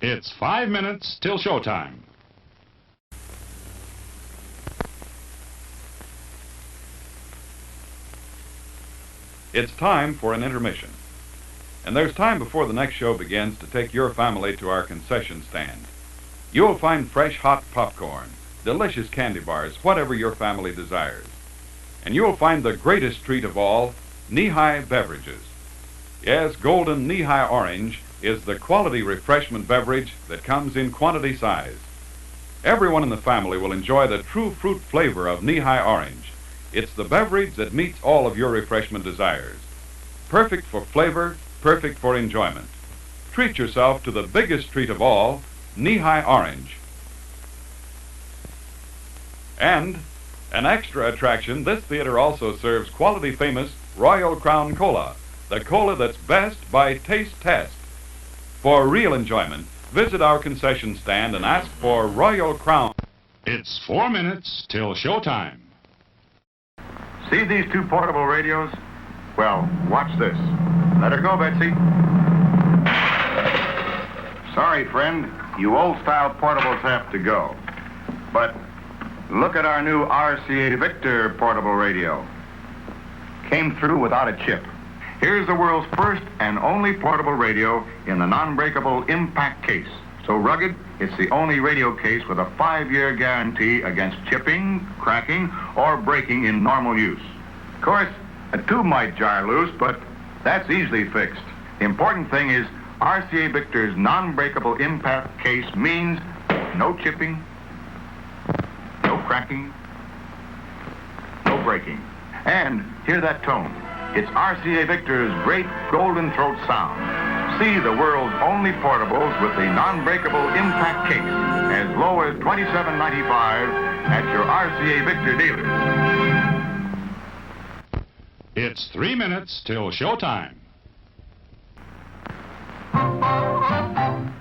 It's 5 minutes till showtime. It's time for an intermission. And there's time before the next show begins to take your family to our concession stand. You'll find fresh hot popcorn, delicious candy bars, whatever your family desires. And you'll find the greatest treat of all, knee-high beverages. Yes, golden knee-high orange is the quality refreshment beverage that comes in quantity size. Everyone in the family will enjoy the true fruit flavor of knee-high orange. It's the beverage that meets all of your refreshment desires. Perfect for flavor, perfect for enjoyment. Treat yourself to the biggest treat of all, knee-high orange. And an extra attraction, this theater also serves quality famous Royal Crown Cola, the cola that's best by taste test. For real enjoyment, visit our concession stand and ask for Royal Crown. It's 4 minutes till showtime. See these two portable radios? Well, watch this. Let her go, Betsy. Sorry, friend. You old-style portables have to go. But look at our new RCA Victor portable radio. Came through without a chip. Here's the world's first and only portable radio in the non-breakable impact case. So rugged, it's the only radio case with a 5-year guarantee against chipping, cracking, or breaking in normal use. Of course, a tube might jar loose, but that's easily fixed. The important thing is RCA Victor's non-breakable impact case means no chipping, no cracking, no breaking. And hear that tone. It's RCA Victor's great golden throat sound. See the world's only portables with the non-breakable impact case as low as $27.95 at your RCA Victor dealers. It's 3 minutes till showtime.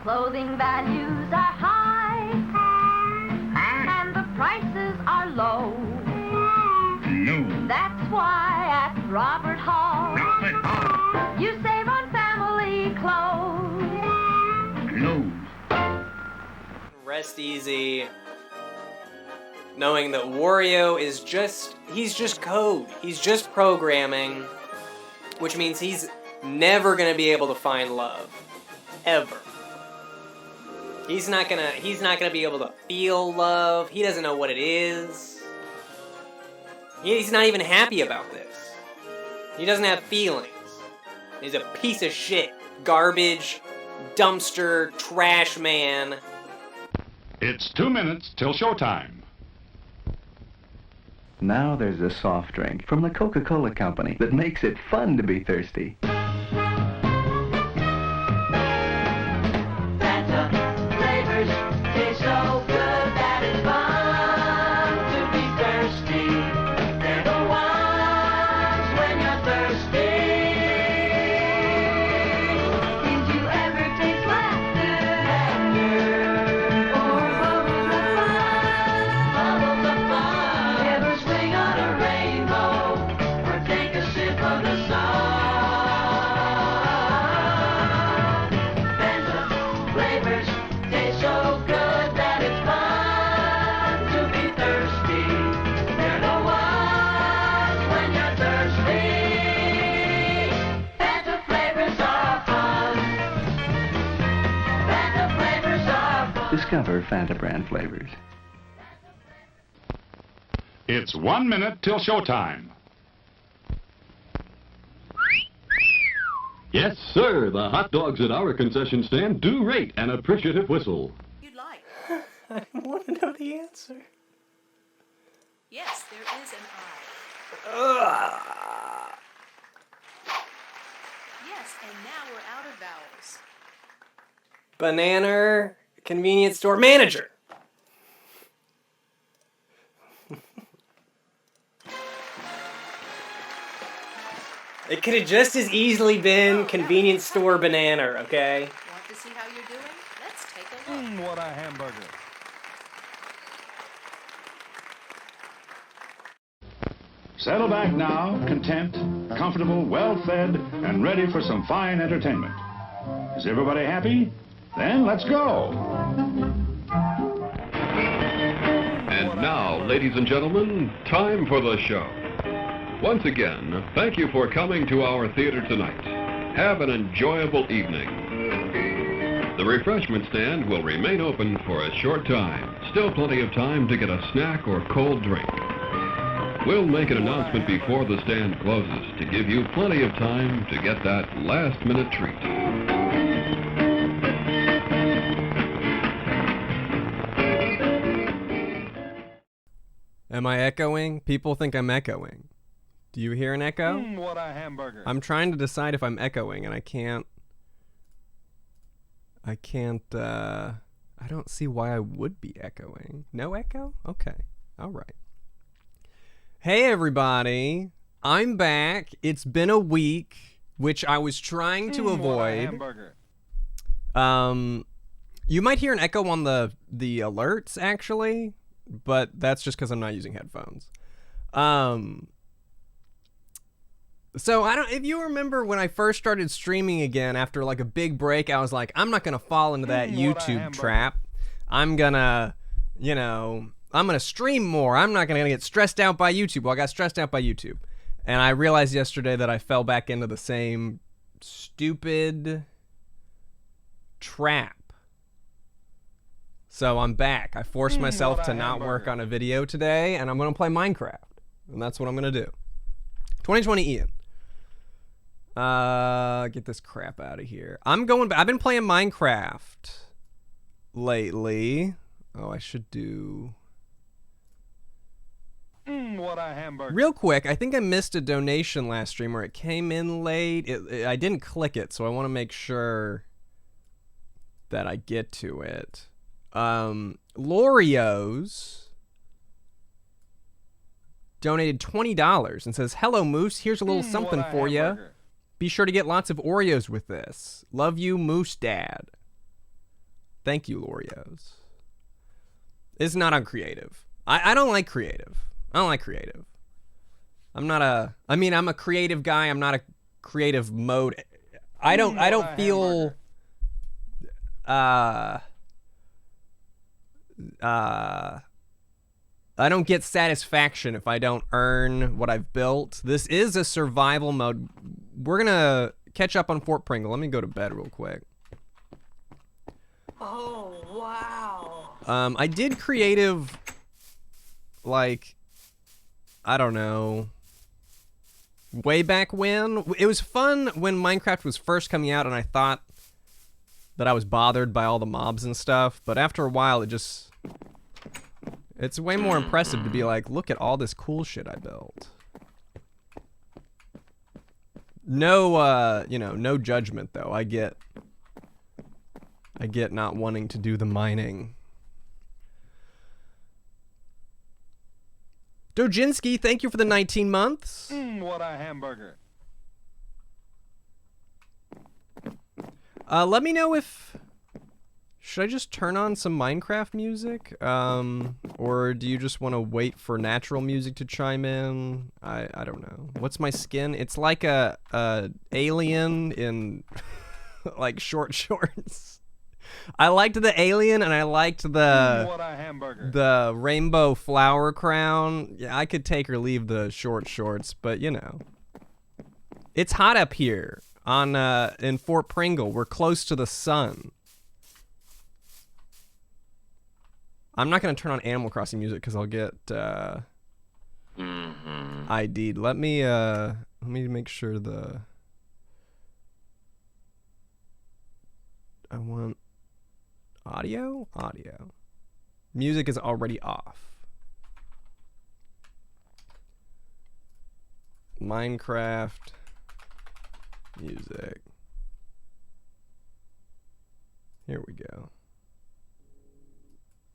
Clothing values are high, and the prices are low. No. That's why at Robert Hall, you save on family clothes. Rest easy, knowing that Wario is he's just code. He's just programming, which means he's never gonna be able to find love. Ever. He's not gonna be able to feel love. He doesn't know what it is. He's not even happy about this. He doesn't have feelings. He's a piece of shit. Garbage, dumpster, trash man. It's 2 minutes till showtime. Now there's a soft drink from the Coca-Cola Company that makes it fun to be thirsty. Discover Fanta brand flavors. It's 1 minute till showtime. Yes, sir. The hot dogs at our concession stand do rate an appreciative whistle. You'd like. I want to know the answer. Yes, there is an I. Ugh. Yes, and now we're out of vowels. Banana convenience store manager. It could have just as easily been convenience store banana, okay? Want to see how you're doing? Let's take a look. What a hamburger. Settle back now, content, comfortable, well-fed, and ready for some fine entertainment. Is everybody happy? Then let's go. And now, ladies and gentlemen, time for the show. Once again, thank you for coming to our theater tonight. Have an enjoyable evening. The refreshment stand will remain open for a short time. Still plenty of time to get a snack or cold drink. We'll make an announcement before the stand closes to give you plenty of time to get that last-minute treat. Am I echoing? People think I'm echoing. Do you hear an echo? What a hamburger. I'm trying to decide if I'm echoing, and I don't see why I would be echoing. No echo? Okay. All right. Hey, everybody. I'm back. It's been a week, which I was trying to avoid. What a hamburger. You might hear an echo on the alerts, actually, but that's just because I'm not using headphones. So if you remember when I first started streaming again after like a big break, I was like, I'm not gonna fall into that YouTube trap. I'm gonna stream more. I'm not gonna get stressed out by YouTube. Well, I got stressed out by YouTube, and I realized yesterday that I fell back into the same stupid trap. So I'm back. I forced myself to not work on a video today, and I'm gonna play Minecraft, and that's what I'm gonna do. 2020 Ian. Get this crap out of here. I've been playing Minecraft lately. Oh, I should do... What a hamburger. Real quick, I think I missed a donation last stream where it came in late. I didn't click it, so I want to make sure that I get to it. Lorio's donated $20 and says, "Hello, Moose. Here's a little something for you. Be sure to get lots of Oreos with this. Love you, Moose Dad." Thank you, Lorio's. It's not uncreative. I don't like creative. I don't like creative. I'm a creative guy. I'm not a creative mode. I don't feel I don't get satisfaction if I don't earn what I've built. This is a survival mode. We're gonna catch up on Fort Pringle. Let me go to bed real quick. Oh, wow. I did creative, like, I don't know, way back when. It was fun when Minecraft was first coming out, and I thought that I was bothered by all the mobs and stuff, but after a while it's way more impressive to be like, look at all this cool shit I built. No, no judgment though. I get not wanting to do the mining. Dojinski, thank you for the 19 months. What a hamburger. Let me know if... Should I just turn on some Minecraft music? Or do you just want to wait for natural music to chime in? I don't know. What's my skin? It's like a alien in like short shorts. I liked the alien and I liked the rainbow flower crown. Yeah, I could take or leave the short shorts, but you know. It's hot up here in Fort Pringle. We're close to the sun. I'm not going to turn on Animal Crossing music because I'll get ID'd. Let me make sure I want audio? Audio. Music is already off. Minecraft music. Here we go.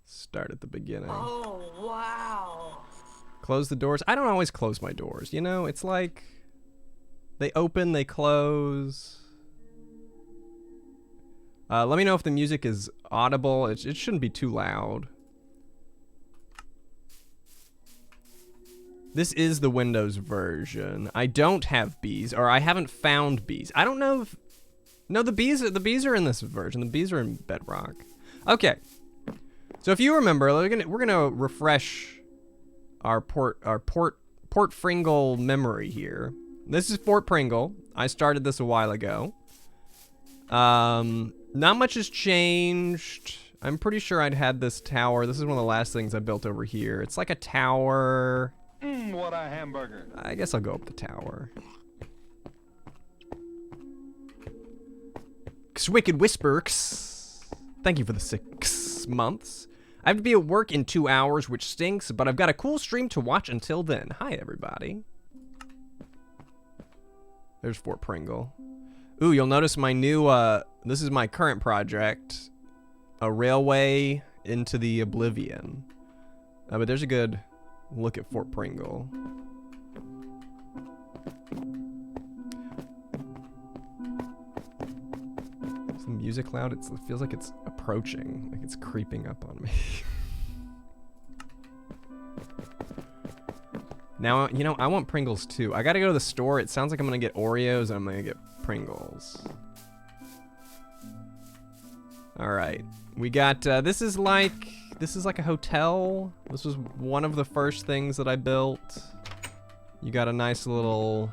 Start at the beginning. Oh, wow. Close the doors. I don't always close my doors, you know? It's like they open, they close. Let me know if the music is audible. It shouldn't be too loud. This is the Windows version. I don't have bees, or I haven't found bees. I don't know if No, the bees are in this version. The bees are in Bedrock. Okay. So if you remember, we're gonna refresh our Port Pringle memory here. This is Fort Pringle. I started this a while ago. Not much has changed. I'm pretty sure I'd had this tower. This is one of the last things I built over here. It's like a tower. What a hamburger. I guess I'll go up the tower. Wicked Whispers. Thank you for the 6 months. I have to be at work in 2 hours, which stinks, but I've got a cool stream to watch until then. Hi, everybody. There's Fort Pringle. Ooh, you'll notice my new, this is my current project. A railway into the oblivion. But there's a good look at Fort Pringle. Is the music loud? It feels like it's approaching, like it's creeping up on me. Now, you know, I want Pringles too. I gotta go to the store. It sounds like I'm gonna get Oreos and I'm gonna get Pringles. Alright. We got, this is like a hotel. This was one of the first things that I built. You got a nice little,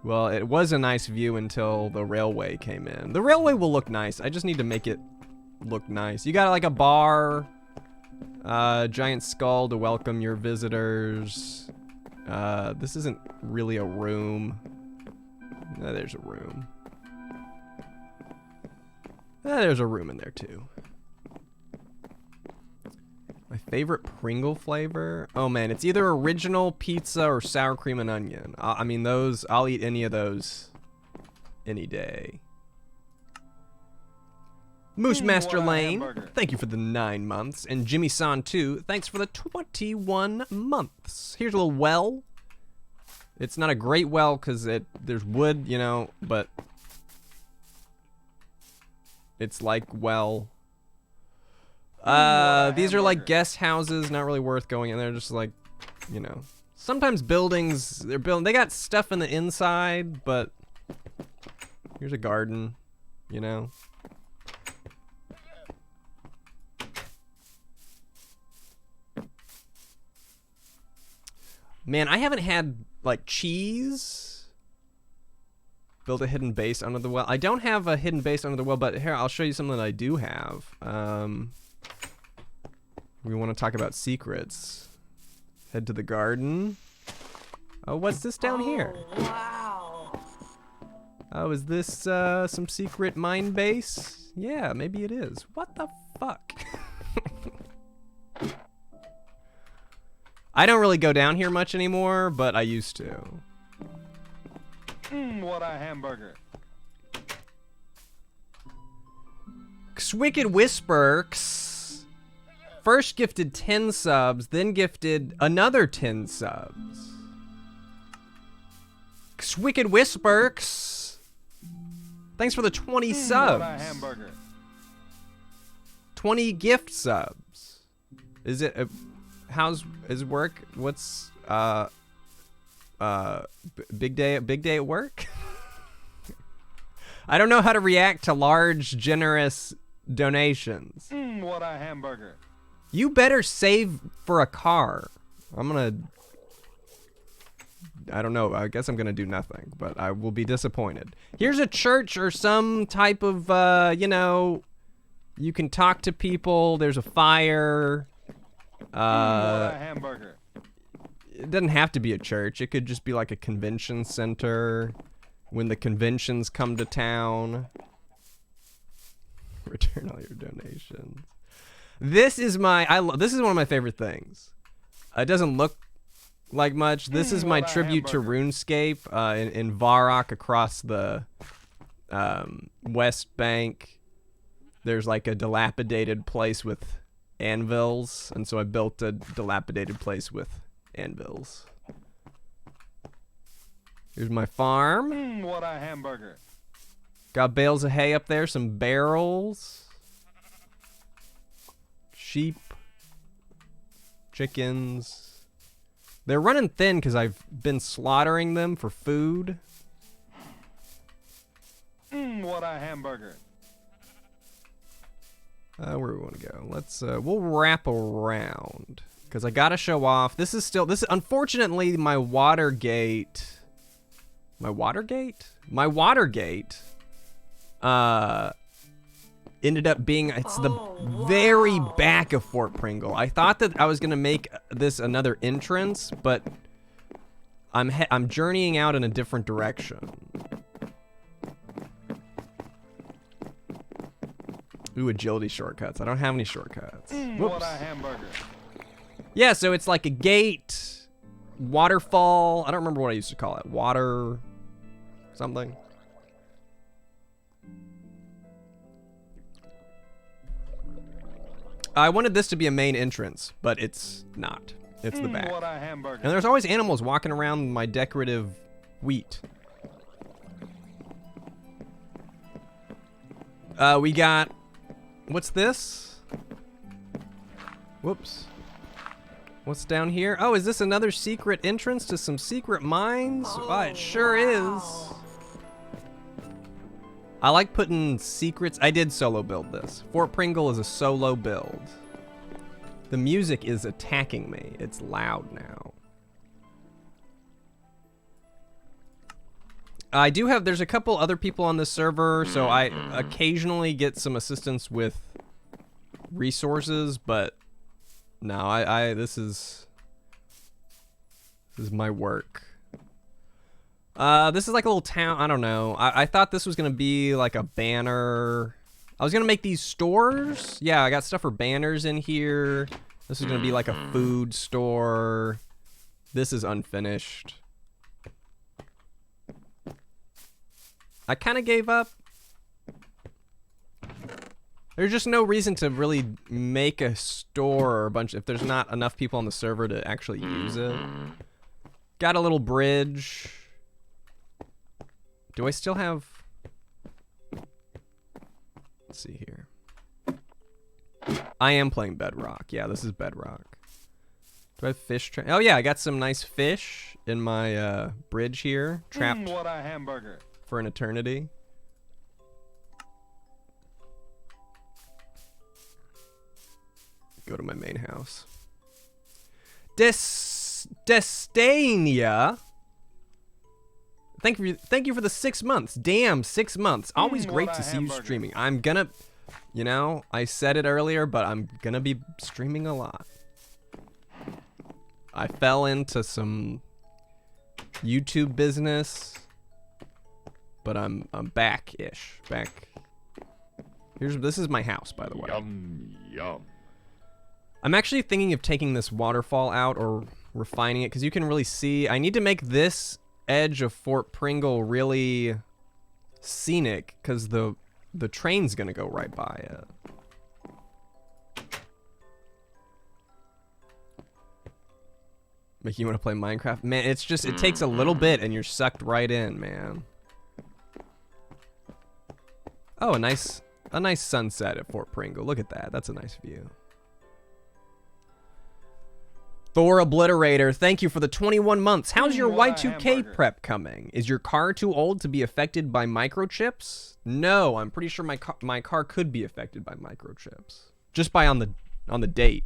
well, it was a nice view until the railway came in. The railway will look nice. I just need to make it look nice. You got like a bar, giant skull to welcome your visitors. This isn't really a room. No, there's a room. There's a room in there too. My favorite Pringle flavor? Oh man, it's either original pizza or sour cream and onion. I mean those, I'll eat any of those any day. Moose Master Lane, thank you for the 9 months. And Jimmy San 2, thanks for the 21 months. Here's a little well. It's not a great well because there's wood, you know, but it's like well. These are like guest houses, not really worth going in. They're just like, you know, sometimes buildings, they got stuff in the inside, but here's a garden, you know. Man, I haven't had like cheese. Build a hidden base under the well. I don't have a hidden base under the well, but here, I'll show you something that I do have. We want to talk about secrets. Head to the garden. Oh, what's this down here? Wow. Oh, is this some secret mine base? Yeah, maybe it is. What the fuck? I don't really go down here much anymore, but I used to. What a hamburger. Wicked Whisper first gifted 10 subs, then gifted another 10 subs. Wicked Whisper, thanks for the 20 subs. What a hamburger. 20 gift subs. Is it how's his work? What's big day at work? I don't know how to react to large generous donations. What a hamburger. You better save for a car. I don't know, I guess I'm gonna do nothing, but I will be disappointed. Here's a church or some type of, you know, you can talk to people, there's a fire. What a hamburger. It doesn't have to be a church, it could just be like a convention center when the conventions come to town. Return all your donations. This is this is one of my favorite things. It doesn't look like much. This is my tribute to RuneScape in Varrock across the West Bank. There's like a dilapidated place with anvils, and so I built a dilapidated place with anvils. Here's my farm. What a hamburger. Got bales of hay up there, some barrels. Sheep. Chickens. They're running thin because I've been slaughtering them for food. What What a hamburger. Where do we want to go? Let's, we'll wrap around. Because I gotta show off. This is, unfortunately, my Watergate, ended up being, it's the very back of Fort Pringle. I thought that I was gonna make this another entrance, but I'm journeying out in a different direction. Ooh, agility shortcuts. I don't have any shortcuts. Whoops. What a hamburger. Yeah, so it's like a gate, waterfall. I don't remember what I used to call it. Water something. I wanted this to be a main entrance, but it's not. It's the back. What a hamburger. And there's always animals walking around my decorative wheat. We got... What's this? Whoops. What's down here? Oh, is this another secret entrance to some secret mines? Oh, it sure is. I like putting secrets. I did solo build this. Fort Pringle is a solo build. The music is attacking me. It's loud now. I do have, there's a couple other people on this server, so I occasionally get some assistance with resources, but no, this is my work. This is like a little town, I don't know. I thought this was gonna be like a banner. I was gonna make these stores. Yeah, I got stuff for banners in here. This is gonna be like a food store. This is unfinished. I kind of gave up. There's just no reason to really make a store or a bunch if there's not enough people on the server to actually use it. Got a little bridge. Do I still have... Let's see here. I am playing Bedrock. Yeah, this is Bedrock. Do I have fish? Oh yeah, I got some nice fish in my bridge here. Trapped What a hamburger. for an eternity. Go to my main house. Destania. Thank you for the 6 months. Damn, 6 months. Always great to see you streaming. I'm gonna, you know, I said it earlier, but I'm gonna be streaming a lot. I fell into some YouTube business, but I'm back-ish. Back. This is my house, by the way. Yum, yum. I'm actually thinking of taking this waterfall out or refining it because you can really see. I need to make this edge of Fort Pringle really scenic because the train's gonna go right by it. Make you want to play Minecraft? Man, it's just, it takes a little bit and you're sucked right in, man. Oh, a nice sunset at Fort Pringle. Look at that. That's a nice view. Thor Obliterator, thank you for the 21 months. How's your Y2K prep coming? Is your car too old to be affected by microchips? No, I'm pretty sure my car could be affected by microchips. Just by on the date.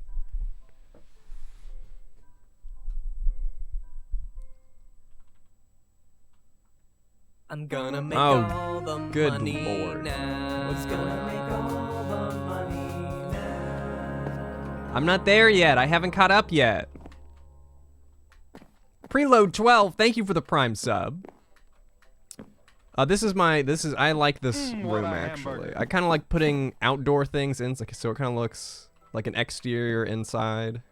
I'm gonna make all the good money Lord. now. What's gonna make all the money now. I'm not there yet. I haven't caught up yet. Preload 12, thank you for the Prime sub. I like this room actually. I kind of like putting outdoor things in, so it kind of looks like an exterior inside.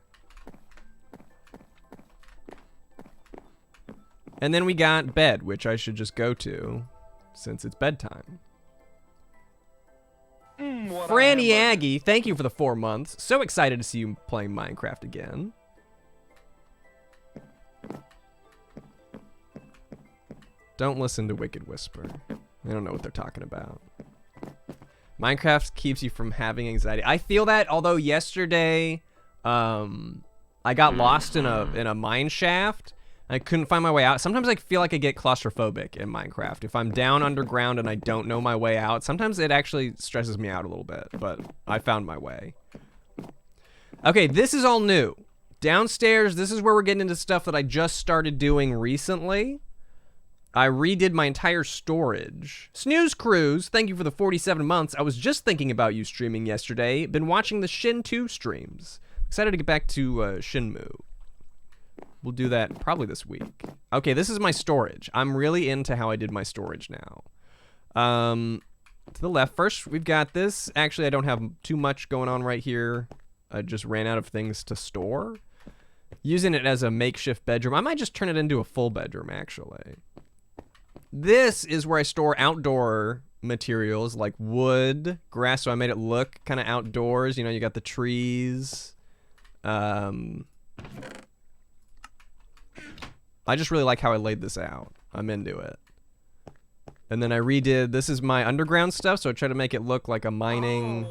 And then we got bed, which I should just go to since it's bedtime. Franny Aggie, thank you for the 4 months. So excited to see you playing Minecraft again. Don't listen to Wicked Whisper. They don't know what they're talking about. Minecraft keeps you from having anxiety. I feel that, although yesterday I got lost in a mine shaft, I couldn't find my way out. Sometimes I feel like I get claustrophobic in Minecraft. If I'm down underground and I don't know my way out, sometimes it actually stresses me out a little bit, but I found my way. Okay, this is all new. Downstairs, this is where we're getting into stuff that I just started doing recently. I redid my entire storage. Snooze Cruise, thank you for the 47 months. I was just thinking about you streaming yesterday. Been watching the Shin 2 streams. Excited to get back to Shinmu. We'll do that probably this week. Okay, this is my storage. I'm really into how I did my storage now. To the left, first we've got this. Actually, I don't have too much going on right here. I just ran out of things to store. Using it as a makeshift bedroom. I might just turn it into a full bedroom, actually. This is where I store outdoor materials like wood, grass, so I made it look kind of outdoors. You know, you got the trees. I just really like how I laid this out. I'm into it. And then I redid, this is my underground stuff, so I tried to make it look like a mining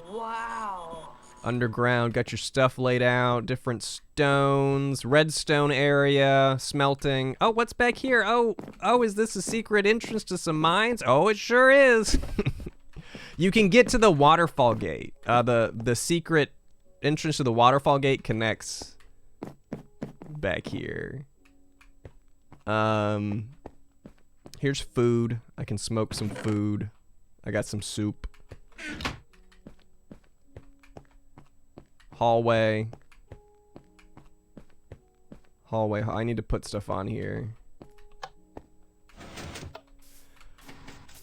underground. Got your stuff laid out, different stones, redstone area, smelting. Oh, what's back here? Oh, is this a secret entrance to some mines? Oh, it sure is. You can get to the waterfall gate. The secret entrance to the waterfall gate connects back here. Here's food. I can smoke some food. I got some soup. Hallway. I need to put stuff on here.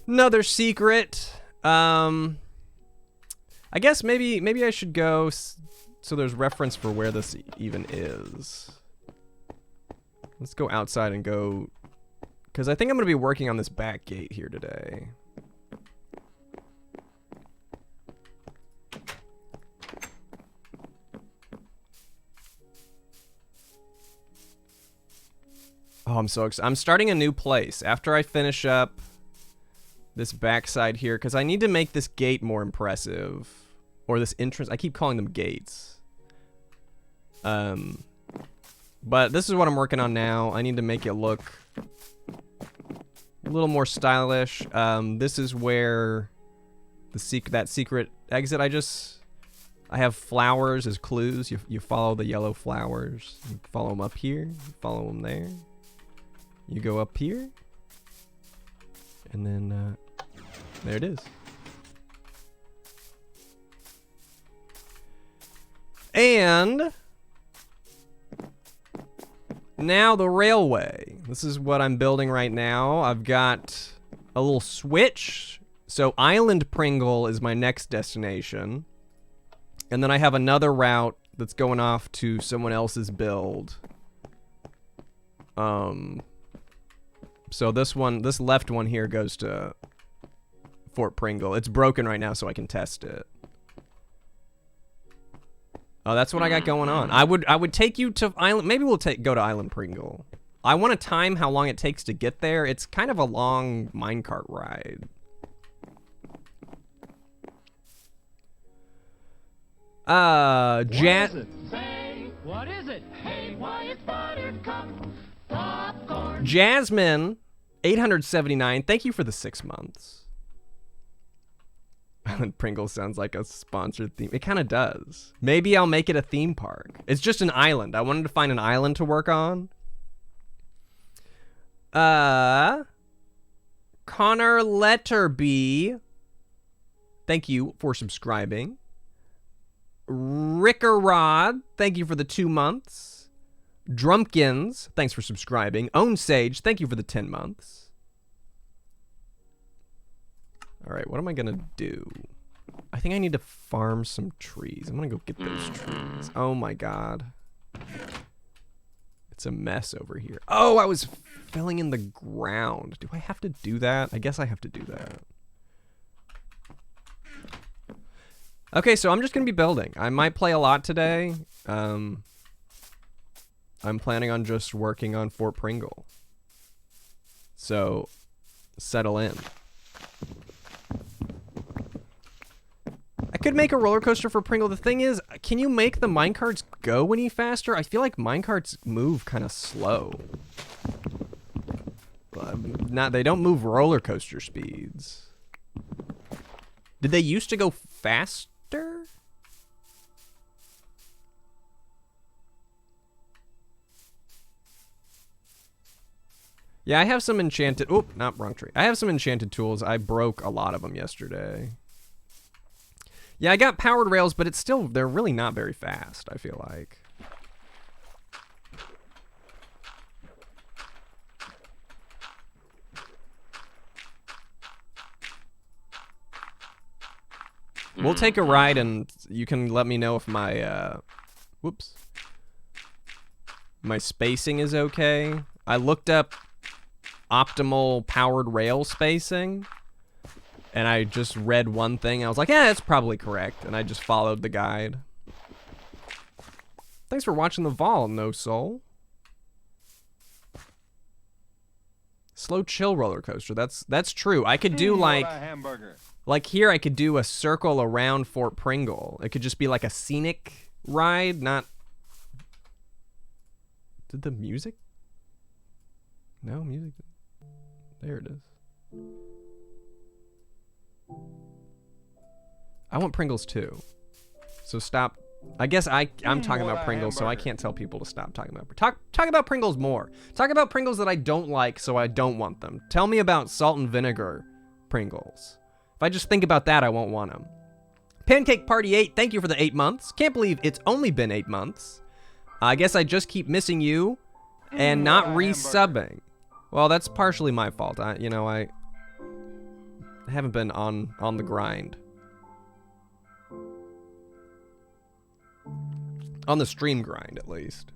Another secret. I guess maybe I should go so there's reference for where this even is. Let's go outside and go, because I think I'm going to be working on this back gate here today. Oh, I'm so excited. I'm starting a new place after I finish up this backside here, because I need to make this gate more impressive. Or this entrance. I keep calling them gates. But this is what I'm working on now. I need to make it look a little more stylish. This is where that secret exit I have flowers as clues. You follow the yellow flowers. You follow them up here. You follow them there. You go up here. And then there it is. And now the railway. This is what I'm building right now. I've got a little switch. So Island Pringle is my next destination. And then I have another route that's going off to someone else's build. So this left one here goes to Fort Pringle. It's broken right now, so I can test it. Oh, that's what I got going on. I would take you to Island. Maybe we'll go to Island Pringle. I want to time how long it takes to get there. It's kind of a long minecart ride. What is it? Hey, why it's buttercup popcorn. Jasmine, 879. Thank you for the 6 months. Island Pringle sounds like a sponsored theme. It kind of does. Maybe I'll make it a theme park. It's just an island. I wanted to find an island to work on. Connor Letterby. Thank you for subscribing. Rickerod, thank you for the 2 months. Drumpkins, thanks for subscribing. Own Sage, thank you for the 10 months. Alright, what am I gonna do? I think I need to farm some trees. I'm gonna go get those trees. Oh my god. It's a mess over here. Oh, I was filling in the ground. Do I have to do that? I guess I have to do that. Okay, so I'm just gonna be building. I might play a lot today. I'm planning on just working on Fort Pringle. So, settle in. I could make a roller coaster for Pringle. The thing is, can you make the minecarts go any faster? I feel like minecarts move kind of slow. not. They don't move roller coaster speeds. Did they used to go faster? Yeah, I have some enchanted... Oop, not wrong tree. I have some enchanted tools. I broke a lot of them yesterday. Yeah, I got powered rails, but it's still... They're really not very fast, I feel like. We'll take a ride, and you can let me know if my... whoops. My spacing is okay. I looked up optimal powered rail spacing, and I just read one thing. I was like, yeah, that's probably correct, and I just followed the guide. Thanks for watching the Vol, No Soul. Slow chill roller coaster. That's true. I could do like here I could do a circle around Fort Pringle. It could just be like a scenic ride, not... Did the music? No music. There it is. I want Pringles too. So stop. I guess I'm talking about Pringles, so I can't tell people to stop talking about. Talk about Pringles more. Talk about Pringles that I don't like, so I don't want them. Tell me about salt and vinegar Pringles. If I just think about that, I won't want them. Pancake Party 8, thank you for the 8 months. Can't believe it's only been 8 months. I guess I just keep missing you and not resubbing. Well, that's partially my fault. I haven't been on the grind. On the stream grind, at least.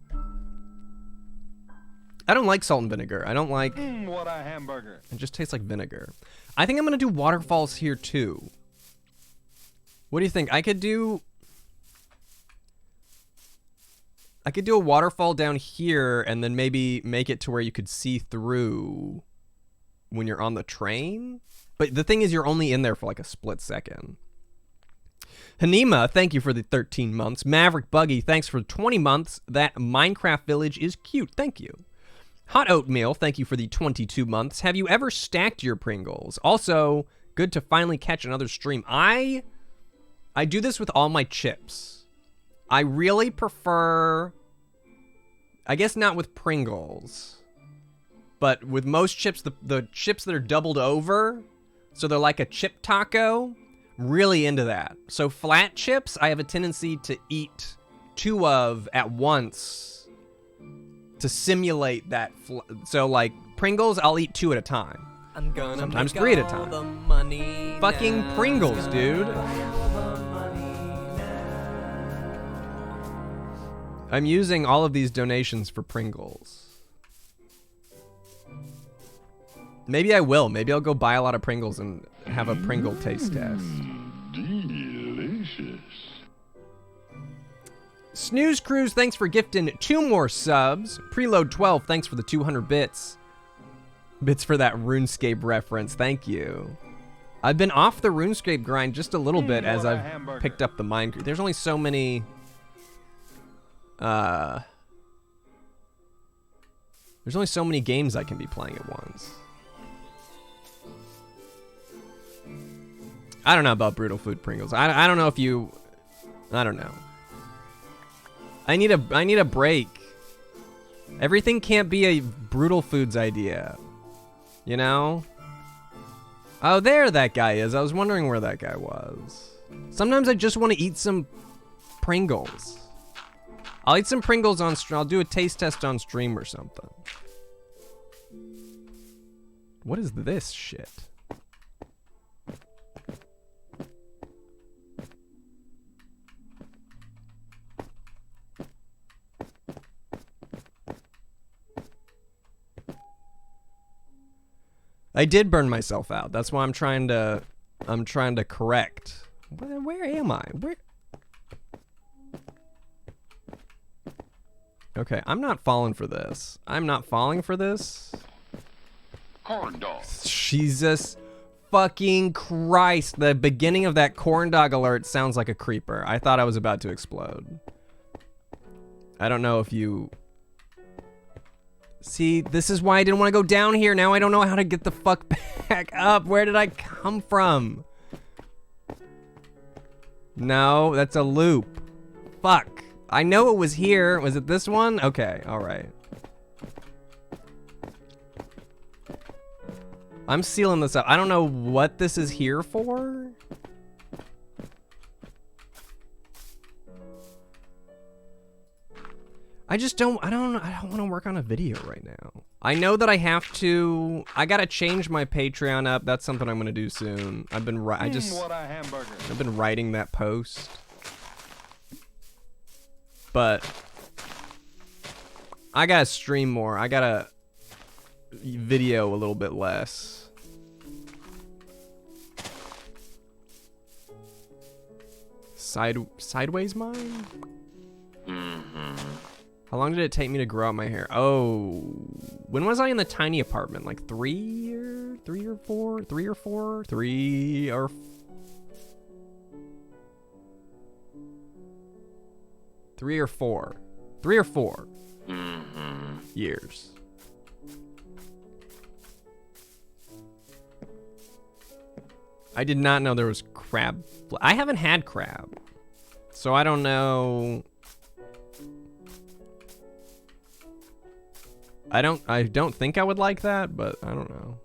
I don't like salt and vinegar. I don't like... What a hamburger. It just tastes like vinegar. I think I'm going to do waterfalls here, too. What do you think? I could do a waterfall down here and then maybe make it to where you could see through when you're on the train. But the thing is, you're only in there for like a split second. Hanima, thank you for the 13 months. Maverick Buggy, thanks for 20 months. That Minecraft village is cute. Thank you. Hot Oatmeal, thank you for the 22 months. Have you ever stacked your Pringles? Also, good to finally catch another stream. I do this with all my chips. I really prefer... I guess not with Pringles, but with most chips, the chips that are doubled over, so they're like a chip taco, really into that. So flat chips, I have a tendency to eat 2 of at once to simulate that. So like Pringles, I'll eat 2 at a time. I'm gonna sometimes 3 at a time. Fucking now. Pringles, dude. I'm using all of these donations for Pringles. Maybe I will. Maybe I'll go buy a lot of Pringles and have a Pringle taste test. Delicious. Snooze Cruise, thanks for gifting 2 more subs. Preload 12, thanks for the 200 bits. Bits for that RuneScape reference, thank you. I've been off the RuneScape grind just a little bit as I've picked up the Minecraft. There's only so many... there's only so many games I can be playing at once. I don't know about Brutal Food Pringles. I don't know if you... I don't know. I need a break. Everything can't be a Brutal Foods idea. You know? Oh, there that guy is. I was wondering where that guy was. Sometimes I just want to eat some Pringles. I'll eat some Pringles on stream. I'll do a taste test on stream or something. What is this shit? I did burn myself out. That's why I'm trying to correct. Where am I? Where? Okay, I'm not falling for this. I'm not falling for this. Corn dog. Jesus fucking Christ. The beginning of that corn dog alert sounds like a creeper. I thought I was about to explode. I don't know if you... See, this is why I didn't want to go down here. Now I don't know how to get the fuck back up. Where did I come from? No, that's a loop. Fuck. I know it was here. Was it this one? Okay, alright. I'm sealing this up. I don't know what this is here for. I don't want to work on a video right now. I know that I have to. I gotta change my Patreon up. That's something I'm gonna do soon. I've been What a hamburger. I've been writing that post, but I gotta stream more. I gotta video a little bit less. Sideways mine? How long did it take me to grow out my hair? Oh, when was I in the tiny apartment? Like 3 or 4? 3 or 4? 3 or... Three or four years. I did not know there was crab. I haven't had crab, so I don't know. I don't think I would like that, but I don't know.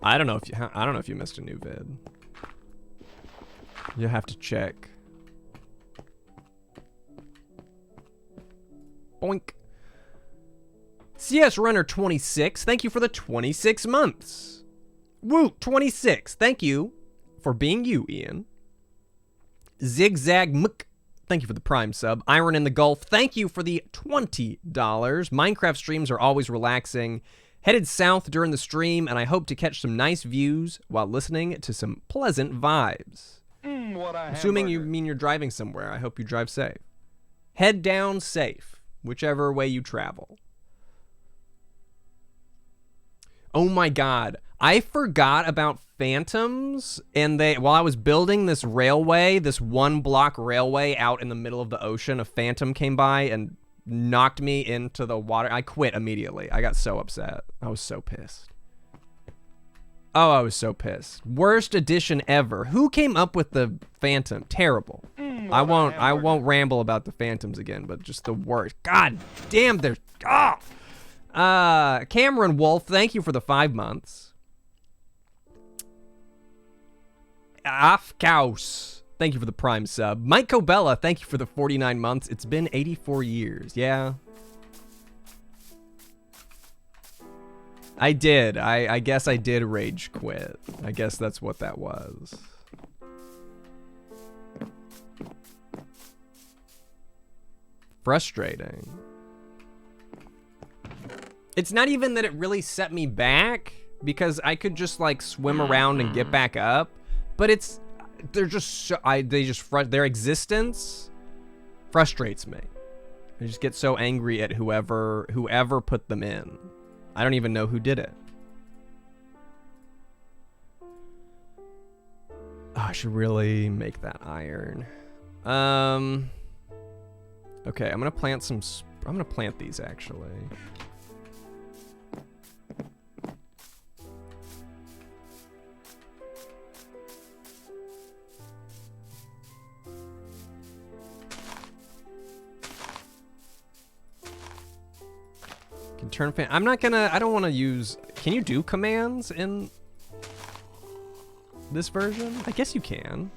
I don't know if you missed a new vid. You have to check. Boink. CS Runner 26, thank you for the 26 months. Woo, 26. Thank you for being you, Ian. Zigzag Mk, thank you for the Prime sub. Iron in the Gulf, thank you for the $20. Minecraft streams are always relaxing. Headed south during the stream, and I hope to catch some nice views while listening to some pleasant vibes. Assuming you mean you're driving somewhere, I hope you drive safe. Head down safe, whichever way you travel. Oh my god, I forgot about phantoms, and while I was building this railway, this 1-block railway out in the middle of the ocean, a phantom came by and knocked me into the water. I quit immediately. I got so upset. I was so pissed. Oh, I was so pissed. Worst edition ever. Who came up with the phantom? Terrible. I won't ramble about the phantoms again, but just the worst. God damn, there's Cameron Wolf, thank you for the 5 months. Afkaus, thank you for the Prime sub. Mike Cobella, thank you for the 49 months. It's been 84 years. Yeah. I did. I guess I did rage quit. I guess that's what that was. Frustrating. It's not even that it really set me back, because I could just like swim around and get back up, but they're just so, their existence frustrates me. I just get so angry at whoever put them in. I don't even know who did it. Oh, I should really make that iron. Okay, I'm gonna plant these actually. Can turn fan. I don't want to use. Can you do commands in this version? I guess you can.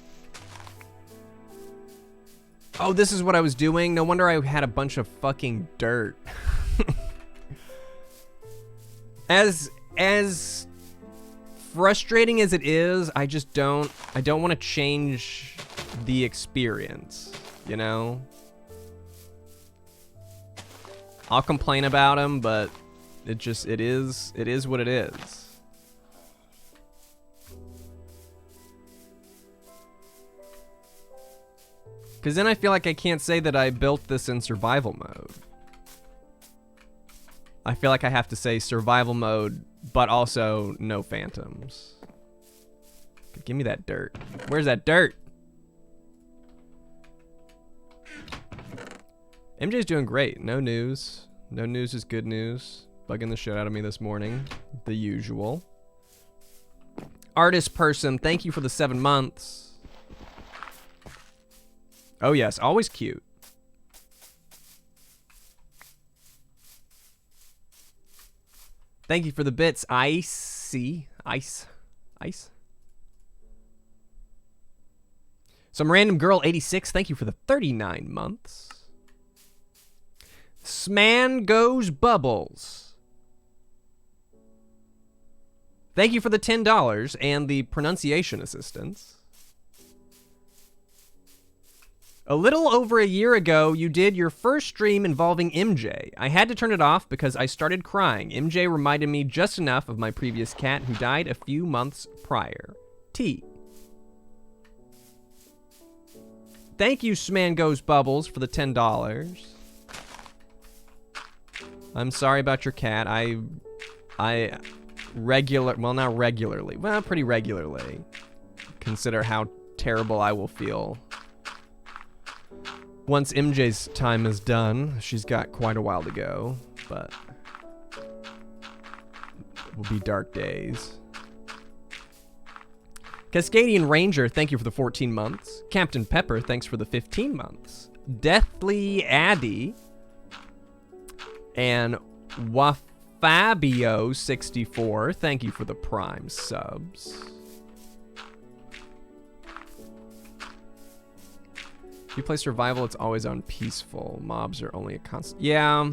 Oh, this is what I was doing. No wonder I had a bunch of fucking dirt. As frustrating as it is, I don't want to change the experience, you know? I'll complain about him, but it is what it is. Because then I feel like I can't say that I built this in survival mode. I feel like I have to say survival mode, but also no phantoms. Give me that dirt. Where's that dirt? MJ's doing great. No news. No news is good news. Bugging the shit out of me this morning. The usual. Artist person, thank you for the 7 months. Oh yes, always cute. Thank you for the bits, Icy. Ice. Some random girl 86, thank you for the 39 months. Sman Goes Bubbles. Thank you for the $10 and the pronunciation assistance. A little over a year ago, you did your first stream involving MJ. I had to turn it off because I started crying. MJ reminded me just enough of my previous cat who died a few months prior. T. Thank you, Sman Goes Bubbles, for the $10. I'm sorry about your cat. Well, not regularly. Well, pretty regularly. Consider how terrible I will feel. Once MJ's time is done, she's got quite a while to go, but it will be dark days. Cascadian Ranger, thank you for the 14 months. Captain Pepper, thanks for the 15 months. Deathly Addy and Wafabio64, thank you for the Prime subs. If you play survival, it's always on peaceful. Mobs are only a constant. Yeah,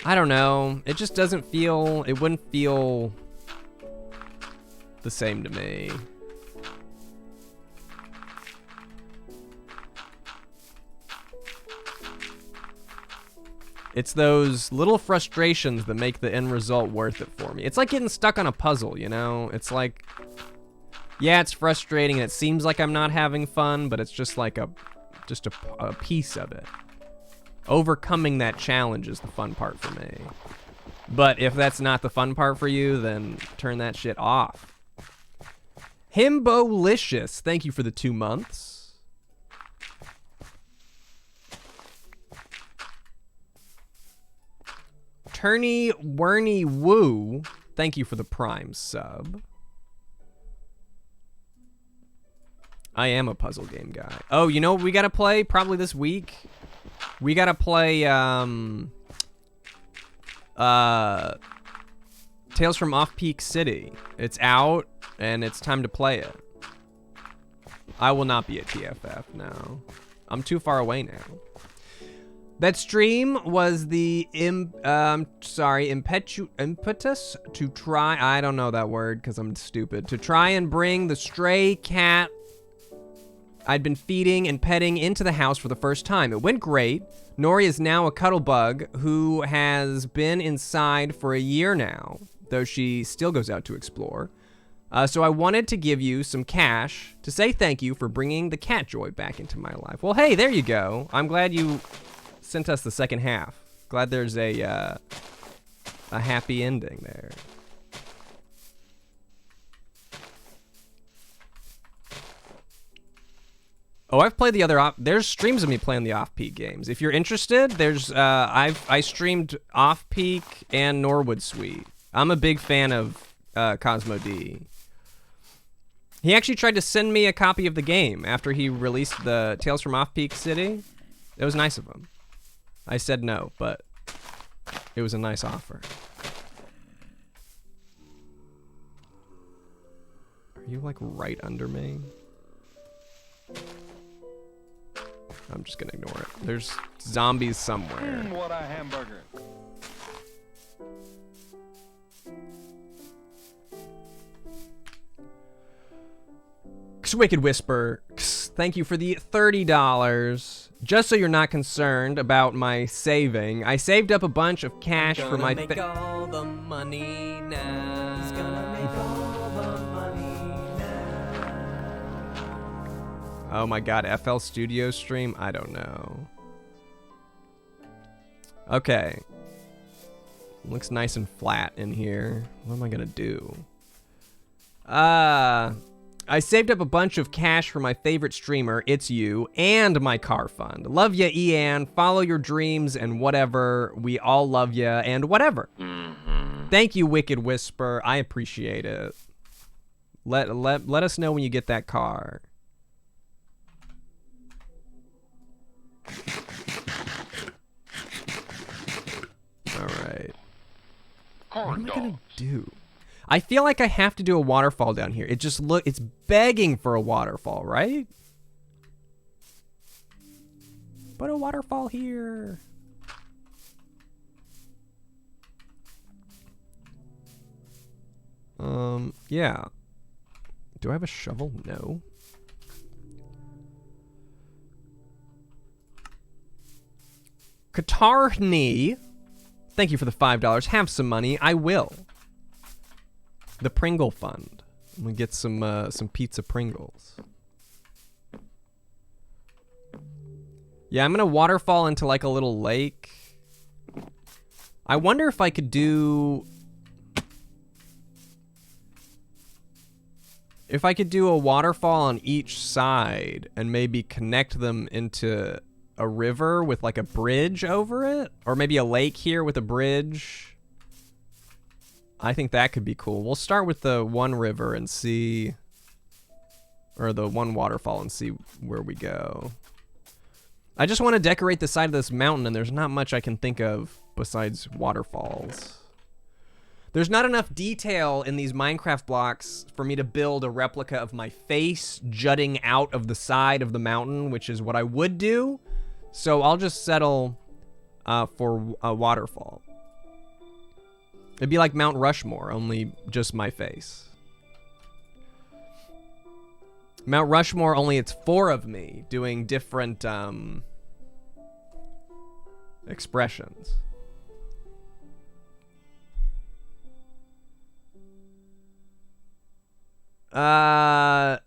I don't know. It just doesn't feel, it wouldn't feel the same to me. It's those little frustrations that make the end result worth it for me. It's like getting stuck on a puzzle, you know? It's like, yeah, it's frustrating and it seems like I'm not having fun, but it's just like a piece of it. Overcoming that challenge is the fun part for me. But if that's not the fun part for you, then turn that shit off. Himbolicious, thank you for the 2 months. Turny Werney Woo, thank you for the Prime sub. I am a puzzle game guy. Oh, you know what we gotta play probably this week? We gotta play Tales from Off-Peak City. It's out and it's time to play it. I will not be at TFF now. I'm too far away now. That stream was the impetus to try, I don't know that word because I'm stupid, to try and bring the stray cat I'd been feeding and petting into the house for the first time. It went great. Nori is now a cuddle bug who has been inside for a year now, though she still goes out to explore. So I wanted to give you some cash to say thank you for bringing the cat joy back into my life. Well, hey, there you go. I'm glad you sent us the second half. Glad there's a happy ending there. Oh, I've played the other there's streams of me playing the Off-Peak games. If you're interested, there's I streamed Off-Peak and Norwood Suite. I'm a big fan of Cosmo D. He actually tried to send me a copy of the game after he released the Tales from Off-Peak City. It was nice of him. I said no, but it was a nice offer. Are you like right under me? I'm just gonna ignore it. There's zombies somewhere. What a hamburger. Wicked Whisper, thank you for the $30. Just so you're not concerned about my saving, I saved up a bunch of cash for my make all the money now. He's gonna make all the money now. Oh my god, FL Studio stream? I don't know. Okay. Looks nice and flat in here. What am I gonna do? I saved up a bunch of cash for my favorite streamer, It's You, and my car fund. Love ya, Ian. Follow your dreams and whatever. We all love ya and whatever. Thank you, Wicked Whisper. I appreciate it. Let us know when you get that car. All right. What am I gonna do? I feel like I have to do a waterfall down here. It just it's begging for a waterfall, right? Put a waterfall here. Yeah. Do I have a shovel? No. Katarni, thank you for the $5. Have some money. I will. The Pringle Fund. I'm gonna get some pizza Pringles. Yeah, I'm gonna waterfall into like a little lake. I wonder if I could do... If I could do a waterfall on each side and maybe connect them into a river with like a bridge over it, or maybe a lake here with a bridge. I think that could be cool. We'll start with the one river and see, or the one waterfall and see where we go. I just want to decorate the side of this mountain, and there's not much I can think of besides waterfalls. There's not enough detail in these Minecraft blocks for me to build a replica of my face jutting out of the side of the mountain, which is what I would do. So I'll just settle for a waterfall. It'd be like Mount Rushmore, only just my face. Mount Rushmore, only it's 4 of me doing different expressions. Where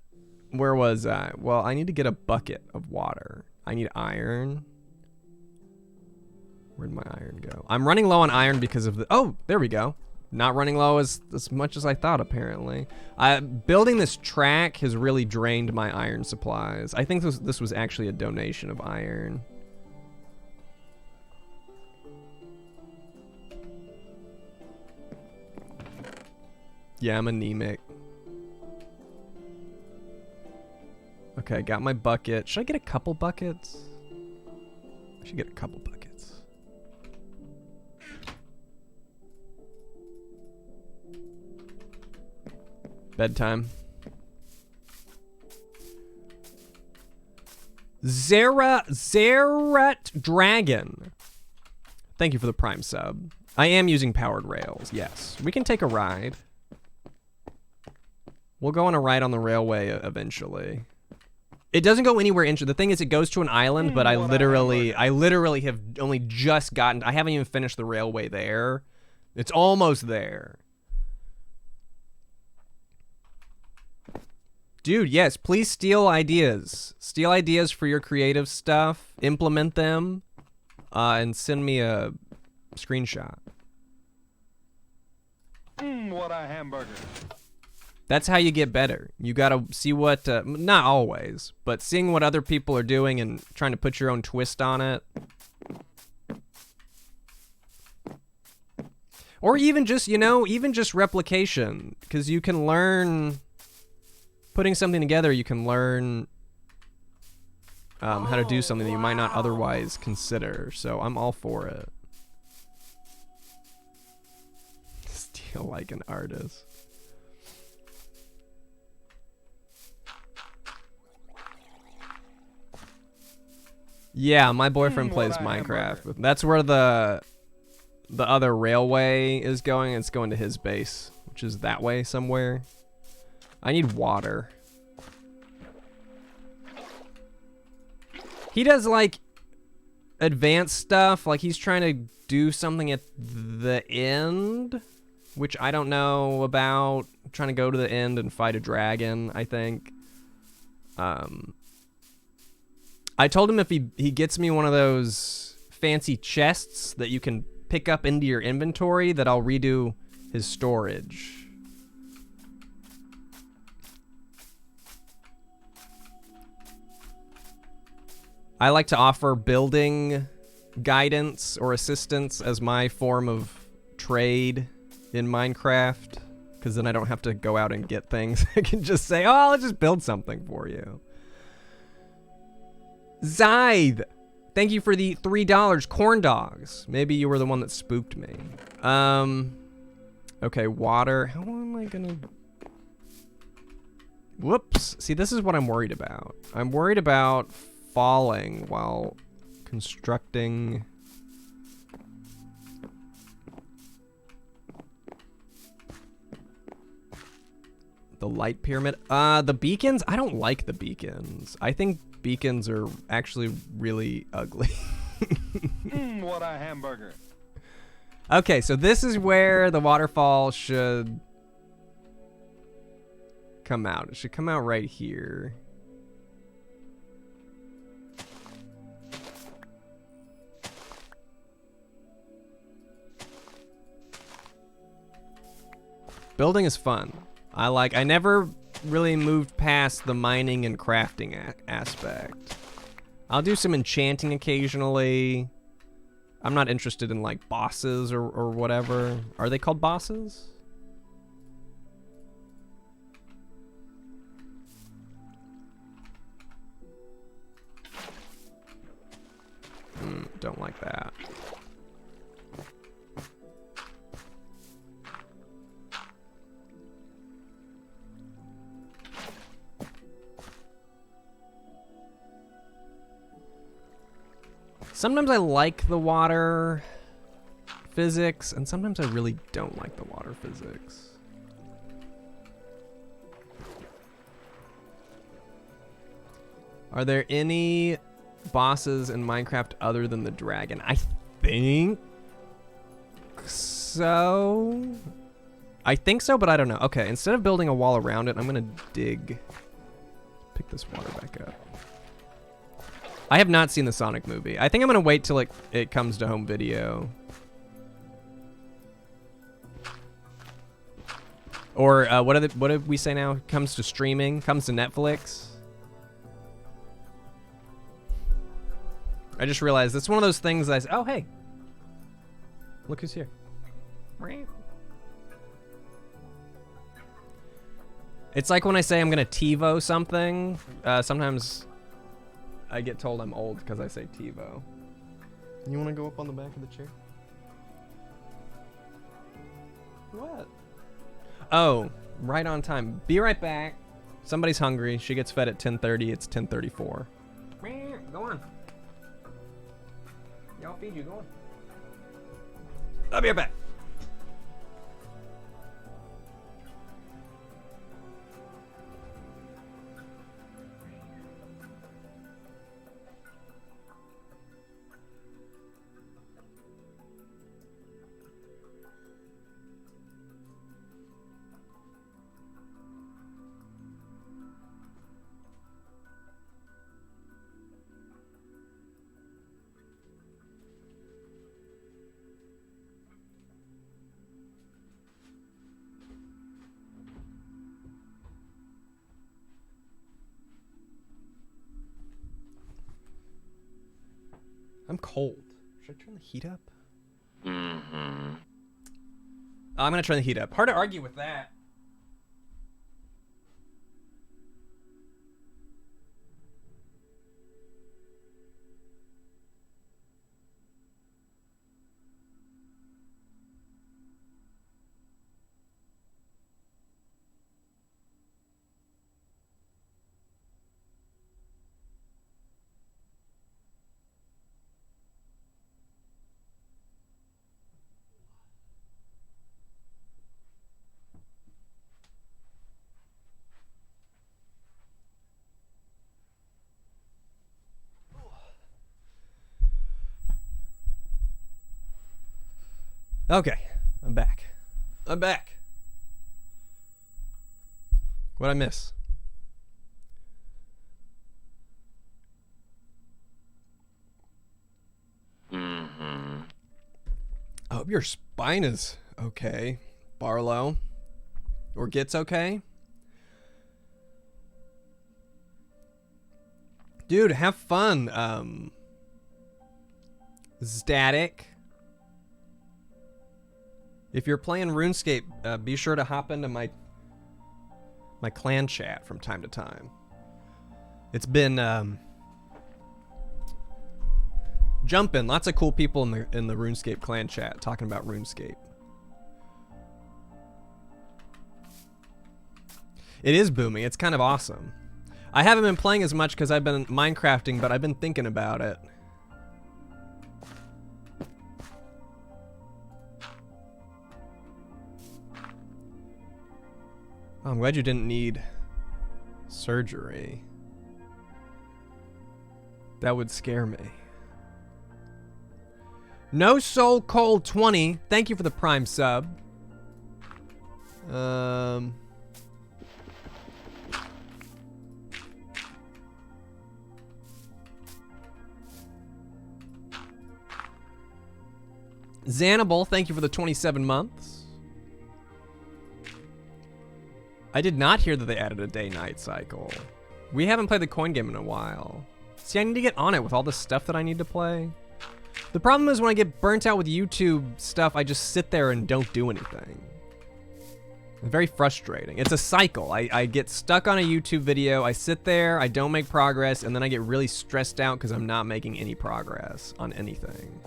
was I? Well, I need to get a bucket of water. I need iron. Where'd my iron go? I'm running low on iron because of the... Oh, there we go. Not running low as much as I thought, apparently. Building this track has really drained my iron supplies. I think this was actually a donation of iron. Yeah, I'm anemic. Okay, got my bucket. Should I get a couple buckets? I should get a couple buckets. Bedtime. Zerat Dragon. Thank you for the Prime sub. I am using powered rails, yes. We can take a ride. We'll go on a ride on the railway eventually. It doesn't go anywhere the thing is, it goes to an island, but I literally have only just gotten... I haven't even finished the railway there. It's almost there. Dude, yes, please steal ideas. Steal ideas for your creative stuff. Implement them. And send me a screenshot. What a hamburger. That's how you get better. You gotta see what, not always, but seeing what other people are doing and trying to put your own twist on it. Or even just, even just replication. Because you can learn, putting something together, you can learn how to do something that you might not otherwise consider. So I'm all for it. Steal like an artist. Yeah, my boyfriend plays Minecraft. That's where the other railway is going. It's going to his base, which is that way somewhere. I need water. He does like advanced stuff, like he's trying to do something at the end, which I don't know about. I'm trying to go to the end and fight a dragon, I think. I told him if he gets me one of those fancy chests that you can pick up into your inventory, that I'll redo his storage. I like to offer building guidance or assistance as my form of trade in Minecraft, because then I don't have to go out and get things. I can just say, oh, I'll just build something for you. Zythe, thank you for the $3 corn dogs. Maybe you were the one that spooked me. Okay, water. How am I gonna... Whoops. See, this is what I'm worried about. I'm worried about falling while constructing... the light pyramid. The beacons? I don't like the beacons. I think beacons are actually really ugly. What a hamburger. Okay, so this is where the waterfall should come out. It should come out right here. Building is fun. I never really moved past the mining and crafting aspect. I'll do some enchanting occasionally. I'm not interested in like bosses or whatever. Are they called bosses? Don't like that. Sometimes I like the water physics, and sometimes I really don't like the water physics. Are there any bosses in Minecraft other than the dragon? I think so. I think so, but I don't know. Okay, instead of building a wall around it, I'm gonna dig. Pick this water back up. I have not seen the Sonic movie. I think I'm gonna wait till it comes to home video. Or what did we say now? Comes to streaming, comes to Netflix. I just realized it's one of those things that I say, oh hey, look who's here. It's like when I say I'm gonna TiVo something, sometimes I get told I'm old because I say TiVo. You want to go up on the back of the chair? What? Oh, right on time. Be right back. Somebody's hungry. She gets fed at 10:30. It's 10:34. Go on. Yeah, I'll feed you. Go on. I'll be right back. I'm cold. Should I turn the heat up? Mm-hmm. Oh, I'm gonna turn the heat up. Hard to argue with that. Okay, I'm back. I'm back. What'd I miss? Mm-hmm. I hope your spine is okay, Barlow. Or gets okay. Dude, have fun. Static. If you're playing RuneScape, be sure to hop into my clan chat from time to time. It's been jumping. Lots of cool people in the RuneScape clan chat talking about RuneScape. It is booming. It's kind of awesome. I haven't been playing as much because I've been Minecrafting, but I've been thinking about it. Oh, I'm glad you didn't need surgery. That would scare me. No Soul Cold 20. Thank you for the Prime sub. Xanable, thank you for the 27 months. I did not hear that they added a day-night cycle. We haven't played the coin game in a while. See, I need to get on it with all the stuff that I need to play. The problem is when I get burnt out with YouTube stuff, I just sit there and don't do anything. It's very frustrating. It's a cycle. I get stuck on a YouTube video, I sit there, I don't make progress, and then I get really stressed out because I'm not making any progress on anything.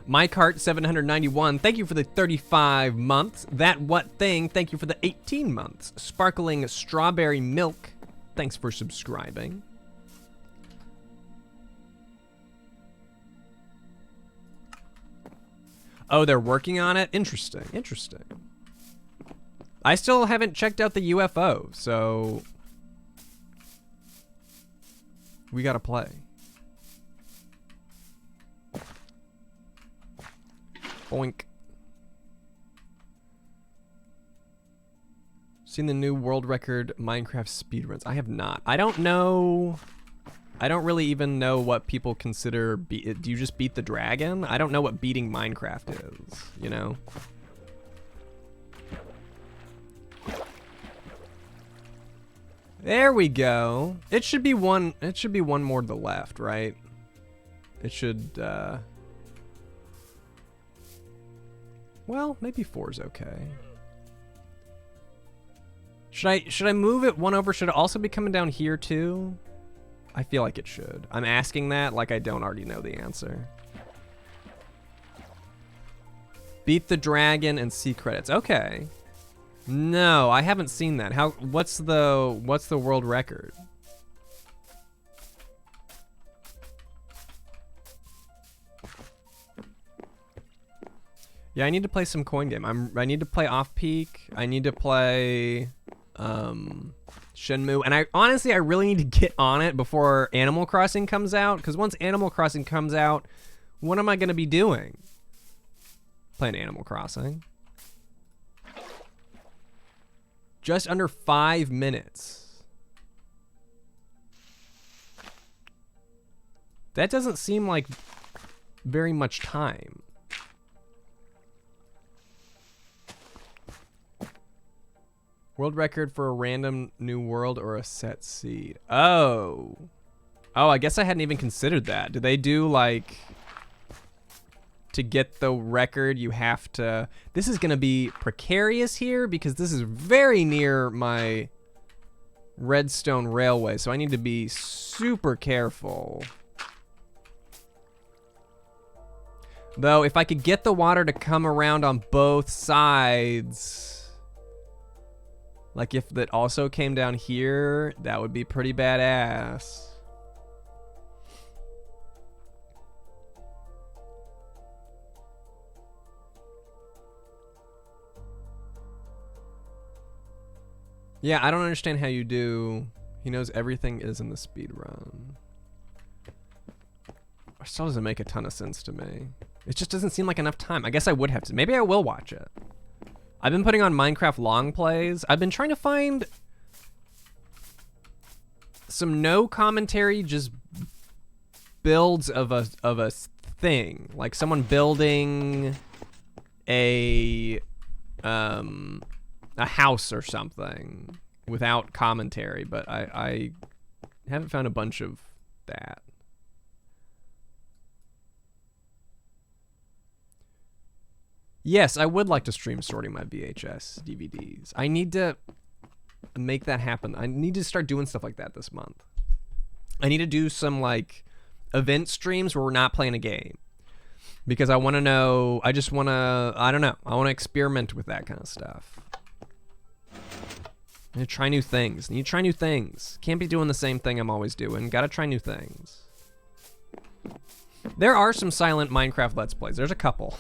MyCart 791, thank you for the 35 months. That What Thing, thank you for the 18 months. Sparkling Strawberry Milk, thanks for subscribing. Oh, they're working on it? Interesting, interesting. I still haven't checked out the UFO, so we gotta play. Boink. Seen the new world record Minecraft speedruns? I have not. I don't know. I don't really even know what people consider. Do you just beat the dragon? I don't know what beating Minecraft is, you know? There we go. It should be one. It should be one more to the left, right? It should. Well, maybe 4's okay. Should I move it one over? Should it also be coming down here too? I feel like it should. I'm asking that like I don't already know the answer. Beat the dragon and see credits. Okay. No, I haven't seen that. What's the world record? Yeah, I need to play some coin game. I need to play Off Peak. I need to play Shenmue, and I really need to get on it before Animal Crossing comes out, because once Animal Crossing comes out, what am I going to be doing? Playing Animal Crossing. Just under 5 minutes. That doesn't seem like very much time. World record for a random new world or a set seed. Oh. Oh, I guess I hadn't even considered that. Do they do like, to get the record you have to, this is gonna be precarious here because this is very near my Redstone Railway, so I need to be super careful. Though, if I could get the water to come around on both sides, like if that also came down here, that would be pretty badass. Yeah, I don't understand how you do. He knows everything is in the speed run. It still doesn't make a ton of sense to me. It just doesn't seem like enough time. I guess I would have to. Maybe I will watch it. I've been putting on Minecraft long plays. I've been trying to find some no commentary, just builds of a thing, like someone building a a house or something without commentary, but I haven't found a bunch of that. Yes, I would like to stream sorting my VHS DVDs. I need to make that happen. I need to start doing stuff like that this month. I need to do some like event streams where we're not playing a game. Because I want to know, I just want to, I don't know, I want to experiment with that kind of stuff. I need to try new things. Need to try new things. Can't be doing the same thing I'm always doing. Gotta try new things. There are some silent Minecraft Let's Plays. There's a couple.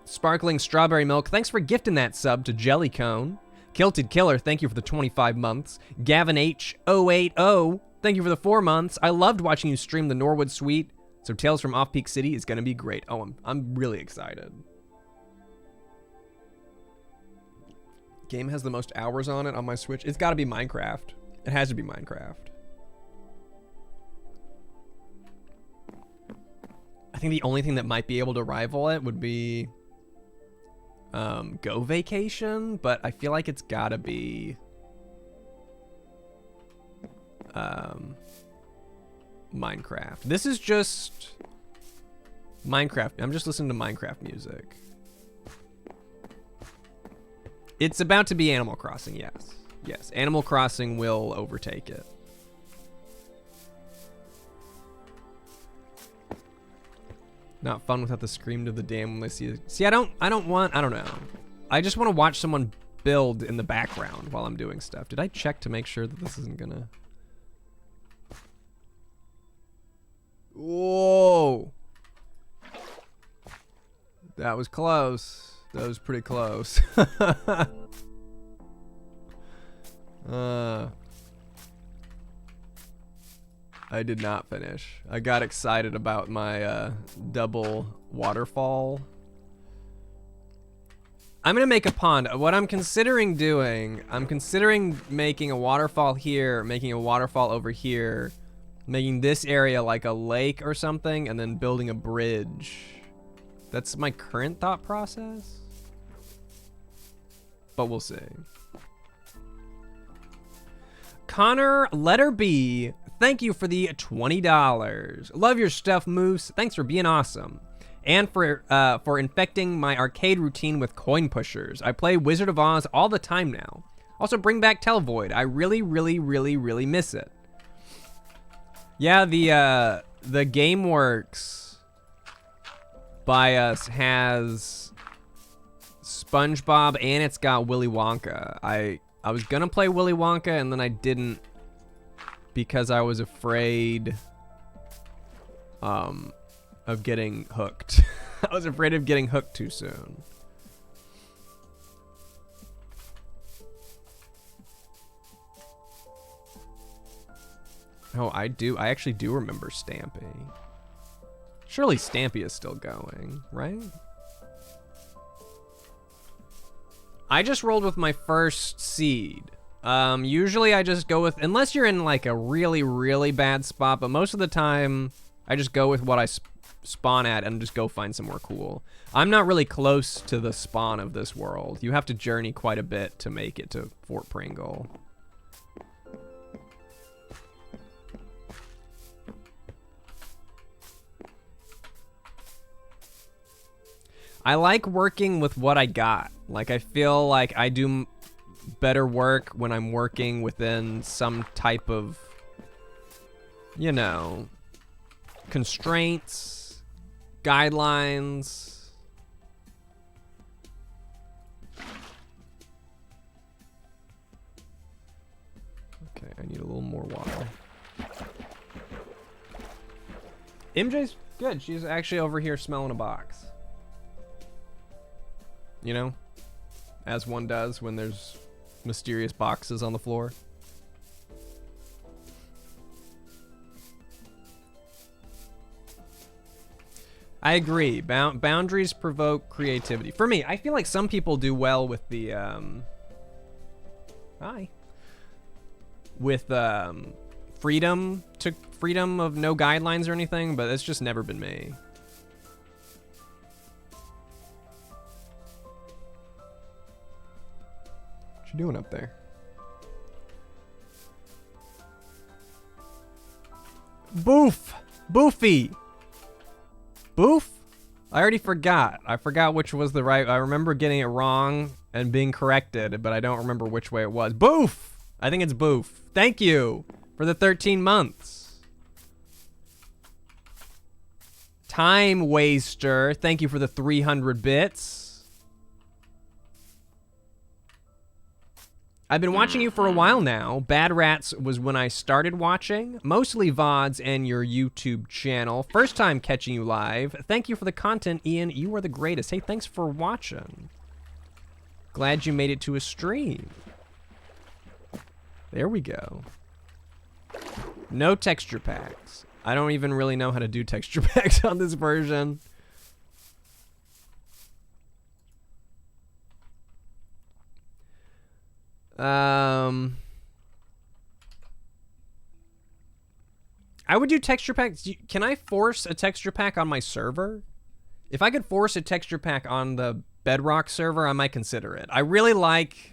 Sparkling Strawberry Milk, thanks for gifting that sub to Jellycone. Kilted Killer, thank you for the 25 months. Gavin H080, thank you for the 4 months. I loved watching you stream the Norwood Suite, so Tales from Off Peak City is gonna be great. Oh, I'm really excited. Game has the most hours on it on my Switch. It's gotta be Minecraft. It has to be Minecraft. I think the only thing that might be able to rival it would be Go Vacation, but I feel like it's gotta be Minecraft. This is just Minecraft. I'm just listening to Minecraft music. It's about to be Animal Crossing, yes. Yes, Animal Crossing will overtake it. Not fun without the scream to the dam when they see it. See, I don't know. I just want to watch someone build in the background while I'm doing stuff. Did I check to make sure that this isn't gonna... Whoa! That was close. That was pretty close. I did not finish. I got excited about my double waterfall. I'm gonna make a pond. What I'm considering doing, I'm considering making a waterfall here, making a waterfall over here, making this area like a lake or something, and then building a bridge. That's my current thought process. But we'll see. Connor Letter B, thank you for the $20. Love your stuff, Moose. Thanks for being awesome. And for infecting my arcade routine with coin pushers. I play Wizard of Oz all the time now. Also bring back Televoid. I really, really, really, really miss it. Yeah, the GameWorks by us has SpongeBob and it's got Willy Wonka. I was gonna play Willy Wonka and then I didn't because I was afraid of getting hooked. I was afraid of getting hooked too soon. Oh, I actually do remember Stampy. Surely Stampy is still going, right? I just rolled with my first seed. Usually I just go with, unless you're in like a really, really bad spot, but most of the time I just go with what I spawn at and just go find somewhere cool. I'm not really close to the spawn of this world. You have to journey quite a bit to make it to Fort Pringle. I like working with what I got. Like, I feel like I do better work when I'm working within some type of, you know, constraints, guidelines. Okay, I need a little more water. MJ's good. She's actually over here smelling a box. You know, as one does when there's mysterious boxes on the floor. I agree. Boundaries provoke creativity. For me, I feel like some people do well with the freedom of no guidelines or anything, but it's just never been me. What you doing up there? Boof! Boofy! Boof? I already forgot. I forgot which was the right... I remember getting it wrong and being corrected, but I don't remember which way it was. Boof! I think it's Boof. Thank you for the 13 months. Time Waster, thank you for the 300 bits. I've been watching you for a while now. Bad Rats was when I started watching. Mostly VODs and your YouTube channel. First time catching you live. Thank you for the content, Ian. You are the greatest. Hey, thanks for watching. Glad you made it to a stream. There we go. No texture packs. I don't even really know how to do texture packs on this version. I would do texture packs. Can I force a texture pack on my server? If I could force a texture pack on the Bedrock server, I might consider it. I really like...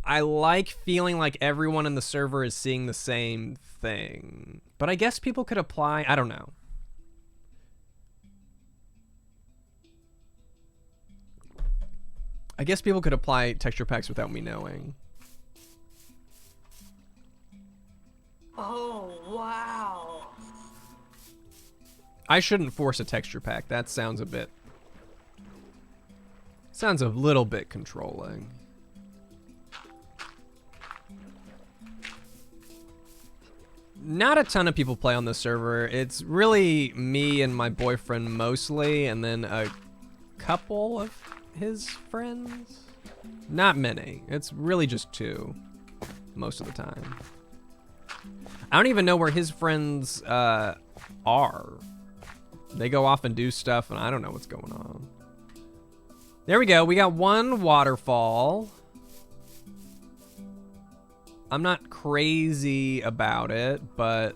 I like feeling like everyone in the server is seeing the same thing. But I guess people could apply... I don't know. I guess people could apply texture packs without me knowing. Oh, wow. I shouldn't force a texture pack. That sounds a bit... Sounds a little bit controlling. Not a ton of people play on this server. It's really me and my boyfriend mostly, and then a couple of his friends. Not many. It's really just 2 most of the time. I don't even know where his friends are. They go off and do stuff, and I don't know what's going on. There we go. We got 1 waterfall. I'm not crazy about it, but...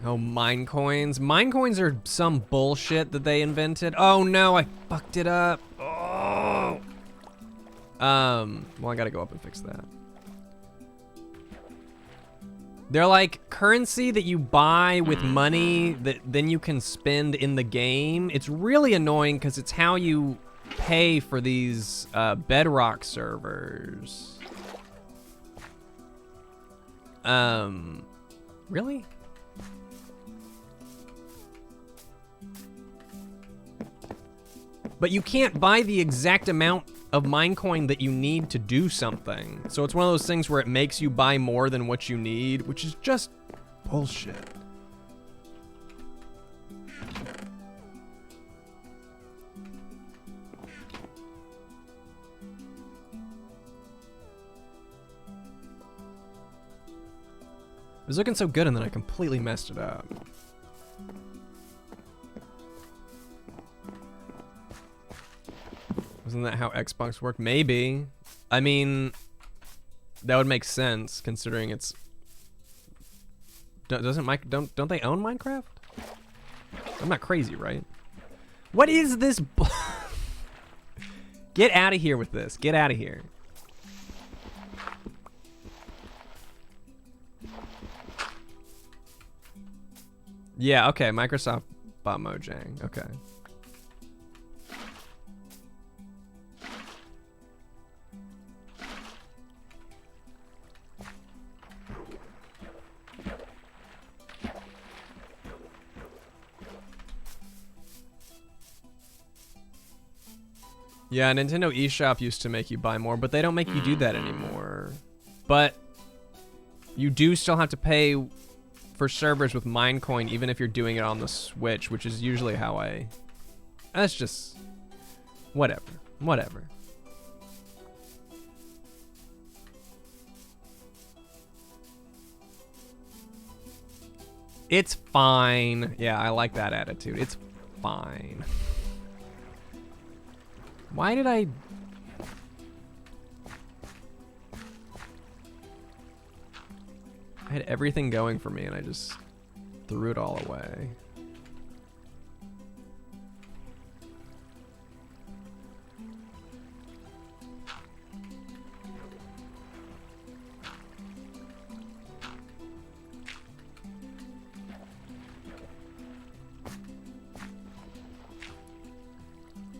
Oh, mine coins. Mine coins are some bullshit that they invented. Oh no, I fucked it up. Oh. Well, I gotta go up and fix that. They're like currency that you buy with money that then you can spend in the game. It's really annoying because it's how you pay for these Bedrock servers. Really? But you can't buy the exact amount of Minecoin that you need to do something. So it's one of those things where it makes you buy more than what you need, which is just bullshit. It was looking so good and then I completely messed it up. Isn't that how Xbox worked? Maybe. I mean, that would make sense considering it's... Don't they own Minecraft? I'm not crazy, right? What is this? Get out of here with this. Get out of here. Yeah, okay. Microsoft bought Mojang. Okay. Yeah, Nintendo eShop used to make you buy more, but they don't make you do that anymore. But you do still have to pay for servers with Minecoin, even if you're doing it on the Switch, which is usually how I... That's just... Whatever. Whatever. It's fine. Yeah, I like that attitude. It's fine. Why did I... I had everything going for me and I just threw it all away.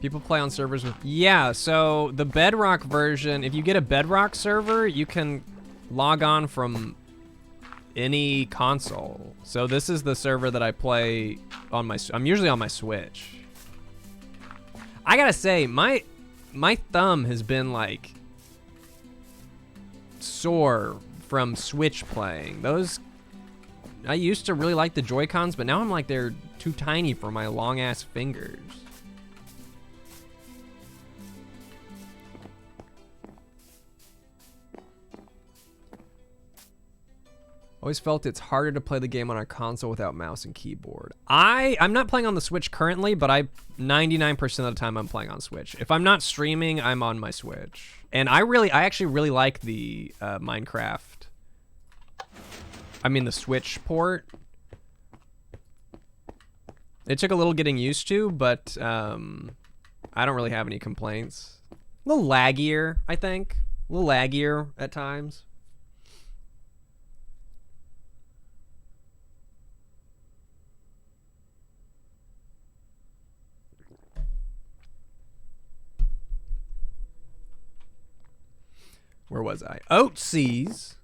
People play on servers with... Yeah, so the Bedrock version, if you get a Bedrock server, you can log on from any console. So this is the server that I play on my... I'm usually on my Switch. I gotta say, my thumb has been, like, sore from Switch playing. Those... I used to really like the Joy-Cons, but now I'm like, they're too tiny for my long-ass fingers. Always felt it's harder to play the game on a console without mouse and keyboard. I'm not playing on the Switch currently, but 99% of the time I'm playing on Switch. If I'm not streaming, I'm on my Switch. And I actually really like the Minecraft. I mean the Switch port. It took a little getting used to, but I don't really have any complaints. A little laggier, I think. A little laggier at times. Where was I? Oatsies.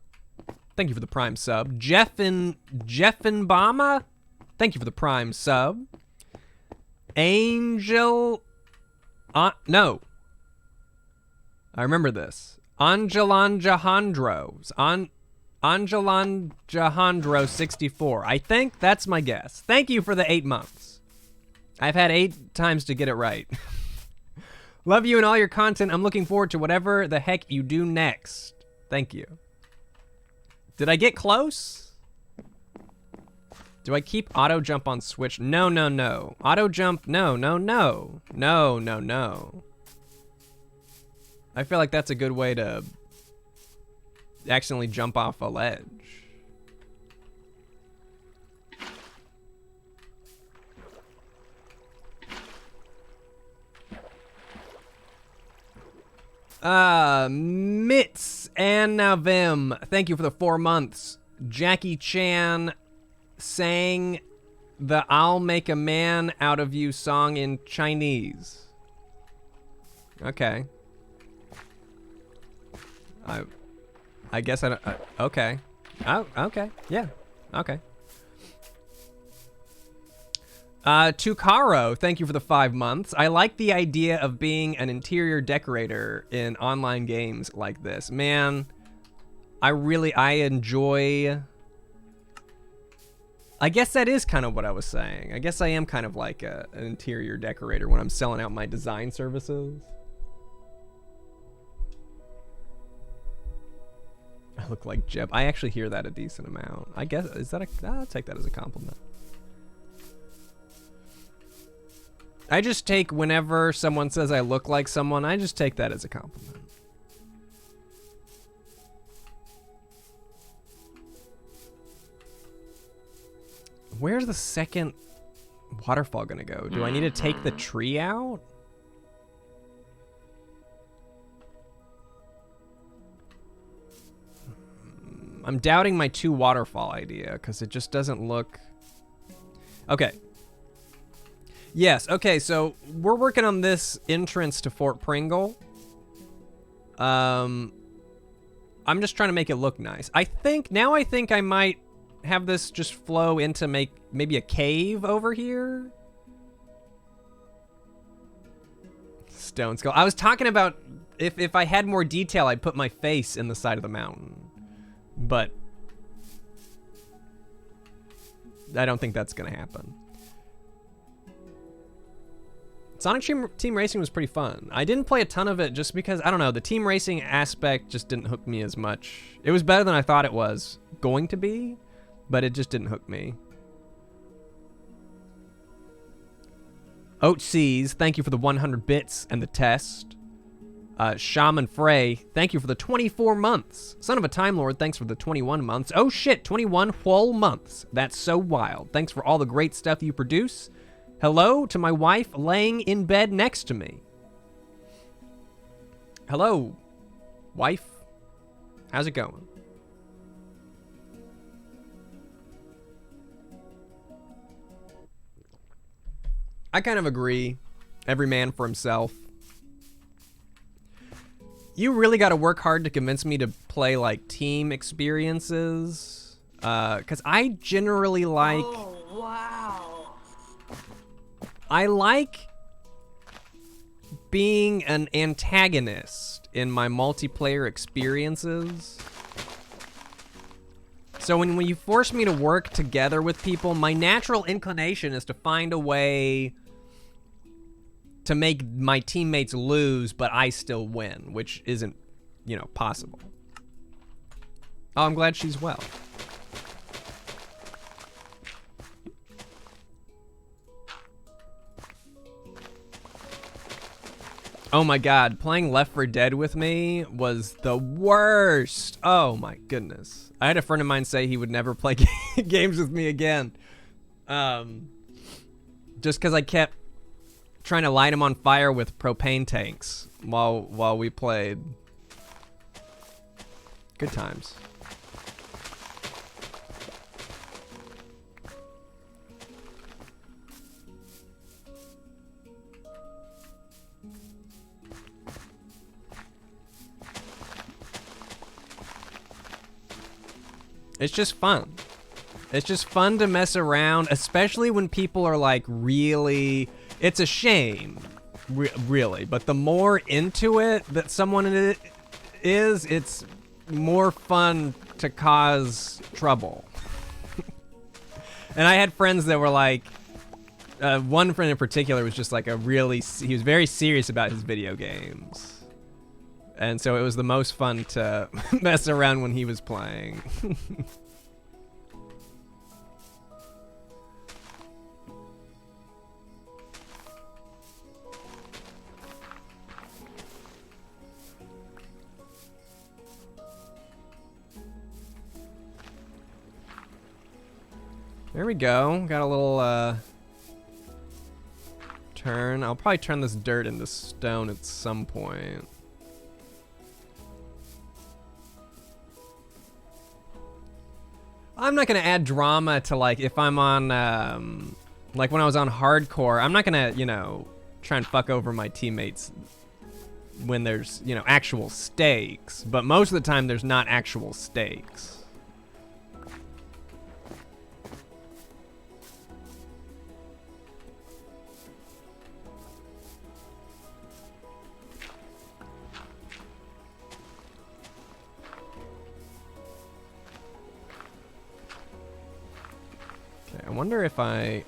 Thank you for the Prime sub. Jeffin Bama. Thank you for the Prime sub. Angel. No. I remember this. Angelan Jahandros. Angelan Jahandro 64. I think that's my guess. Thank you for the 8 months. I've had 8 times to get it right. Love you and all your content. I'm looking forward to whatever the heck you do next. Thank you. Did I get close? Do I keep auto jump on Switch? No. Auto jump, no. I feel like that's a good way to accidentally jump off a ledge. Mitz and Navim, thank you for the 4 months. Jackie Chan sang the I'll Make a Man Out of You song in Chinese. Okay. I guess I don't, okay. Oh, okay, yeah, okay. Tukaro, thank you for the 5 months. I like the idea of being an interior decorator in online games like this. Man, I enjoy... I guess that is kind of what I was saying. I guess I am kind of like an interior decorator when I'm selling out my design services. I look like Jeb. I actually hear that a decent amount. I guess, is that I'll take that as a compliment. I just take, whenever someone says I look like someone, I just take that as a compliment. Where's the second waterfall gonna go? Do I need to take the tree out? I'm doubting my 2 waterfall idea because it just doesn't look... Okay. Yes, okay, so we're working on this entrance to Fort Pringle. I'm just trying to make it look nice. I think I might have this just flow into maybe a cave over here. Stone skull. I was talking about if I had more detail, I'd put my face in the side of the mountain. But I don't think that's gonna happen. Sonic Team Racing was pretty fun. I didn't play a ton of it just because, I don't know, the team racing aspect just didn't hook me as much. It was better than I thought it was going to be, but it just didn't hook me. Oatseas, thank you for the 100 bits and the test. Shaman Frey, thank you for the 24 months. Son of a Time Lord, thanks for the 21 months. Oh shit, 21 whole months. That's so wild. Thanks for all the great stuff you produce. Hello to my wife laying in bed next to me. Hello, wife. How's it going? I kind of agree. Every man for himself. You really got to work hard to convince me to play like team experiences. Because I generally like... Oh, wow. I like being an antagonist in my multiplayer experiences. So when you force me to work together with people, my natural inclination is to find a way to make my teammates lose, but I still win, which isn't, you know, possible. Oh, I'm glad she's well. Oh my god, playing Left 4 Dead with me was the worst. Oh my goodness. I had a friend of mine say he would never play games with me again. Just because I kept trying to light him on fire with propane tanks while we played. Good times. It's just fun. It's just fun to mess around, especially when people are like really... It's a shame, really, but the more into it that someone is, it's more fun to cause trouble. And I had friends that were like... one friend in particular was just like he was very serious about his video games. And so it was the most fun to mess around when he was playing. There we go. Got a little turn. I'll probably turn this dirt into stone at some point. I'm not gonna add drama to like if I'm on like when I was on hardcore. I'm not gonna, you know, try and fuck over my teammates when there's, you know, actual stakes. But most of the time there's not actual stakes. I wonder if I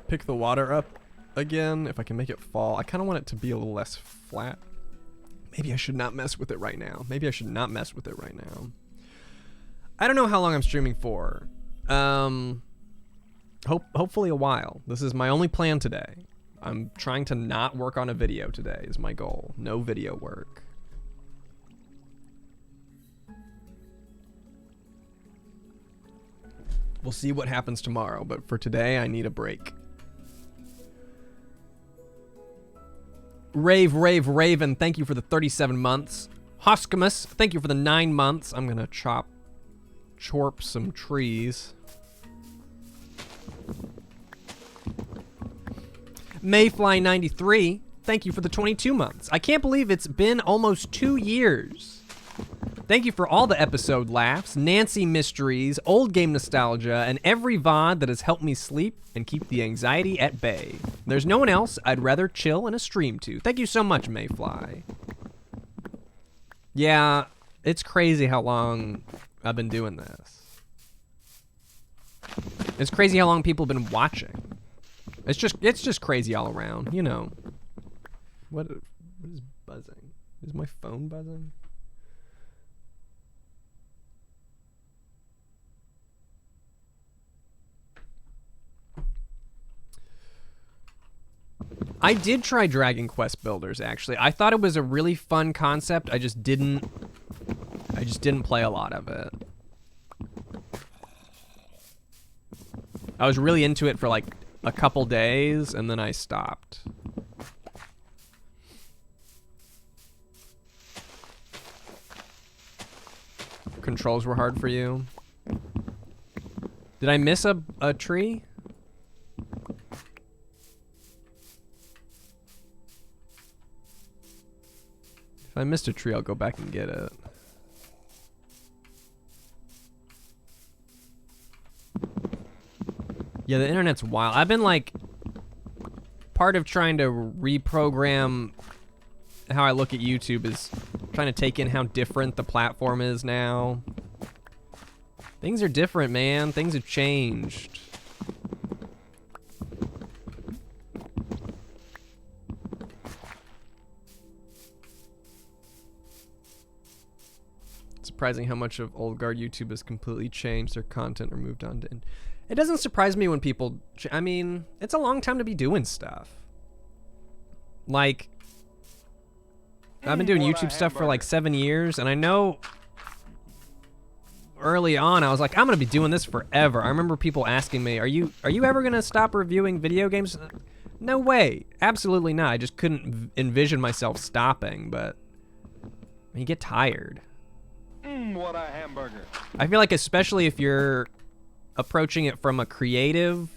pick the water up again, if I can make it fall. I kind of want it to be a little less flat. Maybe I should not mess with it right now. Maybe I should not mess with it right now. I don't know how long I'm streaming for. Hopefully a while. This is my only plan today. I'm trying to not work on a video today is my goal. No video work. We'll see what happens tomorrow, but for today, I need a break. Raven, thank you for the 37 months. Hoskimus, thank you for the 9 months. I'm gonna chorp some trees. Mayfly93, thank you for the 22 months. I can't believe it's been almost 2 years. Thank you for all the episode laughs, Nancy mysteries, old game nostalgia, and every VOD that has helped me sleep and keep the anxiety at bay. There's no one else I'd rather chill in a stream to. Thank you so much, Mayfly. Yeah, it's crazy how long I've been doing this. It's crazy how long people have been watching. It's just crazy all around, you know. What is buzzing? Is my phone buzzing? I did try Dragon Quest Builders, actually. I thought it was a really fun concept. I just didn't play a lot of it. I was really into it for like a couple days, and then I stopped. Controls were hard for you. Did I miss a tree? If I missed a tree, I'll go back and get it. Yeah, the internet's wild. I've been like part of trying to reprogram how I look at YouTube is trying to take in how different the platform is now. Things are different, man. Things have changed. Surprising how much of old guard YouTube has completely changed their content or moved on to. It doesn't surprise me when people. I mean, it's a long time to be doing stuff. Like, I've been doing YouTube stuff for like 7 years, and I know early on I was like, I'm gonna be doing this forever. I remember people asking me, "Are you ever gonna stop reviewing video games?" No way, absolutely not. I just couldn't envision myself stopping, but you get tired. What a hamburger. I feel like especially if you're approaching it from a creative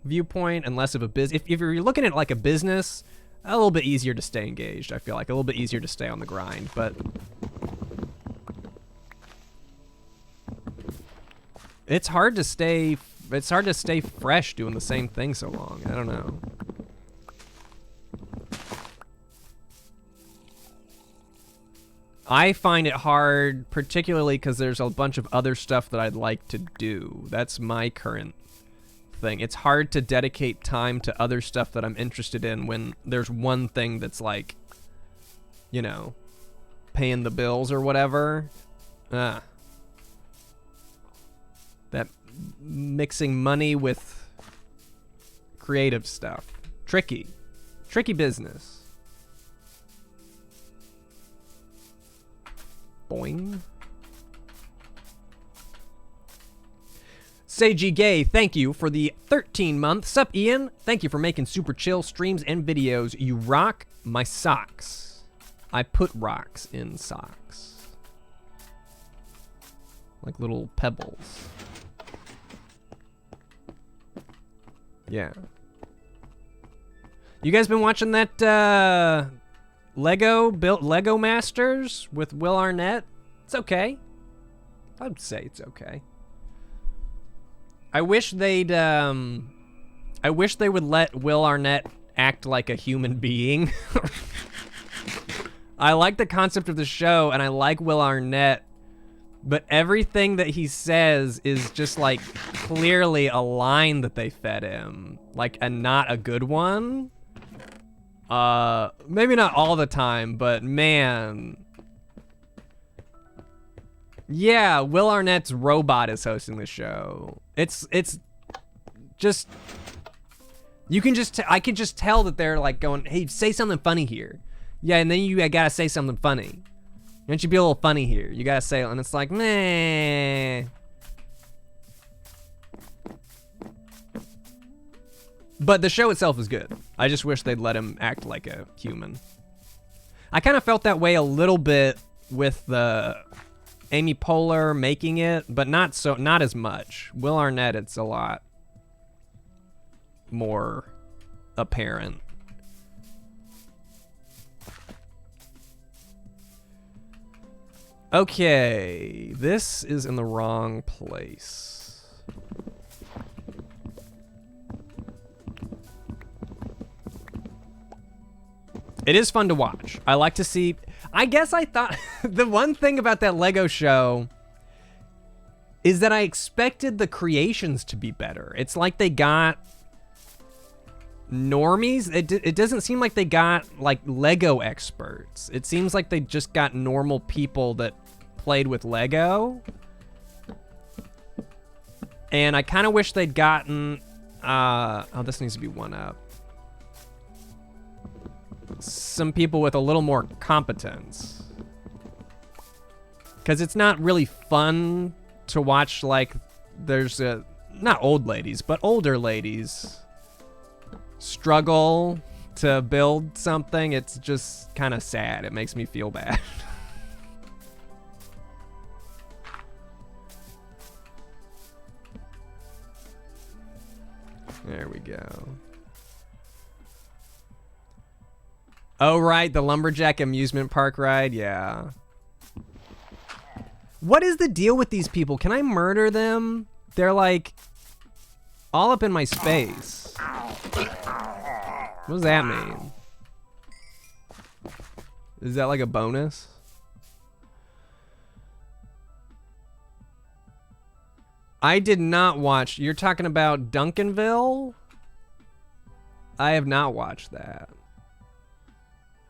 viewpoint and less of a business. If you're looking at it like a business, a little bit easier to stay engaged. I feel like a little bit easier to stay on the grind, but it's hard to stay fresh doing the same thing so long. I don't know. I find it hard, particularly because there's a bunch of other stuff that I'd like to do. That's my current thing. It's hard to dedicate time to other stuff that I'm interested in when there's one thing that's like, you know, paying the bills or whatever. That mixing money with creative stuff. Tricky business. Boing. Seiji Gay, thank you for the 13 months. Sup, Ian? Thank you for making super chill streams and videos. You rock my socks. I put rocks in socks. Like little pebbles. Yeah. You guys been watching that, Lego Masters with Will Arnett? It's okay. I'd say it's okay. I wish they would let Will Arnett act like a human being. I like the concept of the show and I like Will Arnett, but everything that he says is just like clearly a line that they fed him, like not a good one. Maybe not all the time, but man. Yeah, Will Arnett's robot is hosting the show. It's just, I can just tell that they're like going, hey, say something funny here. Yeah, and then you gotta say something funny. Don't you be a little funny here? You gotta say it, and it's like, meh. But the show itself is good. I just wish they'd let him act like a human. I kind of felt that way a little bit with the Amy Poehler making it, but not as much. Will Arnett, it's a lot more apparent. Okay, this is in the wrong place. It is fun to watch. I like to see. I guess I thought the one thing about that Lego show is that I expected the creations to be better. It's like they got normies. It doesn't seem like they got like Lego experts. It seems like they just got normal people that played with Lego. And I kind of wish they'd gotten, oh, this needs to be one up. Some people with a little more competence. Because it's not really fun to watch, like, there's not old ladies, but older ladies struggle to build something. It's just kind of sad. It makes me feel bad. There we go. Oh, right, the Lumberjack amusement park ride, yeah. What is the deal with these people? Can I murder them? They're like all up in my space. What does that mean? Is that like a bonus? I did not watch. You're talking about Duncanville? I have not watched that.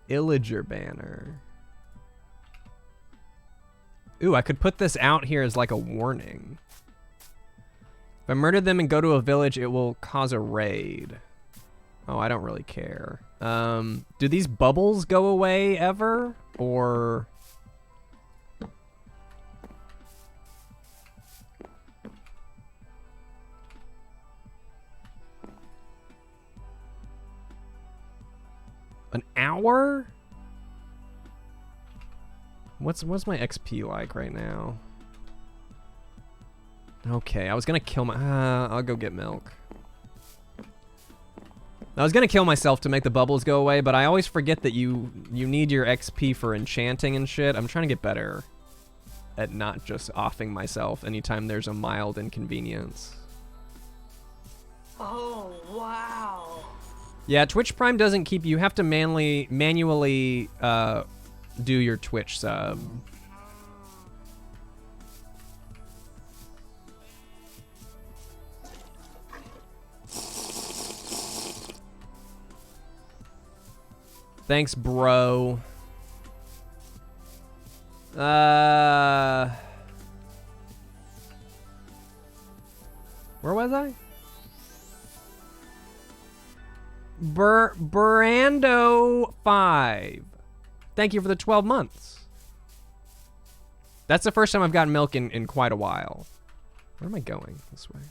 Illager banner. Ooh, I could put this out here as like a warning. If I murder them and go to a village, it will cause a raid. Oh, I don't really care. Do these bubbles go away ever? Or... An hour? What's my XP like right now? Okay, I was gonna kill my... I'll go get milk. I was gonna kill myself to make the bubbles go away, but I always forget that you need your XP for enchanting and shit. I'm trying to get better at not just offing myself anytime there's a mild inconvenience. Oh, wow. Yeah, Twitch Prime doesn't keep you. You have to manually do your Twitch sub. Thanks, bro. Where was I? Brando 5. Thank you for the 12 months. That's the first time I've gotten milk in quite a while. Where am I going? This way.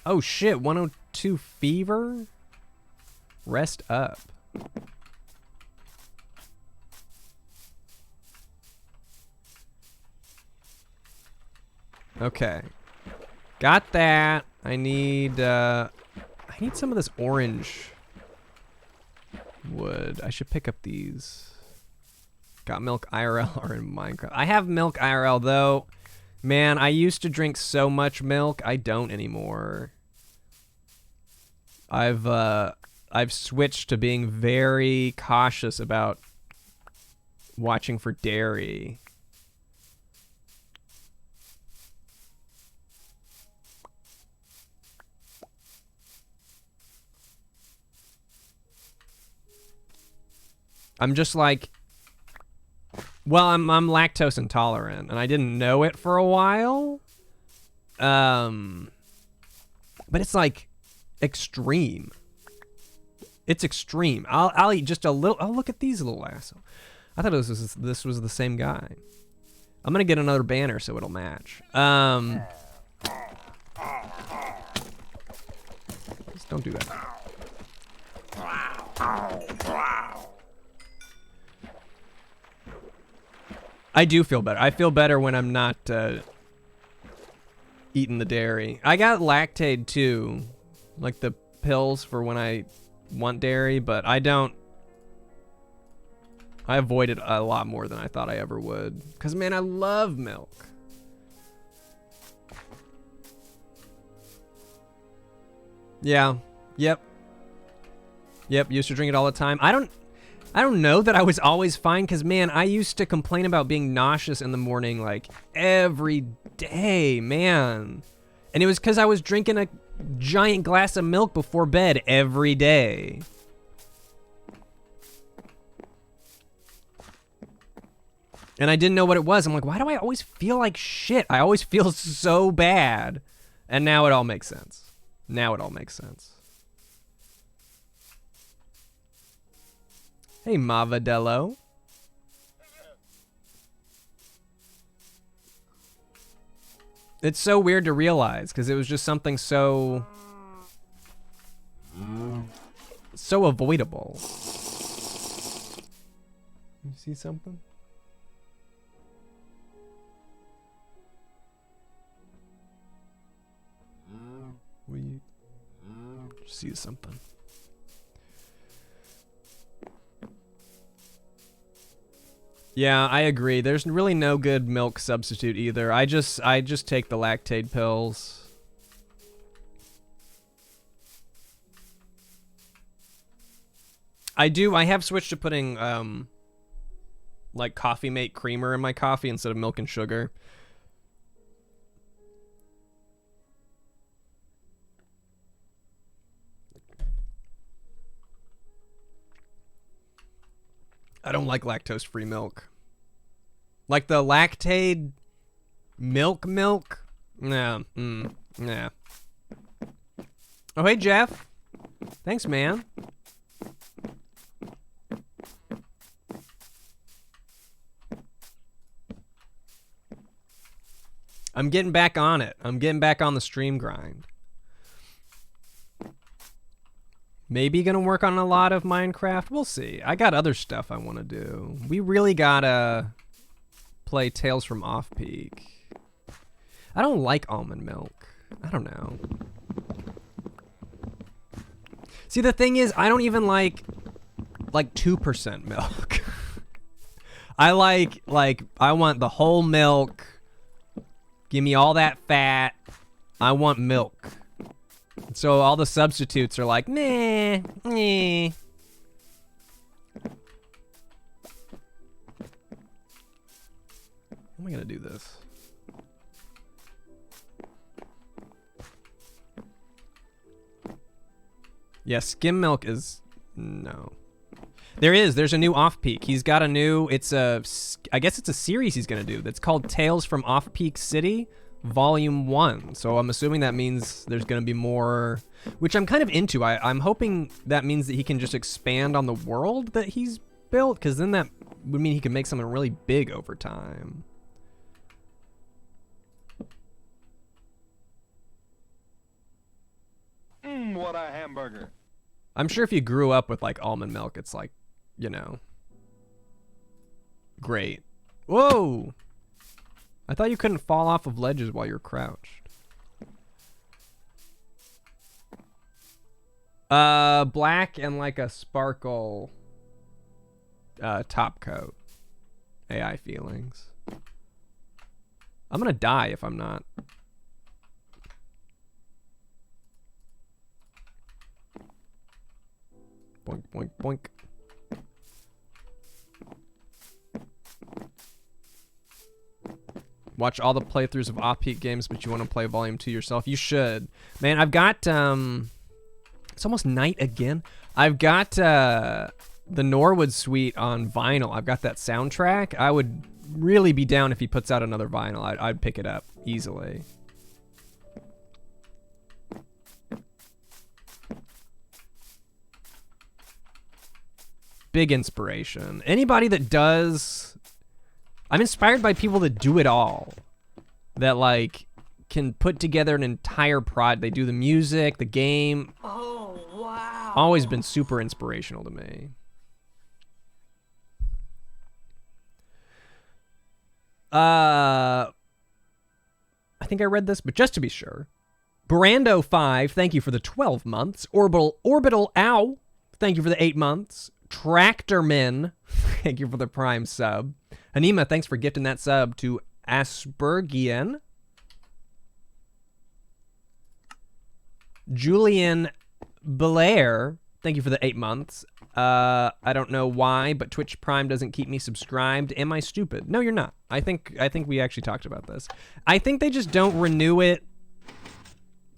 Oh shit, 102 fever? Rest up. Okay. Got that. I need some of this orange wood. I should pick up these. Got milk IRL or in Minecraft. I have milk IRL though. Man, I used to drink so much milk. I don't anymore. I've switched to being very cautious about watching for dairy. I'm just like, well, I'm lactose intolerant, and I didn't know it for a while. But it's like extreme. It's extreme. I'll eat just a little. Oh, look at these little assholes. I thought this was the same guy. I'm gonna get another banner so it'll match. Just don't do that. I do feel better. I feel better when I'm not eating the dairy. I got Lactaid too, like the pills for when I want dairy, but I don't. I avoid it a lot more than I thought I ever would. Cause man, I love milk. Yeah. Yep. Used to drink it all the time. I don't know that I was always fine, because, man, I used to complain about being nauseous in the morning, like, every day, man. And it was because I was drinking a giant glass of milk before bed every day. And I didn't know what it was. I'm like, why do I always feel like shit? I always feel so bad. And now it all makes sense. Now it all makes sense. Hey, Mavadello. It's so weird to realize, because it was just something so avoidable. You see something? Will you see something? Yeah, I agree. There's really no good milk substitute either. I just take the lactate pills. I have switched to putting like Coffee Mate creamer in my coffee instead of milk and sugar. I don't like lactose-free milk. Like the Lactaid milk? Nah, nah. Oh, hey, Jeff. Thanks, man. I'm getting back on it. I'm getting back on the stream grind. Maybe gonna work on a lot of Minecraft. We'll see. I got other stuff I want to do. We really gotta play Tales from Off-Peak. I don't like almond milk. I don't know. See, the thing is, I don't even like 2% milk. I I want the whole milk. Give me all that fat. I want milk. So all the substitutes are like, nah. How am I gonna do this? Yeah, skim milk is no. There's a new Off-Peak. He's got a new, I guess it's a series he's gonna do that's called Tales from Off-Peak City, Volume 1. So I'm assuming that means there's gonna be more, which I'm kind of into. I'm hoping that means that he can just expand on the world that he's built, because then that would mean he can make something really big over time. What a hamburger. I'm sure if you grew up with like almond milk, it's like, you know, great. Whoa! I thought you couldn't fall off of ledges while you're crouched. Black and like a sparkle top coat. AI feelings. I'm gonna die if I'm not. Boink, boink, boink. Watch all the playthroughs of Off-Peak games, but you want to play Volume 2 yourself? You should. Man, I've got, it's almost night again. I've got, the Norwood Suite on vinyl. I've got that soundtrack. I would really be down if he puts out another vinyl. I'd pick it up easily. Big inspiration. Anybody that does... I'm inspired by people that do it all. That, like, can put together an entire prod. They do the music, the game. Oh, wow. Always been super inspirational to me. I think I read this, but just to be sure. Brando5, thank you for the 12 months. Orbital Ow, thank you for the 8 months. Tractorman, thank you for the Prime sub. Hanima, thanks for gifting that sub to Aspergian. Julian Belair, thank you for the 8 months. I don't know why, but Twitch Prime doesn't keep me subscribed. Am I stupid? No, you're not. I think we actually talked about this. I think they just don't renew it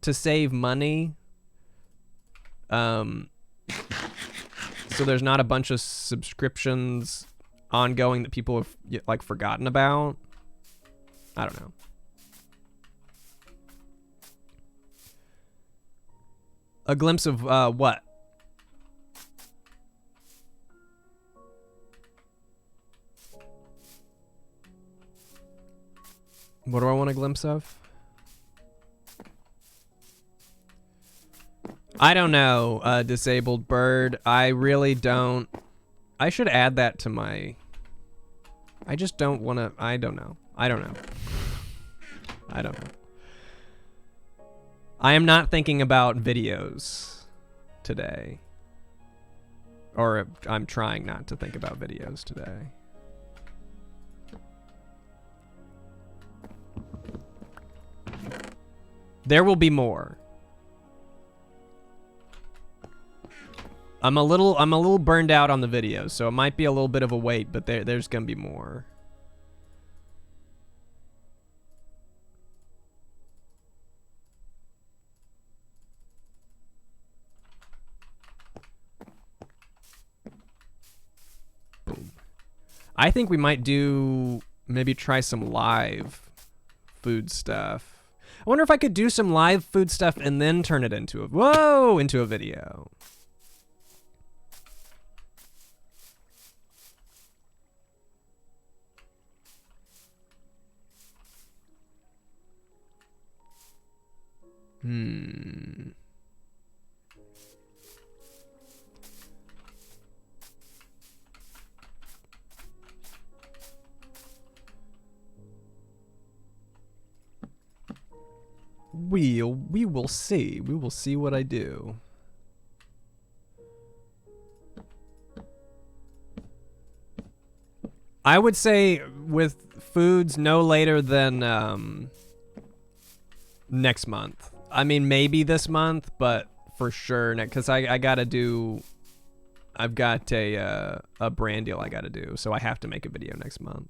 to save money. So there's not a bunch of subscriptions ongoing that people have like forgotten about. I don't know. A glimpse of what? What do I want a glimpse of? I don't know, Disabled Bird. I really don't. I should add that to my... I just don't want to... I don't know. I don't know. I don't know. I am not thinking about videos today. Or I'm trying not to think about videos today. There will be more. I'm a little burned out on the videos, so it might be a little bit of a wait, but there's gonna be more. Boom. I think we might maybe try some live food stuff. I wonder if I could do some live food stuff and then turn it into a video. We will see. We will see what I do. I would say with foods no later than next month. I mean, maybe this month, but for sure, because I've got a brand deal I gotta do, so I have to make a video next month.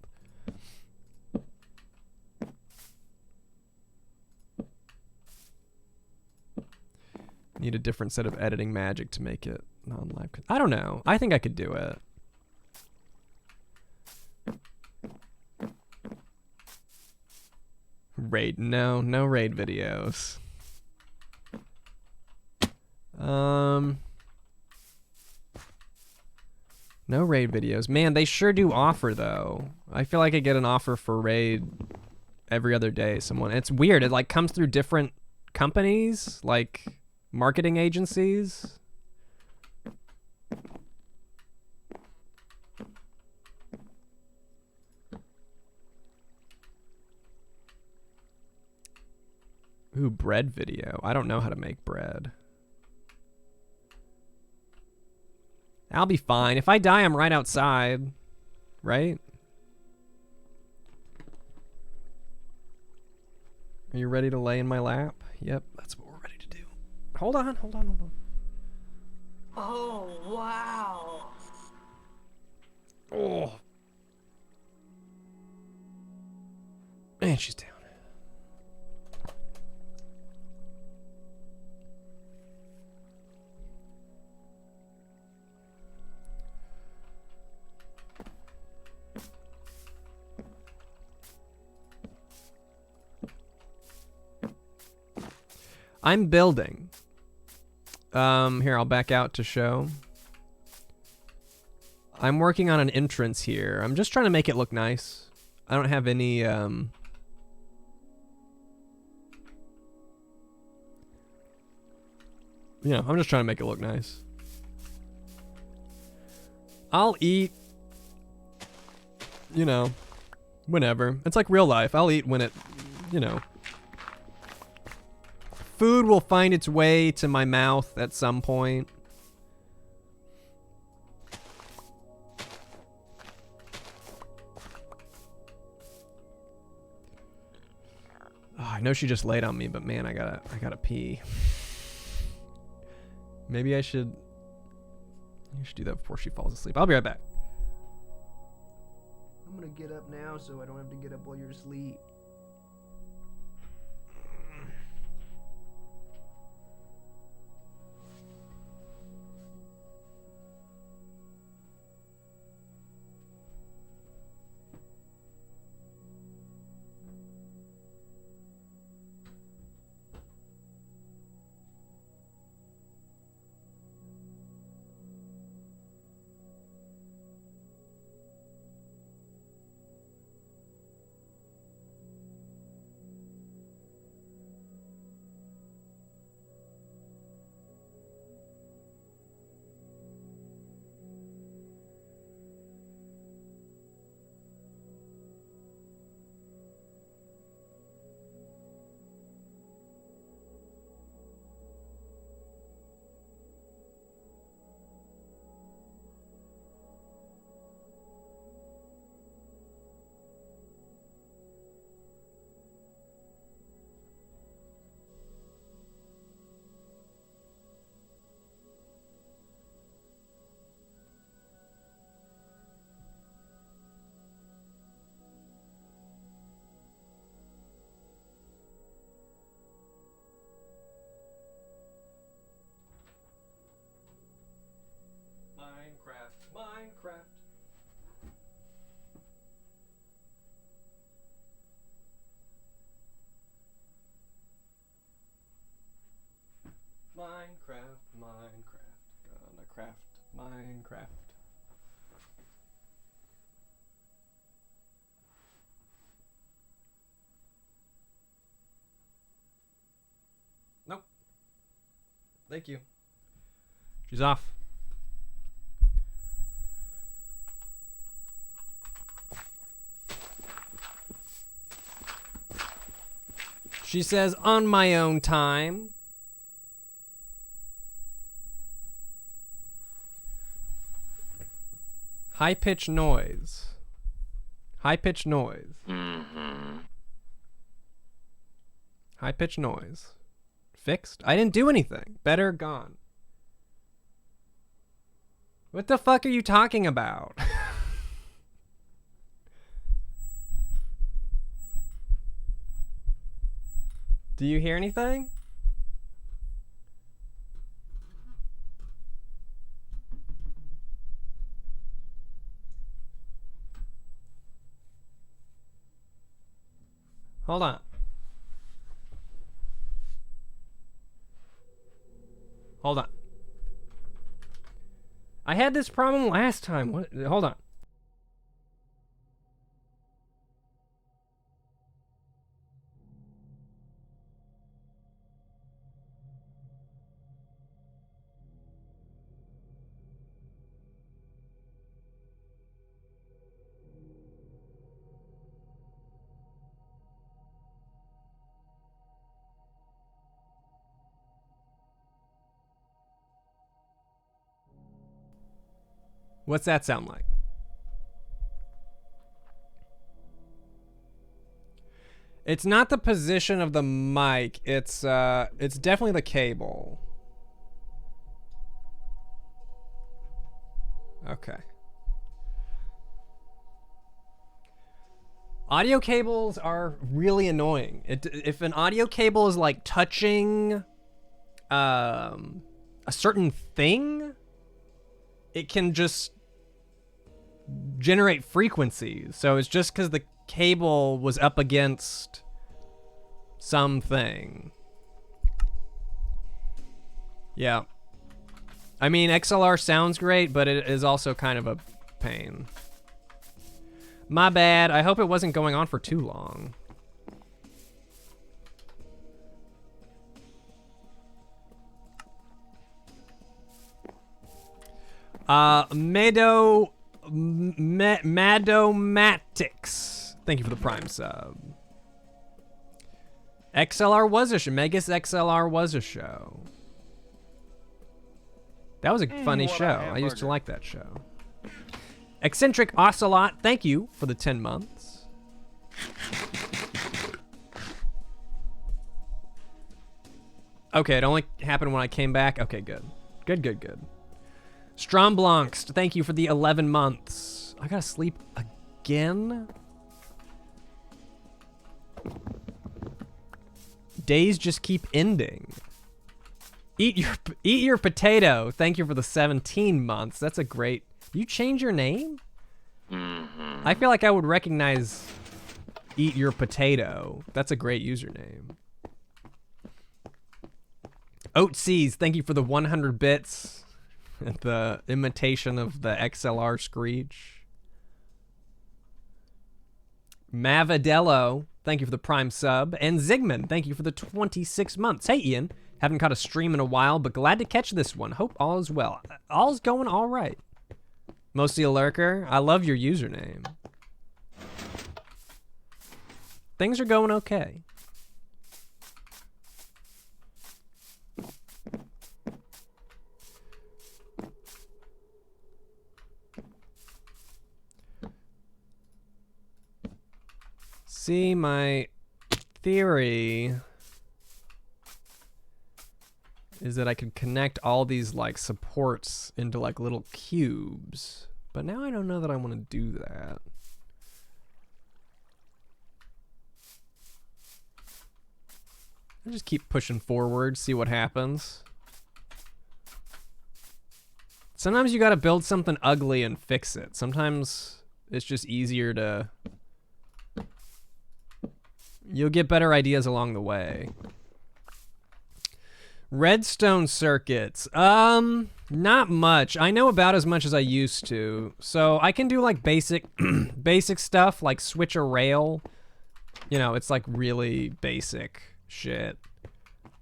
Need a different set of editing magic to make it non-live. I don't know. I think I could do it. Raid. No raid videos. No raid videos. Man, they sure do offer though. I feel like I get an offer for raid every other day. It's weird. It like comes through different companies, like marketing agencies. Ooh, bread video. I don't know how to make bread. I'll be fine. If I die, I'm right outside. Right? Are you ready to lay in my lap? Yep, that's what we're ready to do. Hold on. Oh, wow. Oh. And she's down. I'm building. Here, I'll back out to show. I'm working on an entrance here. I'm just trying to make it look nice. I don't have any, you know, I'm just trying to make it look nice. I'll eat, you know, whenever. It's like real life. I'll eat when it, you know. Food will find its way to my mouth at some point. Oh, I know she just laid on me, but man, I gotta pee. Maybe I should do that before she falls asleep. I'll be right back. I'm gonna get up now so I don't have to get up while you're asleep. Minecraft. Gonna craft Minecraft. Nope. Thank you. She's off. She says, on my own time. High-pitched noise. High-pitched noise. Mm-hmm. High-pitched noise. Fixed? I didn't do anything. Better gone. What the fuck are you talking about? Do you hear anything? Hold on. Hold on. I had this problem last time. What? Hold on. What's that sound like? It's not the position of the mic. It's definitely the cable. Okay. Audio cables are really annoying. If an audio cable is like touching a certain thing, it can just generate frequencies. So it's just because the cable was up against something. Yeah. I mean, XLR sounds great, but it is also kind of a pain. My bad. I hope it wasn't going on for too long. Madomatics. Thank you for the Prime sub. XLR was a show. Megas XLR was a show. That was a funny show. I used to like that show. Eccentric Ocelot, thank you for the 10 months. Okay, it only happened when I came back. Okay, good. Good. Stromblancs, thank you for the 11 months. I gotta sleep again? Days just keep ending. Eat your potato. Thank you for the 17 months. That's a great... You change your name? Mm-hmm. I feel like I would recognize Eat Your Potato. That's a great username. Oatseas, thank you for the 100 bits. The imitation of the XLR screech. Mavadello, thank you for the Prime sub. And Zigman, thank you for the 26 months. Hey, Ian. Haven't caught a stream in a while, but glad to catch this one. Hope all is well. All's going all right. Mostly a lurker. I love your username. Things are going okay. See, my theory is that I could connect all these like supports into like little cubes. But now I don't know that I want to do that. I just keep pushing forward, see what happens. Sometimes you gotta build something ugly and fix it. Sometimes it's just easier to... You'll get better ideas along the way. Redstone circuits. Not much. I know about as much as I used to. So I can do like basic basic stuff like switch a rail. You know, it's like really basic shit.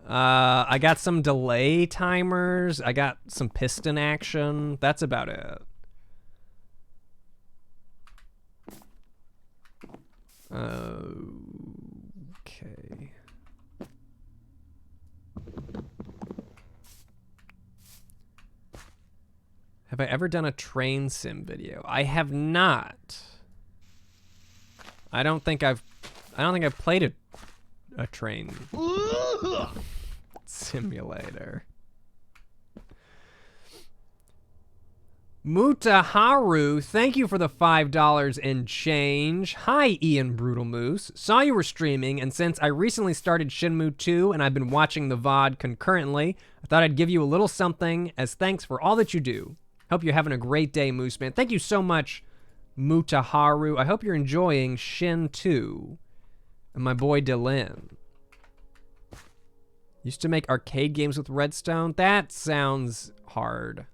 I got some delay timers. I got some piston action. That's about it. Okay. Have I ever done a train sim video? I have not. I don't think I've played a train simulator. Mutaharu, thank you for the $5 and change. Hi, Ian Brutal Moose. Saw you were streaming, and since I recently started Shenmue 2 and I've been watching the VOD concurrently, I thought I'd give you a little something as thanks for all that you do. Hope you're having a great day, Moose Man. Thank you so much, Mutaharu. I hope you're enjoying Shin 2. And my boy Dylan. Used to make arcade games with Redstone. That sounds hard.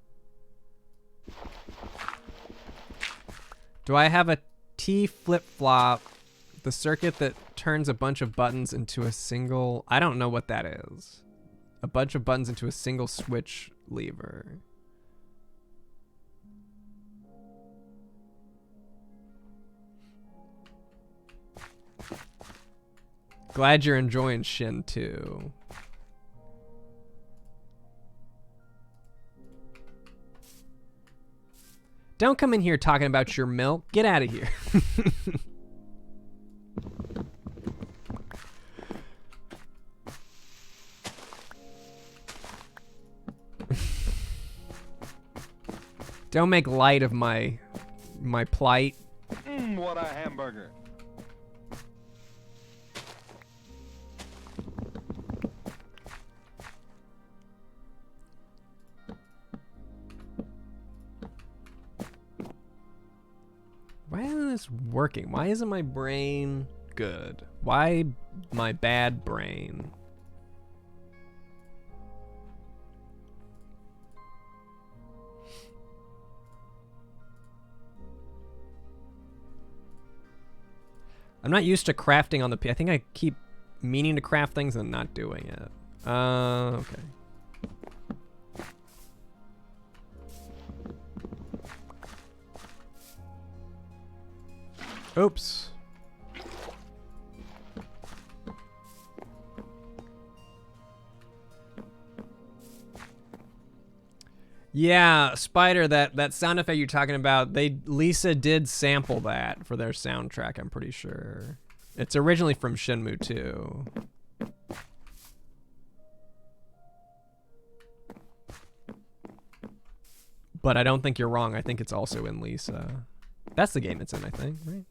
Do I have a T flip-flop, the circuit that turns a bunch of buttons into a single... I don't know what that is. A bunch of buttons into a single switch lever. Glad you're enjoying Shin 2. Don't come in here talking about your milk. Get out of here. Don't make light of my plight. What a hamburger. Why isn't this working? Why isn't my brain good? Why my bad brain? I'm not used to crafting on the P. I think I keep meaning to craft things and not doing it. Okay. Oops. Yeah, Spider, that sound effect you're talking about, Lisa did sample that for their soundtrack, I'm pretty sure. It's originally from Shenmue 2. But I don't think you're wrong. I think it's also in Lisa. That's the game it's in, I think, right?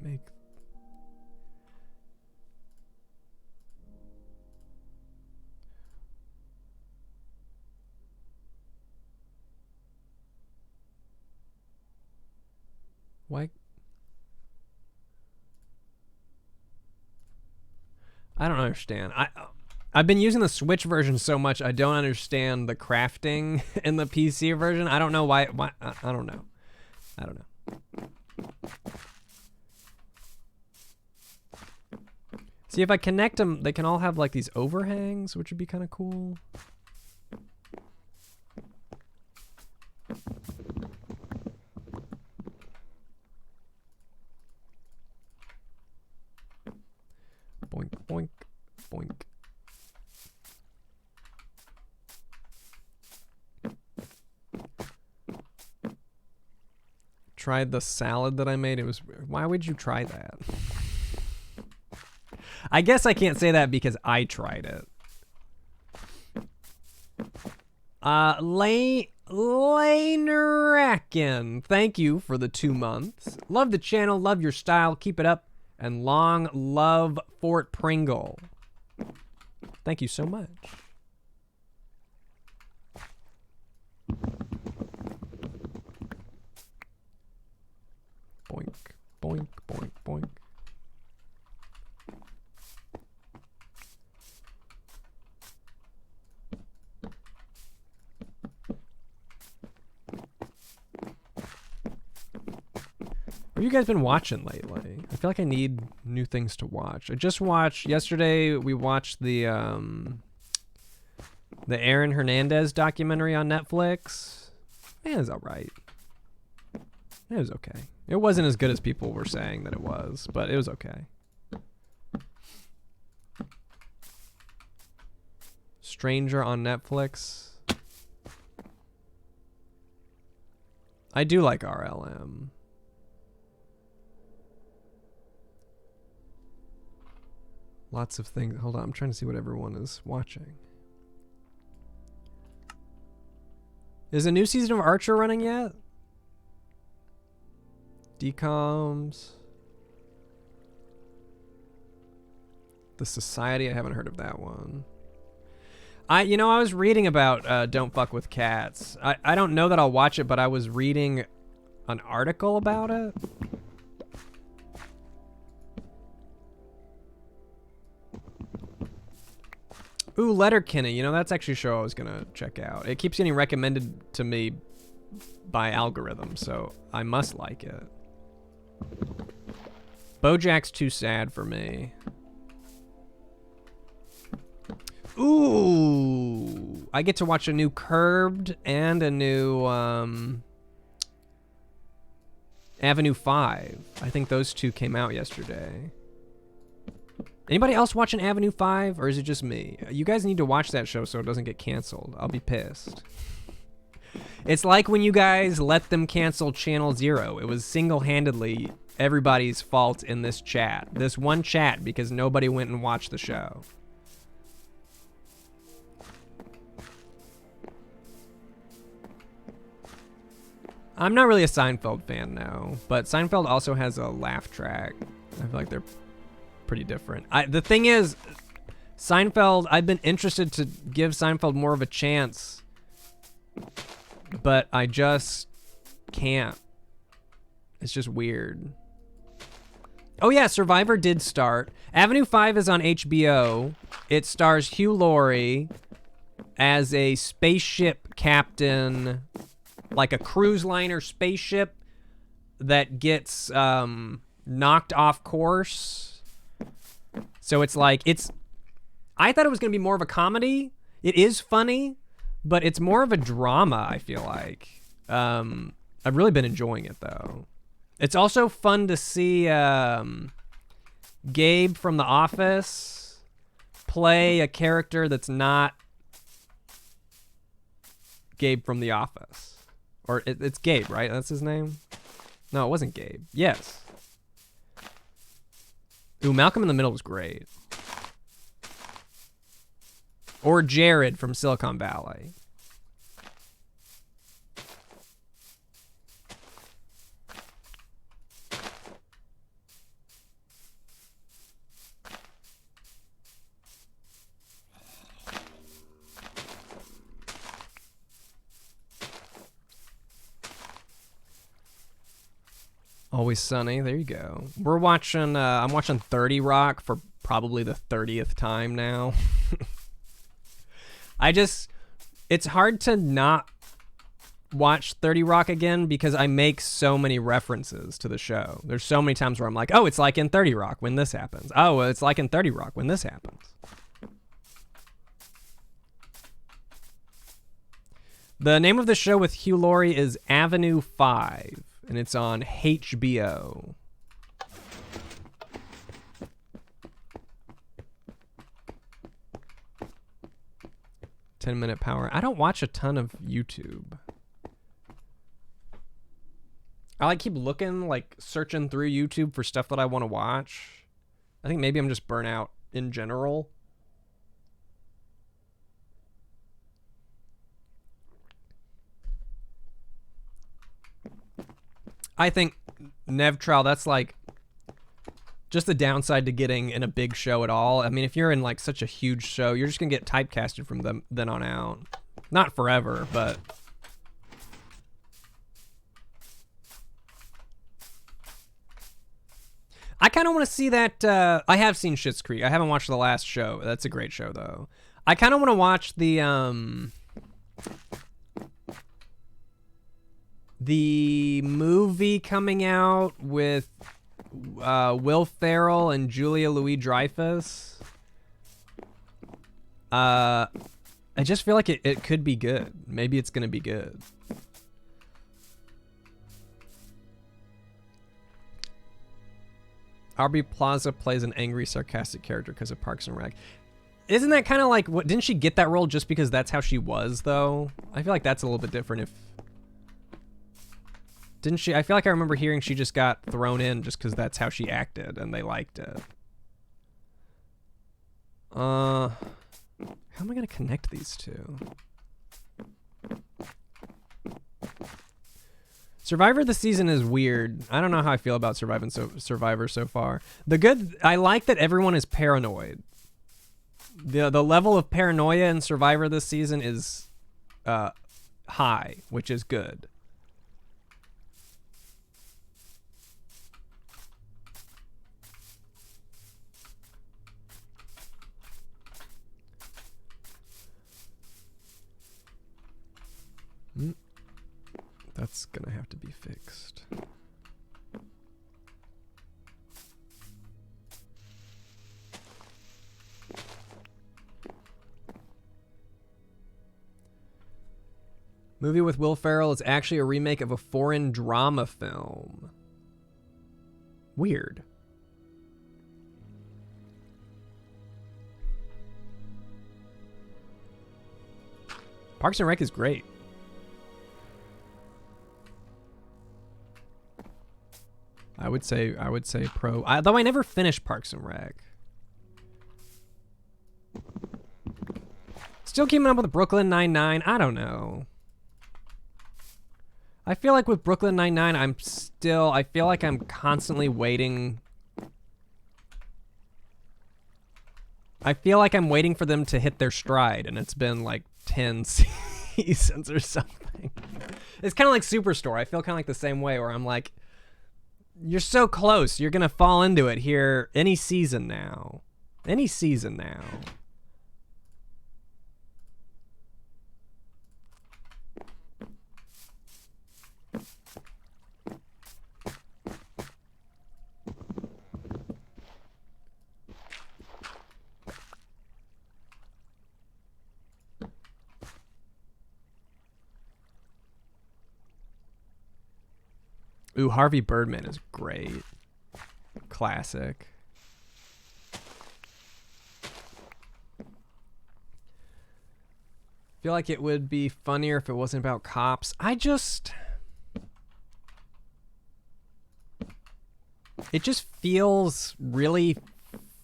Make why? I don't understand. I've been using the Switch version so much I don't understand the crafting in the PC version. I don't know why I don't know. I don't know. See, if I connect them, they can all have like these overhangs, which would be kind of cool. Boink, boink, boink. tried the salad that I made. It was. Why would you try that? I guess I can't say that because I tried it. Lanerakin, thank you for the 2 months. Love the channel, love your style, keep it up, and long love Fort Pringle. Thank you so much. Boink, boink, boink, boink. What have you guys been watching lately? I feel like I need new things to watch. I just watched yesterday. We watched the Aaron Hernandez documentary on Netflix. It was all right. It was okay. It wasn't as good as people were saying that it was, but it was okay. Stranger on Netflix. I do like RLM. Lots of things. Hold on, I'm trying to see what everyone is watching. Is a new season of Archer running yet? Decoms. The Society, I haven't heard of that one. I was reading about Don't Fuck with Cats. I don't know that I'll watch it, but I was reading an article about it. Ooh, Letterkenny. That's actually a show I was going to check out. It keeps getting recommended to me by algorithm, so I must like it. BoJack's too sad for me. Ooh, I get to watch a new Curbed and a new Avenue 5. I think those two came out yesterday. Anybody else watching Avenue 5, or is it just me? You guys need to watch that show so it doesn't get canceled. I'll be pissed. It's like when you guys let them cancel Channel Zero. It was single-handedly everybody's fault in this chat. This one chat, because nobody went and watched the show. I'm not really a Seinfeld fan, no. But Seinfeld also has a laugh track. I feel like they're pretty different. The thing is, Seinfeld, I've been interested to give Seinfeld more of a chance, but I just can't. It's just weird. Oh yeah, Survivor did start. Avenue 5 is on HBO. It stars Hugh Laurie as a spaceship captain, like a cruise liner spaceship that gets knocked off course. So it's like, I thought it was going to be more of a comedy. It is funny, but it's more of a drama, I feel like. I've really been enjoying it, though. It's also fun to see Gabe from The Office play a character that's not Gabe from The Office. Or it's Gabe, right? That's his name? No, it wasn't Gabe. Yes. Ooh, Malcolm in the Middle was great. Or Jared from Silicon Valley. Always Sunny. There you go. We're watching. I'm watching 30 Rock for probably the 30th time now. It's hard to not watch 30 Rock again because I make so many references to the show. There's so many times where I'm like, oh, it's like in 30 Rock when this happens. Oh, it's like in 30 Rock when this happens. The name of the show with Hugh Laurie is Avenue 5. And it's on HBO. Ten-minute power. I don't watch a ton of YouTube. I like keep looking, like searching through YouTube for stuff that I want to watch. I think maybe I'm just burnt out in general. I think Nev Trial, that's like just the downside to getting in a big show at all. I mean, if you're in like such a huge show, you're just gonna get typecasted from them then on out. Not forever, but I kind of want to see that. I have seen Schitt's Creek. I haven't watched the last show. That's a great show, though. I kind of want to watch the movie coming out with Will Ferrell and Julia Louis-Dreyfus. I just feel like it could be good. Maybe it's gonna be good. Aubrey Plaza plays an angry, sarcastic character because of Parks and Rec. Isn't that kind of like what? Didn't she get that role just because that's how she was, though? I feel like that's a little bit different. If didn't she? I feel like I remember hearing she just got thrown in just because that's how she acted and they liked it. How am I gonna connect these two? Survivor this season is weird. I don't know how I feel about Survivor so far. I like that everyone is paranoid. The level of paranoia in Survivor this season is high, which is good. That's gonna have to be fixed. Movie with Will Ferrell is actually a remake of a foreign drama film. Weird. Parks and Rec is great. I would say pro. Though I never finished Parks and Rec. Still keeping up with Brooklyn Nine-Nine. I don't know. I feel like with Brooklyn Nine-Nine, I feel like I'm constantly waiting. I feel like I'm waiting for them to hit their stride, and it's been like 10 seasons or something. It's kind of like Superstore. I feel kind of like the same way, where I'm like, you're so close. You're going to fall into it here any season now. Any season now. Ooh, Harvey Birdman is great. Classic. Feel like it would be funnier if it wasn't about cops. It just feels really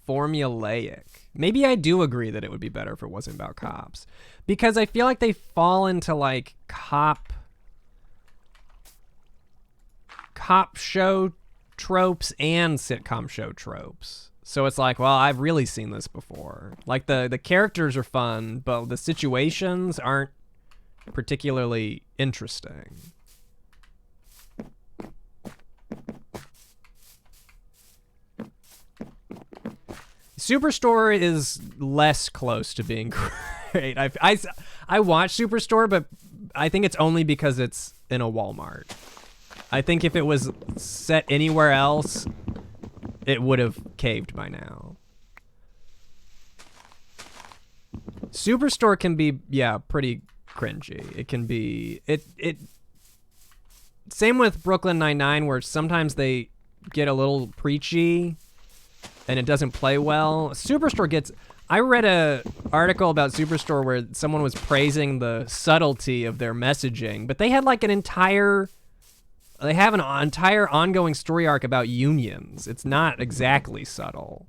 formulaic. Maybe I do agree that it would be better if it wasn't about cops. Because I feel like they fall into like cop show tropes and sitcom show tropes. So it's like, well, I've really seen this before. Like the characters are fun, but the situations aren't particularly interesting. Superstore is less close to being great. I watch Superstore, but I think it's only because it's in a Walmart. I think if it was set anywhere else, it would have caved by now. Superstore can be, yeah, pretty cringy. It can be, same with Brooklyn Nine-Nine, where sometimes they get a little preachy and it doesn't play well. Superstore gets, I read a article about Superstore where someone was praising the subtlety of their messaging, but they had like an entire They have an entire ongoing story arc about unions. It's not exactly subtle.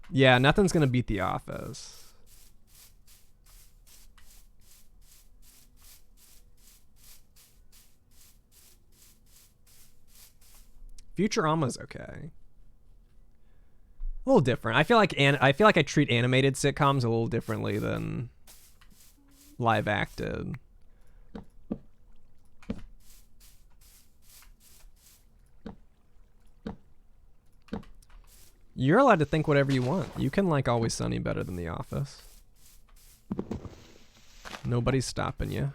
Yeah, nothing's gonna beat The Office. Futurama's okay. A little different. I feel like I treat animated sitcoms a little differently than live acted. You're allowed to think whatever you want. You can like Always Sunny better than The Office. Nobody's stopping you.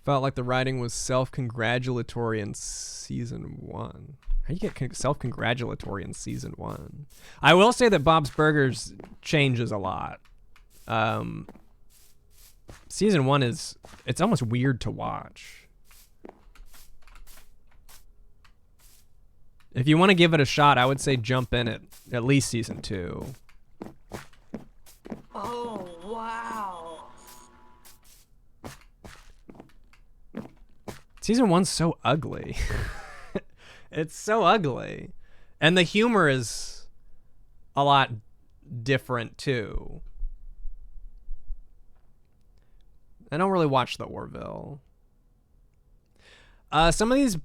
Felt like the writing was self-congratulatory in season 1. How do you get self-congratulatory in season 1? I will say that Bob's Burgers changes a lot. Season 1 it's almost weird to watch. If you want to give it a shot, I would say jump in at least season 2. Oh, wow. Season 1's so ugly. It's so ugly. And the humor is a lot different, too. I don't really watch the Orville. Some of these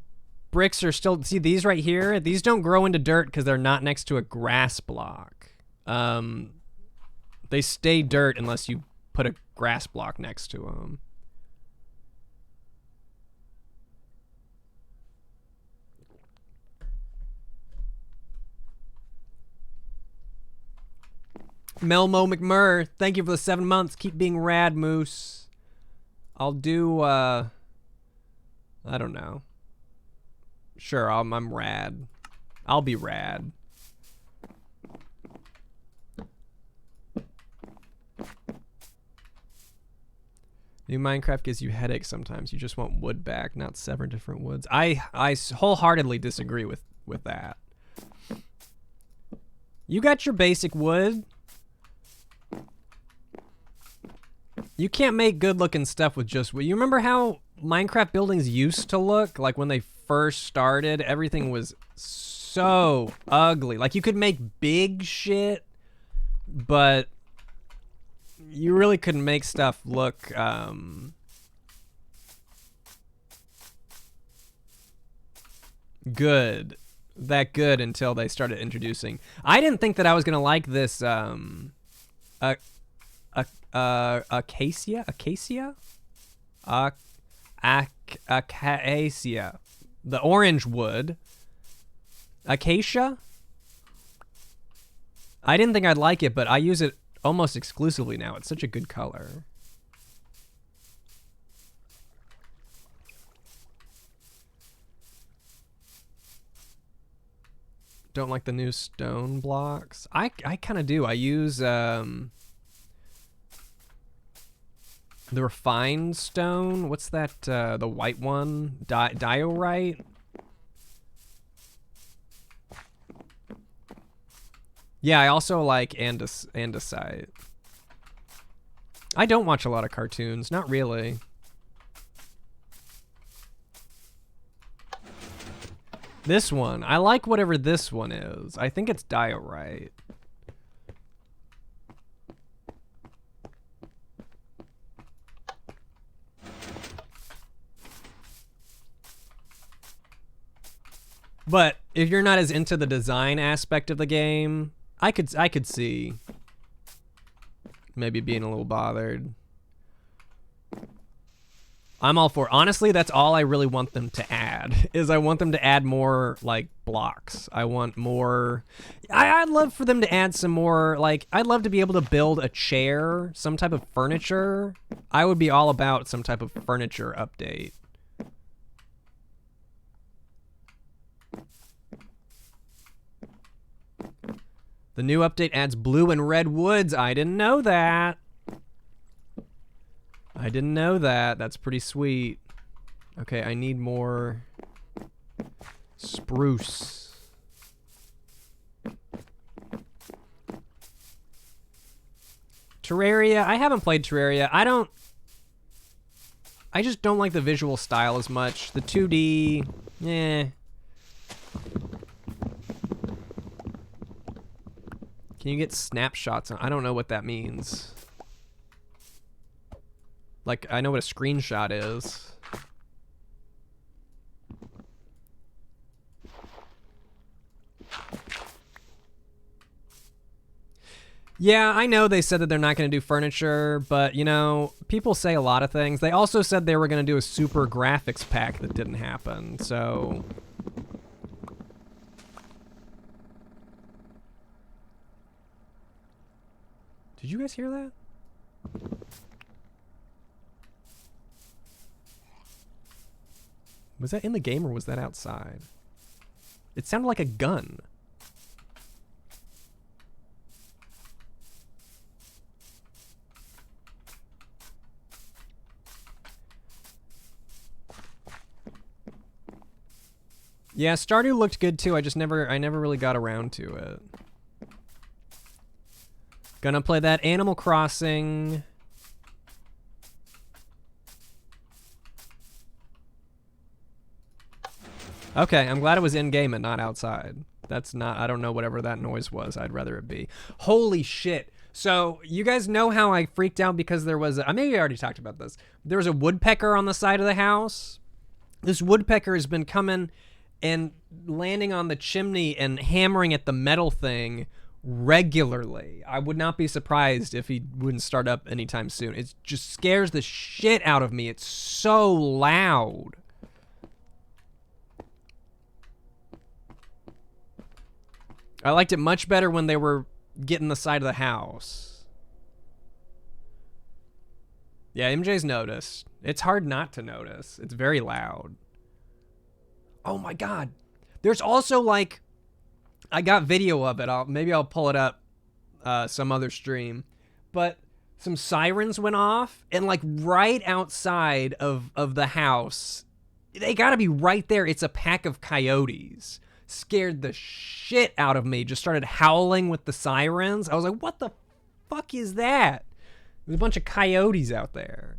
bricks are still... See, these right here? These don't grow into dirt because they're not next to a grass block. They stay dirt unless you put a grass block next to them. Melmo McMurr, thank you for the 7 months. Keep being rad, Moose. I'll do, I don't know. Sure, I'm rad. I'll be rad. New Minecraft gives you headaches sometimes. You just want wood back, not 7 different woods. I wholeheartedly disagree with that. You got your basic wood. You can't make good-looking stuff with just wood. You remember how Minecraft buildings used to look? Like when they first started, everything was so ugly. Like you could make big shit, but you really couldn't make stuff look good. That good until they started introducing. I didn't think that I was gonna like this acacia, the orange wood, acacia. I didn't think I'd like it, but I use it almost exclusively now. It's such a good color. Don't like the new stone blocks. I kind of do. I use the refined stone. What's that? The white one? Diorite? Yeah, I also like andesite. I don't watch a lot of cartoons. Not really. This one. I like whatever this one is. I think it's diorite. But if you're not as into the design aspect of the game, I could see maybe being a little bothered. I'm all for, honestly, that's all I really want them to add, is I want them to add more, like, blocks. I want more, I'd love for them to add some more, like, I'd love to be able to build a chair, some type of furniture. I would be all about some type of furniture update. The new update adds blue and red woods. I didn't know that. I didn't know that. That's pretty sweet. Okay, I need more Spruce. Terraria. I haven't played Terraria. I just don't like the visual style as much. The 2D, eh. Can you get snapshots? I don't know what that means. Like, I know what a screenshot is. Yeah, I know they said that they're not going to do furniture, but, you know, people say a lot of things. They also said they were going to do a super graphics pack that didn't happen, so... Did you guys hear that? Was that in the game or was that outside? It sounded like a gun. Yeah, Stardew looked good too. I never really got around to it. Gonna play that Animal Crossing. Okay, I'm glad it was in-game and not outside. That's not, I don't know whatever that noise was. I'd rather it be. Holy shit. So, you guys know how I freaked out because there was maybe I already talked about this. There was a woodpecker on the side of the house. This woodpecker has been coming and landing on the chimney and hammering at the metal thing regularly. I would not be surprised if he wouldn't start up anytime soon. It just scares the shit out of me. It's so loud. I liked it much better when they were getting the side of the house. Yeah, MJ's noticed. It's hard not to notice. It's very loud. Oh my god. There's also like, I got video of it. Maybe I'll pull it up some other stream. But some sirens went off and like right outside of the house. They gotta be right there. It's a pack of coyotes. Scared the shit out of me. Just started howling with the sirens. I was like, what the fuck is that? There's a bunch of coyotes out there.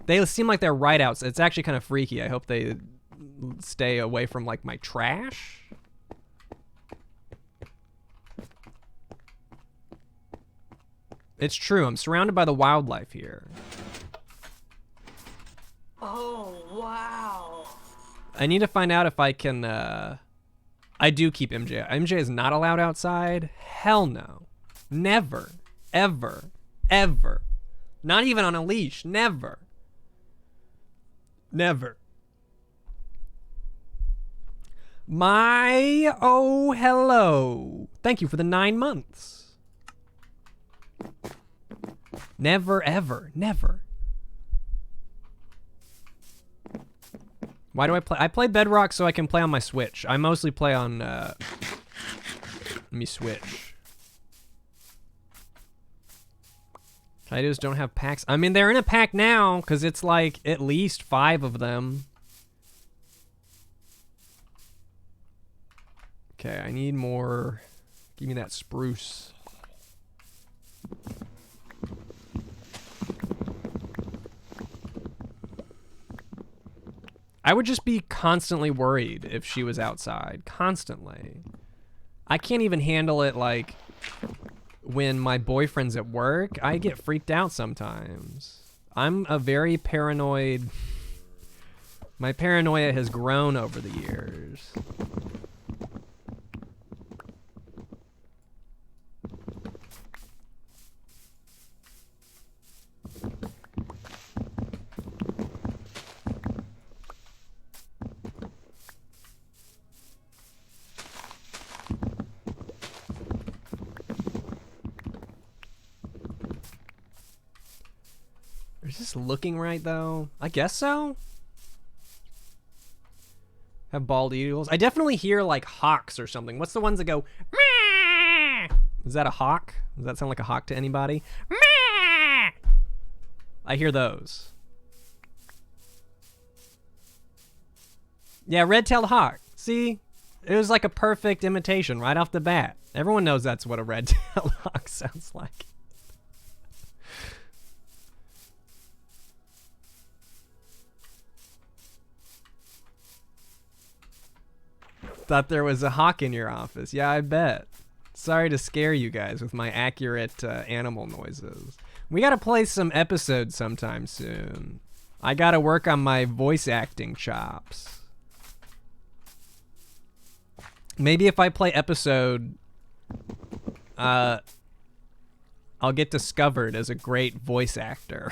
They seem like they're right outside. It's actually kind of freaky. I hope they stay away from like my trash. It's true. I'm surrounded by the wildlife here. Oh, wow. I need to find out if I can, I do keep MJ. MJ is not allowed outside? Hell no. Never. Ever. Ever. Not even on a leash. Never. Never. Oh, hello. Thank you for the 9 months. Never, ever. Never. Why do I play? I play Bedrock so I can play on my Switch. I mostly play on, me Switch. Coyotes don't have packs. I mean, they're in a pack now, because it's like at least 5 of them. Okay, I need more. Give me that spruce. I would just be constantly worried if she was outside. Constantly. I can't even handle it, like, when my boyfriend's at work. I get freaked out sometimes. I'm a very paranoid... My paranoia has grown over the years. Is this looking right, though? I guess so. Have bald eagles. I definitely hear, like, hawks or something. What's the ones that go, meow? Is that a hawk? Does that sound like a hawk to anybody? Meow! I hear those. Yeah, red-tailed hawk. See? It was like a perfect imitation right off the bat. Everyone knows that's what a red-tailed hawk sounds like. Thought there was a hawk in your office. Yeah, I bet. Sorry to scare you guys with my accurate animal noises. We gotta play some episodes sometime soon. I gotta work on my voice acting chops. Maybe if I play episode, I'll get discovered as a great voice actor.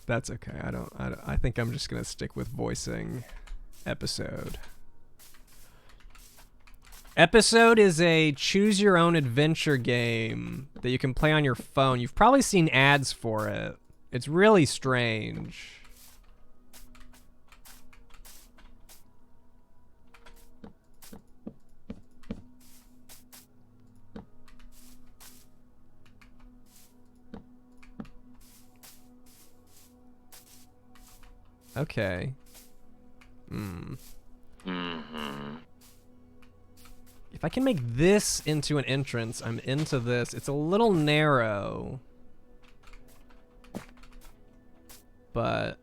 That's okay. I think I'm just gonna stick with voicing episode. Episode is a choose your own adventure game that you can play on your phone. You've probably seen ads for it. It's really strange. Okay. If I can make this into an entrance, I'm into this. It's a little narrow. But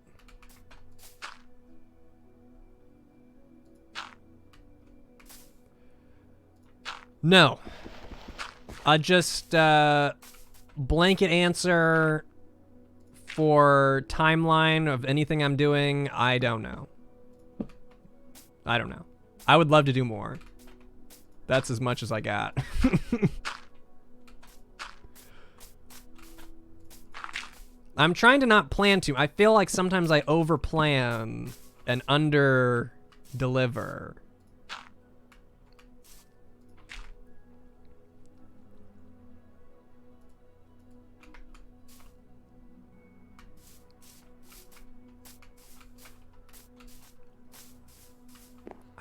no. I just blanket answer for timeline of anything I'm doing. I don't know. I don't know. I would love to do more. That's as much as I got. I'm trying to not plan too. I feel like sometimes I over-plan and under-deliver.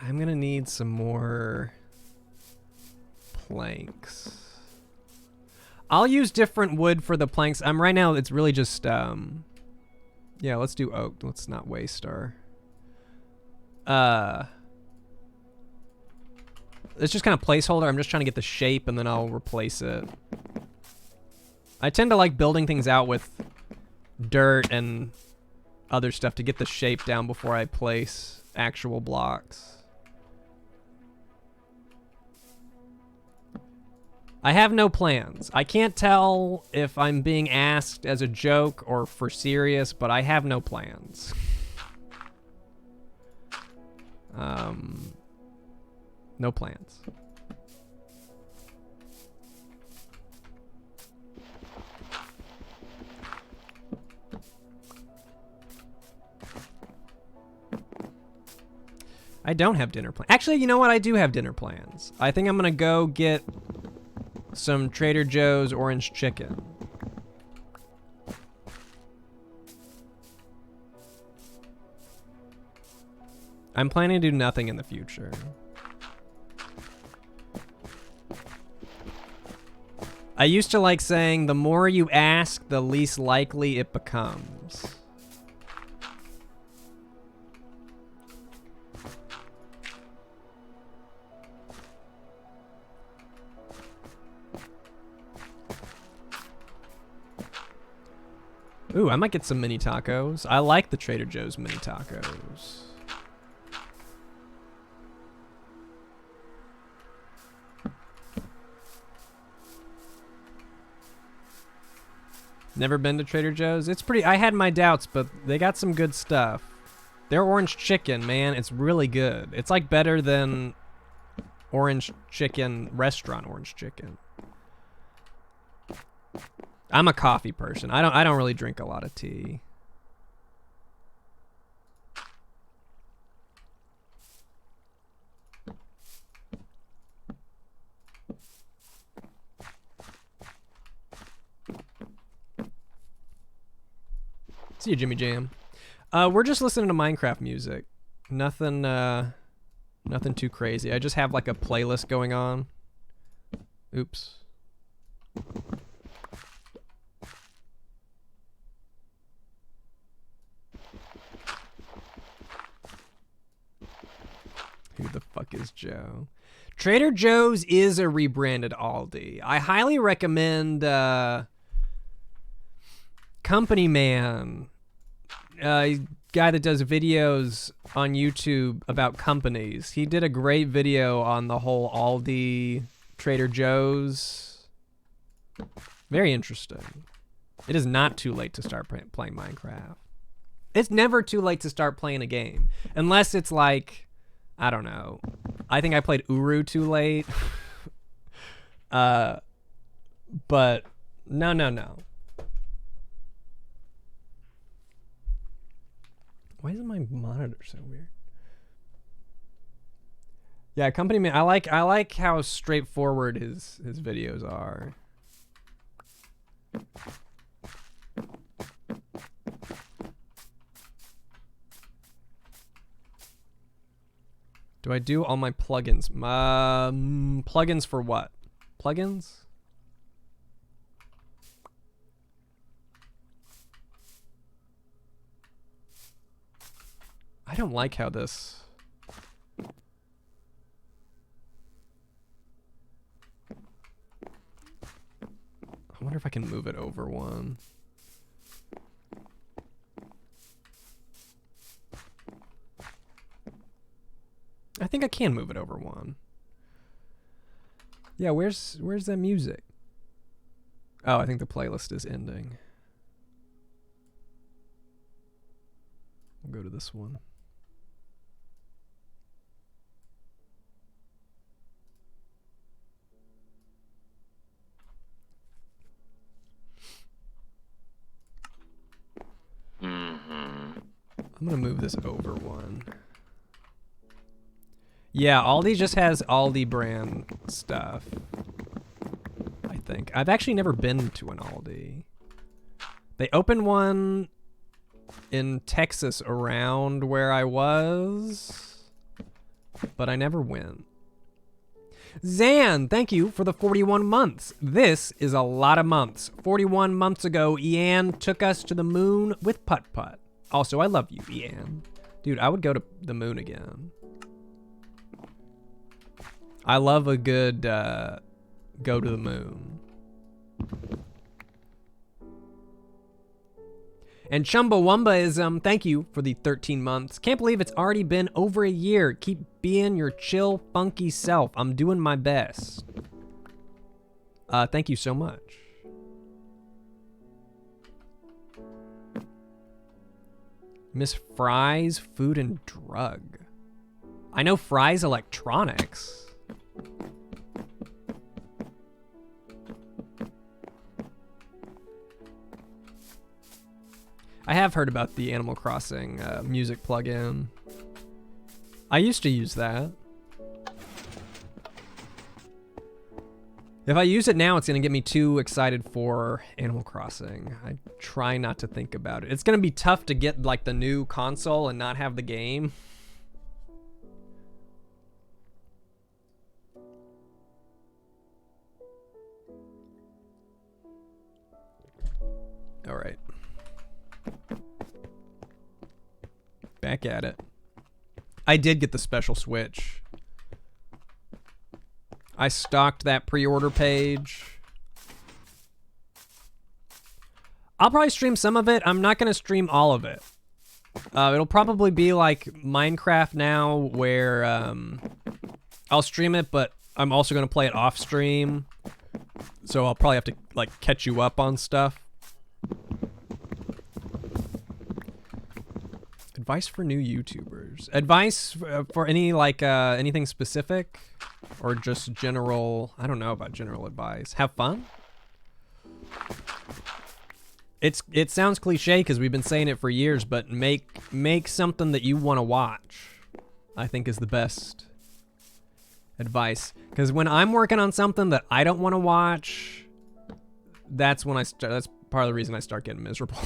I'm gonna need some more planks. I'll use different wood for the planks. Right now it's really just yeah, let's do oak. Let's not waste our it's just kind of placeholder. I'm just trying to get the shape and then I'll replace it. I tend to like building things out with dirt and other stuff to get the shape down before I place actual blocks. I have no plans. I can't tell if I'm being asked as a joke or for serious, but I have no plans. No plans. I don't have dinner plans. Actually, you know what? I do have dinner plans. I think I'm gonna go get some Trader Joe's orange chicken. I'm planning to do nothing in the future. I used to like saying, the more you ask, the least likely it becomes. Ooh, I might get some mini tacos. I like the Trader Joe's mini tacos. Never been to Trader Joe's? It's pretty, I had my doubts, but they got some good stuff. Their orange chicken, man, it's really good. It's like better than orange chicken, restaurant orange chicken. I'm a coffee person. I don't really drink a lot of tea. See you, Jimmy Jam. We're just listening to Minecraft music. Nothing nothing too crazy. I just have like a playlist going on. Oops. Who the fuck is Joe? Trader Joe's is a rebranded Aldi. I highly recommend Company Man, guy that does videos on YouTube about companies. He did a great video on the whole Aldi Trader Joe's. Very interesting. It is not too late to start playing Minecraft. It's never too late to start playing a game. Unless it's like, I don't know. I think I played Uru too late. But no. Why is my monitor so weird? Yeah, Company Man. I like how straightforward his videos are. Do I do all my plugins? Plugins for what? Plugins? I don't like how this... I wonder if I can move it over one. I think I can move it over one. Yeah, where's that music? Oh, I think the playlist is ending. We'll go to this one. I'm gonna move this over one. Yeah, Aldi just has Aldi brand stuff. I think. I've actually never been to an Aldi. They opened one in Texas around where I was, but I never went. Zan, thank you for the 41 months. This is a lot of months. 41 months ago, Ian took us to the moon with Putt Putt. Also, I love you, Ian. Dude, I would go to the moon again. I love a good go to the moon. And Chumbawambaism, thank you for the 13 months. Can't believe it's already been over a year. Keep being your chill, funky self. I'm doing my best. Thank you so much. Miss Fry's Food and Drug. I know Fry's Electronics. I have heard about the Animal Crossing music plugin. I used to use that. If I use it now, it's going to get me too excited for Animal Crossing. I try not to think about it. It's going to be tough to get like the new console and not have the game. All right. Back at it. I did get the special Switch. I stalked that pre-order page. I'll probably stream some of it. I'm not going to stream all of it. It'll probably be like Minecraft now, where I'll stream it, but I'm also going to play it off stream. So I'll probably have to like catch you up on stuff. Advice for new YouTubers. Advice for any like anything specific, or just general? I don't know about general advice. Have fun. It sounds cliche because we've been saying it for years, but make something that you want to watch. I think is the best advice. Because when I'm working on something that I don't want to watch, that's when I start. That's part of the reason I start getting miserable.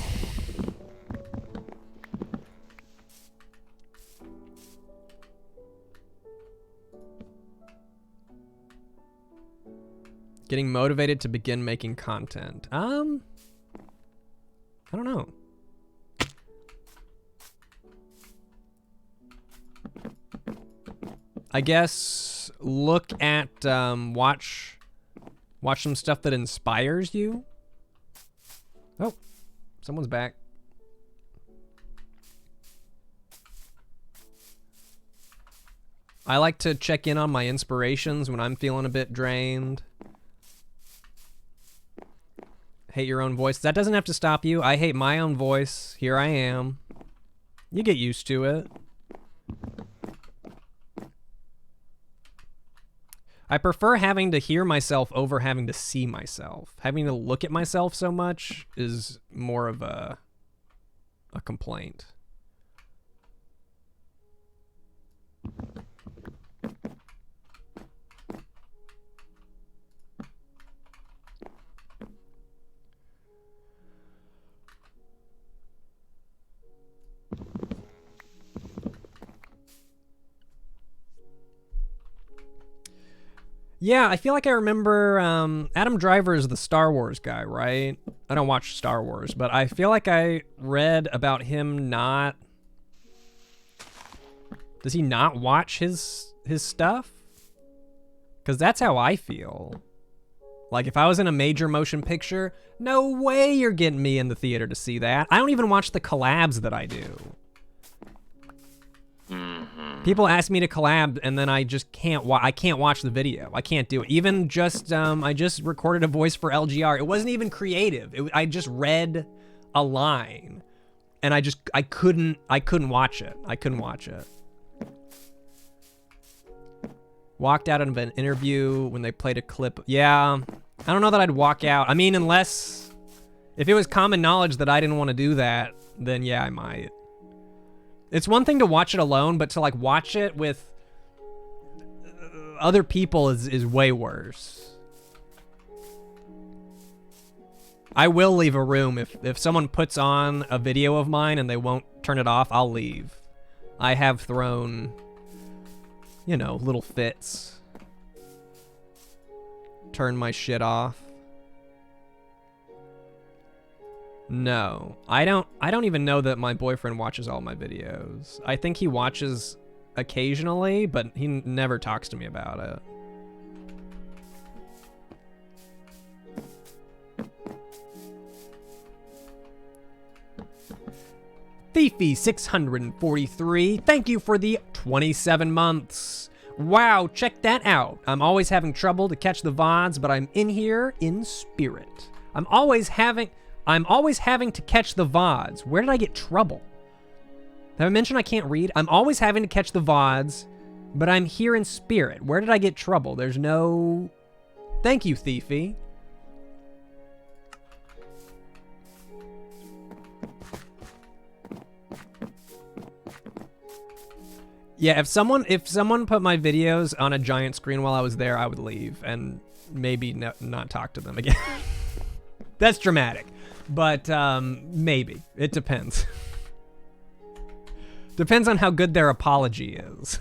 Getting motivated to begin making content. I don't know. I guess look at watch some stuff that inspires you. Oh, someone's back. I like to check in on my inspirations when I'm feeling a bit drained. Hate your own voice. That doesn't have to stop you. I hate my own voice. Here I am. You get used to it. I prefer having to hear myself over having to see myself. Having to look at myself so much is more of a complaint. Yeah, I feel like I remember Adam Driver is the Star Wars guy, right? I don't watch Star Wars, but I feel like I read about him not... Does he not watch his stuff? Because that's how I feel. Like, if I was in a major motion picture, no way you're getting me in the theater to see that. I don't even watch the collabs that I do. People ask me to collab, and then I just can't. I can't watch the video. I can't do it. Even just, I just recorded a voice for LGR. It wasn't even creative. I just read a line, and I couldn't watch it. I couldn't watch it. Walked out of an interview when they played a clip. Yeah, I don't know that I'd walk out. I mean, unless if it was common knowledge that I didn't want to do that, then yeah, I might. It's one thing to watch it alone, but to like watch it with other people is way worse. I will leave a room if someone puts on a video of mine and they won't turn it off, I'll leave. I have thrown, you know, little fits. Turn my shit off. No, I don't even know that my boyfriend watches all my videos. I think he watches occasionally, but he never talks to me about it. Fifi643, thank you for the 27 months. Wow, check that out. I'm always having trouble to catch the VODs, but I'm in here in spirit. I'm always having to catch the VODs. Where did I get trouble? Have I mentioned I can't read? I'm always having to catch the VODs, but I'm here in spirit. Where did I get trouble? There's no... Thank you, Thiefy. Yeah, if someone put my videos on a giant screen while I was there, I would leave and maybe not talk to them again. That's dramatic. But maybe. It depends. Depends on how good their apology is.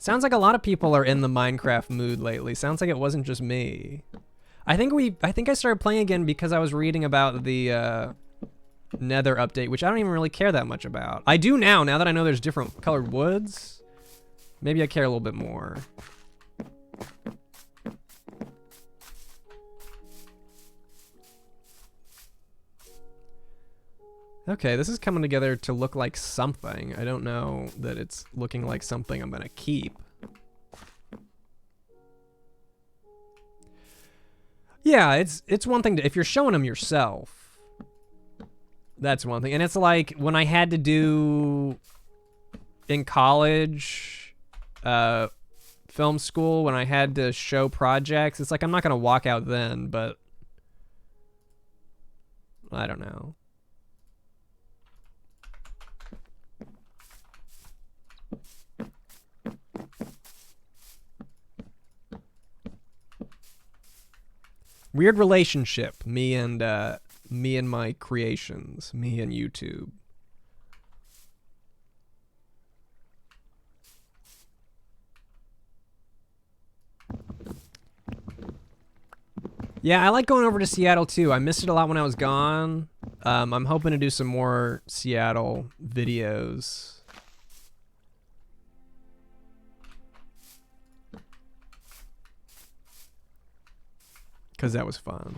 Sounds like a lot of people are in the Minecraft mood lately. Sounds like it wasn't just me. I think I started playing again because I was reading about the Nether update, which I don't even really care that much about. I do now that I know there's different colored woods. Maybe I care a little bit more. Okay, this is coming together to look like something. I don't know that it's looking like something I'm gonna keep. Yeah, it's one thing to, if you're showing them yourself, that's one thing. And it's like when I had to do in college, film school, when I had to show projects, it's like I'm not gonna walk out then, but I don't know. Weird relationship, me and my creations, me and YouTube. Yeah, I like going over to Seattle too. I missed it a lot when I was gone. I'm hoping to do some more Seattle videos. Because that was fun.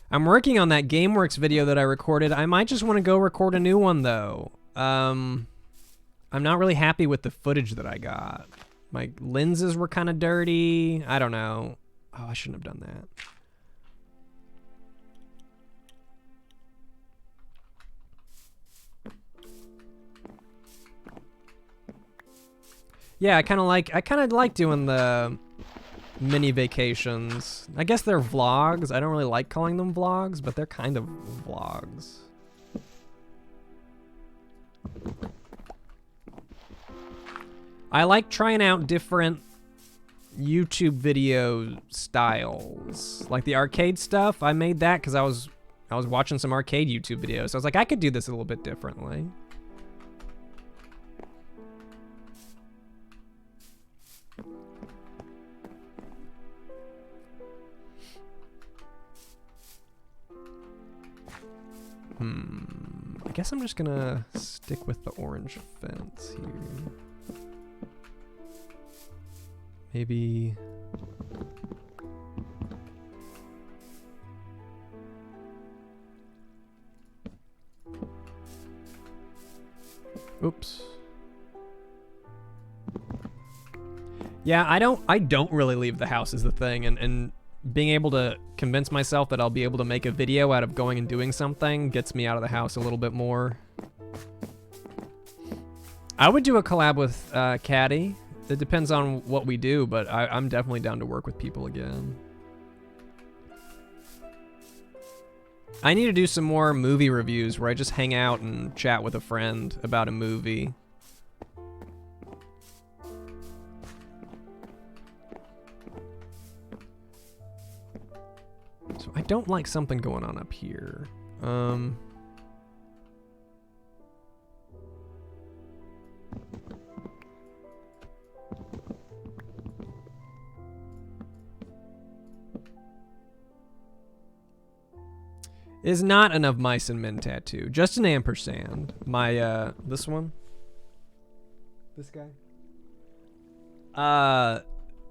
I'm working on that GameWorks video that I recorded. I might just want to go record a new one, though. I'm not really happy with the footage that I got. My lenses were kind of dirty. I don't know. Oh, I shouldn't have done that. Yeah, I kind of like doing the mini vacations. I guess they're vlogs. I don't really like calling them vlogs, but they're kind of vlogs. I like trying out different YouTube video styles. Like the arcade stuff, I made that because I was watching some arcade YouTube videos. So I was like, I could do this a little bit differently. I guess I'm just gonna stick with the orange fence here. Maybe... Oops. Yeah, I don't really leave the house is the thing, and being able to convince myself that I'll be able to make a video out of going and doing something gets me out of the house a little bit more. I would do a collab with Caddy. It depends on what we do, but I'm definitely down to work with people again. I need to do some more movie reviews where I just hang out and chat with a friend about a movie. So I don't like something going on up here. Is not enough mice and men tattoo. Just an ampersand. My, this one? This guy?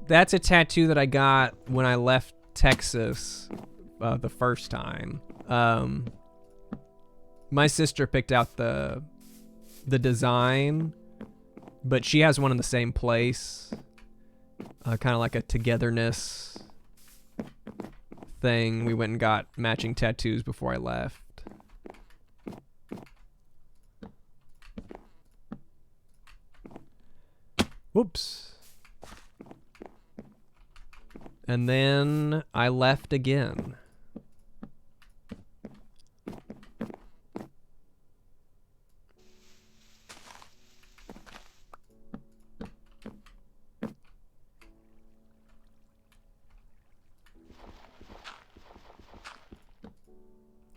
That's a tattoo that I got when I left Texas the first time. My sister picked out the design, but she has one in the same place. Kind of like a togetherness thing. We went and got matching tattoos before I left. Whoops. And then I left again.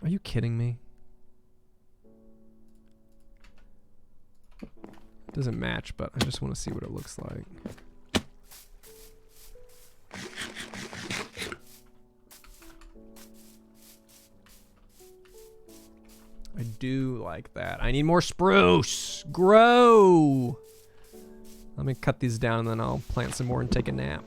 Are you kidding me? It doesn't match, but I just want to see what it looks like. I do like that. I need more spruce. Grow. Let me cut these down and then I'll plant some more and take a nap.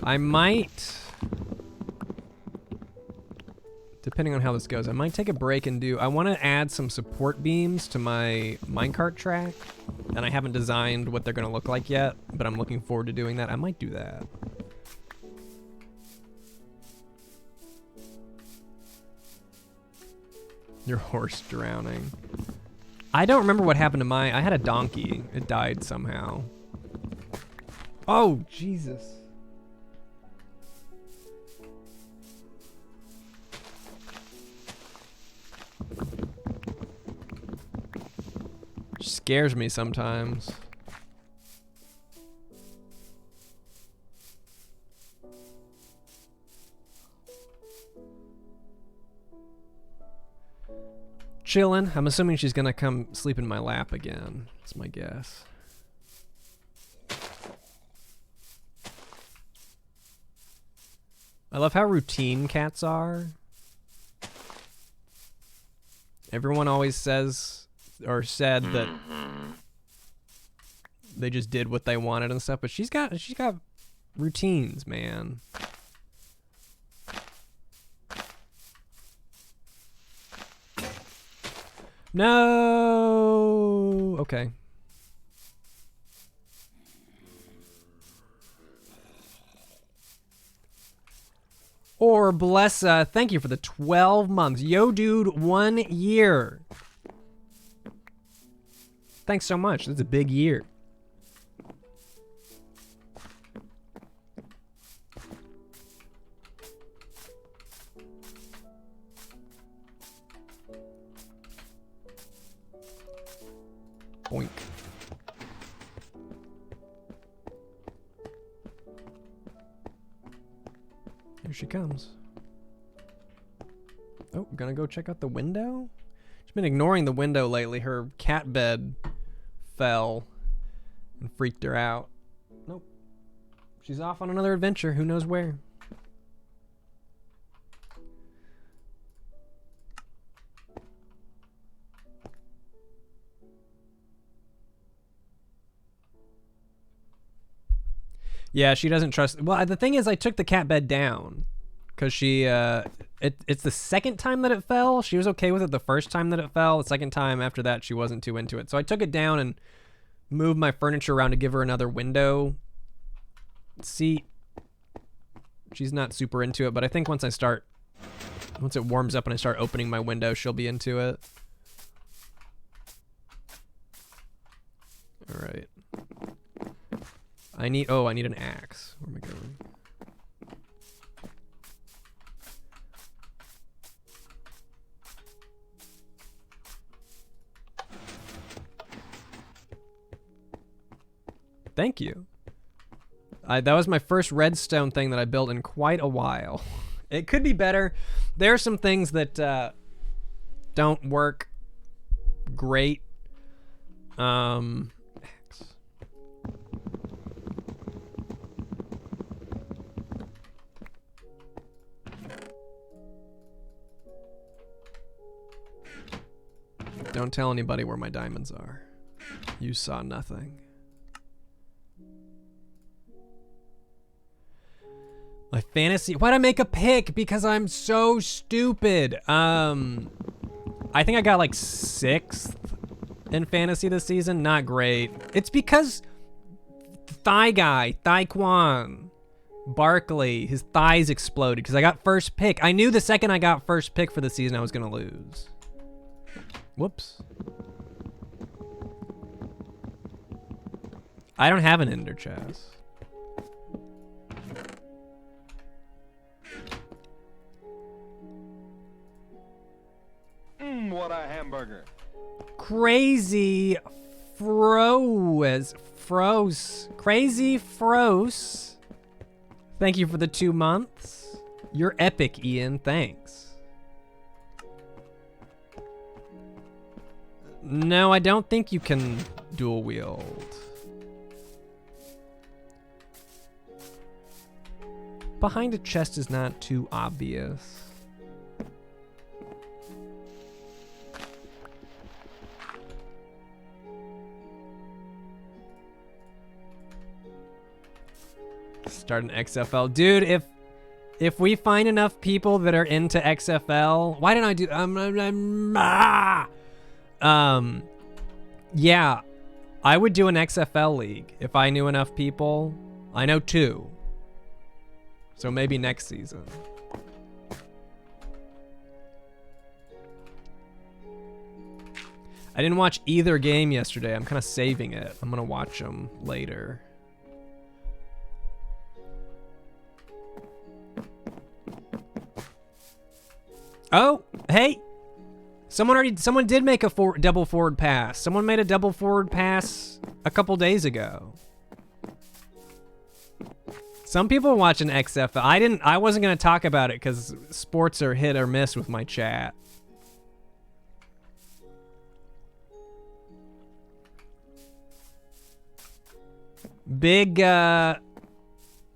I might, depending on how this goes, I might take a break and do, I want to add some support beams to my minecart track, and I haven't designed what they're going to look like yet, but I'm looking forward to doing that. I might do that. Your horse drowning. I don't remember what happened to my, I had a donkey. It died somehow. Oh, Jesus. Scares me sometimes. chilling. I'm assuming she's gonna come sleep in my lap again. That's my guess. I love how routine cats are. Everyone always says or said that they just did what they wanted and stuff, but she's got routines, man. No. Okay. Or Blessa, thank you for the 12 months. Yo, dude, 1 year. Thanks so much. That's a big year. Boink. Here she comes. Oh, gonna go check out the window? She's been ignoring the window lately. Her cat bed fell and freaked her out. Nope. She's off on another adventure. Who knows where? Yeah, she doesn't trust. Well, the thing is, I took the cat bed down because she. It's the second time that it fell. She was okay with it the first time that it fell. The second time after that, she wasn't too into it. So I took it down and moved my furniture around to give her another window seat. She's not super into it, but I think once it warms up and I start opening my window, she'll be into it. All right. I need an axe. Where am I going? Thank you. That was my first redstone thing that I built in quite a while. It could be better. There are some things that don't work great. Don't tell anybody where my diamonds are. You saw nothing. My fantasy. Why'd I make a pick? Because I'm so stupid. I think I got like 6th in fantasy this season. Not great. It's because Thaekwon, Barkley, his thighs exploded because I got first pick. I knew the second I got first pick for the season I was gonna lose. Whoops. I don't have an ender chest. What a hamburger. Crazy Froze. Crazy Froze. Thank you for the 2 months. You're epic, Ian. Thanks. No, I don't think you can dual wield. Behind a chest is not too obvious. Start an XFL. Dude, if we find enough people that are into XFL, why didn't I do yeah, I would do an XFL league if I knew enough people. I know 2. So maybe next season. I didn't watch either game yesterday. I'm kind of saving it. I'm going to watch them later. Oh, hey. Someone did make a double forward pass. Someone made a double forward pass a couple days ago. Some people watching XFL. I wasn't going to talk about it because sports are hit or miss with my chat. Big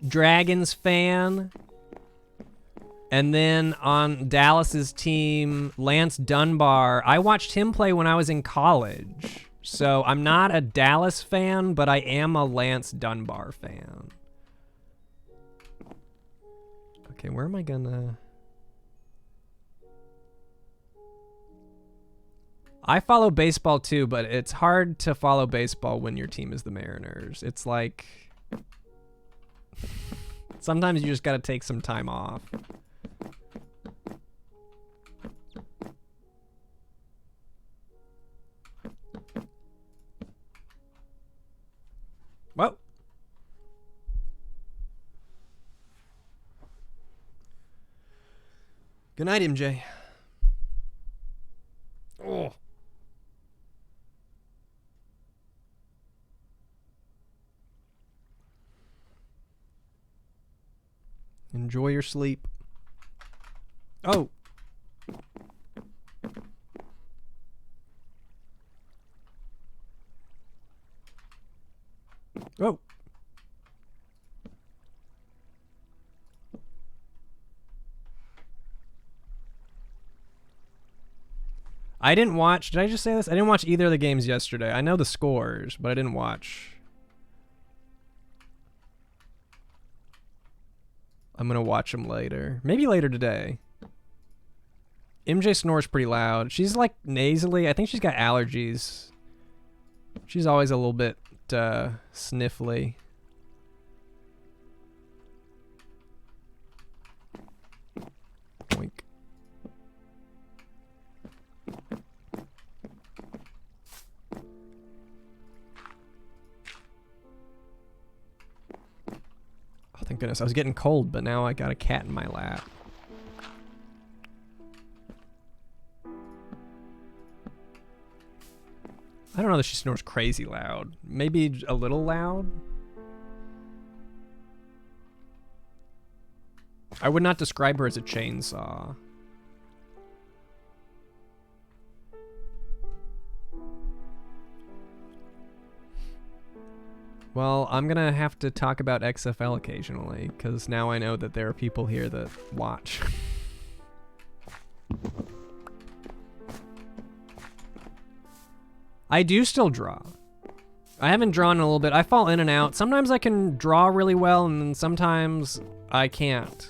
Dragons fan. And then on Dallas's team, Lance Dunbar. I watched him play when I was in college. So I'm not a Dallas fan, but I am a Lance Dunbar fan. Okay, where am I gonna... I follow baseball too, but it's hard to follow baseball when your team is the Mariners. It's like... sometimes you just gotta take some time off. Whoa. Good night, MJ. Oh. Enjoy your sleep. Oh. Oh. I didn't watch, did I just say this? I didn't watch either of the games yesterday. I know the scores, but I didn't watch. I'm gonna watch them later. Maybe later today. MJ snores pretty loud. She's like nasally. I think she's got allergies. She's always a little bit sniffly. Boink. Oh, thank goodness. I was getting cold, but now I got a cat in my lap. I don't know that she snores crazy loud. Maybe a little loud? I would not describe her as a chainsaw. Well, I'm gonna have to talk about XFL occasionally, because now I know that there are people here that watch. I do still draw. I haven't drawn in a little bit. I fall in and out. Sometimes I can draw really well, and then sometimes I can't.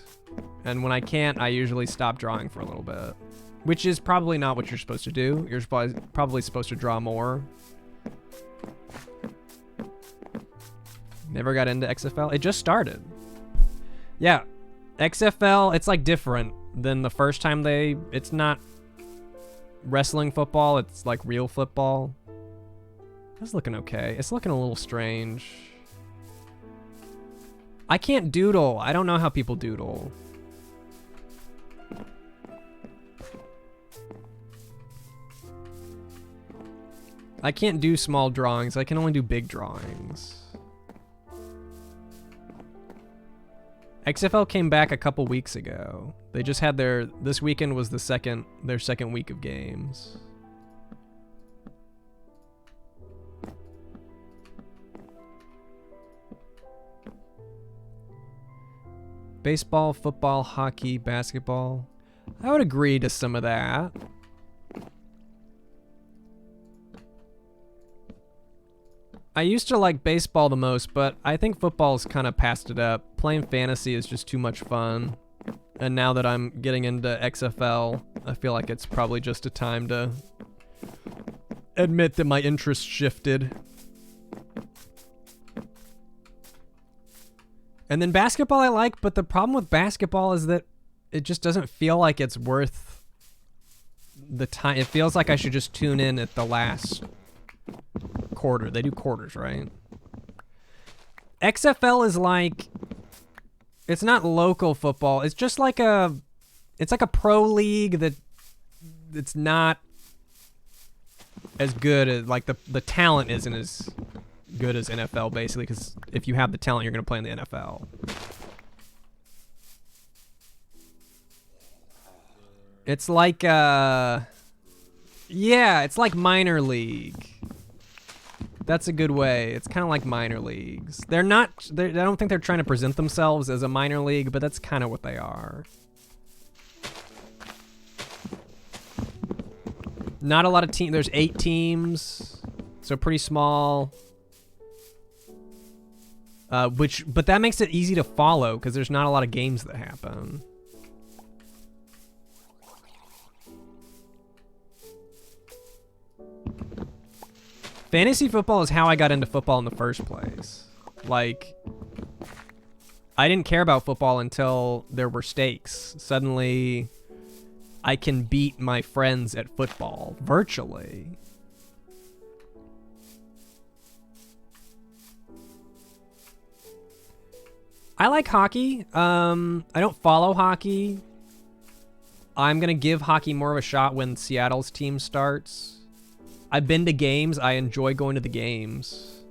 And when I can't, I usually stop drawing for a little bit. Which is probably not what you're supposed to do. You're probably supposed to draw more. Never got into XFL. It just started. Yeah. XFL, it's like different than the first time they... It's not wrestling football. It's like real football. It's looking okay. It's looking a little strange. I can't doodle. I don't know how people doodle. I can't do small drawings. I can only do big drawings. XFL came back a couple weeks ago. They just had this weekend was their second week of games. Baseball, football, hockey, basketball. I would agree to some of that. I used to like baseball the most, but I think football's kind of passed it up. Playing fantasy is just too much fun. And now that I'm getting into XFL, I feel like it's probably just a time to admit that my interest shifted. And then basketball I like, but the problem with basketball is that it just doesn't feel like it's worth the time. It feels like I should just tune in at the last quarter. They do quarters, right? XFL is like, it's not local football. It's just like it's like a pro league that it's not as good as, like the talent isn't as good as NFL basically, because if you have the talent, you're going to play in the NFL. It's like, yeah, it's like minor league. That's a good way. It's kind of like minor leagues. They're not. I don't think they're trying to present themselves as a minor league, but that's kind of what they are. Not a lot of teams. There's 8 teams, so pretty small. But that makes it easy to follow because there's not a lot of games that happen. Fantasy football is how I got into football in the first place. Like, I didn't care about football until there were stakes. Suddenly, I can beat my friends at football virtually. I like hockey. I don't follow hockey. I'm going to give hockey more of a shot when Seattle's team starts. I've been to games. I enjoy going to the games.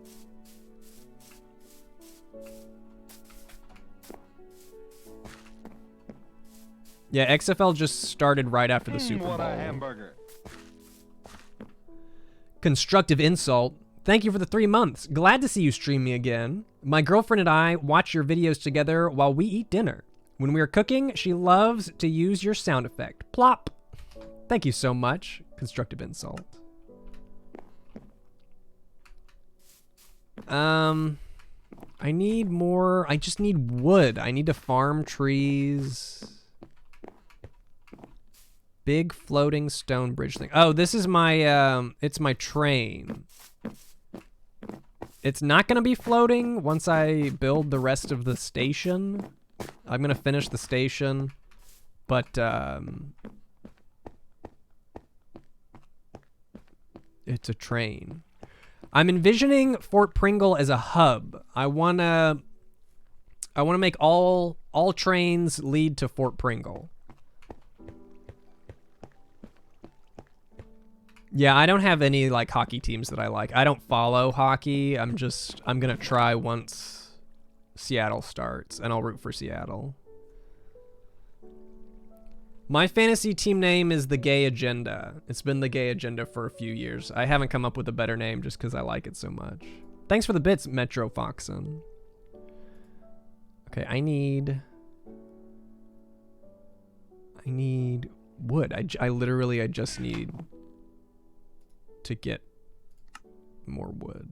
Yeah, XFL just started right after the Super Bowl. What a hamburger. Constructive insult. Thank you for the 3 months. Glad to see you stream me again. My girlfriend and I watch your videos together while we eat dinner. When we are cooking, she loves to use your sound effect. Plop. Thank you so much. Constructive insult. I need more. I just need wood. I need to farm trees. Big floating stone bridge thing. Oh, this is my, it's my train. It's not going to be floating once I build the rest of the station. I'm going to finish the station, but, it's a train. I'm envisioning Fort Pringle as a hub. I wanna make all trains lead to Fort Pringle. Yeah, I don't have any like hockey teams that I like. I don't follow hockey. I'm gonna try once Seattle starts, and I'll root for Seattle. My fantasy team name is The Gay Agenda. It's been The Gay Agenda for a few years. I haven't come up with a better name just because I like it so much. Thanks for the bits, Metro Foxen. Okay, I need wood. I just need to get more wood.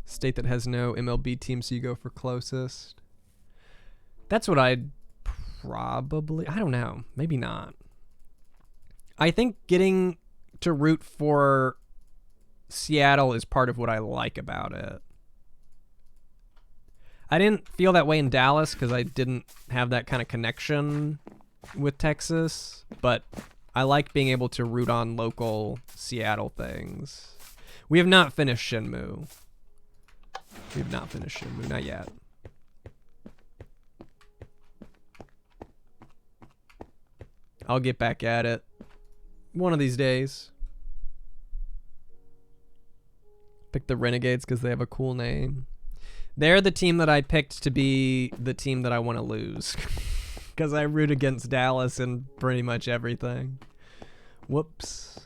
State that has no MLB team, so you go for closest. That's what I'd probably... I don't know. Maybe not. I think getting to root for Seattle is part of what I like about it. I didn't feel that way in Dallas because I didn't have that kind of connection with Texas, but I like being able to root on local Seattle things. We have not finished Shenmue. We've not finished Shenmue, not yet. I'll get back at it one of these days. Pick the Renegades because they have a cool name. They're the team that I picked to be the team that I want to lose. Because I root against Dallas in pretty much everything. Whoops.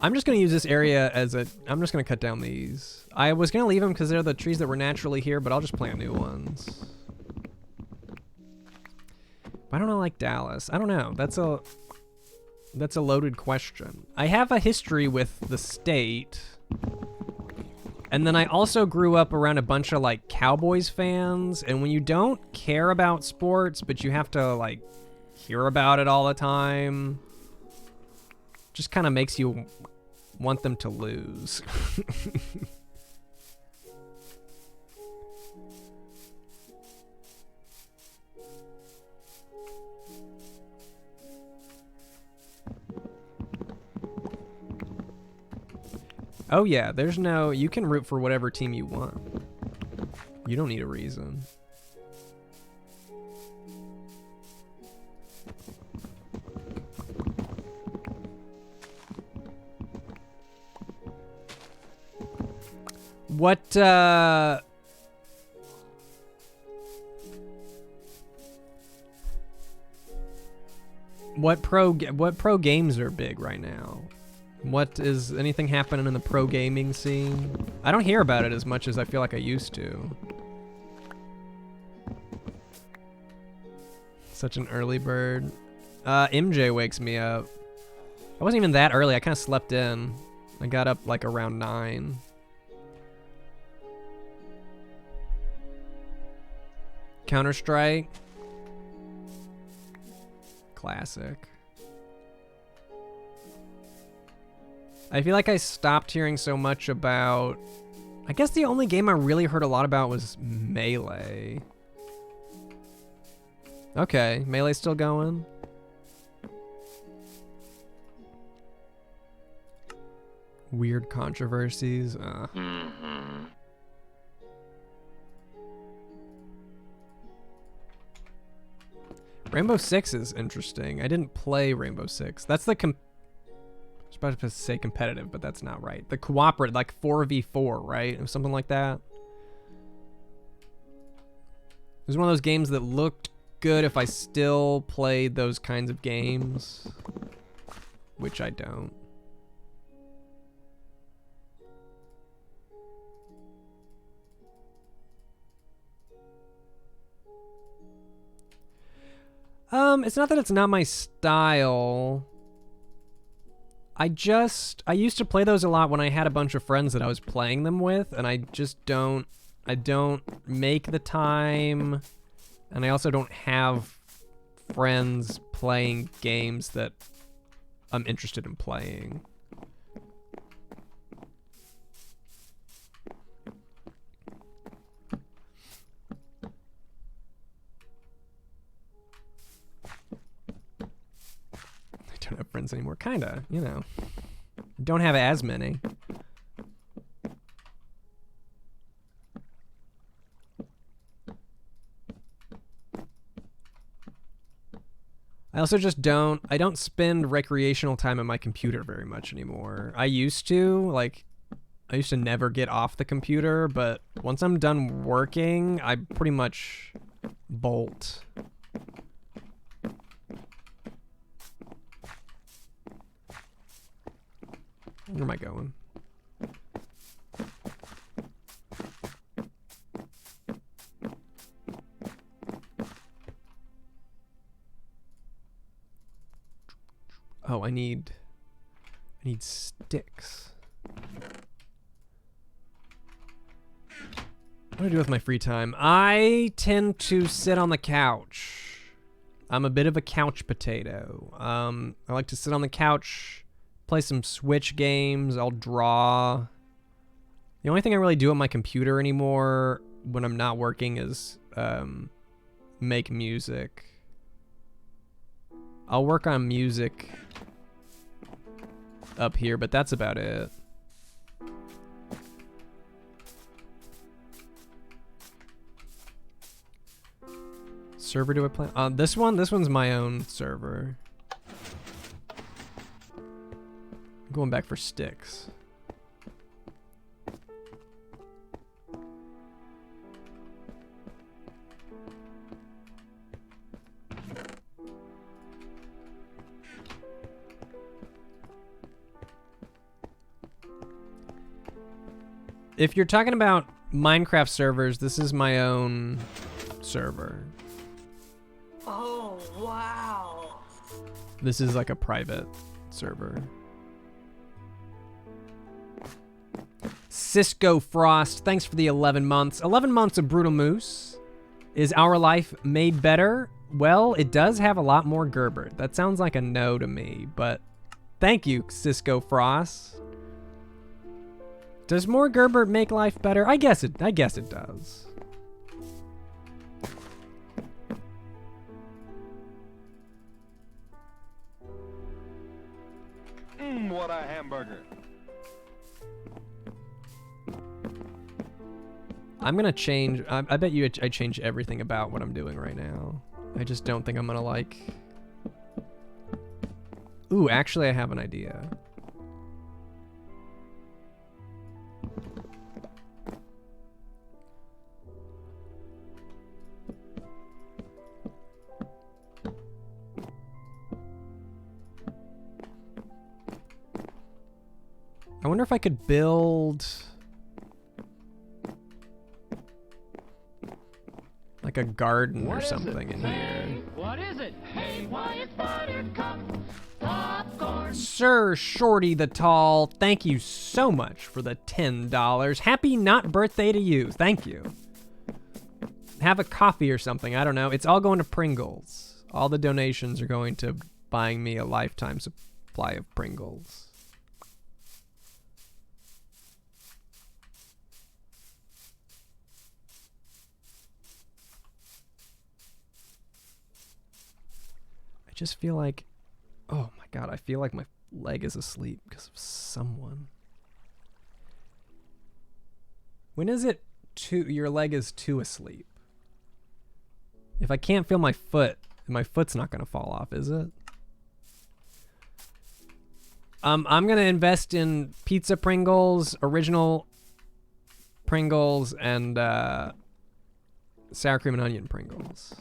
I'm just going to use this area as a... I'm just going to cut down these. I was going to leave them because they're the trees that were naturally here, but I'll just plant new ones. Why don't I like Dallas? I don't know. That's a loaded question. I have a history with the state. And then I also grew up around a bunch of, like, Cowboys fans. And when you don't care about sports, but you have to, like, hear about it all the time... just kind of makes you want them to lose. Oh yeah, there's no... you can root for whatever team you want. You don't need a reason. What pro games are big right now? What is anything happening in the pro gaming scene? I don't hear about it as much as I feel like I used to. Such an early bird. MJ wakes me up. I wasn't even that early. I kind of slept in. I got up like around 9. Counter-Strike. Classic. I feel like I stopped hearing so much about... I guess the only game I really heard a lot about was Melee. Okay, Melee's still going. Weird controversies. Rainbow Six is interesting. I didn't play Rainbow Six. That's the I was about to say competitive, but that's not right. The cooperative, like 4v4, right? Or something like that. It was one of those games that looked good if I still played those kinds of games, which I don't. It's not that it's not my style. I used to play those a lot when I had a bunch of friends that I was playing them with, and I don't make the time, and I also don't have friends playing games that I'm interested in playing. I don't have friends anymore. Kinda, you know. Don't have as many. I also just I don't spend recreational time at my computer very much anymore. I used to never get off the computer, but once I'm done working, I pretty much bolt. Where am I going? Oh, I need sticks. What do I do with my free time? I tend to sit on the couch. I'm a bit of a couch potato. I like to sit on the couch, play some Switch games, I'll draw. The only thing I really do on my computer anymore when I'm not working is make music. I'll work on music up here, but that's about it. Server do I play? This one's my own server. I'm going back for sticks. If you're talking about Minecraft servers, this is my own server. Oh, wow. This is like a private server. Cisco Frost, thanks for the 11 months. 11 months of Brutal Moose. Is our life made better? Well, it does have a lot more Gerbert. That sounds like a no to me, but thank you, Cisco Frost. Does more Gerbert make life better? I guess it does. What a hamburger. I'm gonna change. I bet you I change everything about what I'm doing right now. I just don't think I'm gonna like... Ooh, actually I have an idea. I wonder if I could build like a garden or something in here. What is it? Hey, why it's Buttercup popcorn. Sir Shorty the Tall, thank you so much for the $10. Happy not birthday to you. Thank you. Have a coffee or something. I don't know. It's all going to Pringles. All the donations are going to buying me a lifetime supply of Pringles. I just feel like, oh my god, I feel like my leg is asleep because of someone. When is it your leg is too asleep? If I can't feel my foot's not gonna fall off, is it? I'm gonna invest in pizza Pringles, original Pringles, and sour cream and onion Pringles.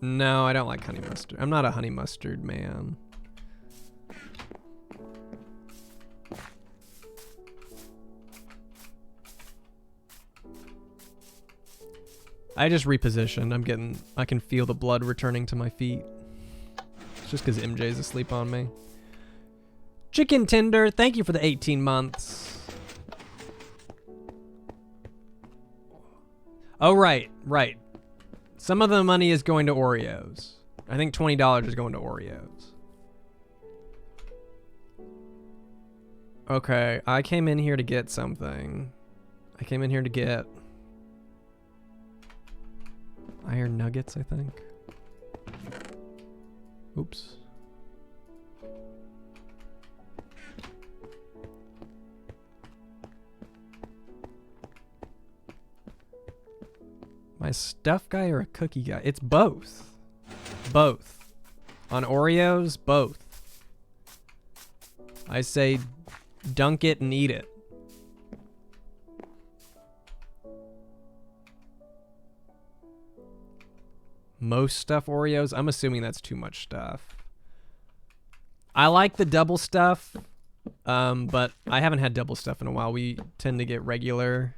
No, I don't like honey mustard. I'm not a honey mustard man. I just repositioned. I can feel the blood returning to my feet. It's just because MJ's asleep on me. Chicken Tinder, thank you for the 18 months. Oh, right. Some of the money is going to Oreos. I think $20 is going to Oreos. Okay, I came in here to get something. I came in here to get iron nuggets, I think. Oops. My stuff guy or a cookie guy? It's both. Both. On Oreos, both. I say dunk it and eat it. Most stuff Oreos? I'm assuming that's too much stuff. I like the double stuff, but I haven't had double stuff in a while. We tend to get regular.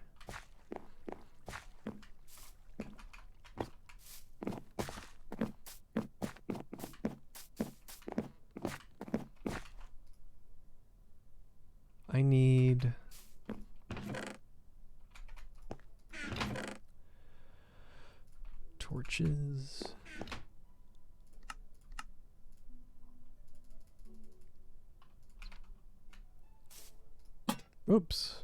I need torches. Oops.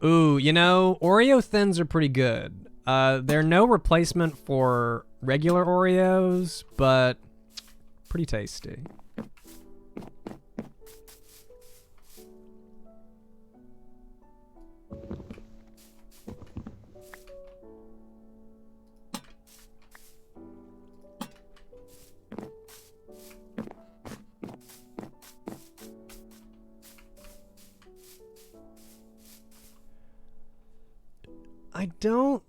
Ooh, you know, Oreo Thins are pretty good. They're no replacement for regular Oreos, but pretty tasty. I don't...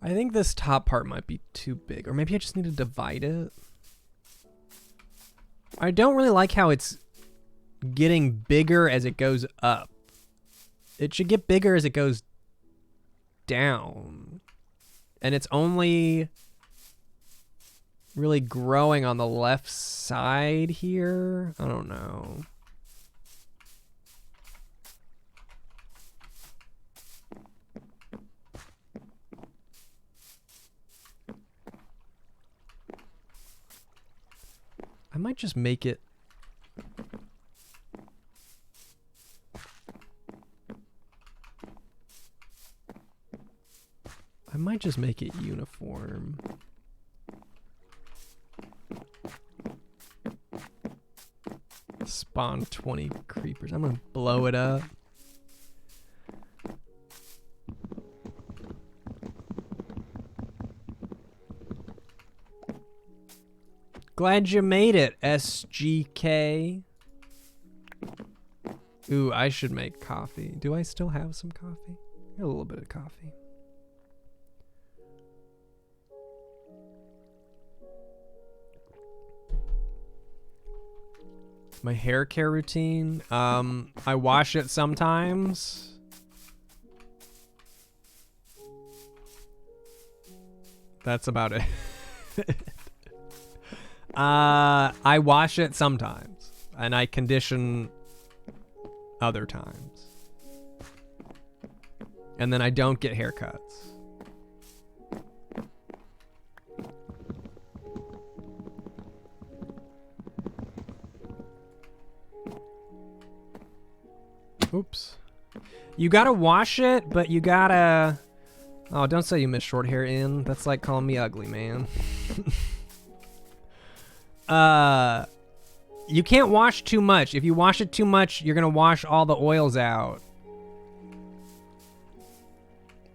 I think this top part might be too big, or maybe I just need to divide it. I don't really like how it's getting bigger as it goes up. It should get bigger as it goes down. And it's only really growing on the left side here. I don't know. I might just make it... I might just make it uniform. Spawn 20 creepers. I'm gonna blow it up. Glad you made it, SGK. Ooh, I should make coffee. Do I still have some coffee? A little bit of coffee. My hair care routine. I wash it sometimes. That's about it. I wash it sometimes, and I condition other times. And then I don't get haircuts. Oops. You gotta wash it, but you gotta... Oh, don't say you miss short hair in. That's like calling me ugly, man. You can't wash too much. If you wash it too much, you're gonna wash all the oils out.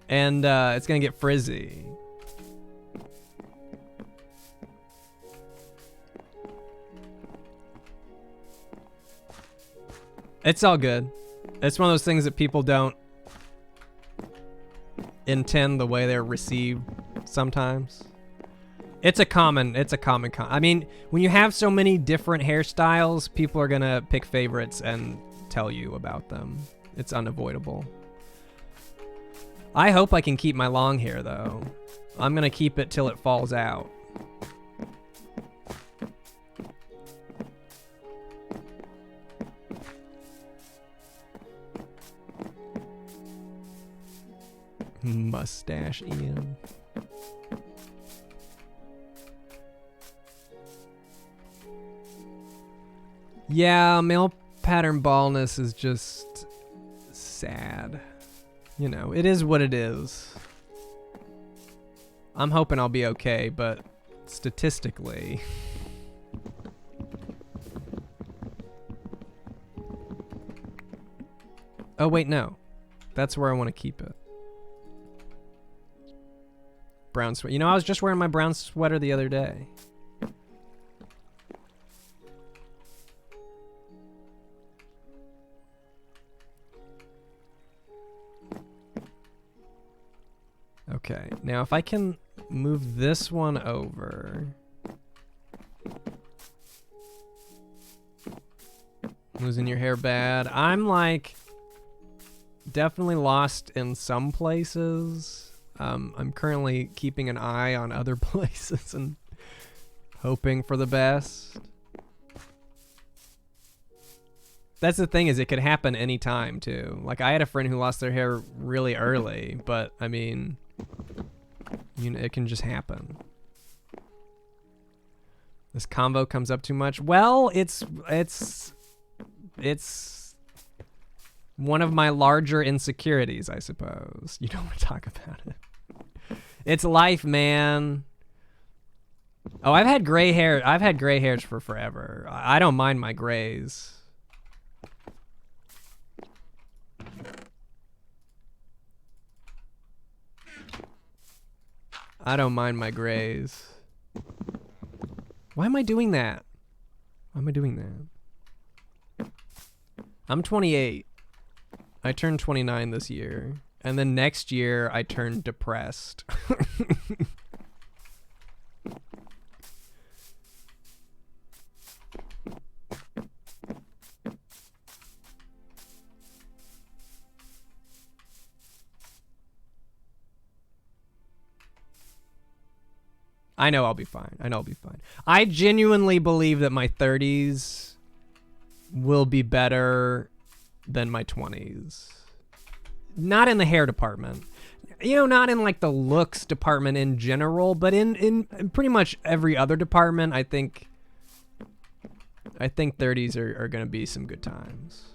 And it's gonna get frizzy. It's all good. It's one of those things that people don't intend the way they're received sometimes. It's a common I mean, when you have so many different hairstyles, people are gonna pick favorites and tell you about them. It's unavoidable. I hope I can keep my long hair though. I'm gonna keep it till it falls out. Mustache Ian. Yeah, male pattern baldness is just sad. You know, it is what it is. I'm hoping I'll be okay, but statistically... Oh, wait, no. That's where I want to keep it. Brown sweater. You know, I was just wearing my brown sweater the other day. Okay, now if I can move this one over. Losing your hair bad. I'm like definitely lost in some places. I'm currently keeping an eye on other places and hoping for the best. That's the thing, is it could happen anytime too. Like I had a friend who lost their hair really early, but I mean, you know, it can just happen. This combo comes up too much. Well, it's one of my larger insecurities, I suppose. You don't want to talk about it. It's life, man. Oh, I've had gray hair. I've had gray hairs for forever. I don't mind my grays. I don't mind my grays. Why am I doing that? Why am I doing that? I'm 28. I turned 29 this year. And then next year, I turned depressed. I know I'll be fine. I know I'll be fine. I genuinely believe that my 30s will be better than my 20s. Not in the hair department. You know, not in like the looks department in general, but in pretty much every other department, I think 30s are going to be some good times.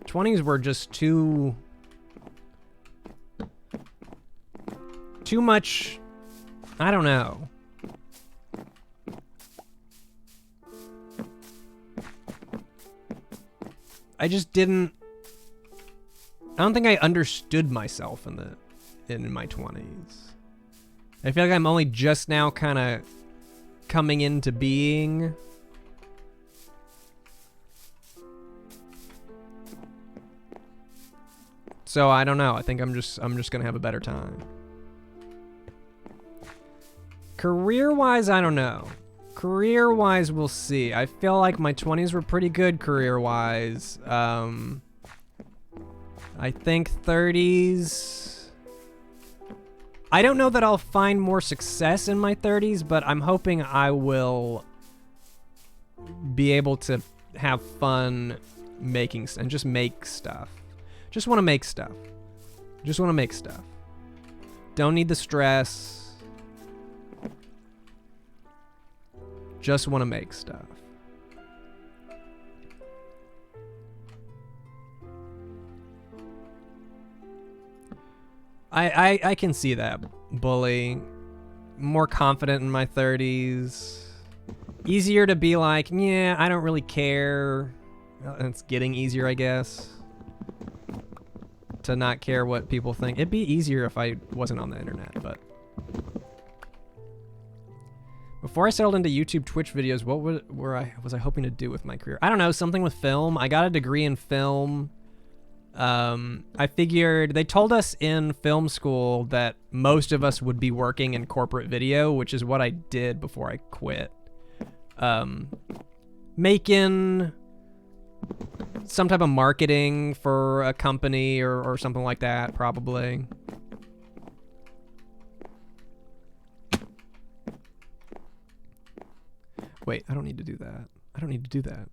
'20s were just too much. I don't know. I just didn't... I don't think I understood myself in my 20s. I feel like I'm only just now kind of coming into being. So I don't know. I think I'm just gonna have a better time. Career-wise, I don't know. Career-wise, we'll see. I feel like my 20s were pretty good career-wise. I think 30s... I don't know that I'll find more success in my 30s, but I'm hoping I will be able to have fun making and just make stuff. Just want to make stuff. Just want to make stuff. Don't need the stress. Just want to make stuff. I can see that, Bully. More confident in my 30s. Easier to be like, yeah, I don't really care. It's getting easier, I guess. To not care what people think. It'd be easier if I wasn't on the internet, but... Before I settled into YouTube, Twitch videos, what was I hoping to do with my career? I don't know, something with film. I got a degree in film. I figured they told us in film school that most of us would be working in corporate video, which is what I did before I quit. Making some type of marketing for a company or something like that, probably. Wait, I don't need to do that. I don't need to do that.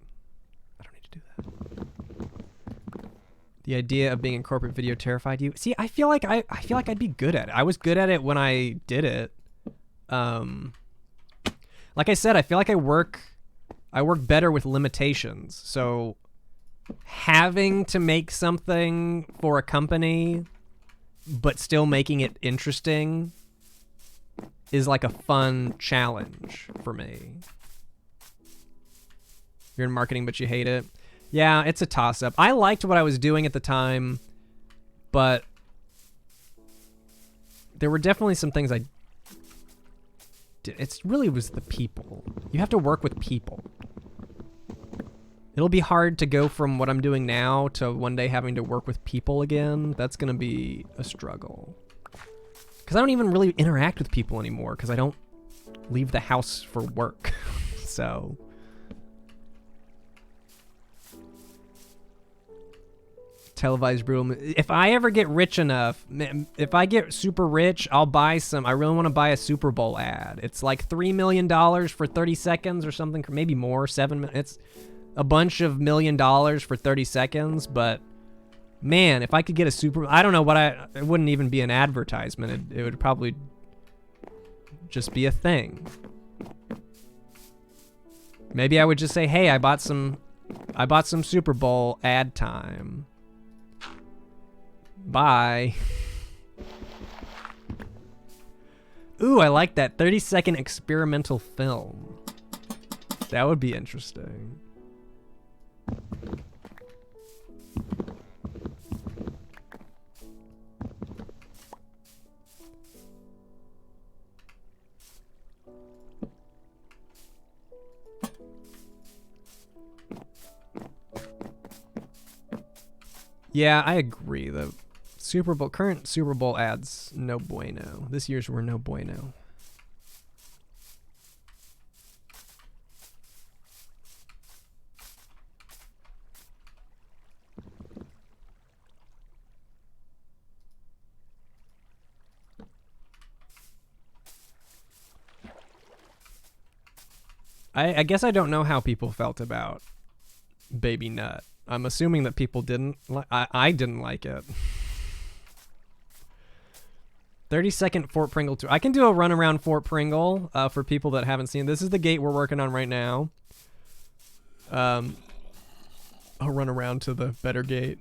I don't need to do that. The idea of being in corporate video terrified you. See, I feel like I'd be good at it. I was good at it when I did it. Like I said, I feel like I work better with limitations. So having to make something for a company but still making it interesting is like a fun challenge for me. You're in marketing, but you hate it. Yeah, it's a toss-up. I liked what I was doing at the time, but there were definitely some things I did. It really was the people. You have to work with people. It'll be hard to go from what I'm doing now to one day having to work with people again. That's going to be a struggle. Because I don't even really interact with people anymore because I don't leave the house for work. So... televised brutal. If I ever get rich enough, if I get super rich, I'll buy some. I really want to buy a Super Bowl ad. It's like $3 million for 30 seconds or something, maybe more. 7 minutes. It's a bunch of $1 million for 30 seconds. But man, if I could get a Super, I don't know what it wouldn't even be an advertisement. It would probably just be a thing. Maybe I would just say, hey, I bought some Super Bowl ad time. Bye. Ooh, I like that 30-second experimental film. That would be interesting. Yeah, I agree. The current Super Bowl ads, no bueno. This year's were no bueno. I guess I don't know how people felt about Baby Nut. I'm assuming that people didn't. I didn't like it. 30-second Fort Pringle tour. I can do a run around Fort Pringle for people that haven't seen. This is the gate we're working on right now. I'll run around to the better gate.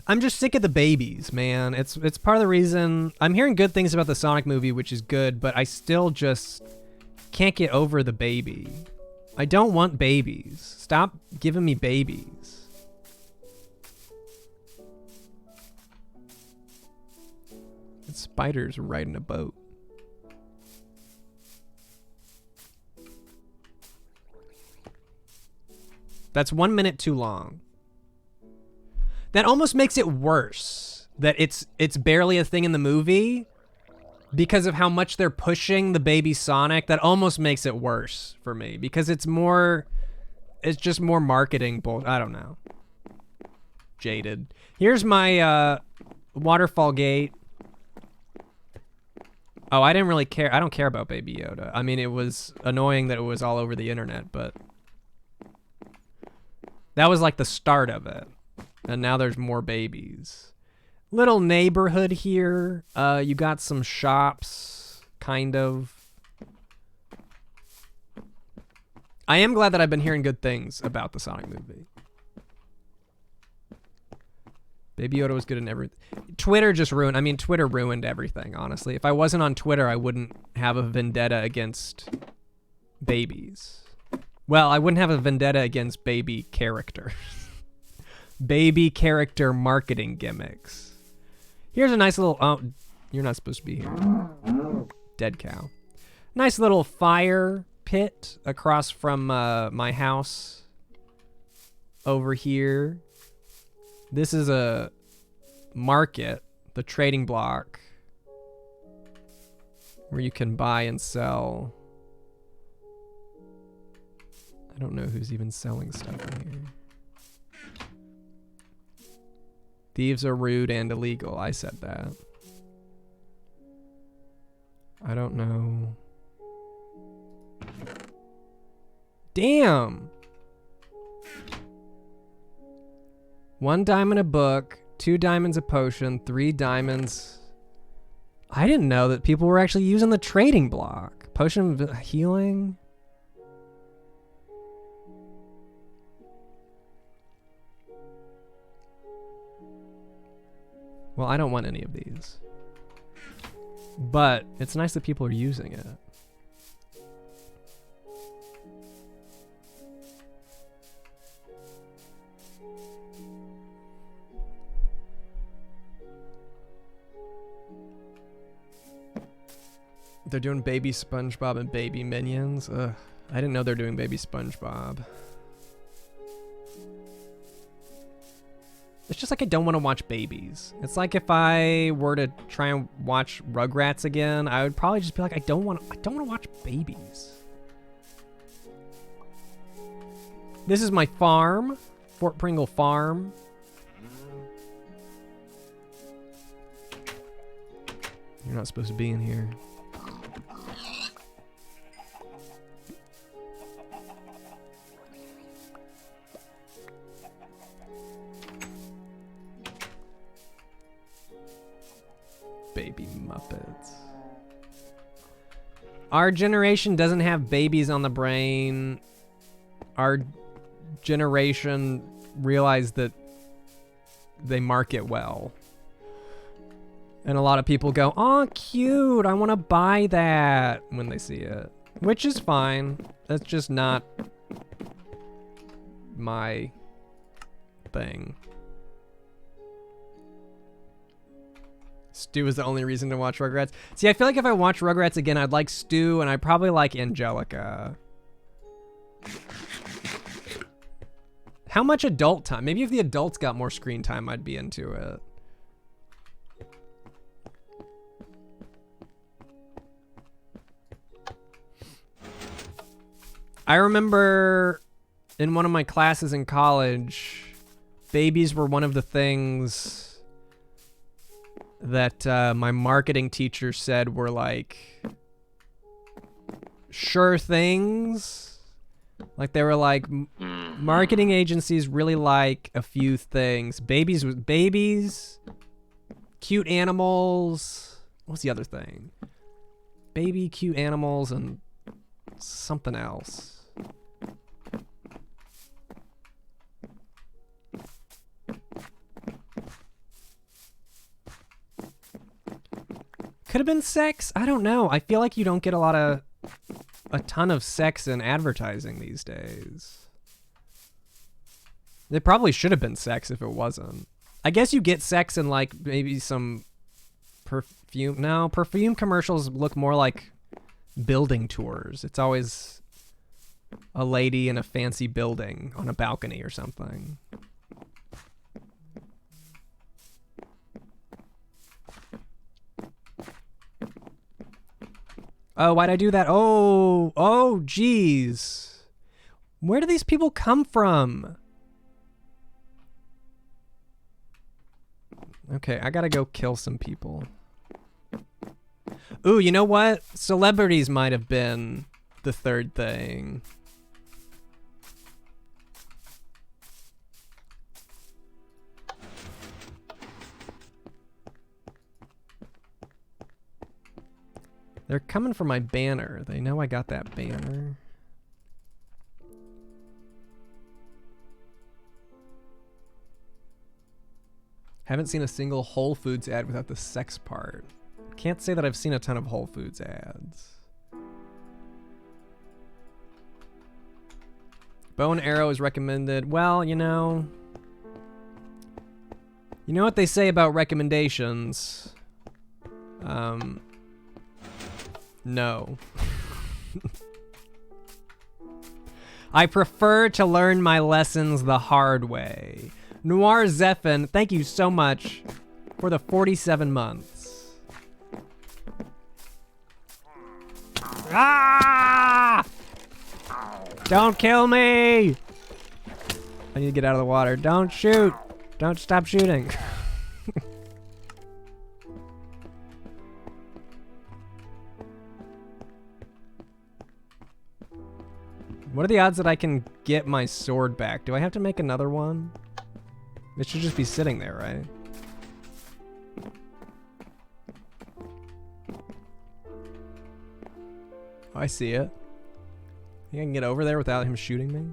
I'm just sick of the babies, man. It's part of the reason I'm hearing good things about the Sonic movie, which is good, but I still just can't get over the baby. I don't want babies. Stop giving me babies. And spiders riding a boat. That's 1 minute too long. That almost makes it worse that it's barely a thing in the movie because of how much they're pushing the baby Sonic. That almost makes it worse for me because it's just more marketing bull. I don't know. Jaded. Here's my waterfall gate. Oh, I didn't really care. I don't care about Baby Yoda. I mean, it was annoying that it was all over the internet, but that was like the start of it. And now there's more babies. Little neighborhood here. You got some shops, kind of. I am glad that I've been hearing good things about the Sonic movie. Baby Yoda was good in everything. Twitter just ruined. I mean, Twitter ruined everything, honestly. If I wasn't on Twitter, I wouldn't have a vendetta against babies. Well, I wouldn't have a vendetta against baby characters. Baby character marketing gimmicks. Here's a nice little... Oh, you're not supposed to be here. Dead cow. Nice little fire pit across from my house. Over here. This is a market, the trading block, where you can buy and sell. I don't know who's even selling stuff in here. Thieves are rude and illegal. I said that. I don't know. Damn! 1 diamond a book, 2 diamonds a potion, 3 diamonds. I didn't know that people were actually using the trading block. Potion of healing. Well, I don't want any of these. But it's nice that people are using it. They're doing Baby SpongeBob and Baby Minions. Ugh, I didn't know they're doing Baby SpongeBob. It's just like I don't want to watch babies. It's like if I were to try and watch Rugrats again, I would probably just be like, I don't want to watch babies. This is my farm, Fort Pringle Farm. You're not supposed to be in here. Baby Muppets. Our generation doesn't have babies on the brain. Our generation realized that they market well. And a lot of people go, "Oh, cute, I want to buy that," when they see it. Which is fine. That's just not my thing. Stu is the only reason to watch Rugrats. See, I feel like if I watch Rugrats again, I'd like Stu, and I'd probably like Angelica. How much adult time? Maybe if the adults got more screen time, I'd be into it. I remember in one of my classes in college, babies were one of the things that my marketing teacher said were like sure things. Like they were like, marketing agencies really like a few things. Babies, cute animals. What's the other thing? Baby, cute animals, and something else. Could have been sex. I don't know. I feel like you don't get a lot of a ton of sex in advertising these days. It probably should have been sex if it wasn't. I guess you get sex in like maybe some perfume. No, perfume commercials look more like building tours. It's always a lady in a fancy building on a balcony or something. Oh, why'd I do that? Oh, geez. Where do these people come from? Okay, I gotta go kill some people. Ooh, you know what? Celebrities might have been the third thing. They're coming for my banner. They know I got that banner. Haven't seen a single Whole Foods ad without the sex part. Can't say that I've seen a ton of Whole Foods ads. Bow and arrow is recommended. Well, you know what they say about recommendations. No. I prefer to learn my lessons the hard way. Noir Zephin, thank you so much for the 47 months. Ah! Don't kill me! I need to get out of the water. Don't shoot! Don't stop shooting. What are the odds that I can get my sword back? Do I have to make another one? It should just be sitting there, right? Oh, I see it. Think I can get over there without him shooting me?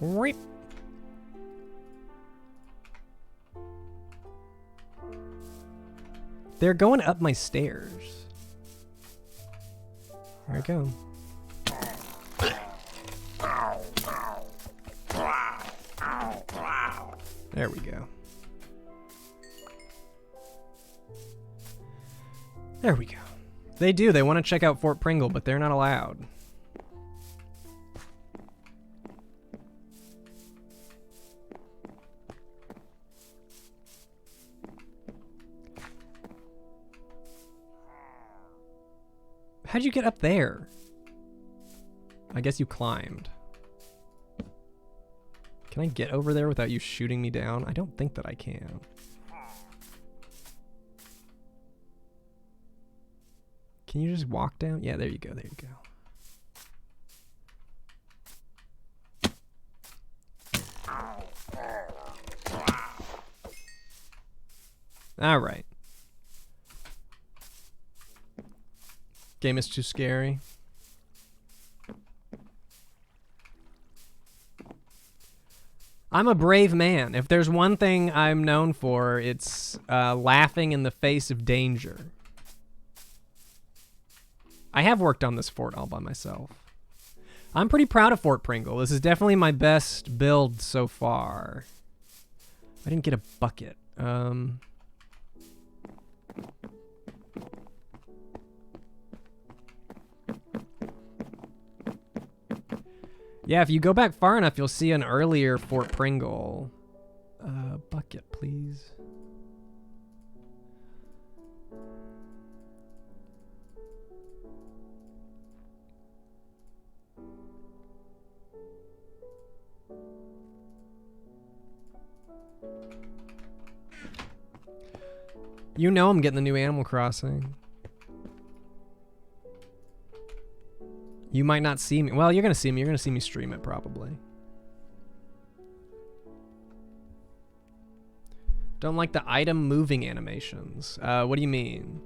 Right. They're going up my stairs. There I go. There we go. There we go. They do. They want to check out Fort Pringle, but they're not allowed. How'd you get up there? I guess you climbed. Can I get over there without you shooting me down? I don't think that I can. Can you just walk down? Yeah, there you go, there you go. All right. Game is too scary. I'm a brave man. If there's one thing I'm known for, it's laughing in the face of danger. I have worked on this fort all by myself. I'm pretty proud of Fort Pringle. This is definitely my best build so far. I didn't get a bucket. Yeah, if you go back far enough, you'll see an earlier Fort Pringle. Bucket, please. You know I'm getting the new Animal Crossing. You might not see me. Well, you're going to see me. You're going to see me stream it, probably. Don't like the item moving animations. What do you mean?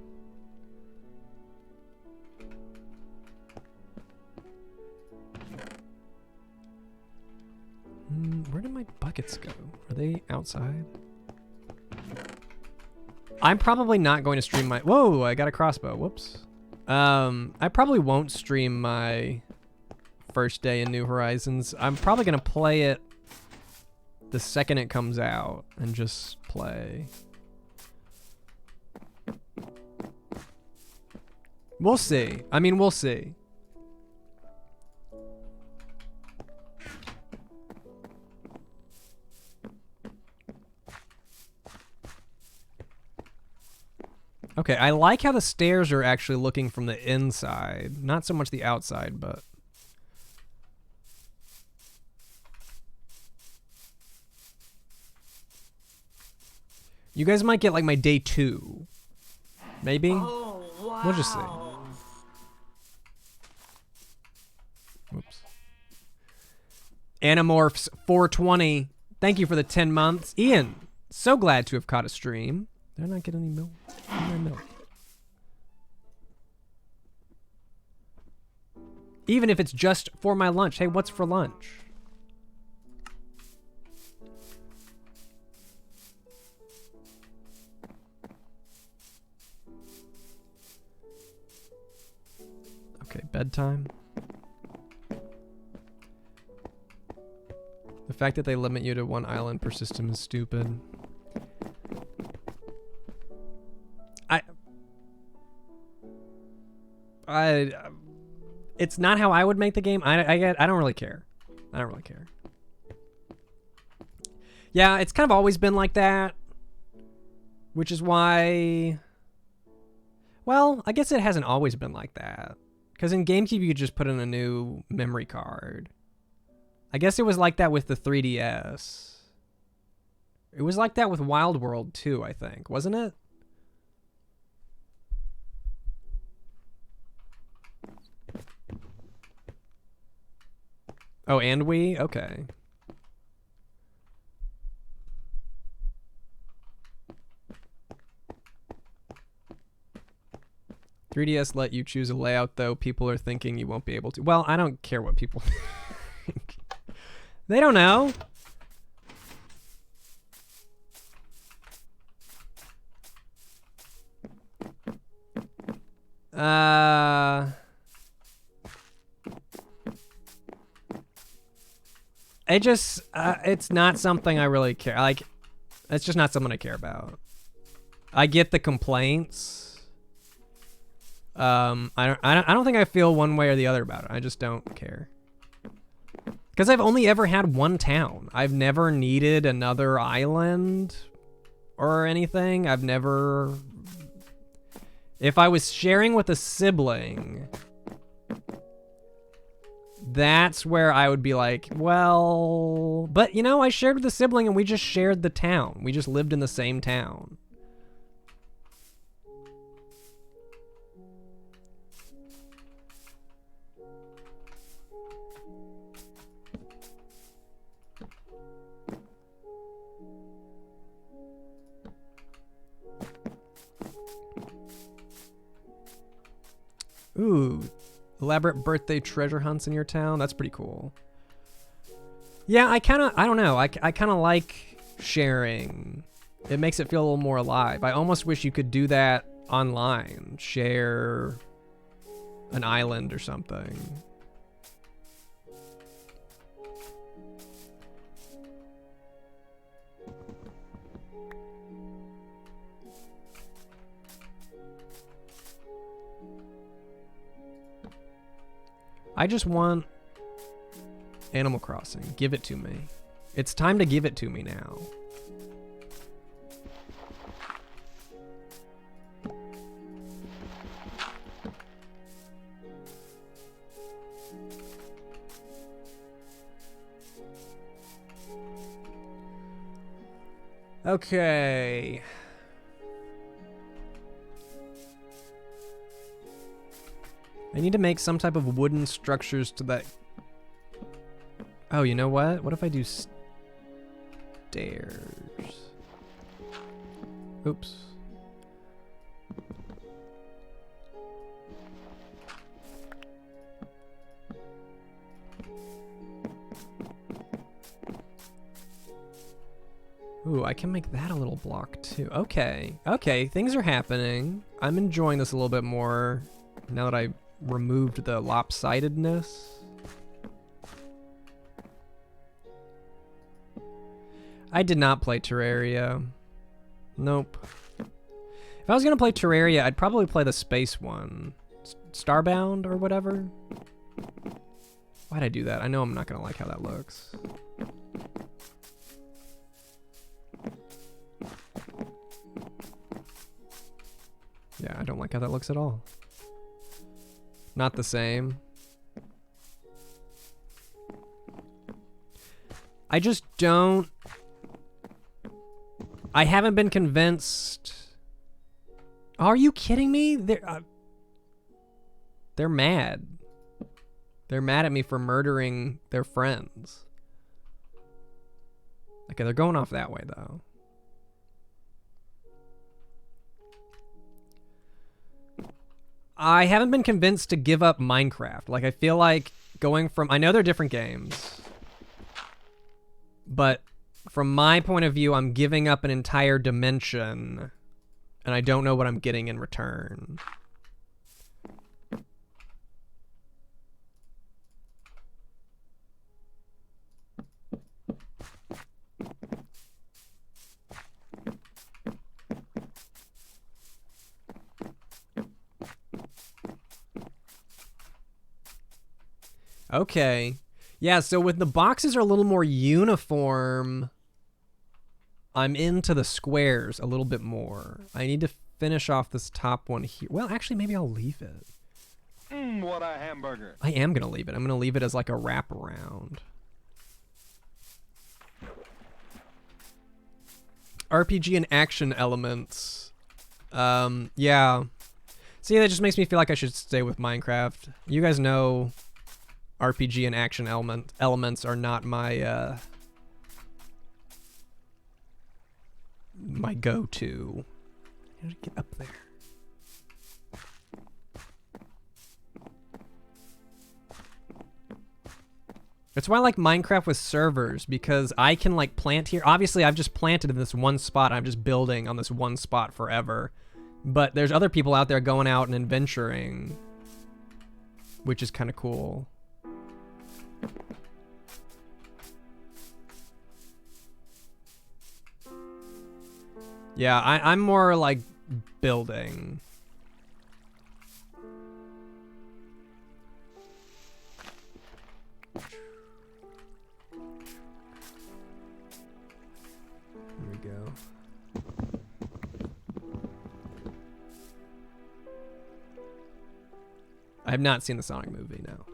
rockets go? Are they outside? I'm probably not going to stream my... Whoa, I got a crossbow. Whoops. I probably won't stream my first day in New Horizons. I'm probably going to play it the second it comes out and just play. We'll see. I mean, we'll see. Okay, I like how the stairs are actually looking from the inside. Not so much the outside, but... You guys might get like my day 2. Maybe? Oh, wow. We'll just see. Whoops. Animorphs 420. Thank you for the 10 months. Ian, so glad to have caught a stream. They're not getting any milk. Milk. Even if it's just for my lunch. Hey, what's for lunch? Okay, bedtime. The fact that they limit you to 1 island per system is stupid. It's not how I would make the game. I don't really care. I don't really care. Yeah, it's kind of always been like that, which is why. Well, I guess it hasn't always been like that, because in GameCube you could just put in a new memory card. I guess it was like that with the 3DS. It was like that with Wild World too, I think, wasn't it? Oh, and Wii? Okay. "3DS let you choose a layout, though. People are thinking you won't be able to." Well, I don't care what people think. They don't know. It just, it's not something I really care. Like, it's just not something I care about. I get the complaints. I don't think I feel one way or the other about it. I just don't care. Because I've only ever had 1 town. I've never needed another island or anything. I've never... If I was sharing with a sibling, that's where I would be like, well... But, you know, I shared with a sibling and we just shared the town. We just lived in the same town. Ooh, elaborate birthday treasure hunts in your town. That's pretty cool. Yeah, I don't know. I kind of like sharing. It makes it feel a little more alive. I almost wish you could do that online. Share an island or something. I just want Animal Crossing. Give it to me. It's time to give it to me now. Okay. I need to make some type of wooden structures to that. Oh, you know what? What if I do stairs? Oops. Ooh, I can make that a little block too. Okay, okay, things are happening. I'm enjoying this a little bit more now that I removed the lopsidedness. I did not play Terraria. Nope. If I was gonna play Terraria, I'd probably play the space one. Starbound or whatever? Why'd I do that? I know I'm not gonna like how that looks. Yeah, I don't like how that looks at all. Not the same. I just don't... I haven't been convinced... Are you kidding me? They're mad. They're mad at me for murdering their friends. Okay, they're going off that way, though. I haven't been convinced to give up Minecraft. Like, I feel like going from... I know they're different games. But from my point of view, I'm giving up an entire dimension. And I don't know what I'm getting in return. Okay. Yeah, so with the boxes are a little more uniform, I'm into the squares a little bit more. I need to finish off this top one here. Well, actually, maybe I'll leave it. What a hamburger. I am going to leave it. I'm going to leave it as like a wraparound. RPG and action elements. Yeah. See, that just makes me feel like I should stay with Minecraft. You guys know RPG and action elements are not my my go-to. How to get up there? That's why I like Minecraft with servers, because I can like plant here. Obviously, I've just planted in this one spot. I'm just building on this one spot forever. But there's other people out there going out and adventuring, which is kind of cool. Yeah, I'm more like building. Here we go. I have not seen the Sonic movie, no.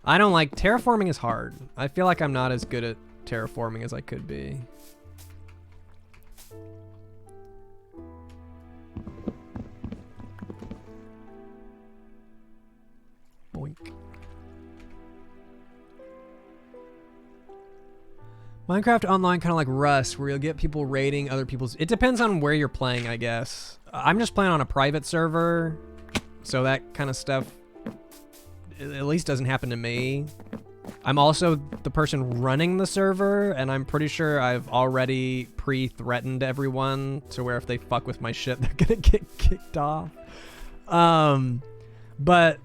I don't like... Terraforming is hard. I feel like I'm not as good at terraforming as I could be. Boink. Minecraft Online kind of like Rust, where you'll get people raiding other people's... It depends on where you're playing, I guess. I'm just playing on a private server, so that kind of stuff at least doesn't happen to me. I'm also the person running the server, and I'm pretty sure I've already pre-threatened everyone to where if they fuck with my shit, they're gonna get kicked off. But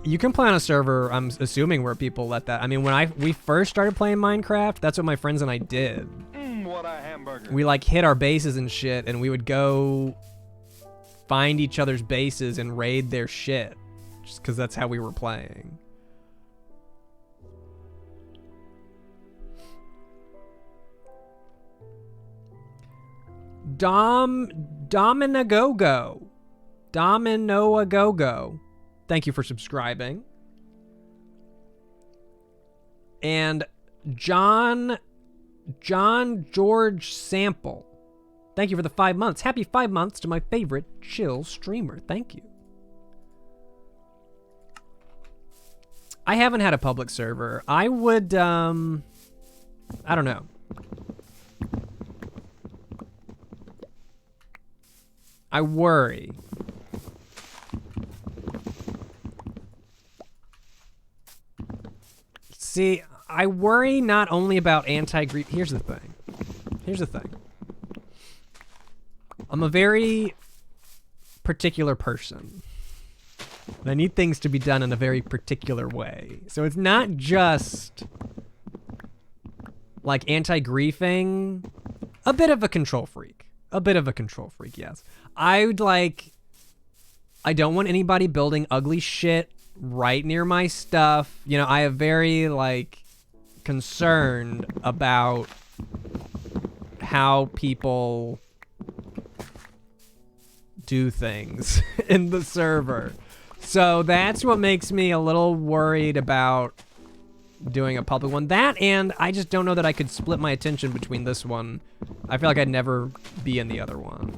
you can play on a server, I'm assuming, where people let that. I mean, when we first started playing Minecraft, that's what my friends and I did. What a hamburger. We like hit our bases and shit, and we would go find each other's bases and raid their shit, just because that's how we were playing. Dominoagogo. Thank you for subscribing. And John George Sample. Thank you for the 5 months. Happy 5 months to my favorite chill streamer. Thank you. I haven't had a public server. I would, I don't know. I worry. See, I worry not only about anti-grief. Here's the thing. I'm a very particular person. And I need things to be done in a very particular way. So it's not just like anti-griefing. A bit of a control freak. Yes. I don't want anybody building ugly shit right near my stuff. You know, I have very, like, concerned about how people do things in the server. So that's what makes me a little worried about doing a public one. That, and I just don't know that I could split my attention between this one. I feel like I'd never be in the other one.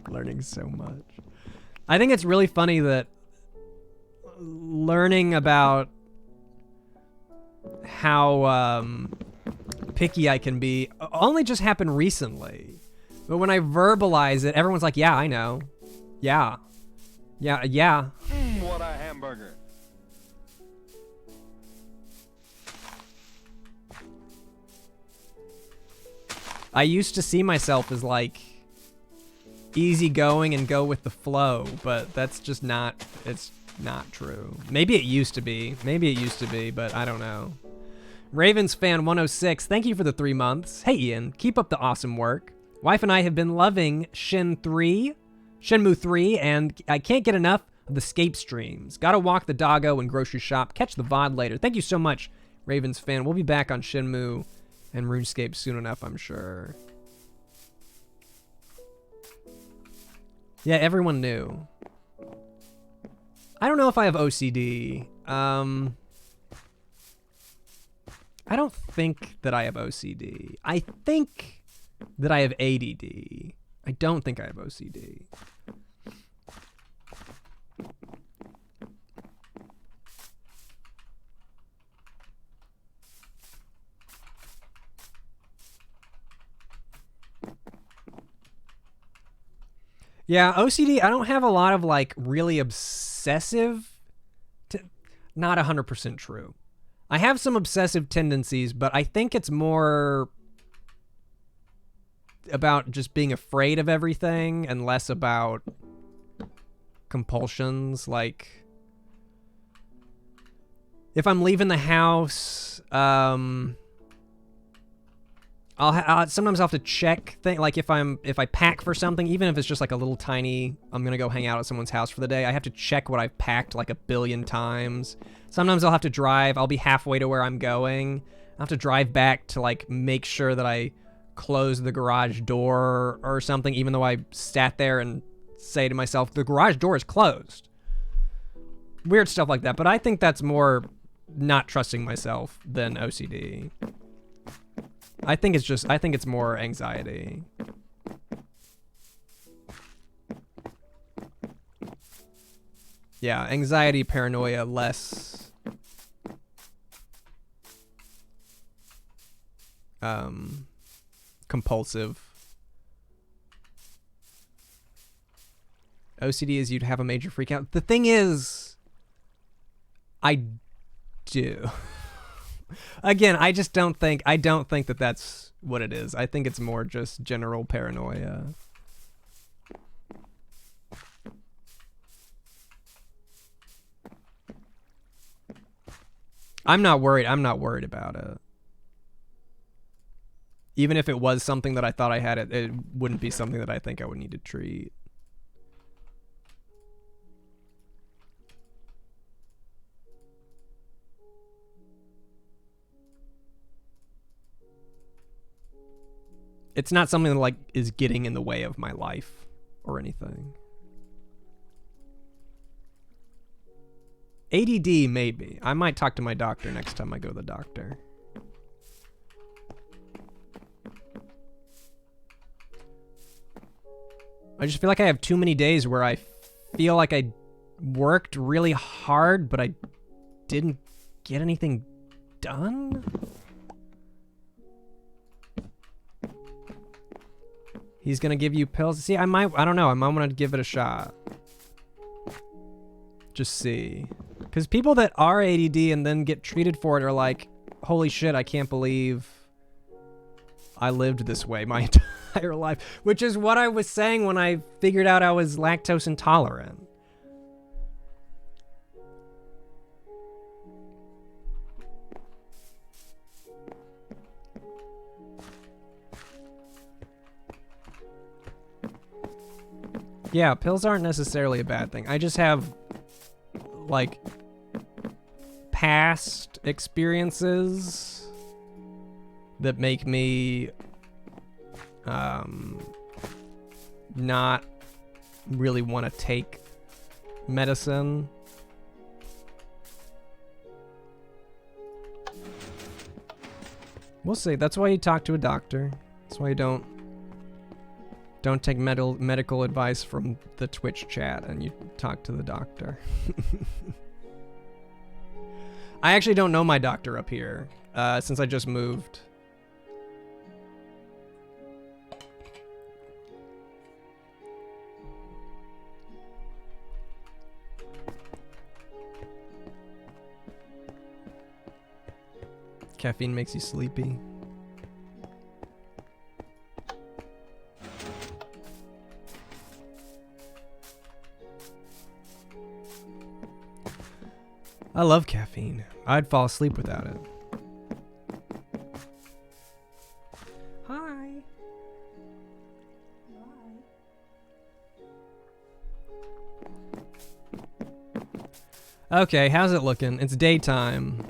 Learning so much. I think it's really funny that learning about how picky I can be only just happened recently. But when I verbalize it, everyone's like, yeah, I know. Yeah. What a hamburger. I used to see myself as like easygoing and go with the flow, but that's just not, it's not true. Maybe it used to be, but I don't know. Ravens fan 106, thank you for the 3 months. Hey Ian, keep up the awesome work. Wife and I have been loving Shenmue 3, and I can't get enough of the Scape streams. Gotta walk the doggo and grocery shop. Catch the VOD later. Thank you so much, Ravens fan. We'll be back on Shenmue and RuneScape soon enough, I'm sure. Yeah, everyone knew. I don't know if I have OCD. I don't think that I have OCD. I think that I have ADD. I don't think I have OCD. Yeah, OCD, I don't have a lot of, like, really obsessive... Not 100% true. I have some obsessive tendencies, but I think it's more about just being afraid of everything and less about compulsions. Like, if I'm leaving the house, I'll sometimes I'll have to check like if I pack for something, even if it's just like a little tiny, I'm gonna go hang out at someone's house for the day, I have to check what I've packed like 1 billion times. Sometimes I'll have to drive, I'll be halfway to where I'm going, I'll have to drive back to like make sure that I close the garage door or something, even though I sat there and say to myself, the garage door is closed. Weird stuff like that, but I think that's more not trusting myself than OCD. I think it's more anxiety. Yeah, anxiety, paranoia, less compulsive. OCD is you'd have a major freak out. The thing is, I do. Again, I don't think that that's what it is. I think it's more just general paranoia. I'm not worried about it. Even if it was something that I thought I had, it wouldn't be something that I think I would need to treat. It's not something that, like, is getting in the way of my life or anything. ADD, maybe. I might talk to my doctor next time I go to the doctor. I just feel like I have too many days where I feel like I worked really hard, but I didn't get anything done? He's gonna give you pills. See, I don't know. I might want to give it a shot. just see. Because people that are ADD and then get treated for it are like, holy shit, I can't believe I lived this way my entire life. Which is what I was saying when I figured out I was lactose intolerant. Yeah, pills aren't necessarily a bad thing. I just have, like, past experiences that make me not really want to take medicine. We'll see. That's why you talk to a doctor. That's why you don't take medical advice from the Twitch chat and you talk to the doctor. I actually don't know my doctor up here since I just moved. Caffeine makes you sleepy. I love caffeine. I'd fall asleep without it. Hi. Okay, how's it looking? It's daytime.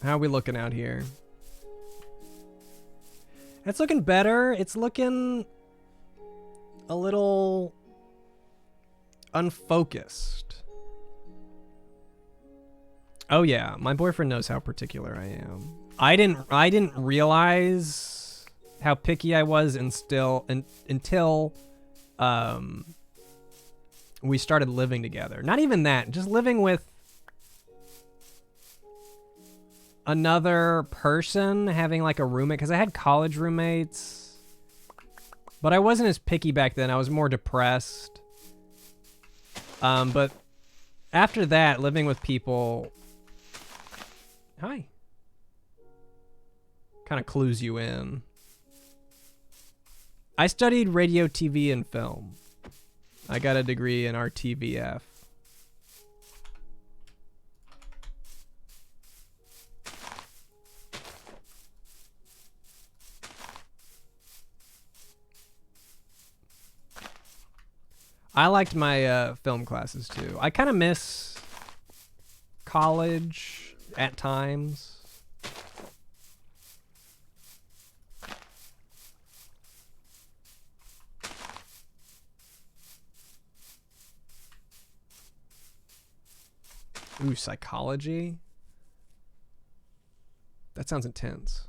How are we looking out here? It's looking better. It's looking a little unfocused. Oh yeah, my boyfriend knows how particular I am. I didn't realize how picky I was until we started living together. Not even that, just living with another person, having like a roommate, because I had college roommates, but I wasn't as picky back then. I was more depressed. But after that, living with people, hi, kind of clues you in. I studied radio, TV, and film. I got a degree in RTVF. I liked my film classes too. I kind of miss college at times. Ooh, psychology? That sounds intense.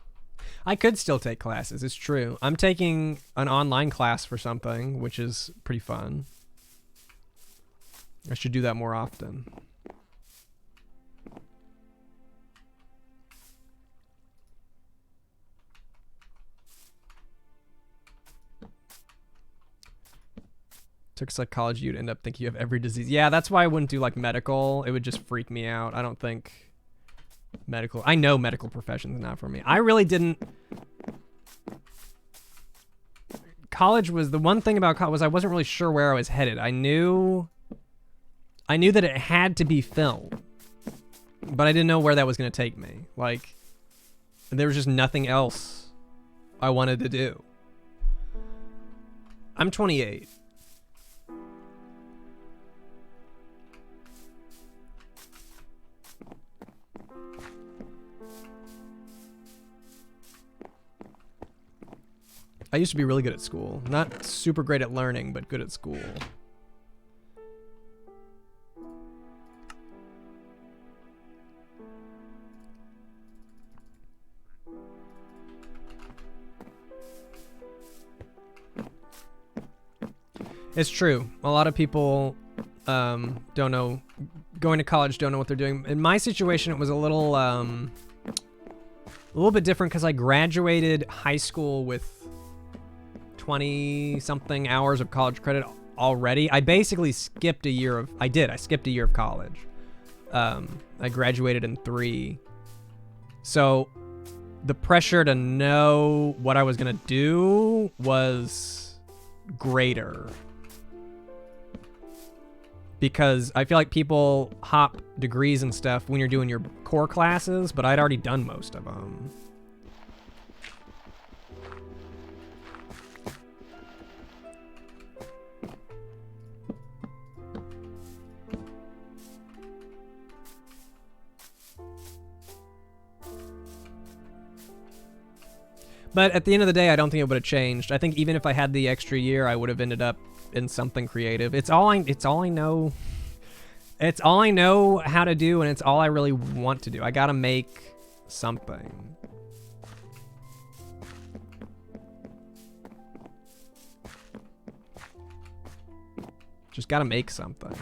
I could still take classes, it's true. I'm taking an online class for something, which is pretty fun. I should do that more often. Took psychology, you'd end up thinking you have every disease. Yeah, that's why I wouldn't do like medical. It would just freak me out. I don't think medical... I know medical profession's not for me. I really didn't... College was... The one thing about college was I wasn't really sure where I was headed. I knew that it had to be film, but I didn't know where that was going to take me. Like, there was just nothing else I wanted to do. I'm 28. I used to be really good at school. Not super great at learning, but good at school. It's true. A lot of people don't know, going to college, don't know what they're doing. In my situation, it was a little bit different because I graduated high school with 20-something hours of college credit already. I basically skipped a year of... I skipped a year of college. I graduated in 3. So the pressure to know what I was going to do was greater. Because I feel like people hop degrees and stuff when you're doing your core classes, but I'd already done most of them. But at the end of the day, I don't think it would have changed. I think even if I had the extra year, I would have ended up in something creative. It's all I know. It's all I know how to do, and it's all I really want to do. I gotta make something. Just gotta make something.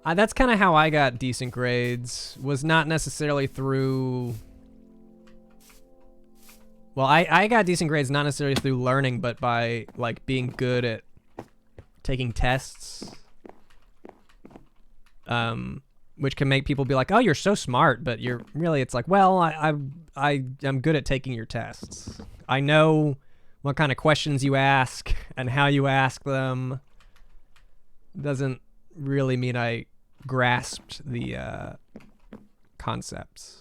That's kind of how I got decent grades, was not necessarily through... Well, I got decent grades not necessarily through learning, but by, like, being good at taking tests. Which can make people be like, oh, you're so smart, but you're really, it's like, well, I'm good at taking your tests. I know what kind of questions you ask and how you ask them. Doesn't really mean I grasped the concepts.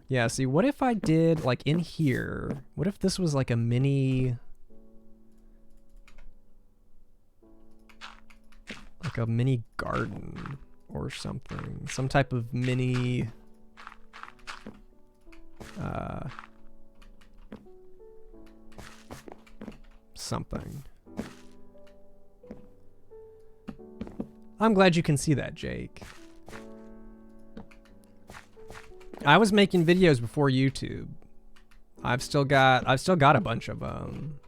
Yeah, see, what if I did, like, in here, what if this was like a mini... like a mini garden or something. Some type of mini... something. I'm glad you can see that, Jake. I was making videos before YouTube. I've still got a bunch of them.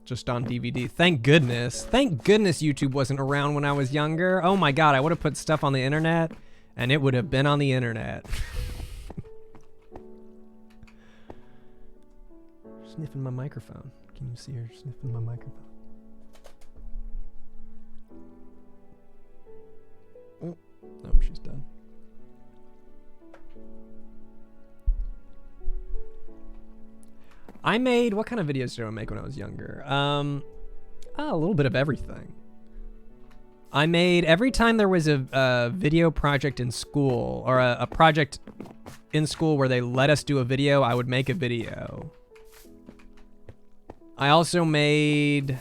Just on DVD. Thank goodness. Thank goodness YouTube wasn't around when I was younger. Oh my god, I would have put stuff on the internet and it would have been on the internet. Sniffing my microphone. Can you see her sniffing my microphone? Oh, nope, she's done. I made, what kind of videos did I make when I was younger? A little bit of everything. I made, every time there was a video project in school, or a project in school where they let us do a video, I would make a video. I also made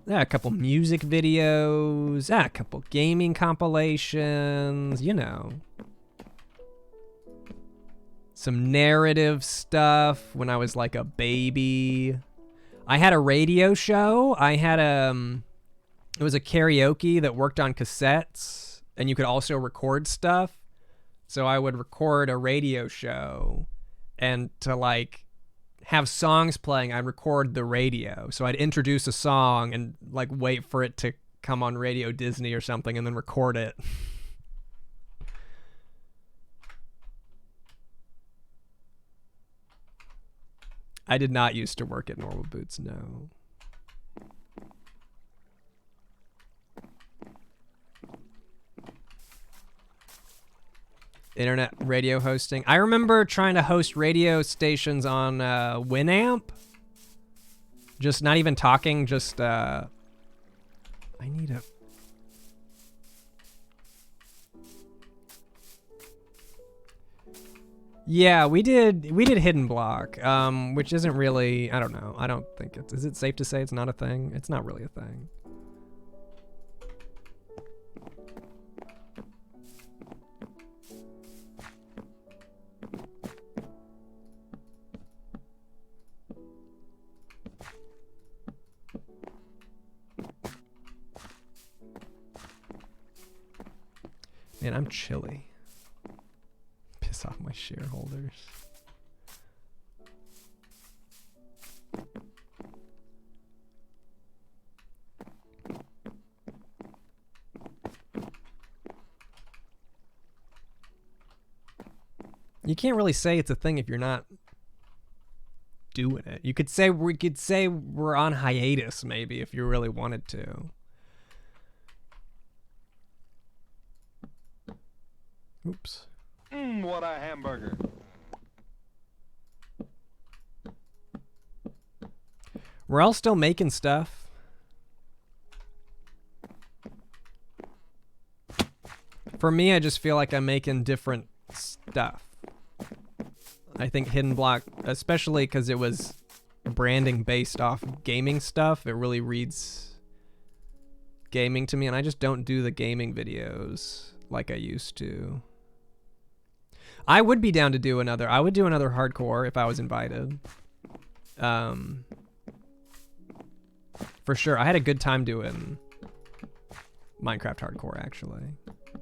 a couple music videos, a couple gaming compilations, you know. Some narrative stuff when I was like a baby. I had a radio show. I had it was a karaoke that worked on cassettes, and you could also record stuff. So I would record a radio show, and to like have songs playing, I'd record the radio. So I'd introduce a song and like wait for it to come on Radio Disney or something and then record it. I did not used to work at Normal Boots, no. Internet radio hosting. I remember trying to host radio stations on Winamp. Just not even talking, just I need a... Yeah, we did Hidden Block, which isn't really, I don't know. I don't think it's, is it safe to say it's not a thing? It's not really a thing. Man, I'm chilly. Piss off my shareholders. You can't really say it's a thing if you're not doing it. You could say we're on hiatus maybe if you really wanted to. Oops. What a hamburger. We're all still making stuff. For me, I just feel like I'm making different stuff. I think Hidden Block, especially because it was branding based off gaming stuff, it really reads gaming to me, and I just don't do the gaming videos like I used to. I would be down to do another. I would do another hardcore if I was invited. For sure. I had a good time doing Minecraft hardcore, actually.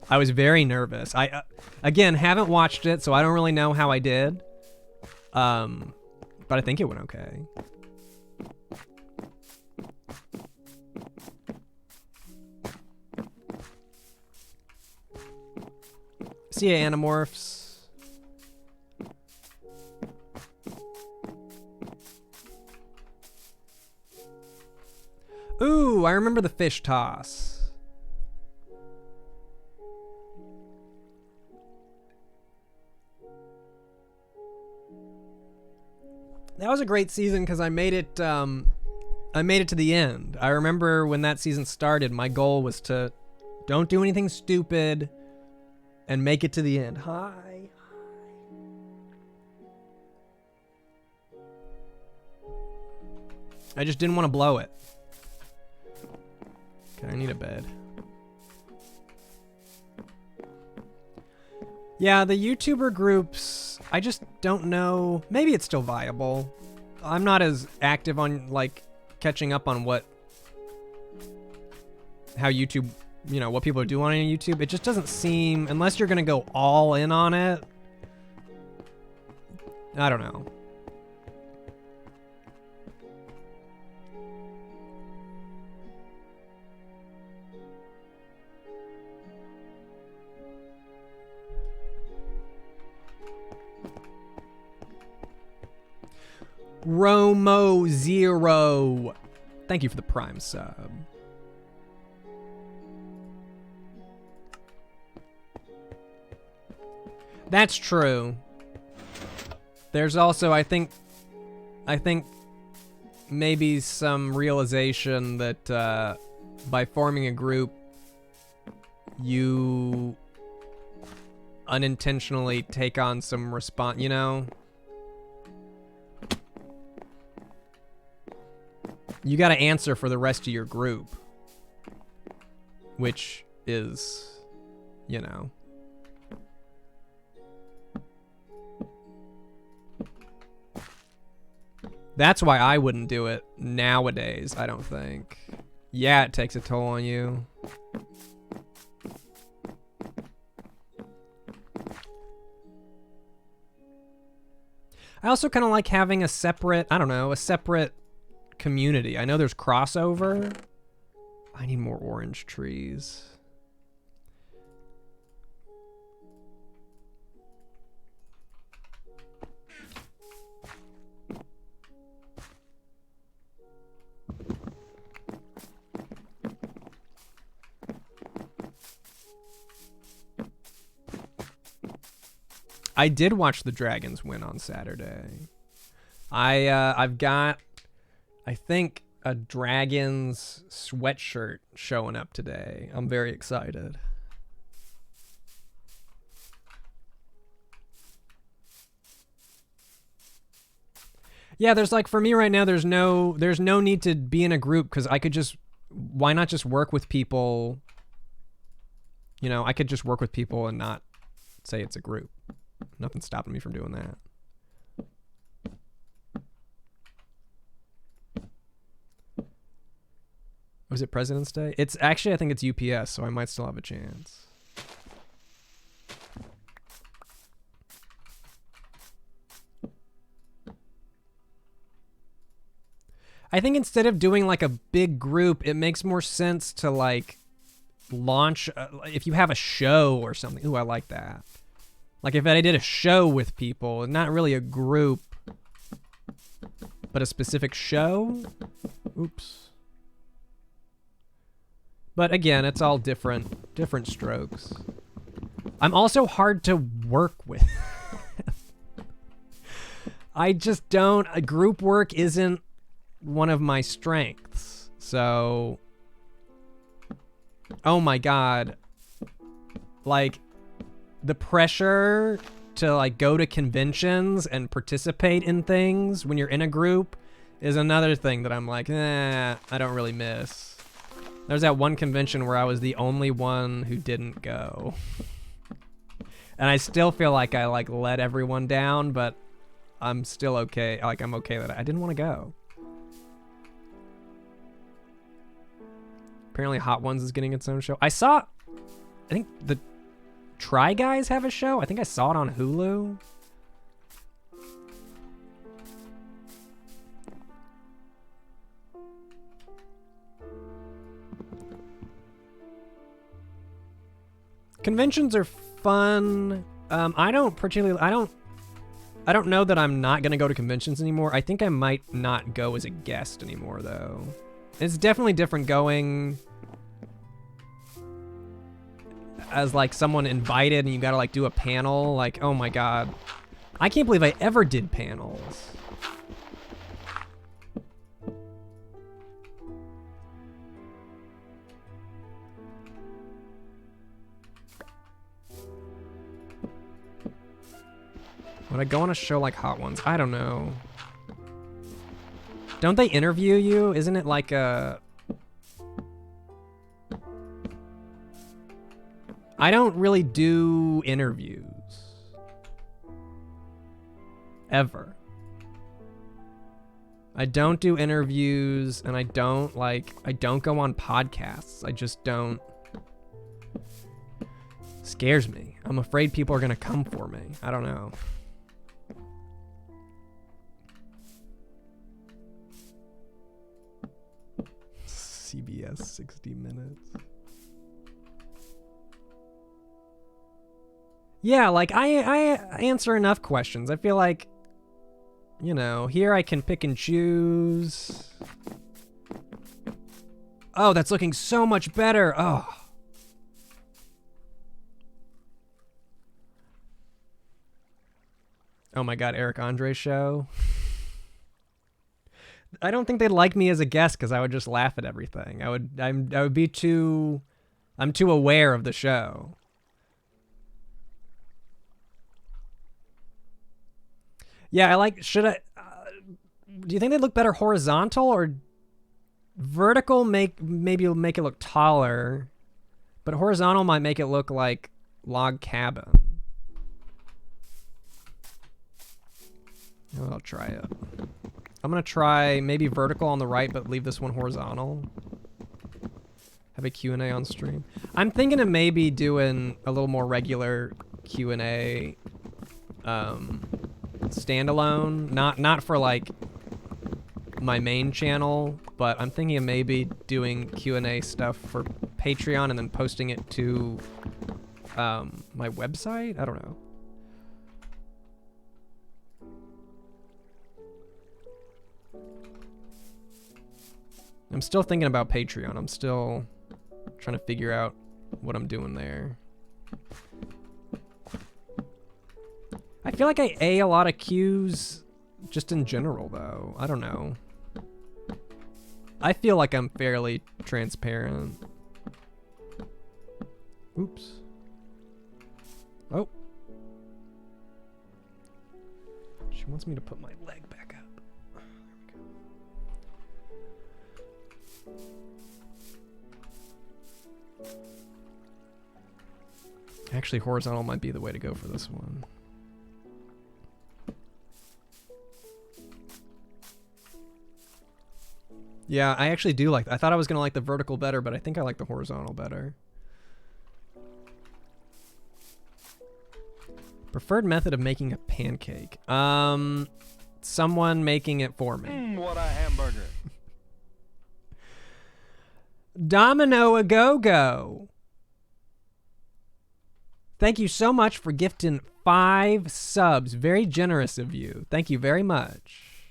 I was very nervous. I again, haven't watched it, so I don't really know how I did. But I think it went okay. See ya, Animorphs. Ooh, I remember the fish toss. That was a great season because I made it to the end. I remember when that season started, my goal was to don't do anything stupid and make it to the end. Hi. I just didn't want to blow it. Okay, I need a bed. Yeah, the YouTuber groups, I just don't know. Maybe it's still viable. I'm not as active on, like, catching up on how YouTube, you know, what people are doing on YouTube. It just doesn't seem, unless you're going to go all in on it. I don't know. Romo Zero. Thank you for the Prime sub. That's true. There's also, I think maybe some realization that by forming a group, you unintentionally take on some response, you know? You got to answer for the rest of your group, which is, you know. That's why I wouldn't do it nowadays, I don't think. Yeah, it takes a toll on you. I also kind of like having a separate, I don't know, a separate community. I know there's crossover. I need more orange trees. I did watch the Dragons win on Saturday. I've got, I think, a Dragons sweatshirt showing up today. I'm very excited. Yeah, there's like, for me right now, there's no need to be in a group because I could just, why not just work with people? You know, I could just work with people and not say it's a group. Nothing's stopping me from doing that. Was it President's Day? It's actually, I think it's UPS, so I might still have a chance. I think instead of doing like a big group, it makes more sense to like launch, if you have a show or something. Ooh, I like that. Like if I did a show with people, not really a group, but a specific show. Oops. But again, it's all different strokes. I'm also hard to work with. I just don't, group work isn't one of my strengths. So, oh my God. Like, the pressure to like go to conventions and participate in things when you're in a group is another thing that I'm like, I don't really miss. There's that one convention where I was the only one who didn't go. And I still feel like I like let everyone down, but I'm still okay. Like I'm okay that I didn't want to go. Apparently Hot Ones is getting its own show. I think the Try Guys have a show. I think I saw it on Hulu. Conventions are fun. I don't know that I'm not gonna go to conventions anymore. I think I might not go as a guest anymore though. It's definitely different going as like someone invited and you gotta like do a panel. Like, oh my God. I can't believe I ever did panels. Would I go on a show like Hot Ones? I don't know. Don't they interview you? Isn't it like a... I don't really do interviews. Ever. I don't do interviews and I don't go on podcasts. I just don't. Scares me. I'm afraid people are gonna come for me. I don't know. CBS 60 Minutes. Yeah, like I answer enough questions. I feel like, you know, here I can pick and choose. Oh, that's looking so much better. Oh. Oh my God, Eric Andre's show. I don't think they'd like me as a guest because I would just laugh at everything. I would be too... I'm too aware of the show. Yeah, I like... Should I... do you think they'd look better horizontal or... Vertical maybe it'll make it look taller, but horizontal might make it look like Log Cabin. I'll try it. I'm gonna try maybe vertical on the right, but leave this one horizontal. Have a Q&A on stream. I'm thinking of maybe doing a little more regular Q&A standalone. Not for like my main channel, but I'm thinking of maybe doing Q&A stuff for Patreon and then posting it to my website. I don't know. I'm still thinking about Patreon. I'm still trying to figure out what I'm doing there. I feel like I A a lot of Qs just in general, though. I don't know. I feel like I'm fairly transparent. Oops. Oh. She wants me to put my leg back up. Actually, horizontal might be the way to go for this one. Yeah, I actually do like... I thought I was going to like the vertical better, but I think I like the horizontal better. Preferred method of making a pancake. Someone making it for me. What a hamburger. Domino a go-go. thank you so much for gifting 5 subs. Very generous of you. Thank you very much.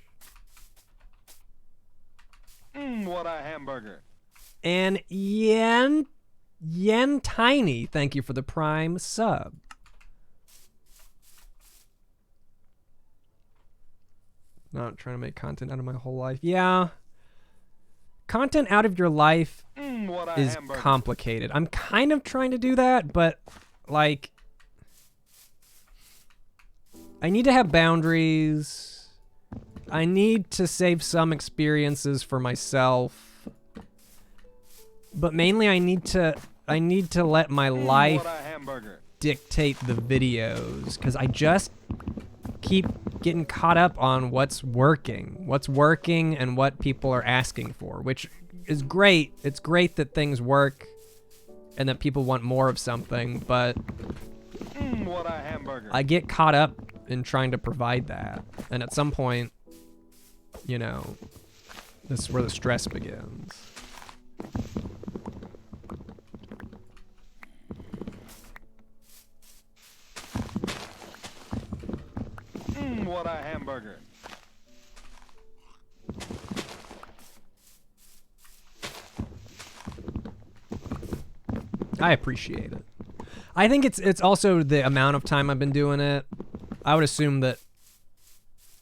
What a hamburger. And Yen Tiny, thank you for the Prime sub. Not trying to make content out of my whole life. Yeah. Content out of your life is complicated. I'm kind of trying to do that, but like I need to have boundaries. I need to save some experiences for myself. But mainly I need to let my life dictate the videos, cuz I just keep getting caught up on what's working and what people are asking for, which is great. It's great that things work and that people want more of something, but What a hamburger. I get caught up in trying to provide that. And at some point, you know, this is where the stress begins. What a hamburger. I appreciate it. I think it's also the amount of time I've been doing it. I would assume that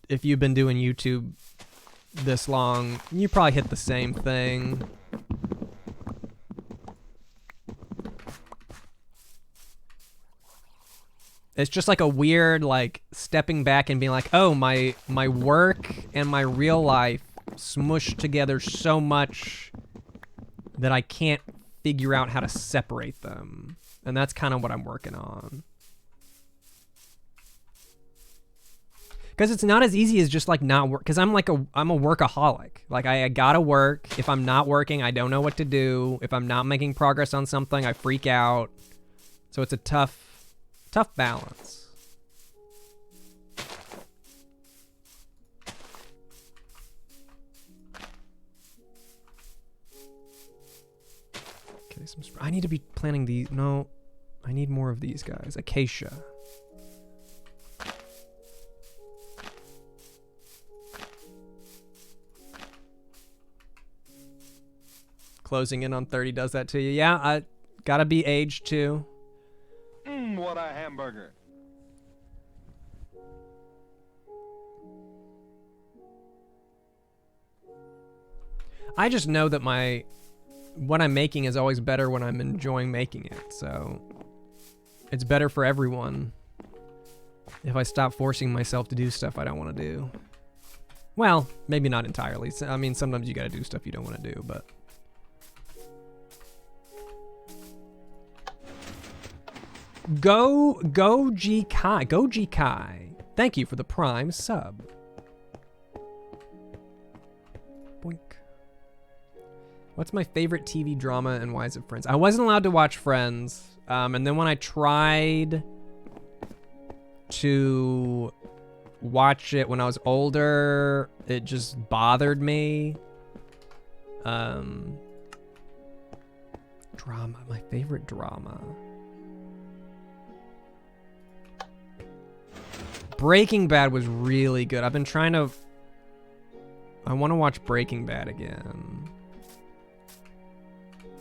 if you've been doing YouTube this long, you probably hit the same thing. It's just like a weird, like, stepping back and being like, oh, my work and my real life smushed together so much that I can't figure out how to separate them. And that's kind of what I'm working on. Because it's not as easy as just like not work. Because I'm a workaholic. Like I gotta work. If I'm not working, I don't know what to do. If I'm not making progress on something, I freak out. So it's a tough balance. Okay, I need to be planting these. No, I need more of these guys. Acacia. Closing in on 30 does that to you. Yeah, I gotta be aged too. What a hamburger. I just know that what I'm making is always better when I'm enjoying making it, so it's better for everyone if I stop forcing myself to do stuff I don't want to do. Well, maybe not entirely. I mean, sometimes you gotta do stuff you don't want to do, but... Goji Kai. Thank you for the Prime sub. Boink. What's my favorite TV drama and why is it Friends? I wasn't allowed to watch Friends, and then when I tried to watch it when I was older, it just bothered me. Drama, my favorite drama. Breaking Bad was really good. I've been trying to... I want to watch Breaking Bad again.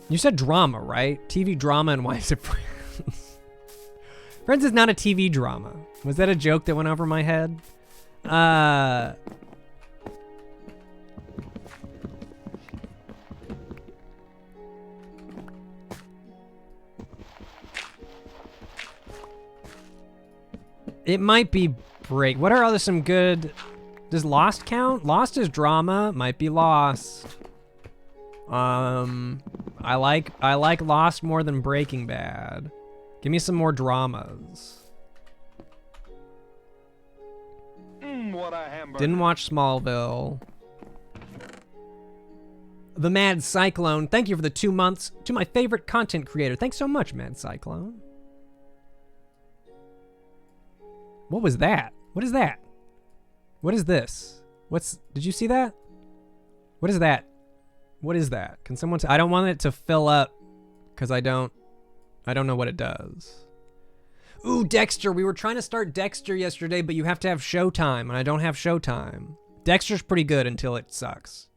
You said drama, right? TV drama and why is it Friends? Friends is not a TV drama. Was that a joke that went over my head? It might be Break. What are some good... Does Lost count? Lost is drama. Might be Lost. I like Lost more than Breaking Bad. Give me some more dramas. What a hamburger. Didn't watch Smallville. The Mad Cyclone. Thank you for the 2 months to my favorite content creator. Thanks so much, Mad Cyclone. What was that? What is that? What is this? Did you see that? What is that? What is that? Can someone I don't want it to fill up because I don't know what it does. Ooh, Dexter. We were trying to start Dexter yesterday, but you have to have Showtime, and I don't have Showtime. Dexter's pretty good until it sucks.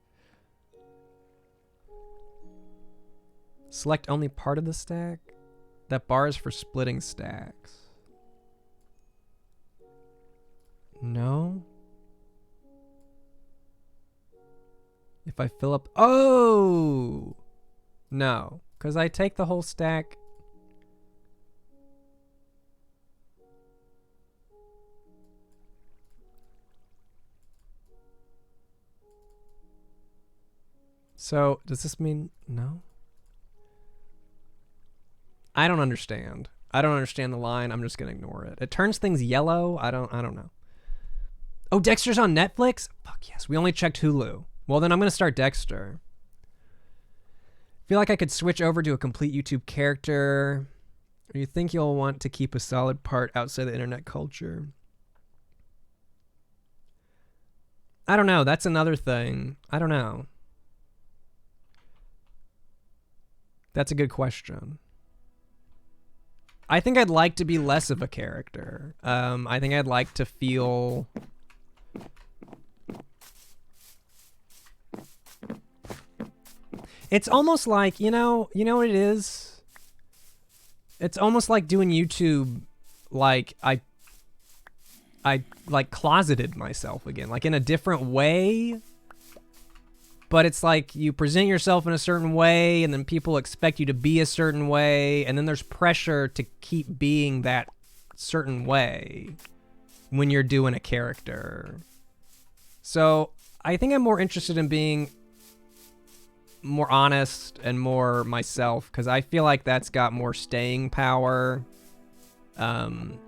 Select only part of the stack? That bar is for splitting stacks. No? If I fill up... Oh! No, because I take the whole stack... So, does this mean no? I don't understand. I don't understand the line. I'm just gonna ignore it. It turns things yellow. I don't know. Oh, Dexter's on Netflix? Fuck yes. We only checked Hulu. Well, then I'm gonna start Dexter. Feel like I could switch over to a complete YouTube character. Or you think you'll want to keep a solid part outside the internet culture? I don't know. That's another thing. I don't know. That's a good question. I think I'd like to be less of a character. I think I'd like to feel... It's almost like, you know what it is? It's almost like doing YouTube, like, I like closeted myself again, like in a different way. But it's like you present yourself in a certain way, and then people expect you to be a certain way, and then there's pressure to keep being that certain way when you're doing a character. So I think I'm more interested in being more honest and more myself, because I feel like that's got more staying power. And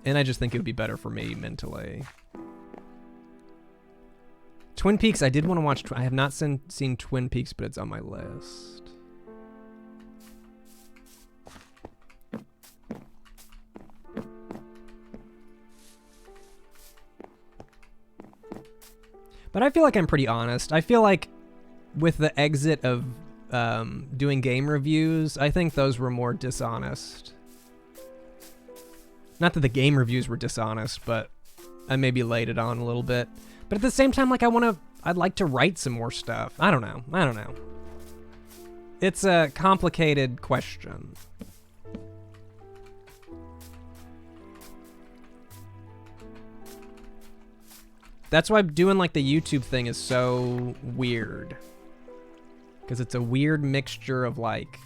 I just think it would be better for me mentally. Twin Peaks, I did want to watch. I have not seen Twin Peaks, but it's on my list. But I feel like I'm pretty honest. I feel like with the exit of doing game reviews, I think those were more dishonest. Not that the game reviews were dishonest, but I maybe laid it on a little bit. But at the same time, like I'd like to write some more stuff. I don't know. It's a complicated question. That's why doing like the YouTube thing is so weird. Because it's a weird mixture of like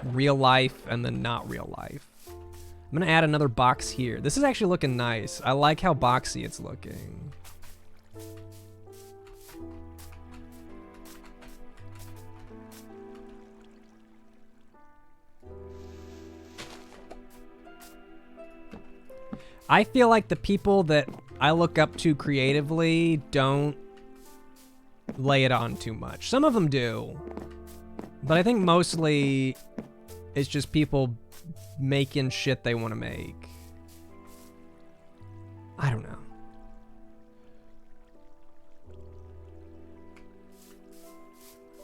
real life and then not real life. I'm gonna add another box here. This is actually looking nice. I like how boxy it's looking. I feel like the people that I look up to creatively don't lay it on too much. Some of them do. But I think mostly it's just people making shit they want to make. I don't know.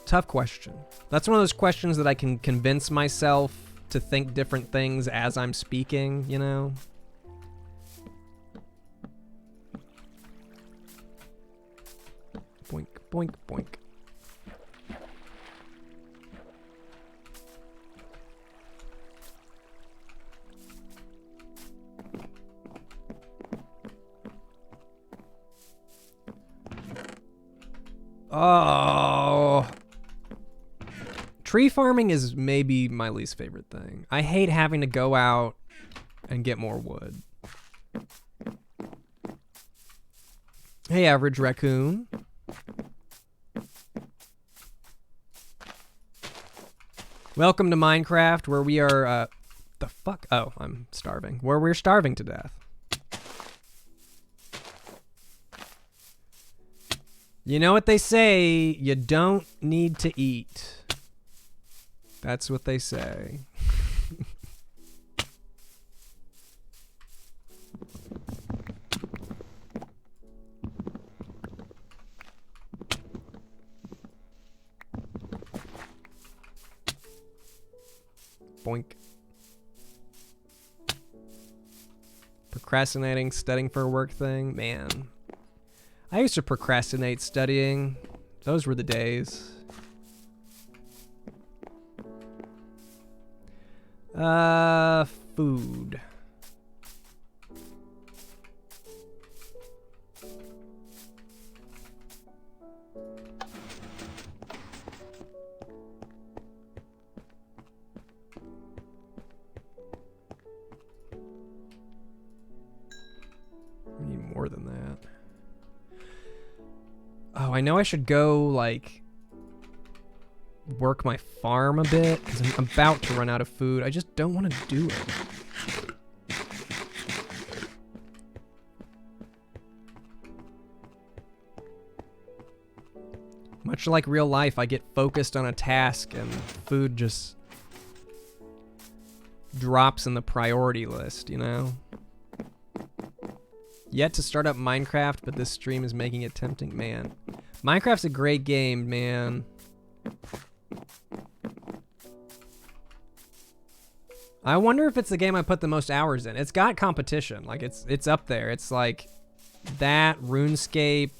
Tough question. That's one of those questions that I can convince myself to think different things as I'm speaking, you know? Boink, boink, boink. Oh. Tree farming is maybe my least favorite thing. I hate having to go out and get more wood. Hey, average raccoon. Welcome to Minecraft, where we are, the fuck? Oh, I'm starving. Where we're starving to death. You know what they say, you don't need to eat. That's what they say. Boink. procrastinating studying for a work thing. Man, I used to procrastinate studying. Those were the days. Food. I need more than that. Oh, I know I should go, like, work my farm a bit, because I'm about to run out of food. I just don't want to do it. Much like real life, I get focused on a task and food just drops in the priority list, you know? Yet to start up Minecraft, but this stream is making it tempting. Man, Minecraft's a great game, man. I wonder if it's the game I put the most hours in. It's got competition. Like, it's up there. It's like that, RuneScape.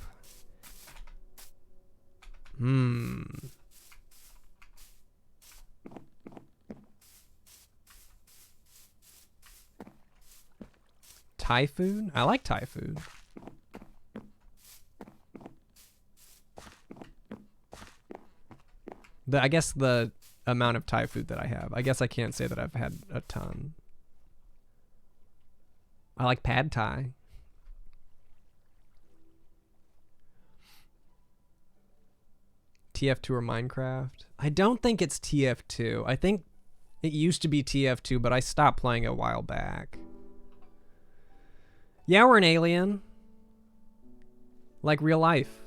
Thai food? I like Thai food. I guess the amount of Thai food that I have. I guess I can't say that I've had a ton. I like pad Thai. TF2 or Minecraft? I don't think it's TF2. I think it used to be TF2, but I stopped playing a while back. Yeah, we're an alien. Like real life.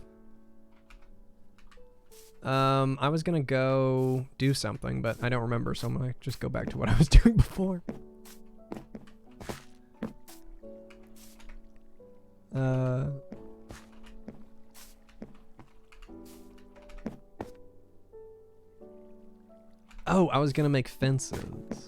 I was gonna go do something, but I don't remember, so I'm gonna just go back to what I was doing before. Oh, I was gonna make fences.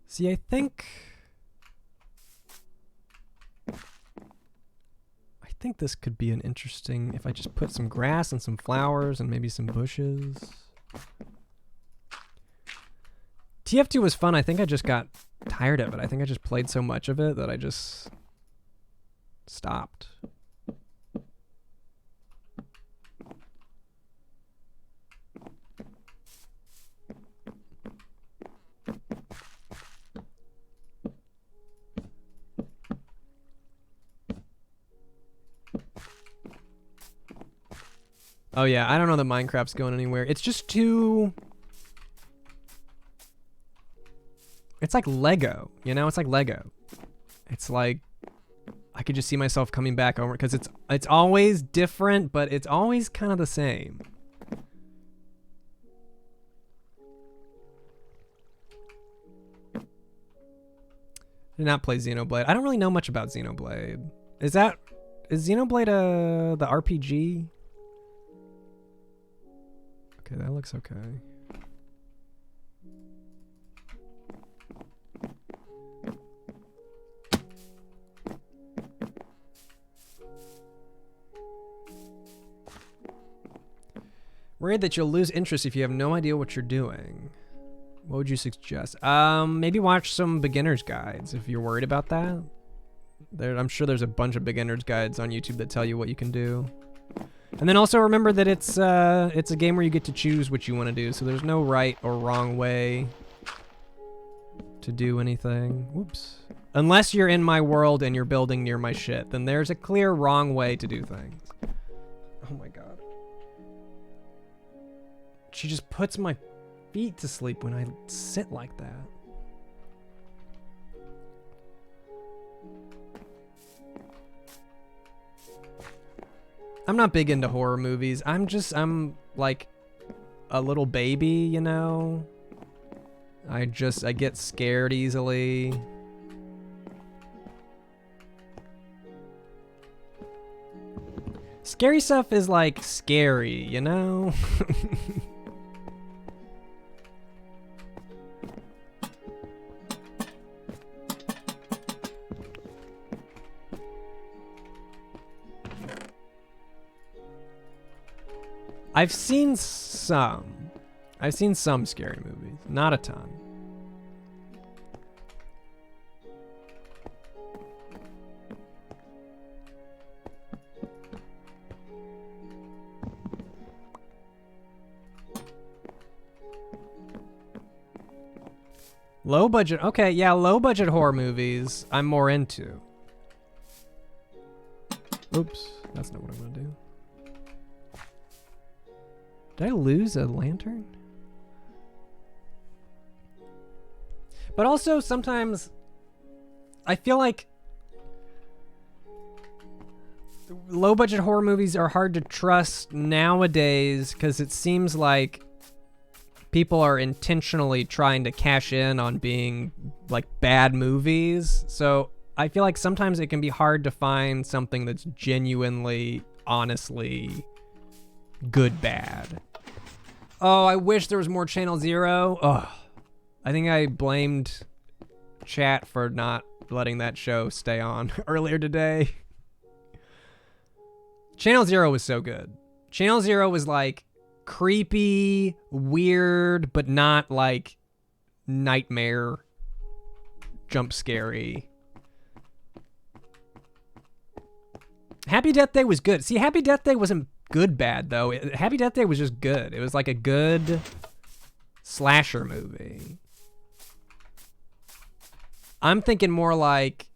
See, I think this could be an interesting, if I just put some grass and some flowers and maybe some bushes. TF2 was fun. I think I just got tired of it. I think I just played so much of it that I just stopped. Oh yeah, I don't know that Minecraft's going anywhere. It's just too... It's like Lego, you know? It's like Lego. It's like... I could just see myself coming back over, because it's always different, but it's always kind of the same. Did not play Xenoblade. I don't really know much about Xenoblade. Is Xenoblade the RPG? Okay, that looks okay. Worried that you'll lose interest if you have no idea what you're doing. What would you suggest? Maybe watch some beginner's guides if you're worried about that. I'm sure there's a bunch of beginner's guides on YouTube that tell you what you can do. And then also remember that it's a game where you get to choose what you want to do, so there's no right or wrong way to do anything. Whoops. Unless you're in my world and you're building near my shit, then there's a clear wrong way to do things. Oh my god. She just puts my feet to sleep when I sit like that. I'm not big into horror movies. I'm like a little baby, you know? I get scared easily. Scary stuff is like scary, you know? I've seen some scary movies, not a ton. Low budget, okay, yeah, low budget horror movies I'm more into. Oops, that's not what I'm gonna do. Did I lose a lantern? But also sometimes I feel like low budget horror movies are hard to trust nowadays because it seems like people are intentionally trying to cash in on being like bad movies. So I feel like sometimes it can be hard to find something that's genuinely, honestly good bad. Oh, I wish there was more Channel Zero. Oh, I think I blamed chat for not letting that show stay on earlier today. Channel Zero was so good. Channel Zero was like creepy, weird, but not like nightmare jump scary. Happy Death Day was good. See, Happy Death Day wasn't good bad though. Happy Death Day was just good. It was like a good slasher movie. I'm thinking more like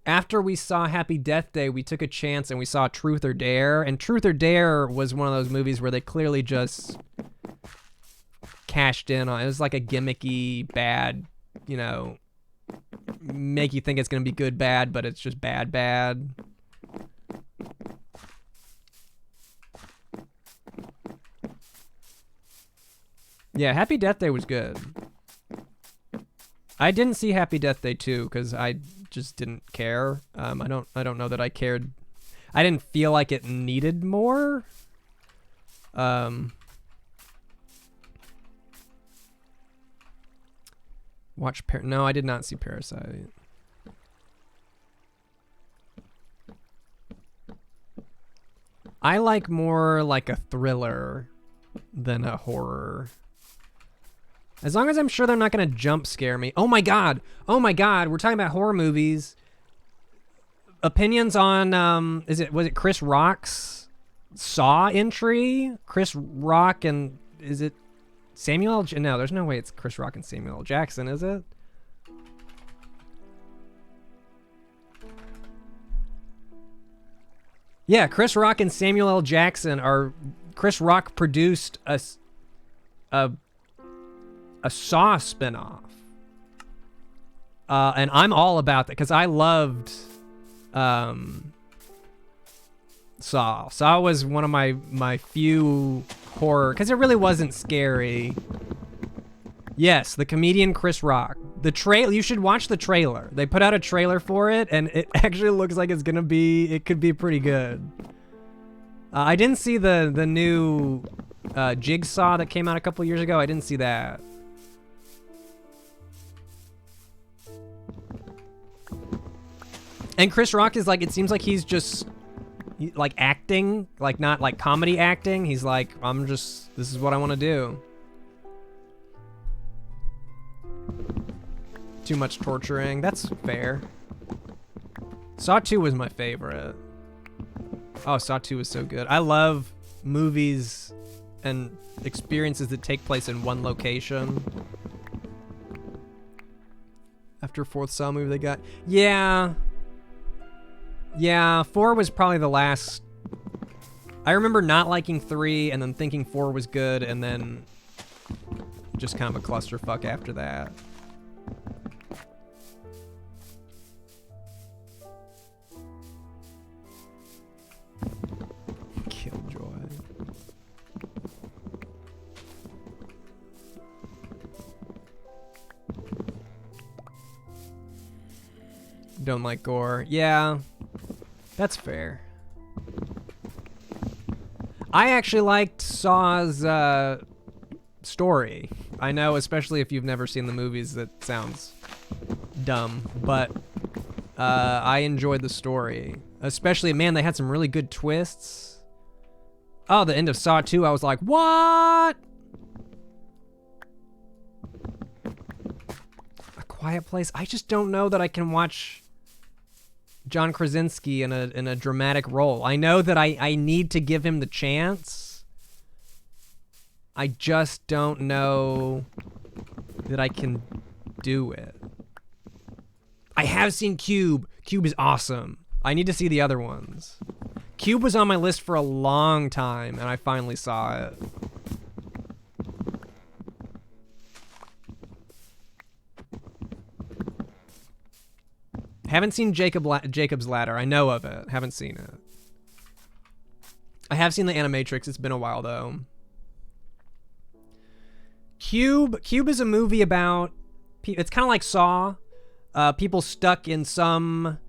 after we saw Happy Death Day, we took a chance and we saw Truth or Dare, and Truth or Dare was one of those movies where they clearly just cashed in on it. It was like a gimmicky bad, you know, make you think it's gonna be good bad, but it's just bad. Yeah, Happy Death Day was good. I didn't see Happy Death Day 2 because I just didn't care. I don't know that I cared. I didn't feel like it needed more. No, I did not see Parasite. I like more like a thriller than a horror. As long as I'm sure they're not gonna jump scare me. Oh my god! We're talking about horror movies. Opinions on was it Chris Rock's Saw entry? Chris Rock and is it Samuel? No, there's no way it's Chris Rock and Samuel L. Jackson, is it? Yeah, Chris Rock and Samuel L. Jackson are. Chris Rock produced a Saw spinoff. And I'm all about that because I loved Saw. Saw was one of my few horror, because it really wasn't scary. Yes, the comedian Chris Rock. The trailer, you should watch the trailer. They put out a trailer for it, and it actually looks like it could be pretty good. I didn't see the new Jigsaw that came out a couple years ago. I didn't see that. And Chris Rock is like, it seems like he's just like acting, like not like comedy acting. He's like, this is what I want to do. Too much torturing. That's fair. Saw 2 was my favorite. Oh, Saw 2 was so good. I love movies and experiences that take place in one location. After 4th Saw movie they got. Yeah, 4 was probably the last. I remember not liking 3 and then thinking 4 was good and then just kind of a clusterfuck after that. Don't like gore. Yeah, that's fair. I actually liked Saw's story. I know, especially if you've never seen the movies, that sounds dumb, but I enjoyed the story. Especially, man, they had some really good twists. Oh, the end of Saw 2, I was like, what? A Quiet Place? I just don't know that I can watch John Krasinski in a dramatic role. I know that I need to give him the chance. I just don't know that I can do it. I have seen Cube. Cube is awesome. I need to see the other ones. Cube was on my list for a long time, and I finally saw it. Haven't seen Jacob's Ladder. I know of it. Haven't seen it. I have seen the Animatrix. It's been a while, though. Cube is a movie about... It's kind of like Saw. People stuck in some...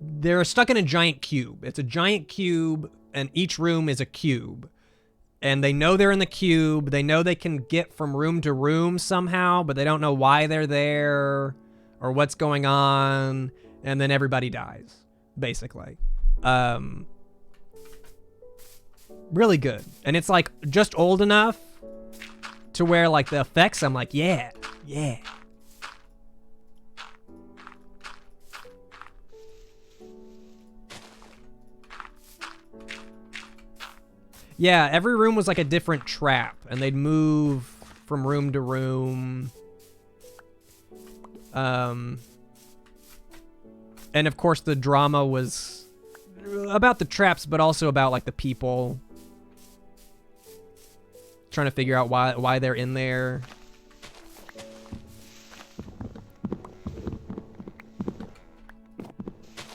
They're stuck in a giant cube. It's a giant cube, and each room is a cube. And they know they're in the cube. They know they can get from room to room somehow, but they don't know why they're there or what's going on. And then everybody dies, basically. Really good. And it's like just old enough to where like the effects, I'm like, yeah. Yeah, every room was like a different trap, and they'd move from room to room. And of course the drama was about the traps, but also about like the people trying to figure out why they're in there.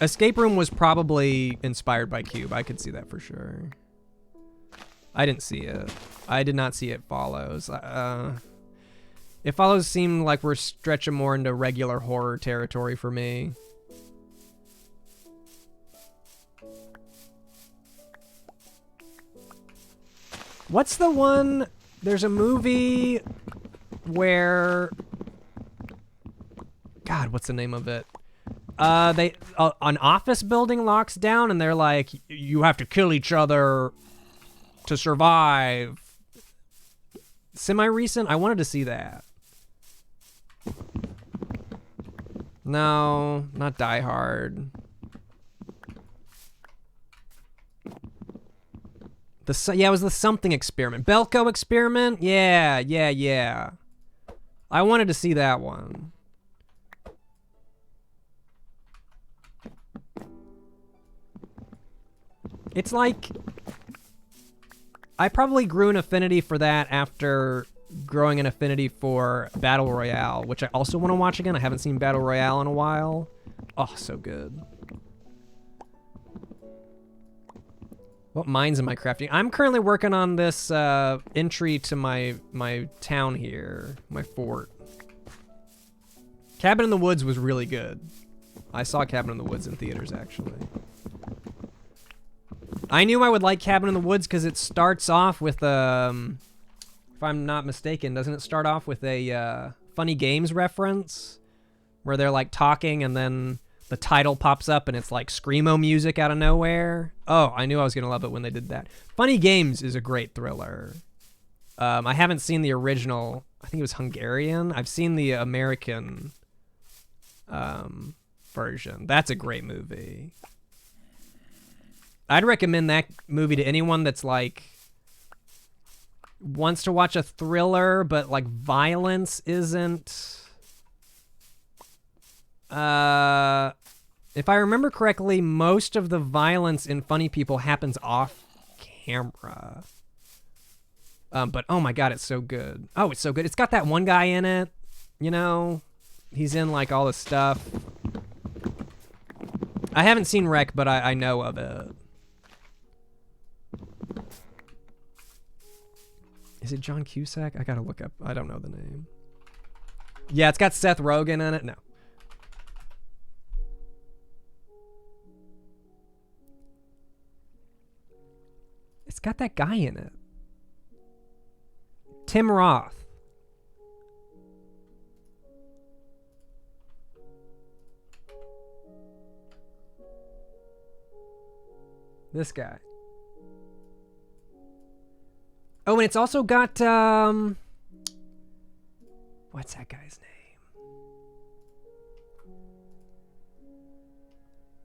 Escape Room was probably inspired by Cube. I could see that for sure. I didn't see it. I did not see It Follows. It Follows seemed like we're stretching more into regular horror territory for me. What's the one? There's a movie where... God, what's the name of it? An office building locks down and they're like, you have to kill each other to survive. Semi-recent? I wanted to see that. No, not Die Hard. Yeah, it was the something experiment. Belko experiment? Yeah. I wanted to see that one. It's like... I probably grew an affinity for that after growing an affinity for Battle Royale, which I also want to watch again. I haven't seen Battle Royale in a while. Oh, so good. What mines am I crafting? I'm currently working on this entry to my town here, my fort. Cabin in the Woods was really good. I saw Cabin in the Woods in theaters, actually. I knew I would like Cabin in the Woods because it starts off with, if I'm not mistaken, doesn't it start off with a Funny Games reference? Where they're like talking and then the title pops up and it's like Screamo music out of nowhere. Oh, I knew I was going to love it when they did that. Funny Games is a great thriller. I haven't seen the original. I think it was Hungarian. I've seen the American version. That's a great movie. I'd recommend that movie to anyone that's like wants to watch a thriller, but like violence isn't. If I remember correctly, most of the violence in Funny People happens off camera. But oh my god, it's so good. Oh, it's so good. It's got that one guy in it. You know, he's in like all the stuff. I haven't seen Wreck, but I know of it. Is it John Cusack? I gotta look up. I don't know the name. Yeah, it's got Seth Rogen in it. No. got that guy in it. Tim Roth. This guy. Oh, and it's also got, what's that guy's name?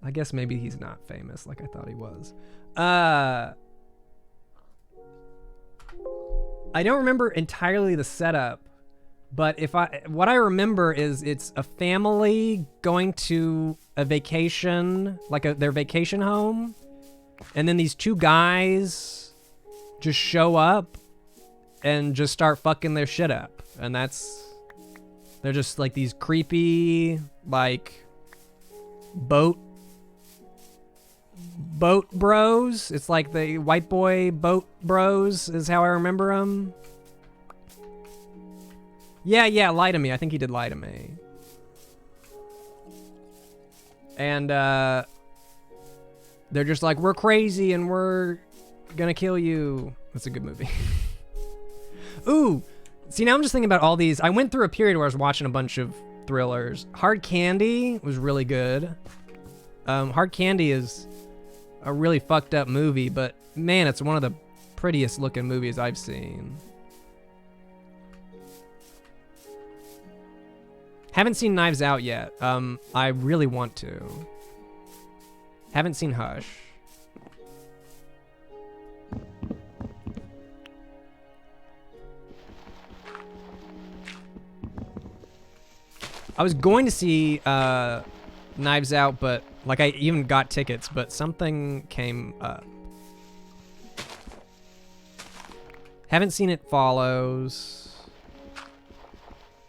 I guess maybe he's not famous like I thought he was. I don't remember entirely the setup, but what I remember is it's a family going to a vacation, like their vacation home, and then these two guys just show up and just start fucking their shit up. And they're just like these creepy, like, boat bros. It's like the white boy boat bros is how I remember them. Yeah, Lie to Me. I think he did Lie to Me. And they're just like, we're crazy and we're gonna kill you. That's a good movie. Ooh, see, now I'm just thinking about all these. I went through a period where I was watching a bunch of thrillers. Hard Candy was really good. Hard Candy is a really fucked up movie, but man, it's one of the prettiest looking movies I've seen. Haven't seen Knives Out yet. I really want to. Haven't seen Hush. I was going to see Knives Out, but like I even got tickets, but something came up. Haven't seen It Follows.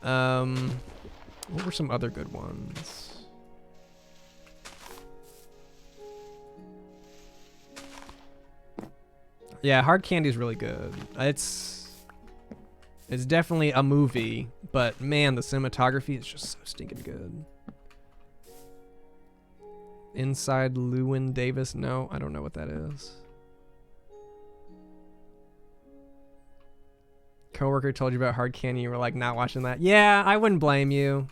What were some other good ones? Yeah, Hard Candy is really good. It's definitely a movie, but man, the cinematography is just so stinking good. Inside Llewyn Davis? No, I don't know what that is. Coworker told you about Hard Candy, you were like not watching that. Yeah, I wouldn't blame you.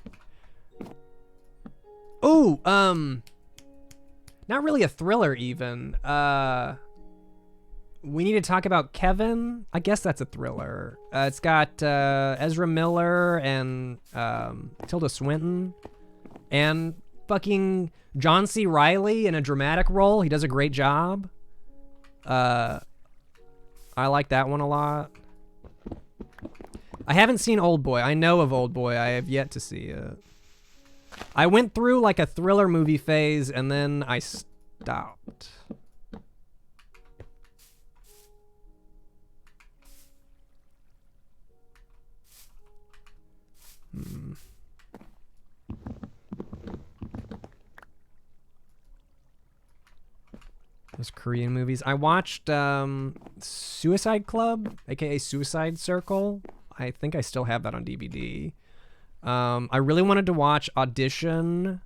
Ooh, not really a thriller even. We need to talk about Kevin. I guess that's a thriller. It's got Ezra Miller and Tilda Swinton and fucking John C. Reilly in a dramatic role. He does a great job. I like that one a lot. I haven't seen Old Boy. I know of Old Boy. I have yet to see it. I went through like a thriller movie phase and then I stopped. Those Korean movies. I watched Suicide Club, aka Suicide Circle. I think I still have that on DVD. I really wanted to watch Audition.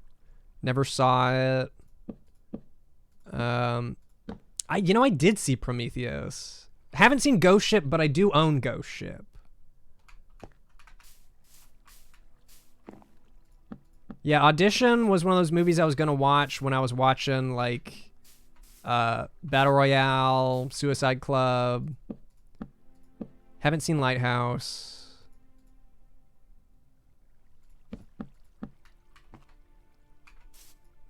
Never saw it. I did see Prometheus. Haven't seen Ghost Ship, but I do own Ghost Ship. Yeah, Audition was one of those movies I was gonna watch when I was watching like Battle Royale, Suicide Club. Haven't seen Lighthouse.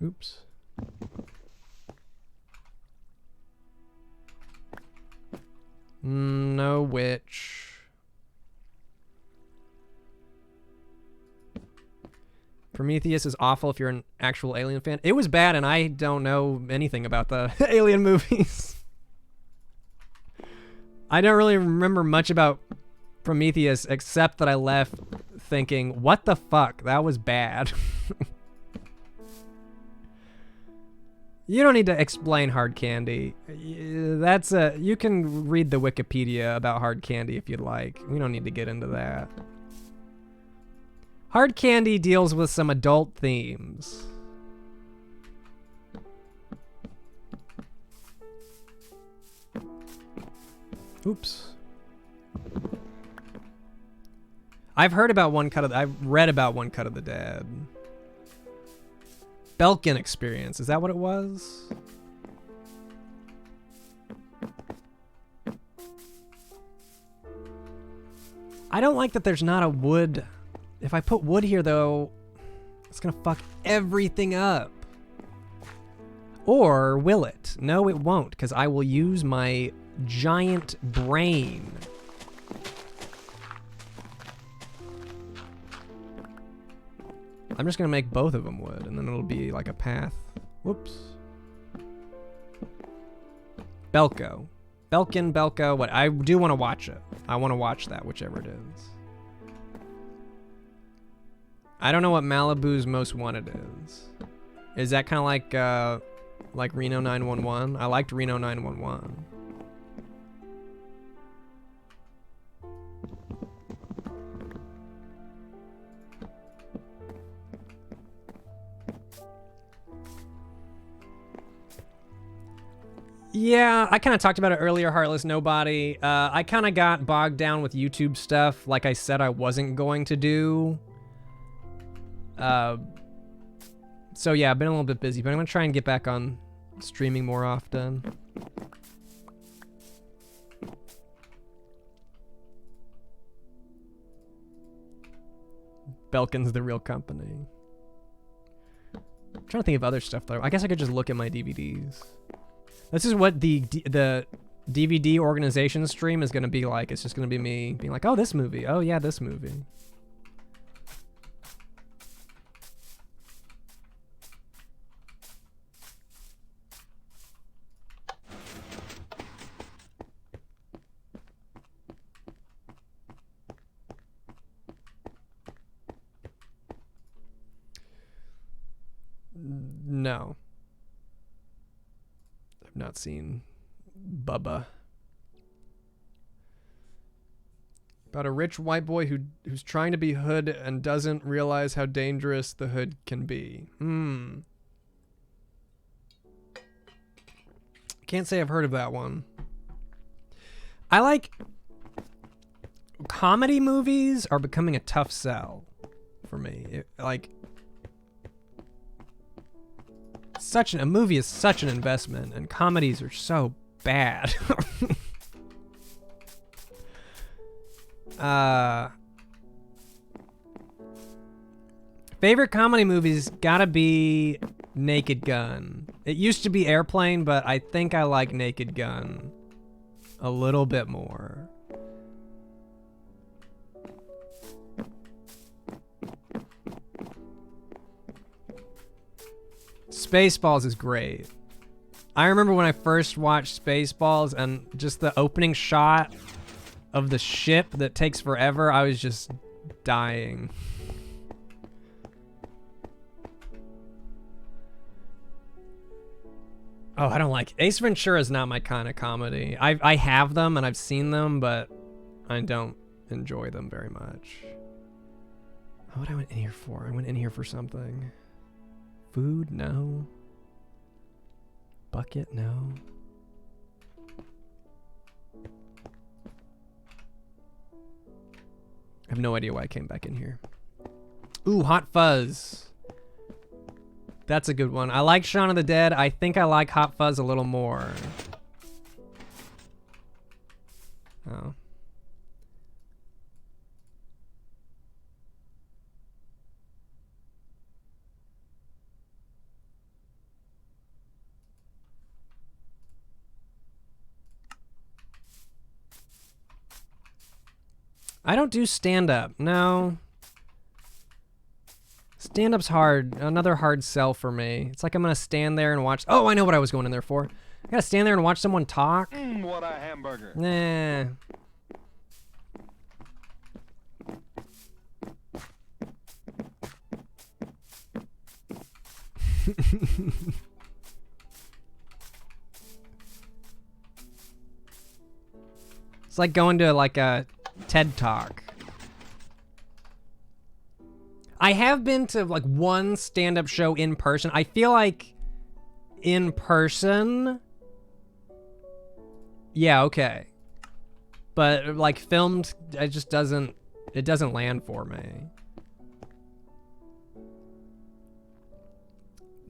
Oops. No Witch. Prometheus is awful if you're an actual Alien fan. It was bad, and I don't know anything about the Alien movies. I don't really remember much about Prometheus, except that I left thinking, what the fuck? That was bad. You don't need to explain Hard Candy. You can read the Wikipedia about Hard Candy if you'd like. We don't need to get into that. Hard Candy deals with some adult themes. Oops. I've read about One Cut of the Dead. Belkin Experience. Is that what it was? I don't like that there's not a wood. If I put wood here, though, it's gonna fuck everything up. Or will it? No, it won't, because I will use my giant brain. I'm just gonna make both of them wood, and then it'll be like a path. Whoops. Belko. Belkin, Belko, what? I do want to watch it. I want to watch that, whichever it is. I don't know what Malibu's Most Wanted is. Is that kind of like Reno 911? I liked Reno 911. Yeah, I kind of talked about it earlier, Heartless Nobody. I kind of got bogged down with YouTube stuff, like I said I wasn't going to do. So yeah, I've been a little bit busy, but I'm going to try and get back on streaming more often. Belkin's the real company. I'm trying to think of other stuff though. I guess I could just look at my DVDs. This is what the DVD organization stream is going to be like. It's just going to be me being like, oh, this movie. Oh, yeah, this movie. No. Not seen Bubba. About a rich white boy who's trying to be hood and doesn't realize how dangerous the hood can be. Can't say I've heard of that one. I like comedy movies are becoming a tough sell for me. A movie is such an investment, and comedies are so bad. Favorite comedy movies gotta be Naked Gun. It used to be Airplane, but I think I like Naked Gun a little bit more. Spaceballs is great. I remember when I first watched Spaceballs and just the opening shot of the ship that takes forever, I was just dying. Oh, I don't like Ace Ventura is not my kind of comedy. I have them and I've seen them, but I don't enjoy them very much. Oh, what I went in here for? I went in here for something. Food? No. Bucket? No. I have no idea why I came back in here. Ooh, Hot Fuzz. That's a good one. I like Shaun of the Dead. I think I like Hot Fuzz a little more. Oh. I don't do stand-up. No. Stand-up's hard. Another hard sell for me. It's like I'm gonna stand there and watch. Oh, I know what I was going in there for. I gotta stand there and watch someone talk. What a hamburger. Nah. It's like going to like a TED Talk. I have been to like one stand-up show in person. I feel like in person. Yeah, okay. But like filmed, it just doesn't land for me.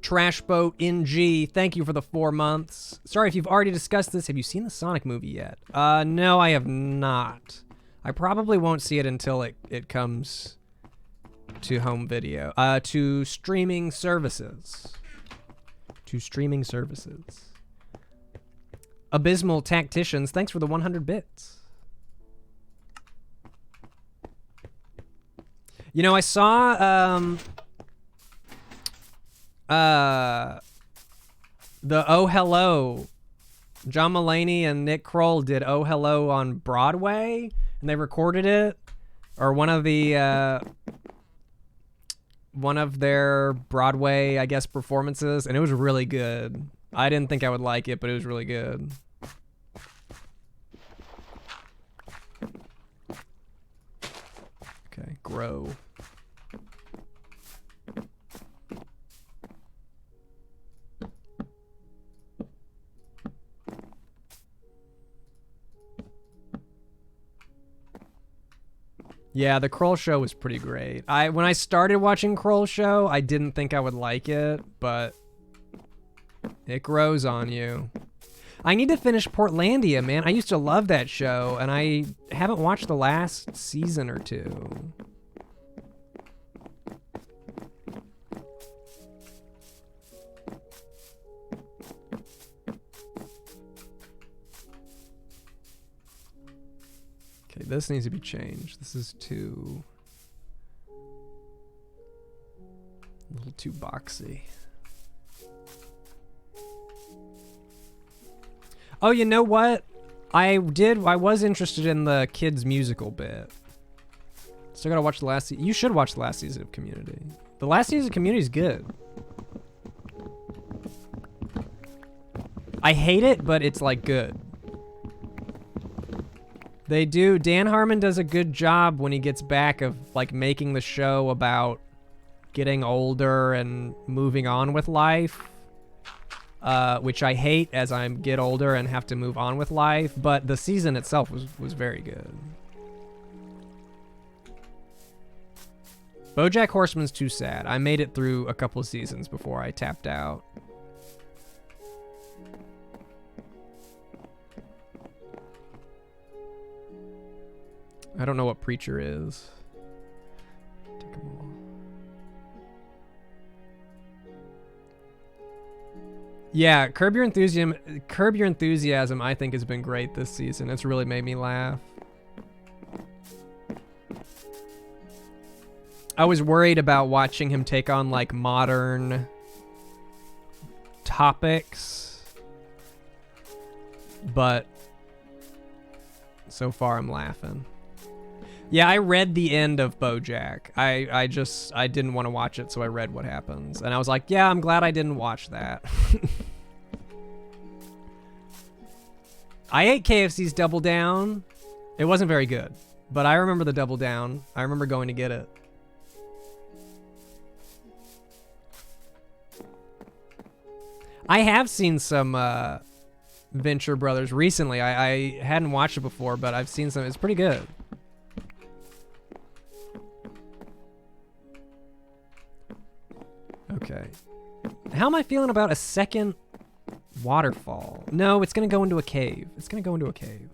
Trashboat NG, thank you for the 4 months. Sorry if you've already discussed this. Have you seen the Sonic movie yet? No, I have not. I probably won't see it until it comes to home video. To streaming services. To streaming services. Abysmal Tacticians, thanks for the 100 bits. You know, I saw the Oh Hello. John Mulaney and Nick Kroll did Oh Hello on Broadway, and they recorded it, or one of their Broadway, I guess, performances, and it was really good. I didn't think I would like it, but it was really good. Okay, grow. Yeah, the Kroll Show was pretty great. When I started watching Kroll Show, I didn't think I would like it, but it grows on you. I need to finish Portlandia, man. I used to love that show, and I haven't watched the last season or two. Okay, this needs to be changed. This is too... a little too boxy. Oh, you know what? I was interested in the kids musical bit. Still gotta watch the last season. You should watch the last season of Community. The last season of Community is good. I hate it, but it's like good. They do. Dan Harmon does a good job when he gets back of like making the show about getting older and moving on with life. Which I hate as I get older and have to move on with life, but the season itself was very good. BoJack Horseman's too sad. I made it through a couple of seasons before I tapped out. I don't know what Preacher is. Take 'em all. Yeah, Curb Your Enthusiasm, I think, has been great this season. It's really made me laugh. I was worried about watching him take on, like, modern topics. But so far, I'm laughing. Yeah, I read the end of BoJack. I didn't want to watch it, so I read what happens. And I was like, yeah, I'm glad I didn't watch that. I ate KFC's Double Down. It wasn't very good, but I remember the Double Down. I remember going to get it. I have seen some Venture Brothers recently. I hadn't watched it before, but I've seen some. It's pretty good. Okay. How am I feeling about a second waterfall? No, it's going to go into a cave. It's going to go into a cave.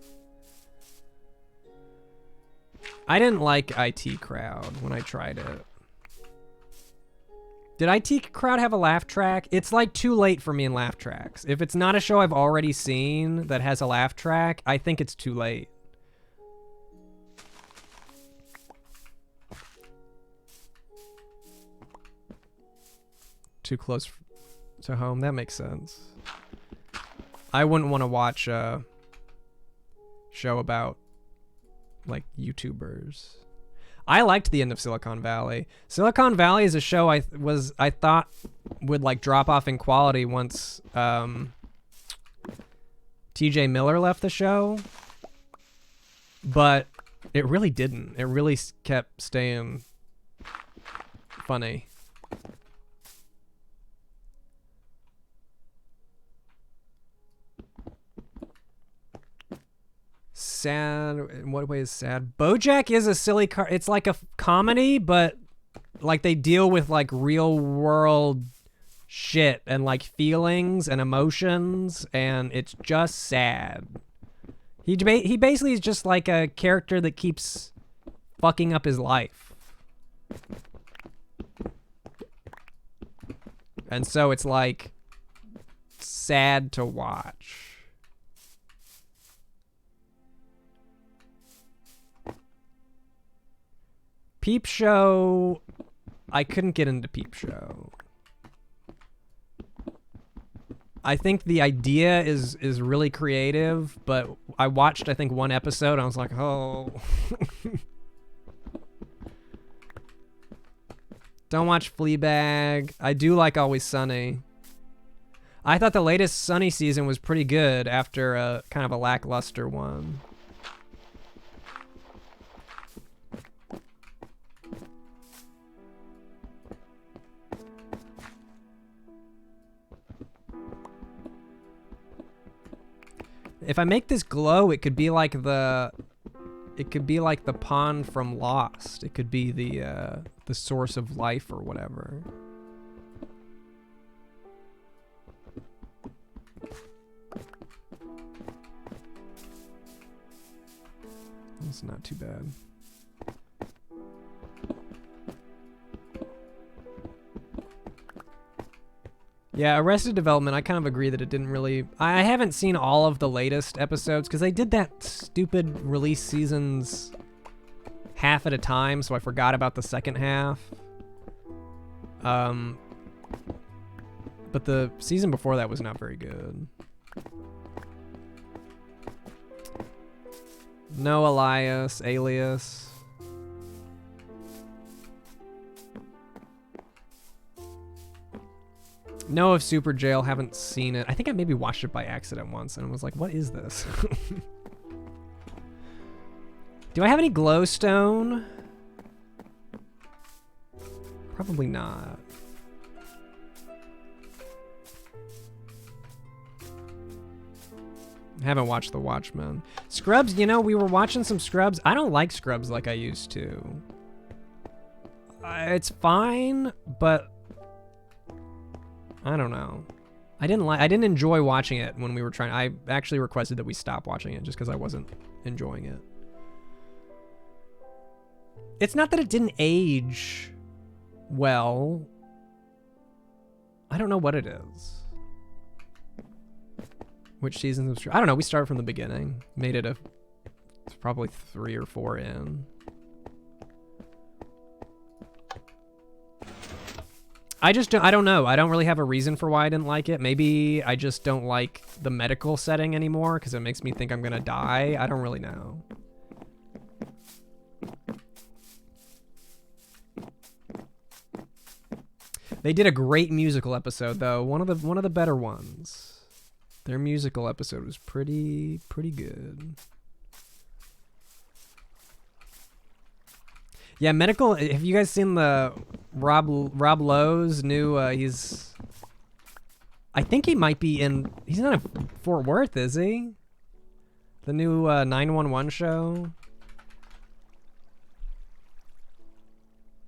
I didn't like IT Crowd when I tried it. Did IT Crowd have a laugh track? It's like too late for me in laugh tracks. If it's not a show I've already seen that has a laugh track, I think it's too late. Too close to home. That makes sense. I wouldn't want to watch a show about like YouTubers. I liked the end of Silicon Valley. Silicon Valley is a show I thought would like drop off in quality once TJ Miller left the show, but it really didn't. It really kept staying funny. sad? In what way is sad? BoJack is a silly it's like a comedy, but like they deal with like real world shit and like feelings and emotions, and it's just sad. He basically is just like a character that keeps fucking up his life. And so it's like sad to watch. Peep Show, I couldn't get into Peep Show. I think the idea is really creative, but I watched, I think, one episode and I was like, oh. Don't watch Fleabag. I do like Always Sunny. I thought the latest Sunny season was pretty good after a kind of a lackluster one. If I make this glow, it could be like the pond from Lost. It could be the source of life or whatever. It's not too bad. Yeah, Arrested Development, I kind of agree that it didn't really... I haven't seen all of the latest episodes, because they did that stupid release seasons half at a time, so I forgot about the second half. But the season before that was not very good. No Elias, Alias. Know of Super Jail, haven't seen it. I think I maybe watched it by accident once and was like, what is this? Do I have any glowstone? Probably not. I haven't watched The Watchmen. Scrubs, you know, we were watching some Scrubs. I don't like Scrubs like I used to. It's fine, but I don't know. I didn't enjoy watching it when we were trying. I actually requested that we stop watching it just because I wasn't enjoying it. It's not that it didn't age well. I don't know what it is. Which seasons of... I don't know. We started from the beginning. Made it it's probably 3 or 4 in. I don't know. I don't really have a reason for why I didn't like it. Maybe I just don't like the medical setting anymore because it makes me think I'm going to die. I don't really know. They did a great musical episode though. One of the better ones. Their musical episode was pretty good. Yeah, medical. Have you guys seen the Rob Lowe's new? He's. I think he might be in. He's not in Fort Worth, is he? The new 911 show.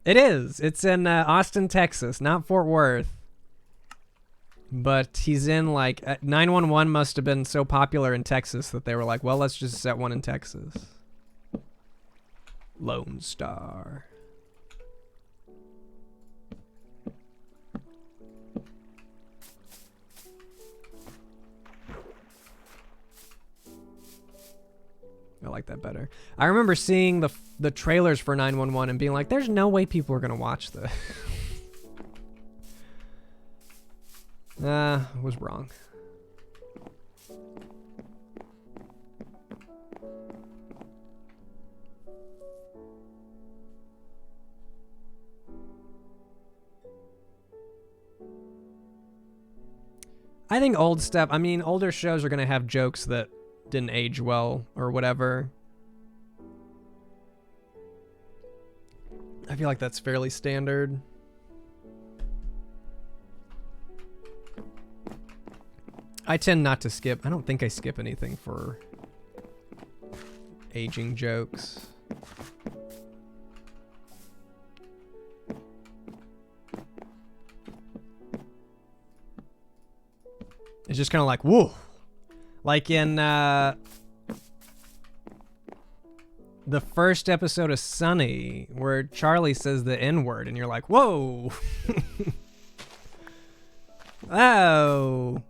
It is. It's in Austin, Texas, not Fort Worth. But he's in like 911 must have been so popular in Texas that they were like, well, let's just set one in Texas. Lone Star. I like that better. I remember seeing the trailers for 911 and being like, there's no way people are going to watch this. Was wrong. I think old stuff, I mean, older shows are going to have jokes that didn't age well or whatever. I feel like that's fairly standard. I tend not to skip. I don't think I skip anything for aging jokes. It's just kind of like, whoa. Like in the first episode of Sunny, where Charlie says the N-word, and you're like, whoa. Oh.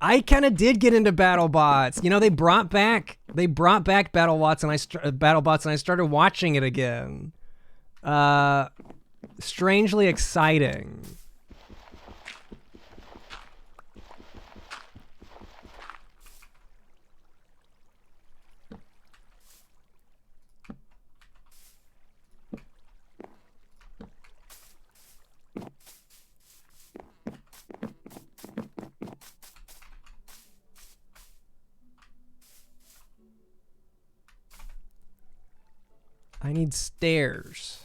I kind of did get into BattleBots. You know, they brought back BattleBots, and I started watching it again. Strangely exciting. I need stairs.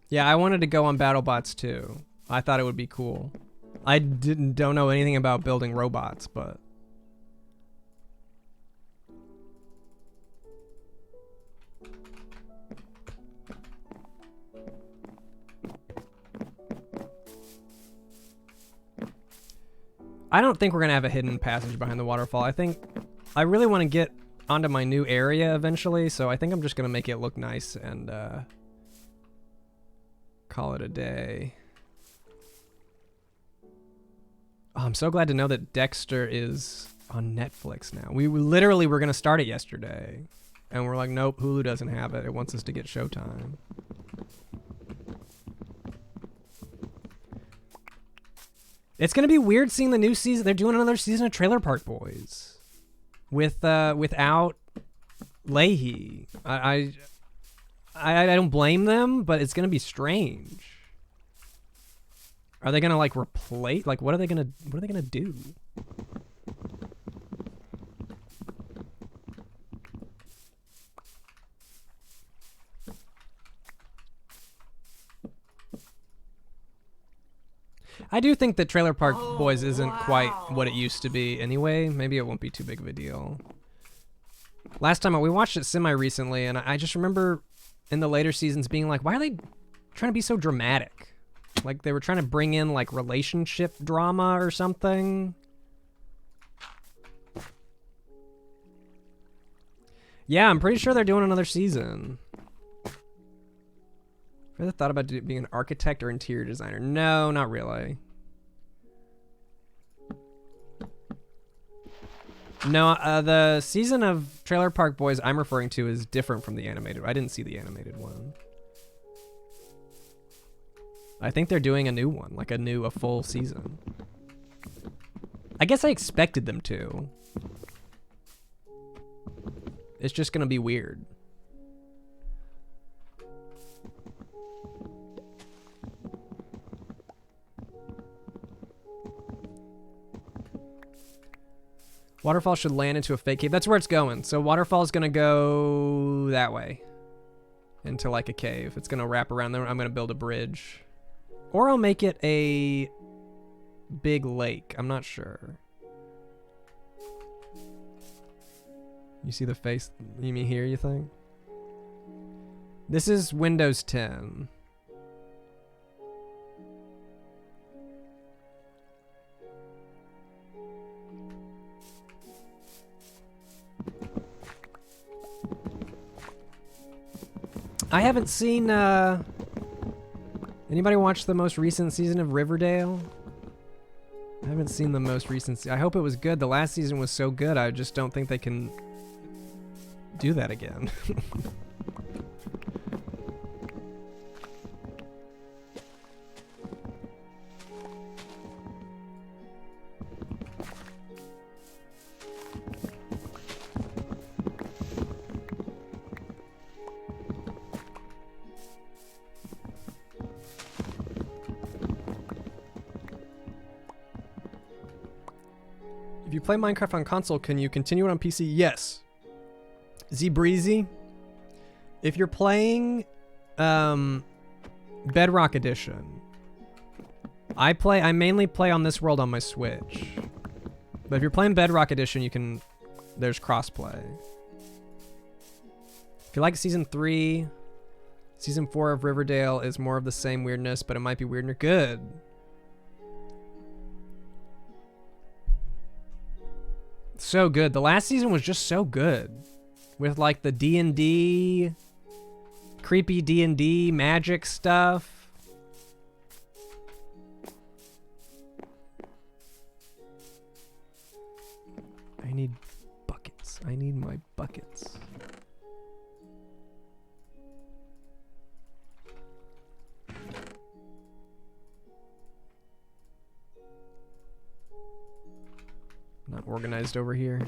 Yeah, I wanted to go on BattleBots too. I thought it would be cool. I don't know anything about building robots, but I don't think we're gonna have a hidden passage behind the waterfall. I really want to get onto my new area eventually, so I think I'm just gonna make it look nice and call it a day. Oh, I'm so glad to know that Dexter is on Netflix now. We literally were gonna start it yesterday, and we're like, nope, Hulu doesn't have it. It wants us to get Showtime. It's gonna be weird seeing the new season. They're doing another season of Trailer Park Boys without Leahy. I don't blame them, but it's gonna be strange. Are they gonna like replace? Like, what are they gonna do? I do think that Trailer Park Boys isn't quite what it used to be anyway. Maybe it won't be too big of a deal. Last time we watched it semi-recently, and I just remember in the later seasons being like, why are they trying to be so dramatic? Like they were trying to bring in like relationship drama or something. Yeah, I'm pretty sure they're doing another season. Ever thought about being an architect or interior designer? No, not really. No, the season of Trailer Park Boys I'm referring to is different from the animated. I didn't see the animated one. I think they're doing a new one, like a full season. I guess I expected them to. It's just gonna be weird. Waterfall should land into a fake cave. That's where it's going. So Waterfall's gonna go that way. Into like a cave. It's gonna wrap around there. I'm gonna build a bridge. Or I'll make it a big lake. I'm not sure. You see the face? You mean here, you think? This is Windows 10. I haven't seen, anybody watch the most recent season of Riverdale? I haven't seen the most recent I hope it was good. The last season was so good, I just don't think they can do that again. If you play Minecraft on console, can you continue it on PC? Yes. Z-Breezy, if you're playing Bedrock Edition, I mainly play on this world on my Switch. But if you're playing Bedrock Edition, you can... There's crossplay. If you like Season 3, Season 4 of Riverdale is more of the same weirdness, but it might be weirder. Good. So good. The last season was just so good. With like the D&D, creepy D&D magic stuff. I need buckets. I need my buckets. Not organized over here.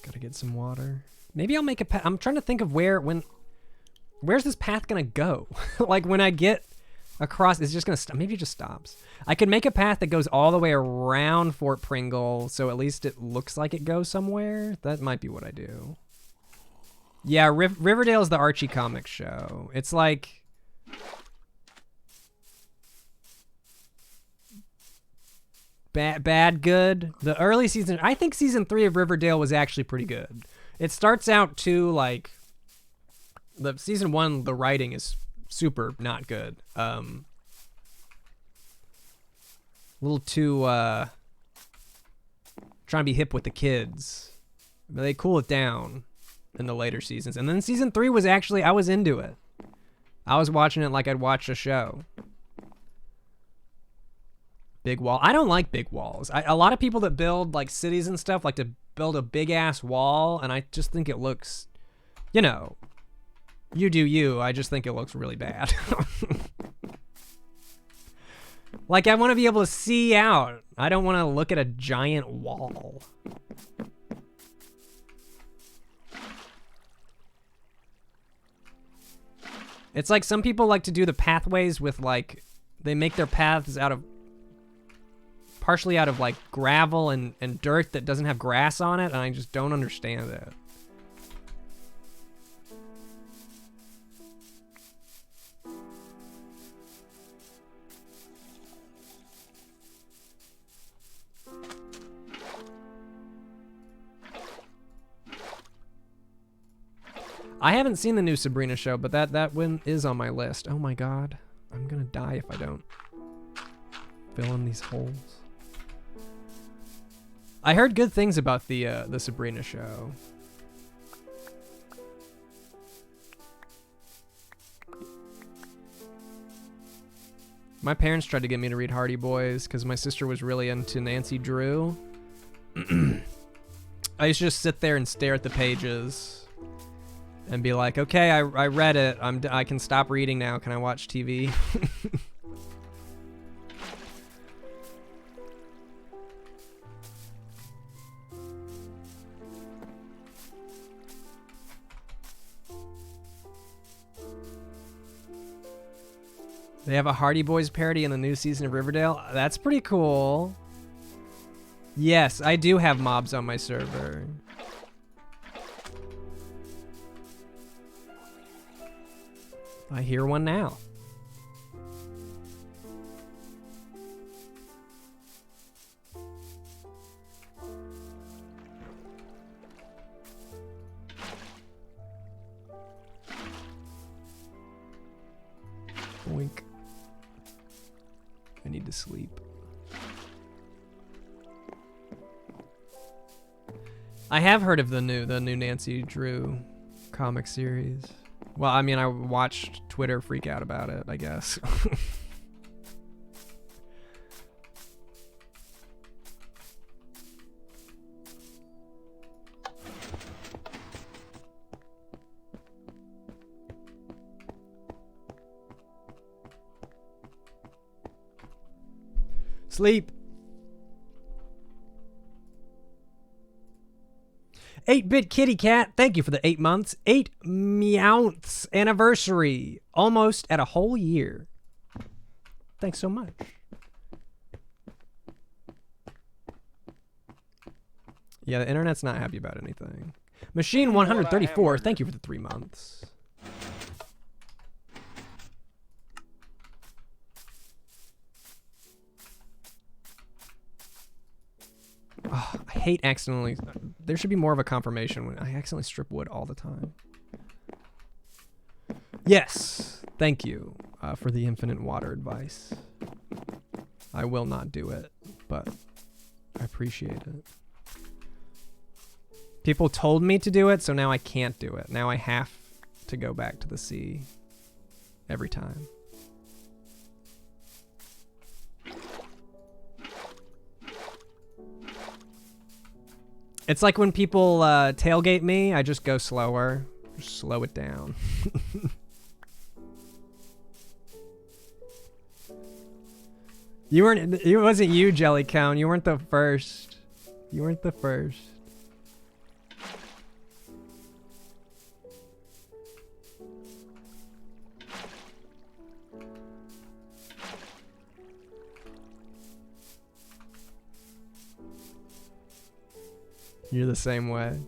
Gotta get some water. Maybe I'll make a path. I'm trying to think of where's this path gonna go? Like when I get across, it's just gonna stop. Maybe it just stops. I could make a path that goes all the way around Fort Pringle, so at least it looks like it goes somewhere. That might be what I do. Yeah, Riverdale is the Archie comics show. It's like... Bad, good. The early season... I think season 3 of Riverdale was actually pretty good. It starts out too, like... The season 1, the writing is super not good. A little too trying to be hip with the kids. But they cool it down in the later seasons. And then season 3 was actually, I was into it. I was watching it like I'd watch a show. Big wall. I don't like big walls. A lot of people that build like cities and stuff like to build a big ass wall, and I just think it looks, you know, you do you. I just think it looks really bad. Like, I want to be able to see out. I don't want to look at a giant wall. It's like some people like to do the pathways with, like, they make their paths out of, partially out of, like, gravel and dirt that doesn't have grass on it, and I just don't understand it. I haven't seen the new Sabrina show, but that one is on my list. Oh my god. I'm gonna die if I don't fill in these holes. I heard good things about the Sabrina show. My parents tried to get me to read Hardy Boys because my sister was really into Nancy Drew. I used to just sit there and stare at the pages and be like, okay, I read it. I can stop reading now. Can I watch TV? They have a Hardy Boys parody in the new season of Riverdale. That's pretty cool. Yes, I do have mobs on my server. I hear one now. Boink. I need to sleep. I have heard of the new Nancy Drew comic series. Well, I mean, I watched Twitter freak out about it, I guess. Sleep. 8-bit kitty cat, thank you for the 8 months. 8 meowths anniversary. Almost at a whole year. Thanks so much. Yeah, the internet's not happy about anything. Machine 134, thank you for the 3 months. Oh, I hate accidentally... There should be more of a confirmation when I accidentally strip wood all the time. Yes, thank you for the infinite water advice. I will not do it, but I appreciate it. People told me to do it, so now I can't do it. Now I have to go back to the sea every time. It's like when people tailgate me, I just go slower. Just slow it down. It wasn't you, Jellycount. You weren't the first. You weren't the first. You're the same way.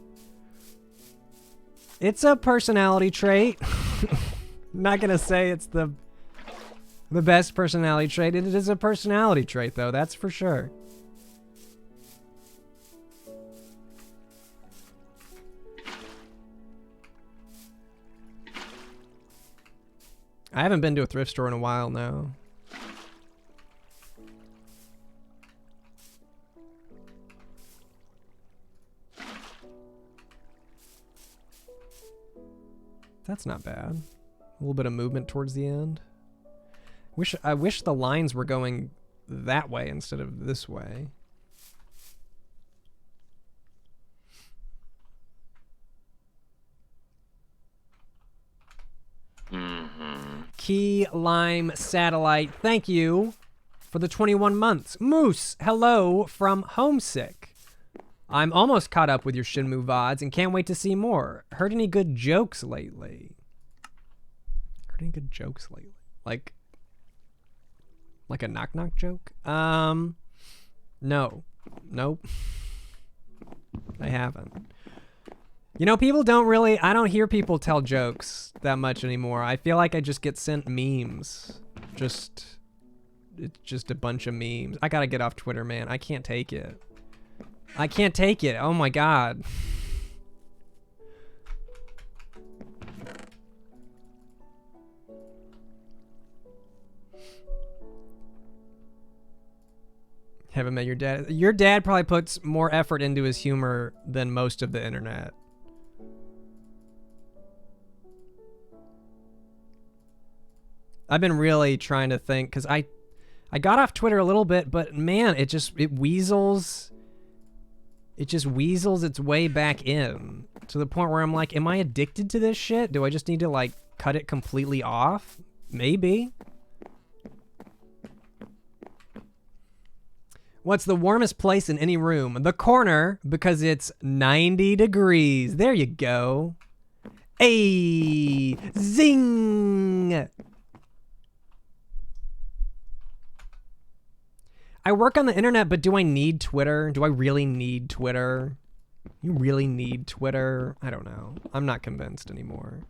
It's a personality trait. Not gonna say it's the best personality trait. It is a personality trait, though. That's for sure. I haven't been to a thrift store in a while now. That's not bad. A little bit of movement towards the end. I wish the lines were going that way instead of this way. Key Lime Satellite, thank you for the 21 months. Moose, hello from Homesick. I'm almost caught up with your Shenmue VODs and can't wait to see more. Heard any good jokes lately? Heard any good jokes lately? Like a knock-knock joke? No. Nope. I haven't. You know, people don't really... I don't hear people tell jokes that much anymore. I feel like I just get sent memes. It's just a bunch of memes. I gotta get off Twitter, man. I can't take it. I can't take it. Oh my god. Haven't met your dad. Your dad probably puts more effort into his humor than most of the internet. I've been really trying to think, because I got off Twitter a little bit, but man, it weasels. It just weasels its way back in to the point where I'm like, am I addicted to this shit? Do I just need to like cut it completely off? Maybe. What's the warmest place in any room? The corner, because it's 90 degrees. There you go. Hey, zing. I work on the internet, but do I need Twitter? Do I really need Twitter? You really need Twitter? I don't know. I'm not convinced anymore.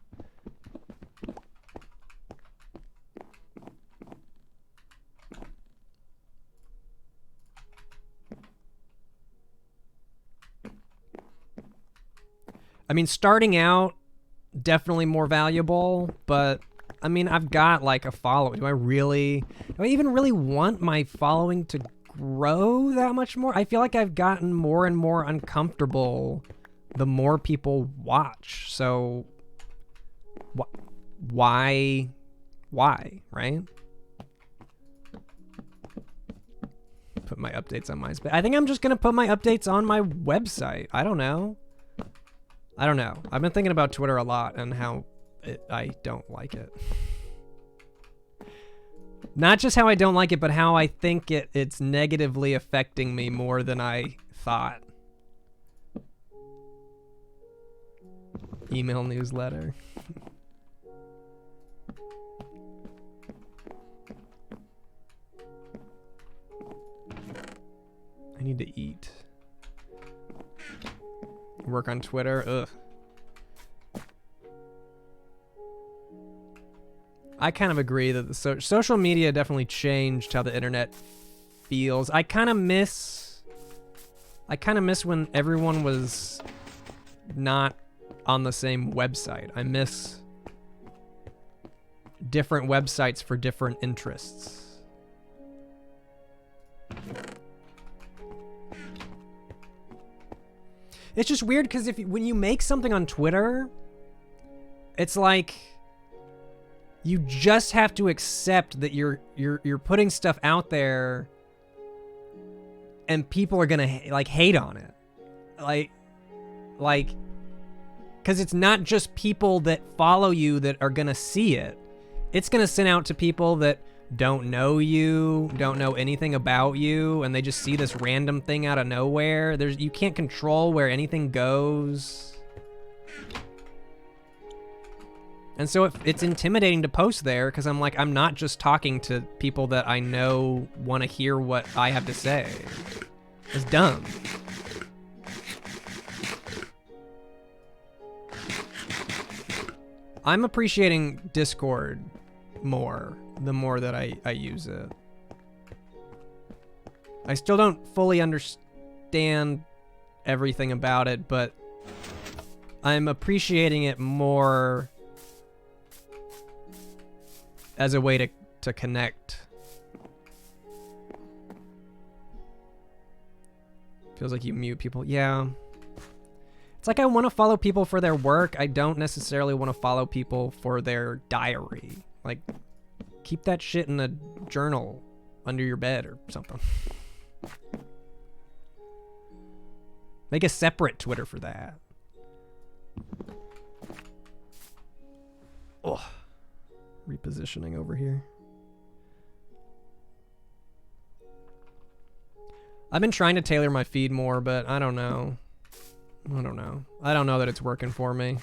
I mean, starting out, definitely more valuable, but I mean, I've got like a following. Do I even really want my following to grow that much more? I feel like I've gotten more and more uncomfortable the more people watch. So why, right? Put my updates on MySpace. I think I'm just going to put my updates on my website. I don't know. I've been thinking about Twitter a lot and how I don't like it. Not just how I don't like it, but how I think it's negatively affecting me more than I thought. Email newsletter. I need to eat. Work on Twitter. Ugh. I kind of agree that the social media definitely changed how the internet feels. I kind of miss when everyone was not on the same website. I miss different websites for different interests. It's just weird because when you make something on Twitter, it's like you just have to accept that you're putting stuff out there, and people are gonna like hate on it, like, because it's not just people that follow you that are gonna see it. It's gonna send out to people that don't know you, don't know anything about you, and they just see this random thing out of nowhere. You can't control where anything goes. And so it's intimidating to post there because I'm not just talking to people that I know want to hear what I have to say. It's dumb. I'm appreciating Discord more the more that I use it. I still don't fully understand everything about it, but I'm appreciating it more as a way to connect. Feels like you mute people. Yeah. It's like I want to follow people for their work. I don't necessarily want to follow people for their diary. Like, keep that shit in a journal under your bed or something. Make a separate Twitter for that. Oh. Repositioning over here. I've been trying to tailor my feed more, but I don't know. I don't know that it's working for me.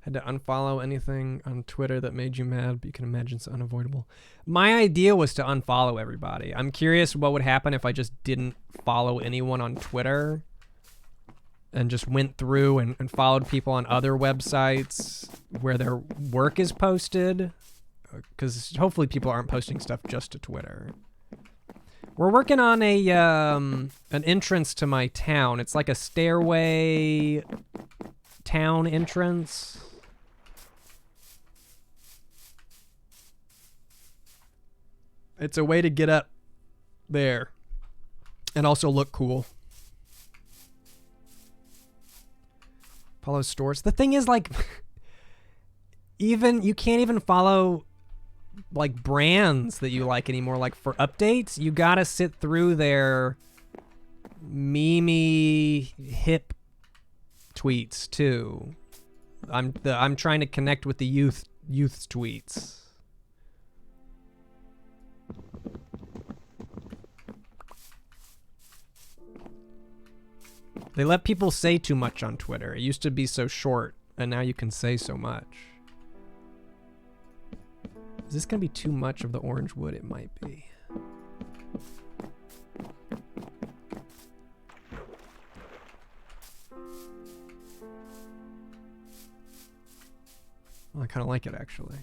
Had to unfollow anything on Twitter that made you mad, but you can imagine it's unavoidable. My idea was to unfollow everybody. I'm curious what would happen if I just didn't follow anyone on Twitter and just went through and followed people on other websites where their work is posted. Because hopefully people aren't posting stuff just to Twitter. We're working on an entrance to my town. It's like a stairway town entrance. It's a way to get up there and also look cool. Follow stores. The thing is, like, you can't even follow like brands that you like anymore. Like for updates, you gotta sit through their memey hip tweets too. I'm trying to connect with the youth's tweets. They let people say too much on Twitter. It used to be so short, and now you can say so much. Is this gonna be too much of the orange wood? It might be. Well, I kind of like it, actually.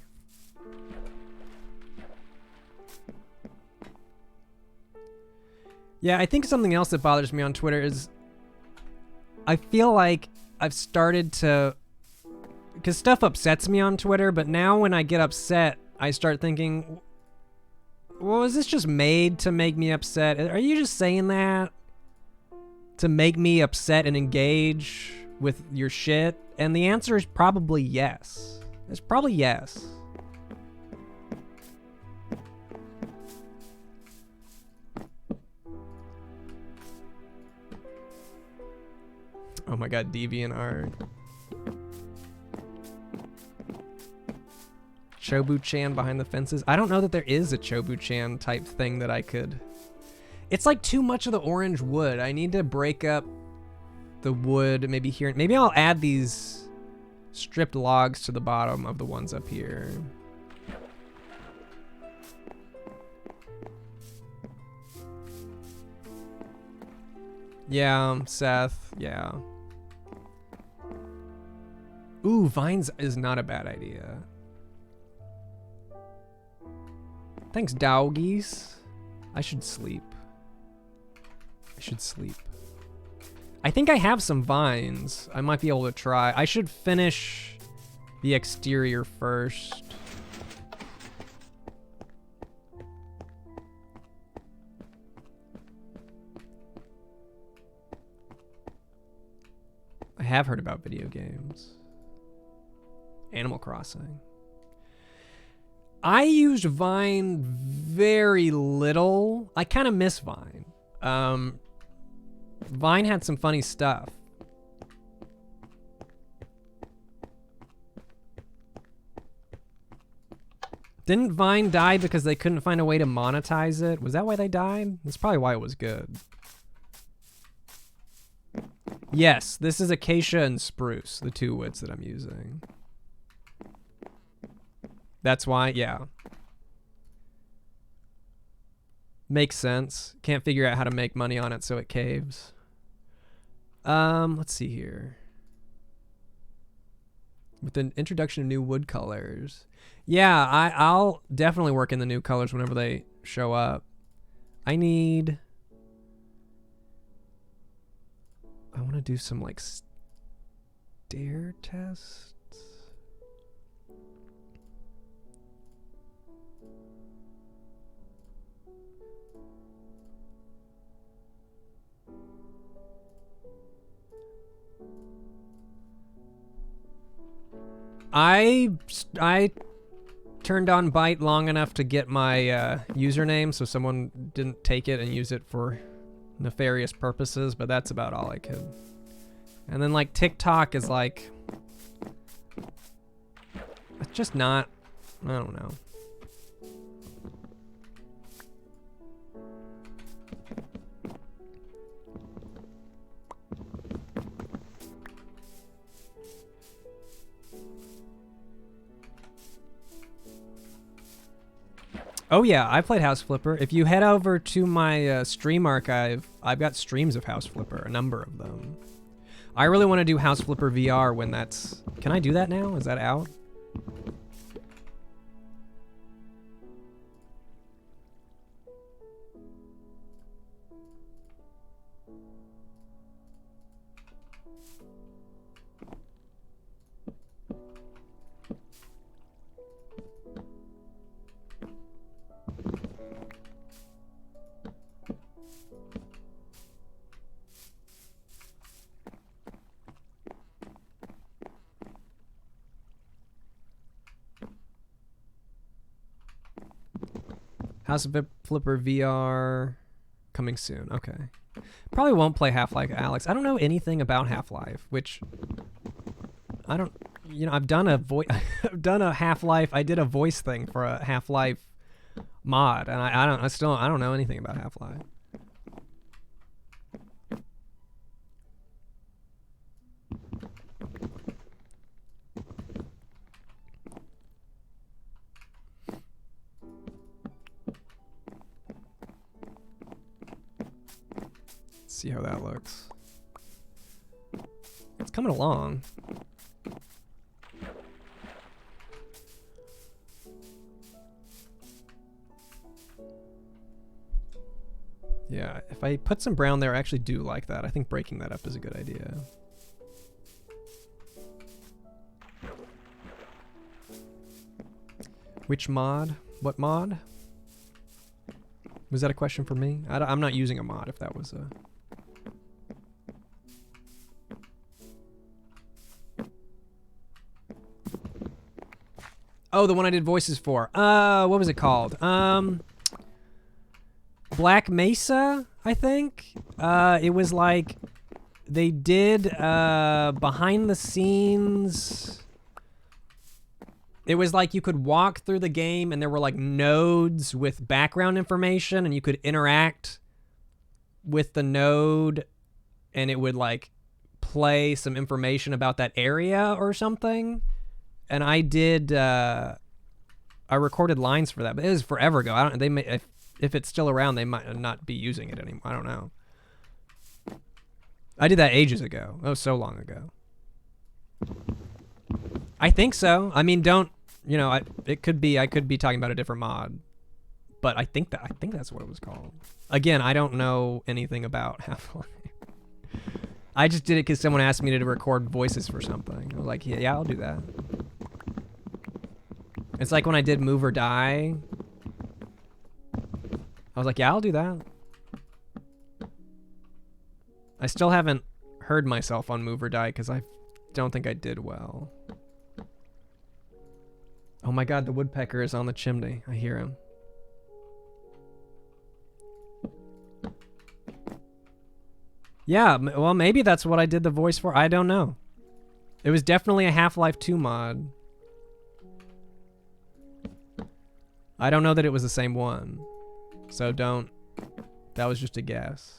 Yeah, I think something else that bothers me on Twitter is I feel like I've started to... Because stuff upsets me on Twitter, but now when I get upset, I start thinking, well, is this just made to make me upset? Are you just saying that to make me upset and engage with your shit? And the answer is probably yes. It's probably yes. Oh my god, DeviantArt. Chobu-chan behind the fences. I don't know that there is a Chobu-chan type thing that I could... It's like too much of the orange wood. I need to break up the wood maybe here. Maybe I'll add these stripped logs to the bottom of the ones up here. Yeah, Seth, yeah. Ooh, vines is not a bad idea. Thanks, doggies. I should sleep. I should sleep. I think I have some vines. I might be able to try. I should finish the exterior first. I have heard about video games. Animal Crossing. I used Vine very little. I kind of miss Vine. Vine had some funny stuff. Didn't Vine die because they couldn't find a way to monetize it? Was that why they died? That's probably why it was good. Yes, this is acacia and spruce, the two woods that I'm using. That's why, yeah. Makes sense. Can't figure out how to make money on it, so it caves. Let's see here. With the introduction of new wood colors. Yeah, I'll definitely work in the new colors whenever they show up. I want to do some like stair tests. I turned on Byte long enough to get my username, so someone didn't take it and use it for nefarious purposes, but that's about all I could. And then like TikTok is like, it's just not, I don't know. Oh yeah, I played House Flipper. If you head over to my stream archive, I've got streams of House Flipper, a number of them. I really want to do House Flipper VR when that's... Can I do that now? Is that out? House of Flipper VR coming soon. Okay. Probably won't play Half-Life Alex. I don't know anything about Half-Life, which I don't, you know, I've done a I've done a Half-Life. I did a voice thing for a Half-Life mod, and I don't know anything about Half-Life. See how that looks. It's coming along. Yeah, if I put some brown there, I actually do like that. I think breaking that up is a good idea. Which mod? What mod? Was that a question for me? I'm not using a mod if that was a... Oh, the one I did voices for. What was it called? Black Mesa, I think. It was like they did behind the scenes It was like you could walk through the game and there were like nodes with background information and you could interact with the node and it would like play some information about that area or something. And I did, I recorded lines for that, but it was forever ago. I don't, they may, if it's still around, they might not be using it anymore. I don't know. I did that ages ago. That was so long ago. I think so. I mean, don't, you know, it could be, I could be talking about a different mod, but I think that's what it was called. Again, I don't know anything about Half-Life. I just did it because someone asked me to record voices for something. I was like, yeah, I'll do that. It's like when I did Move or Die. I was like, yeah, I'll do that. I still haven't heard myself on Move or Die because I don't think I did well. Oh my god, the woodpecker is on the chimney. I hear him. Yeah, well, maybe that's what I did the voice for. I don't know. It was definitely a Half-Life 2 mod. I don't know that it was the same one. So don't... That was just a guess.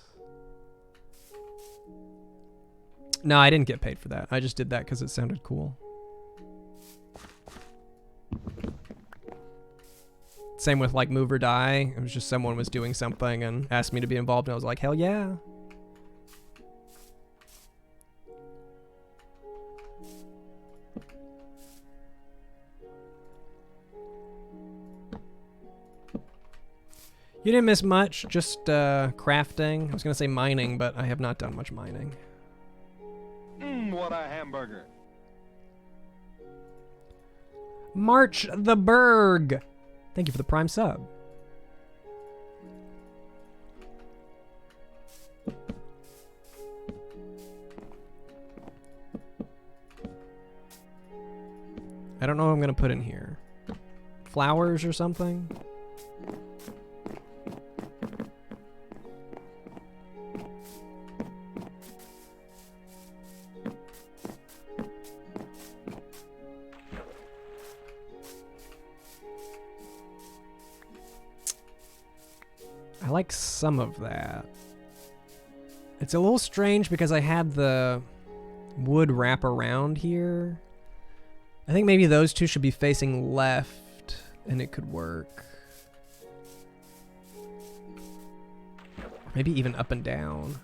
No, I didn't get paid for that. I just did that because it sounded cool. Same with like Move or Die. It was just someone was doing something and asked me to be involved and I was like, hell yeah. You didn't miss much, just crafting. I was gonna say mining, but I have not done much mining. What a hamburger. March the Berg. Thank you for the Prime sub. I don't know what I'm gonna put in here. Flowers or something? I like some of that. It's a little strange because I had the wood wrap around here. I think maybe those two should be facing left and it could work. Maybe even up and down.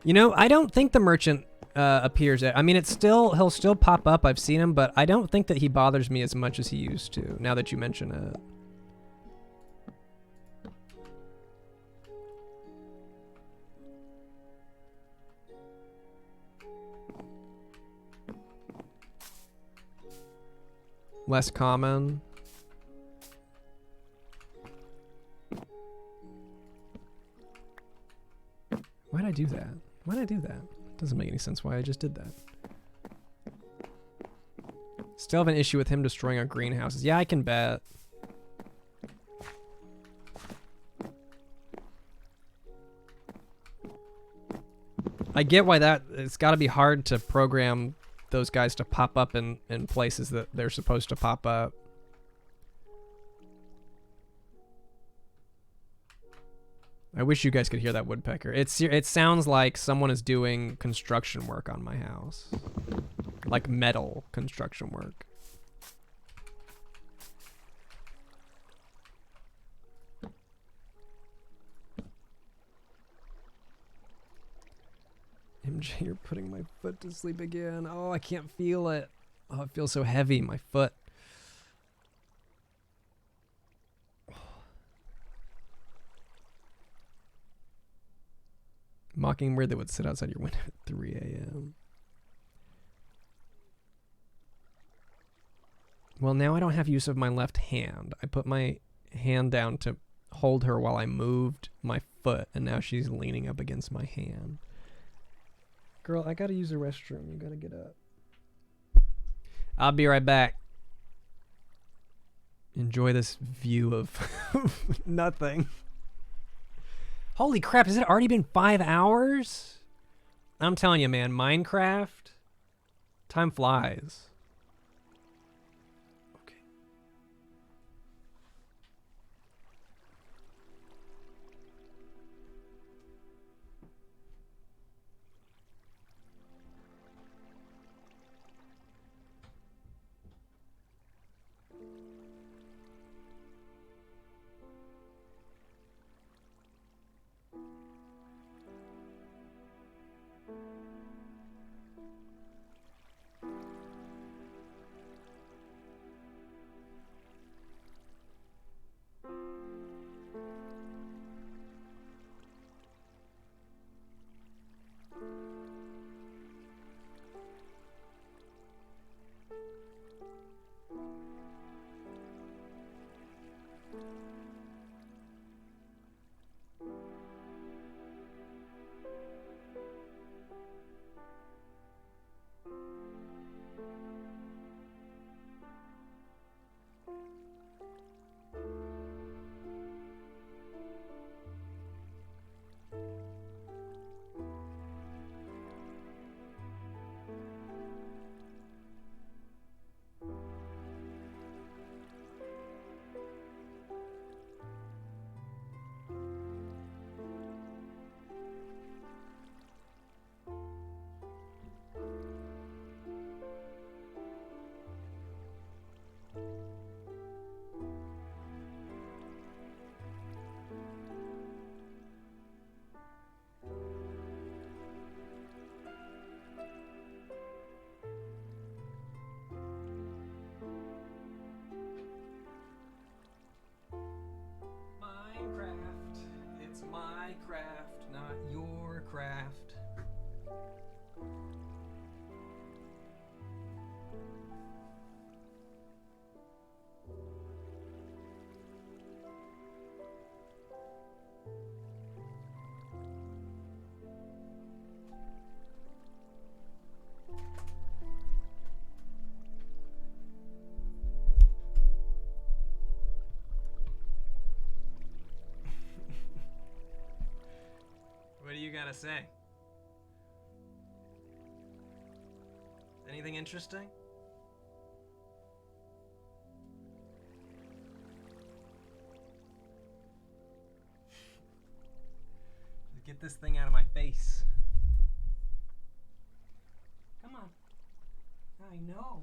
You know, I don't think the merchant appears. I mean, he'll still pop up. I've seen him, but I don't think that he bothers me as much as he used to, now that you mention it. Less common. Why'd I do that? Why'd I do that? Doesn't make any sense why I just did that. Still have an issue with him destroying our greenhouses. Yeah, I can bet. I get why that... It's got to be hard to program those guys to pop up in places that they're supposed to pop up. I wish you guys could hear that woodpecker. It sounds like someone is doing construction work on my house. Like metal construction work. MJ, you're putting my foot to sleep again. Oh, I can't feel it. Oh, it feels so heavy, my foot. Mockingbird that would sit outside your window at 3 a.m. Well, now I don't have use of my left hand. I put my hand down to hold her while I moved my foot, and now she's leaning up against my hand. Girl, I gotta use the restroom. You gotta get up. I'll be right back. Enjoy this view of nothing. Holy crap, has it already been 5 hours? I'm telling you, man, Minecraft, time flies. It's my craft, not your craft. What do you gotta say? Anything interesting? Just get this thing out of my face. Come on. I know.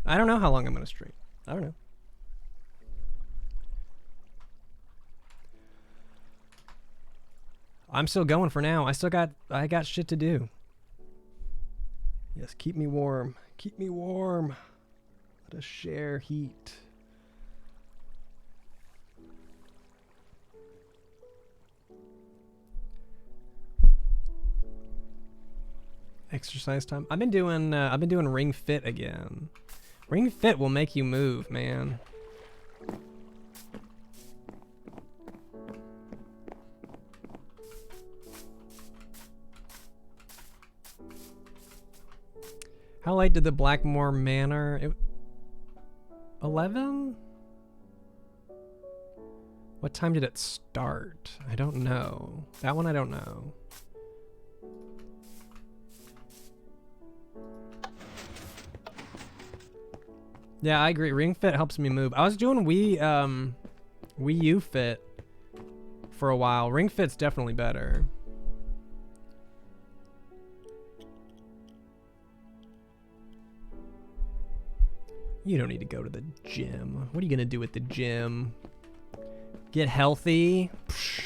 I don't know how long I'm gonna stream. I don't know. I'm still going for now. I got shit to do. Yes, keep me warm. Keep me warm. Let us share heat. Exercise time. I've been doing Ring Fit again. Ring Fit will make you move, man. How late did the Blackmore Manor? 11? What time did it start? I don't know. That one I don't know. Yeah, I agree. Ring Fit helps me move. I was doing Wii U Fit for a while. Ring Fit's definitely better. You don't need to go to the gym. What are you gonna do at the gym? Get healthy? Psh.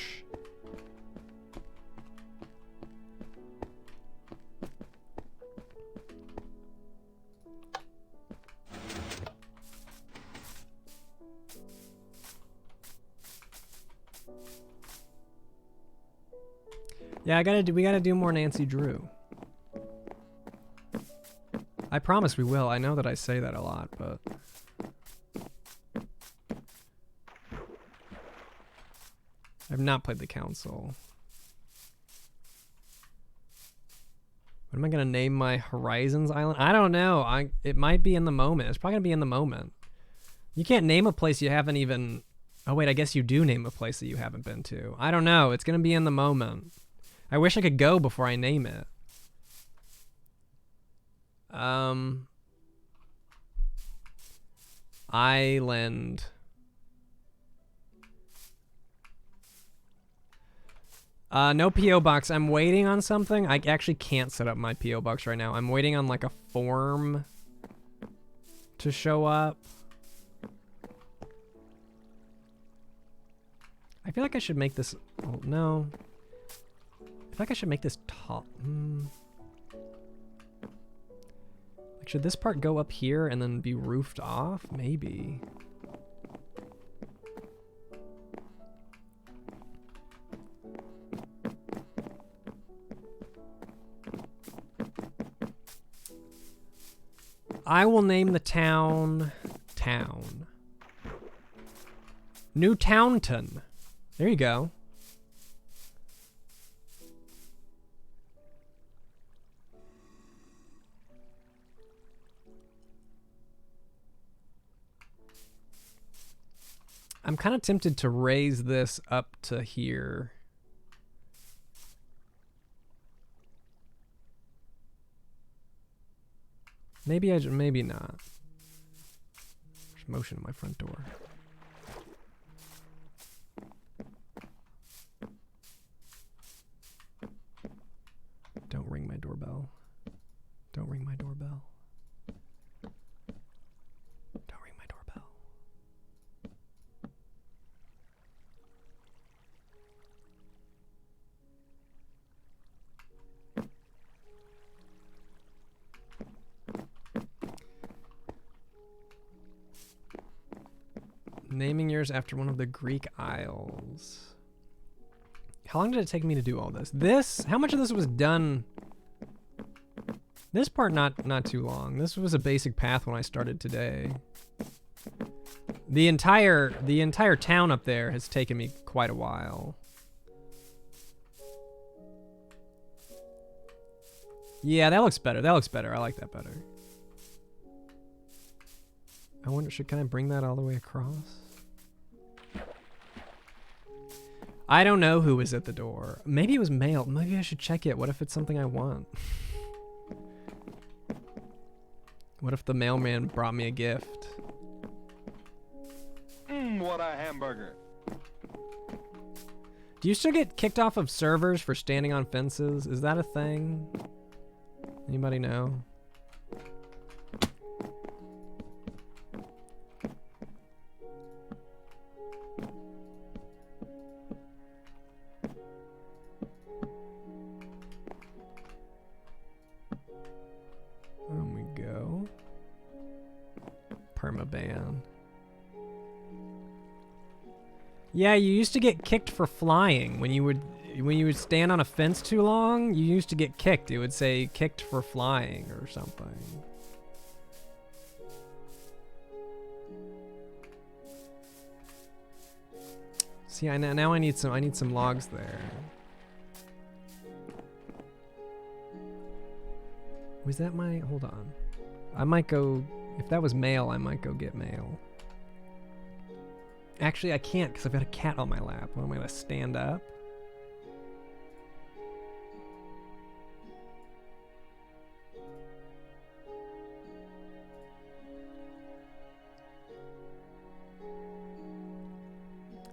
Yeah, we gotta do more Nancy Drew. I promise we will. I know that I say that a lot, but I've not played the council. What am I gonna name my Horizons Island? I don't know. It might be in the moment. It's probably gonna be in the moment. You can't name a place you haven't even... Oh wait, I guess you do name a place that you haven't been to. I don't know. It's gonna be in the moment. I wish I could go before I name it. Island. No P.O. box. I'm waiting on something. I actually can't set up my P.O. box right now. I'm waiting on like a form to show up. I feel like I should make this... Oh, no. I feel like I should make this tall. Like, should this part go up here and then be roofed off? Maybe. I will name the town... New Townton. There you go. I'm kind of tempted to raise this up to here. Maybe maybe not. There's motion at my front door. Don't ring my doorbell. Don't ring my doorbell. Don't ring my doorbell. Naming yours after one of the Greek isles. How long did it take me to do all this? How much of this was done? This part not too long. This was a basic path when I started today. The entire town up there has taken me quite a while. Yeah, that looks better. That looks better. I like that better. I wonder, can I bring that all the way across? I don't know who was at the door. Maybe it was mail. Maybe I should check it. What if it's something I want? What if the mailman brought me a gift? What a hamburger. Do you still get kicked off of servers for standing on fences? Is that a thing? Anybody know? There we go. Permaban. Yeah, you used to get kicked for flying when you would stand on a fence too long. You used to get kicked. It would say kicked for flying or something. See, now I need some logs there. Was that my... Hold on. I might go... If that was mail, I might go get mail. Actually, I can't because I've got a cat on my lap. What am I going to stand up?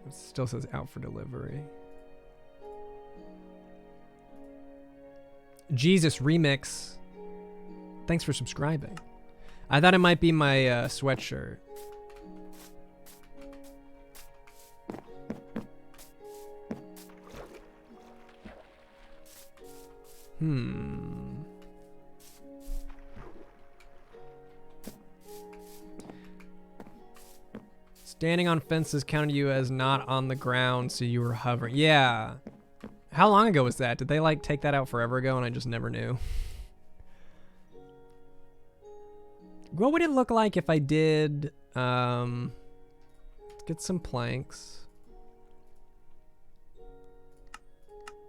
It still says out for delivery. Jesus Remix. Thanks for subscribing. I thought it might be my sweatshirt. Standing on fences counted you as not on the ground, so you were hovering. Yeah. How long ago was that? Did they like take that out forever ago and I just never knew? What would it look like if I did, let's get some planks.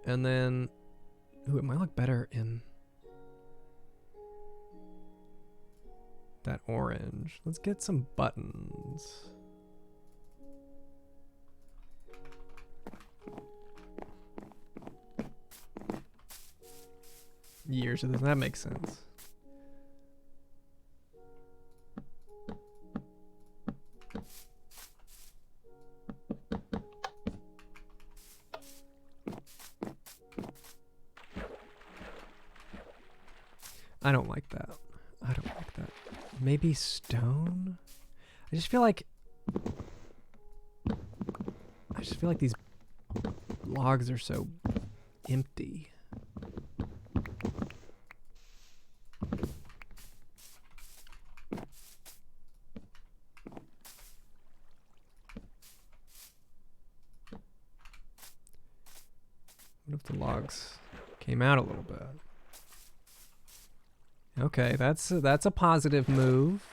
And then, ooh, it might look better in, that orange. Let's get some buttons. Years of this. That makes sense. I don't like that. I don't like that. Maybe stone? I just feel like these logs are so empty. What if the logs came out a little bit? Okay, that's a positive move.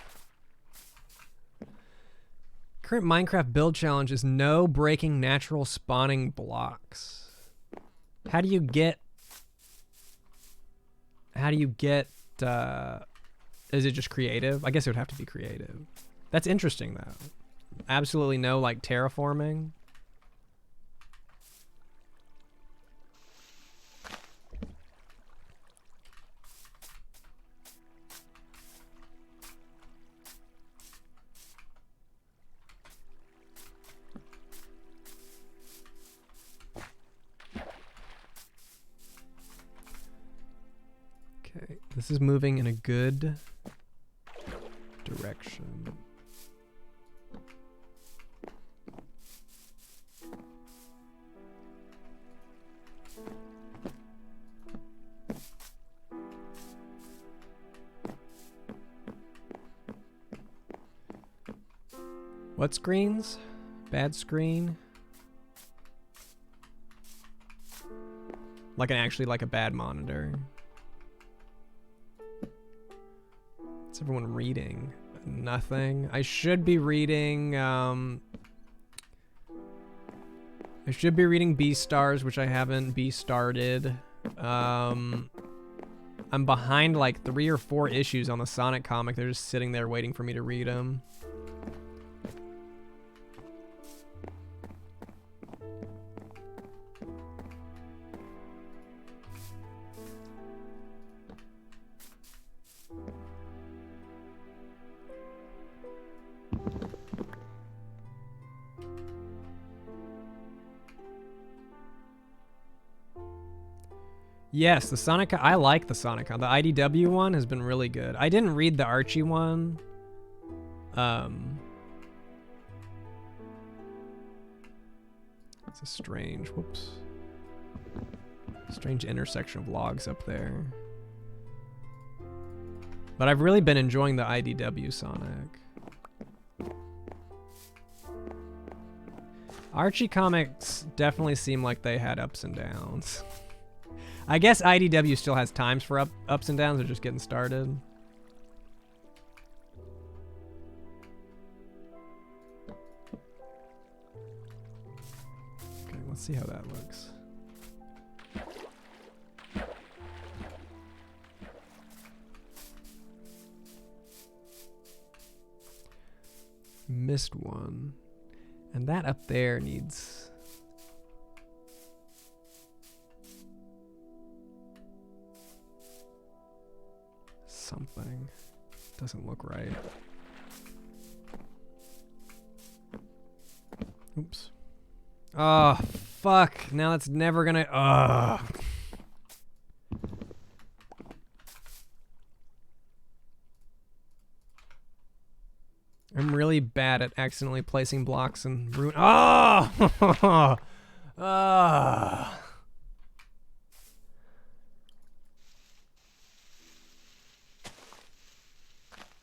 Current Minecraft build challenge is no breaking natural spawning blocks. How do you get is it just creative? I guess it would have to be creative. That's interesting though. Absolutely no like terraforming. Okay, this is moving in a good direction. What screens? Bad screen? Like a bad monitor. What's everyone reading? Nothing. I should be reading B-Stars, which I haven't B-started. I'm behind like 3 or 4 issues on the Sonic comic. They're just sitting there waiting for me to read them. Yes, the Sonic. I like the Sonic. The IDW one has been really good. I didn't read the Archie one. It's a strange. Whoops. Strange intersection of logs up there. But I've really been enjoying the IDW Sonic. Archie comics definitely seem like they had ups and downs. I guess IDW still has times for ups and downs. They're just getting started. Okay, let's see how that looks. Missed one. And that up there needs... something. Doesn't look right. Oops. Oh, fuck. Now that's never gonna... I'm really bad at accidentally placing blocks and ruin... Oh!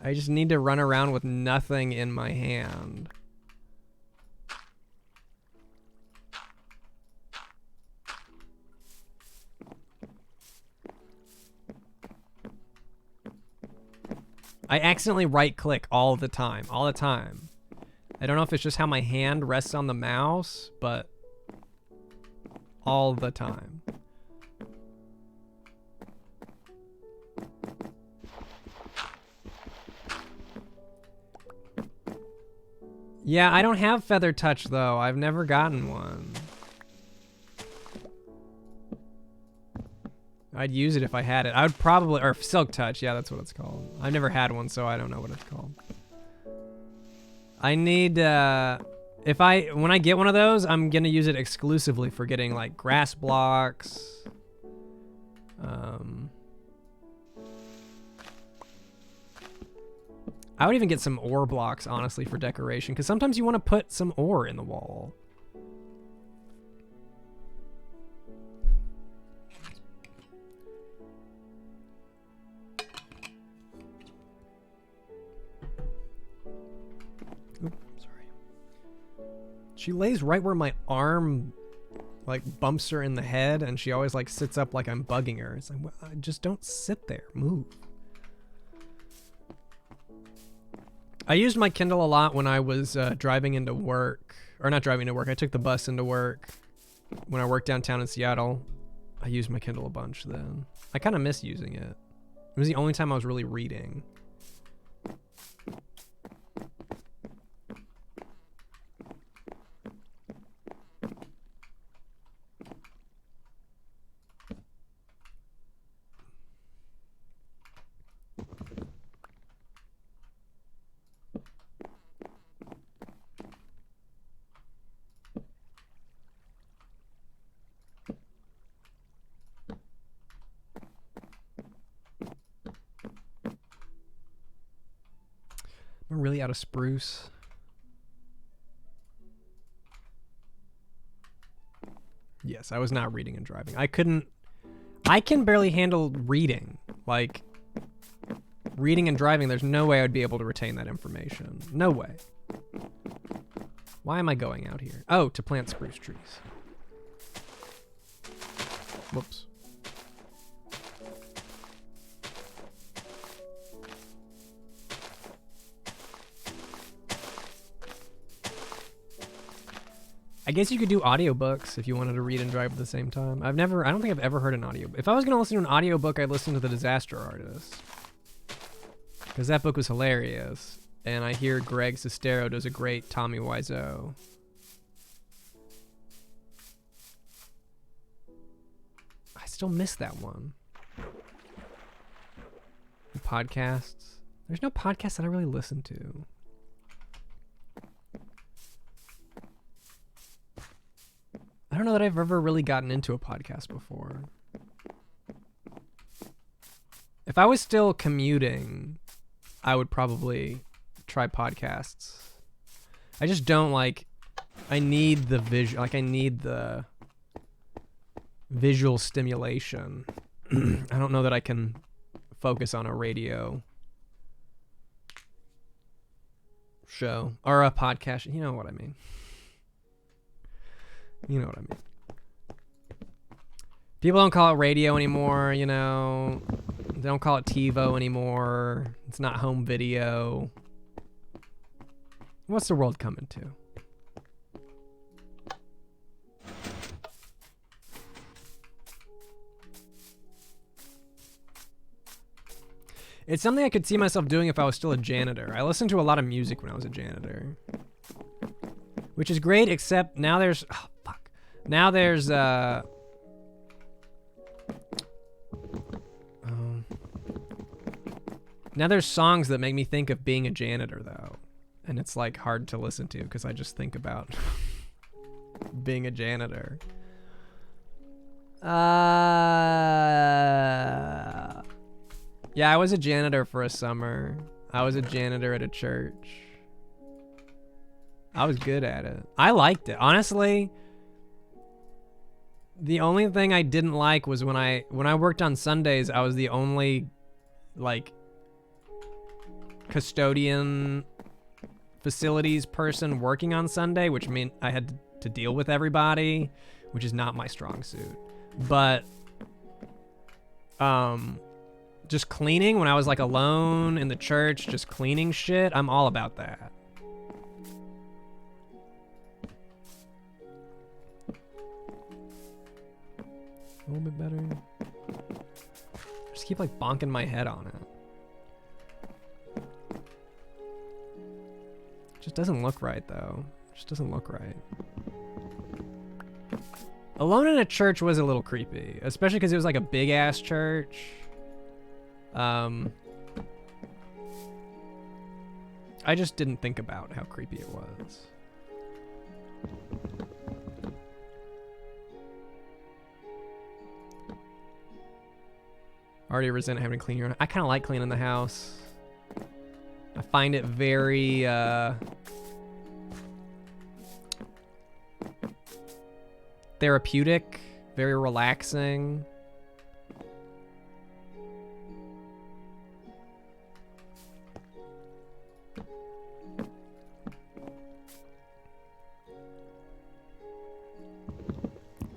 I just need to run around with nothing in my hand. I accidentally right-click all the time. All the time. I don't know if it's just how my hand rests on the mouse, but all the time. Yeah, I don't have Feather Touch though. I've never gotten one. I'd use it if I had it. I would probably, or Silk Touch, yeah, that's what it's called. I've never had one, so I don't know what it's called. I need, when I get one of those, I'm gonna use it exclusively for getting like grass blocks. I would even get some ore blocks, honestly, for decoration, because sometimes you want to put some ore in the wall. Oop, sorry. She lays right where my arm, like, bumps her in the head, and she always, like, sits up like I'm bugging her. It's like, well, just don't sit there. Move. I used my Kindle a lot when I was driving into work. Or not driving to work. I took the bus into work. When I worked downtown in Seattle, I used my Kindle a bunch then. I kind of miss using it. It was the only time I was really reading. I'm really out of spruce. Yes, I was not reading and driving. I can barely handle reading. Like, reading and driving, there's no way I'd be able to retain that information. No way. Why am I going out here? Oh, to plant spruce trees. Whoops. I guess you could do audiobooks if you wanted to read and drive at the same time. I don't think I've ever heard an audiobook. If I was going to listen to an audiobook, I'd listen to The Disaster Artist. Because that book was hilarious. And I hear Greg Sestero does a great Tommy Wiseau. I still miss that one. Podcasts. There's no podcast that I really listen to. I don't know that I've ever really gotten into a podcast before. If I was still commuting, I would probably try podcasts. I just don't I need the visual stimulation. I don't know that I can focus on a radio show or a podcast. You know what I mean. You know what I mean. People don't call it radio anymore, you know. They don't call it TiVo anymore. It's not home video. What's the world coming to? It's something I could see myself doing if I was still a janitor. I listened to a lot of music when I was a janitor. Which is great, except now there's... Oh, fuck. Now there's, now there's songs that make me think of being a janitor, though. And it's, like, hard to listen to, because I just think about being a janitor. Yeah, I was a janitor for a summer. I was a janitor at a church. I was good at it. I liked it. Honestly, the only thing I didn't like was when I worked on Sundays, I was the only, like, custodian facilities person working on Sunday, which meant I had to deal with everybody, which is not my strong suit. But, just cleaning when I was, like, alone in the church, just cleaning shit, I'm all about that. A little bit better. Just keep like bonking my head on it. Just doesn't look right, though. Just doesn't look right. Alone in a church was a little creepy, especially because it was like a big-ass church. I just didn't think about how creepy it was. Already resent having to clean your own. I kind of like cleaning the house. I find it very, therapeutic, very relaxing.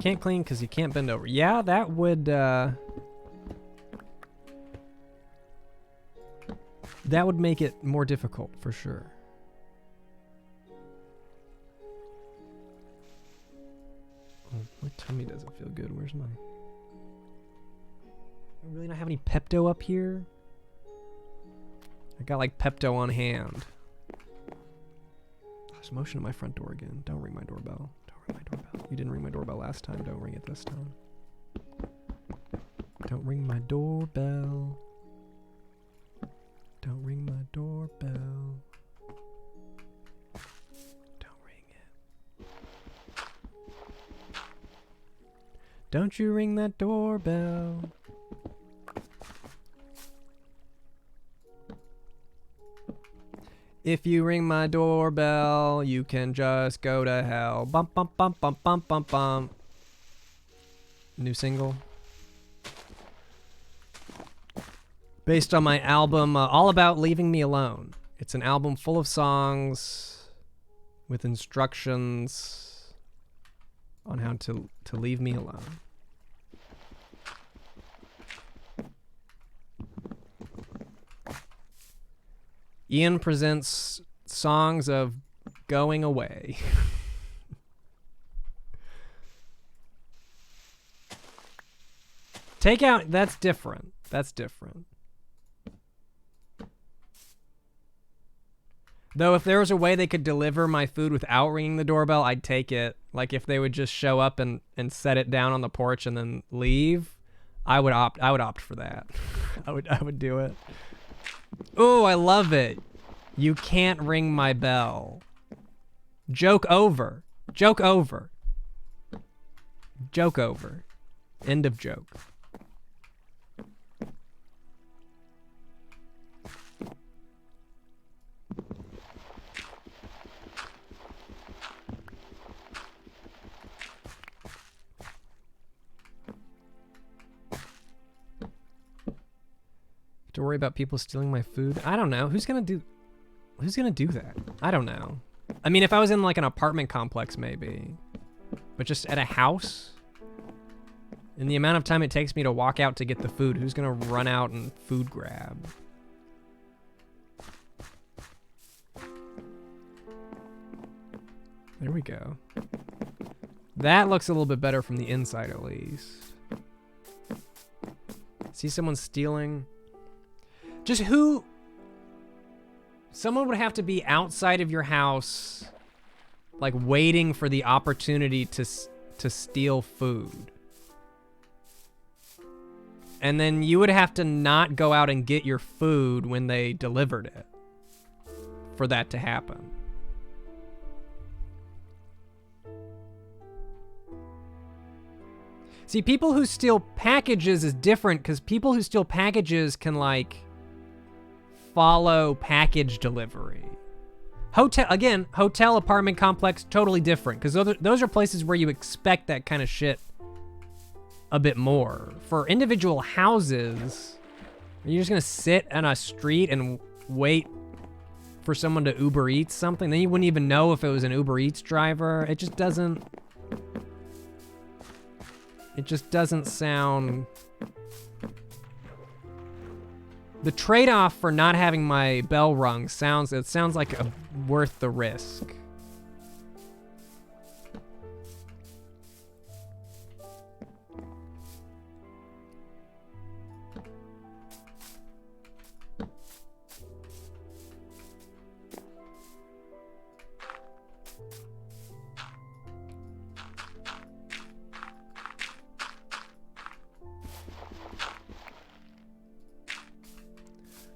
Can't clean because you can't bend over. Yeah, that would, that would make it more difficult, for sure. Oh, my tummy doesn't feel good. Where's my... I really not have any Pepto up here? I got, like, Pepto on hand. There's motion at my front door again. Don't ring my doorbell. Don't ring my doorbell. You didn't ring my doorbell last time. Don't ring it this time. Don't ring my doorbell. Don't ring my doorbell. Don't ring it. Don't you ring that doorbell. If you ring my doorbell, you can just go to hell. Bump, bump, bump, bump, bump, bump, bump. New single. Based on my album, All About Leaving Me Alone. It's an album full of songs with instructions on how to leave me alone. Ian presents songs of going away. Takeout, that's different. That's different. Though if there was a way they could deliver my food without ringing the doorbell, I'd take it. Like if they would just show up and set it down on the porch and then leave, I would opt for that. I would do it. Oh, I love it. You can't ring my bell. Joke over. Joke over. Joke over. End of joke. To worry about people stealing my food? I don't know. Who's gonna do that? I don't know. I mean, if I was in like an apartment complex, maybe. But just at a house? In the amount of time it takes me to walk out to get the food, who's gonna run out and food grab? There we go. That looks a little bit better from the inside, at least. See someone stealing... Just who... Someone would have to be outside of your house, like waiting for the opportunity to steal food. And then you would have to not go out and get your food when they delivered it for that to happen. See, people who steal packages is different because people who steal packages can like follow package delivery. Hotel, apartment complex, totally different because those are places where you expect that kind of shit a bit more. For individual houses, you're just gonna sit on a street and wait for someone to Uber Eats something. Then you wouldn't even know if it was an Uber Eats driver. It just doesn't sound... The trade-off for not having my bell rung sounds like worth the risk.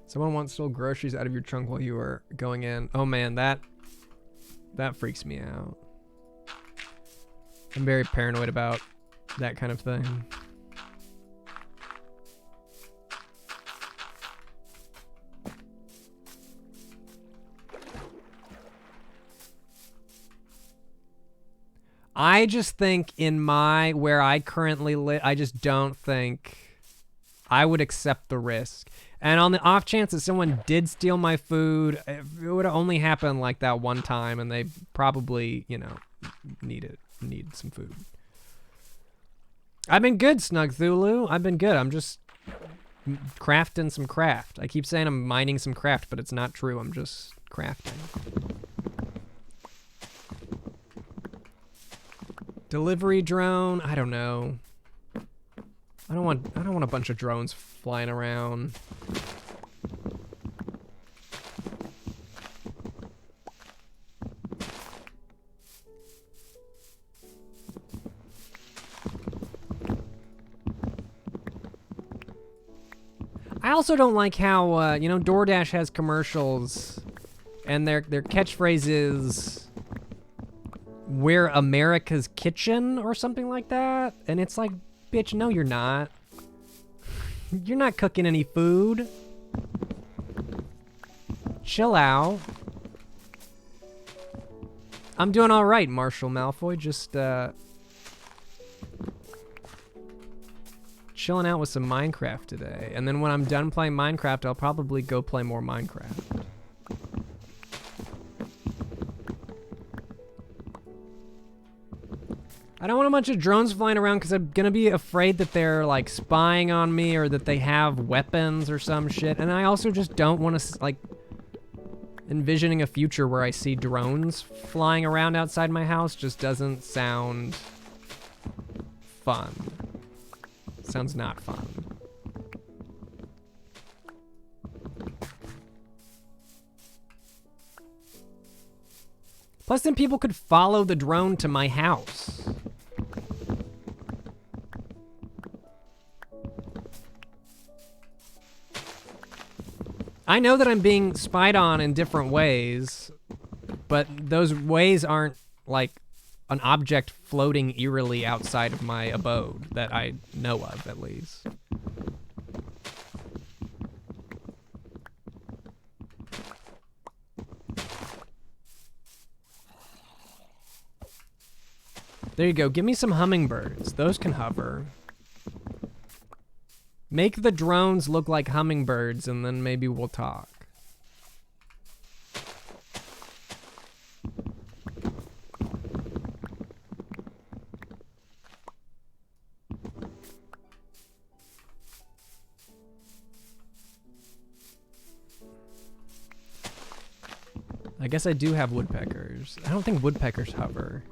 Someone once stole groceries out of your trunk while you were going in. Oh man, that freaks me out. I'm very paranoid about that kind of thing. I just think where I currently live, I just don't think I would accept the risk. And on the off chance that someone did steal my food, it would only happen like that one time, and they probably, need some food. I've been good, Snug Thulu. I've been good. I'm just crafting some craft. I keep saying I'm mining some craft, but it's not true. I'm just crafting. Delivery drone? I don't know. I don't want a bunch of drones flying around. I also don't like how DoorDash has commercials and their catchphrase is "We're America's Kitchen" or something like that, and it's like, bitch, no you're not. You're not cooking any food. Chill out. I'm doing all right, Marshall Malfoy. Just chilling out with some Minecraft today, and then when I'm done playing Minecraft, I'll probably go play more Minecraft. I don't want a bunch of drones flying around because I'm gonna be afraid that they're like spying on me or that they have weapons or some shit. And I also just don't want to like envisioning a future where I see drones flying around outside my house just doesn't sound fun. Sounds not fun. Plus then people could follow the drone to my house. I know that I'm being spied on in different ways, but those ways aren't like an object floating eerily outside of my abode that I know of, at least. There you go. Give me some hummingbirds. Those can hover. Make the drones look like hummingbirds, and then maybe we'll talk. I guess I do have woodpeckers. I don't think woodpeckers hover.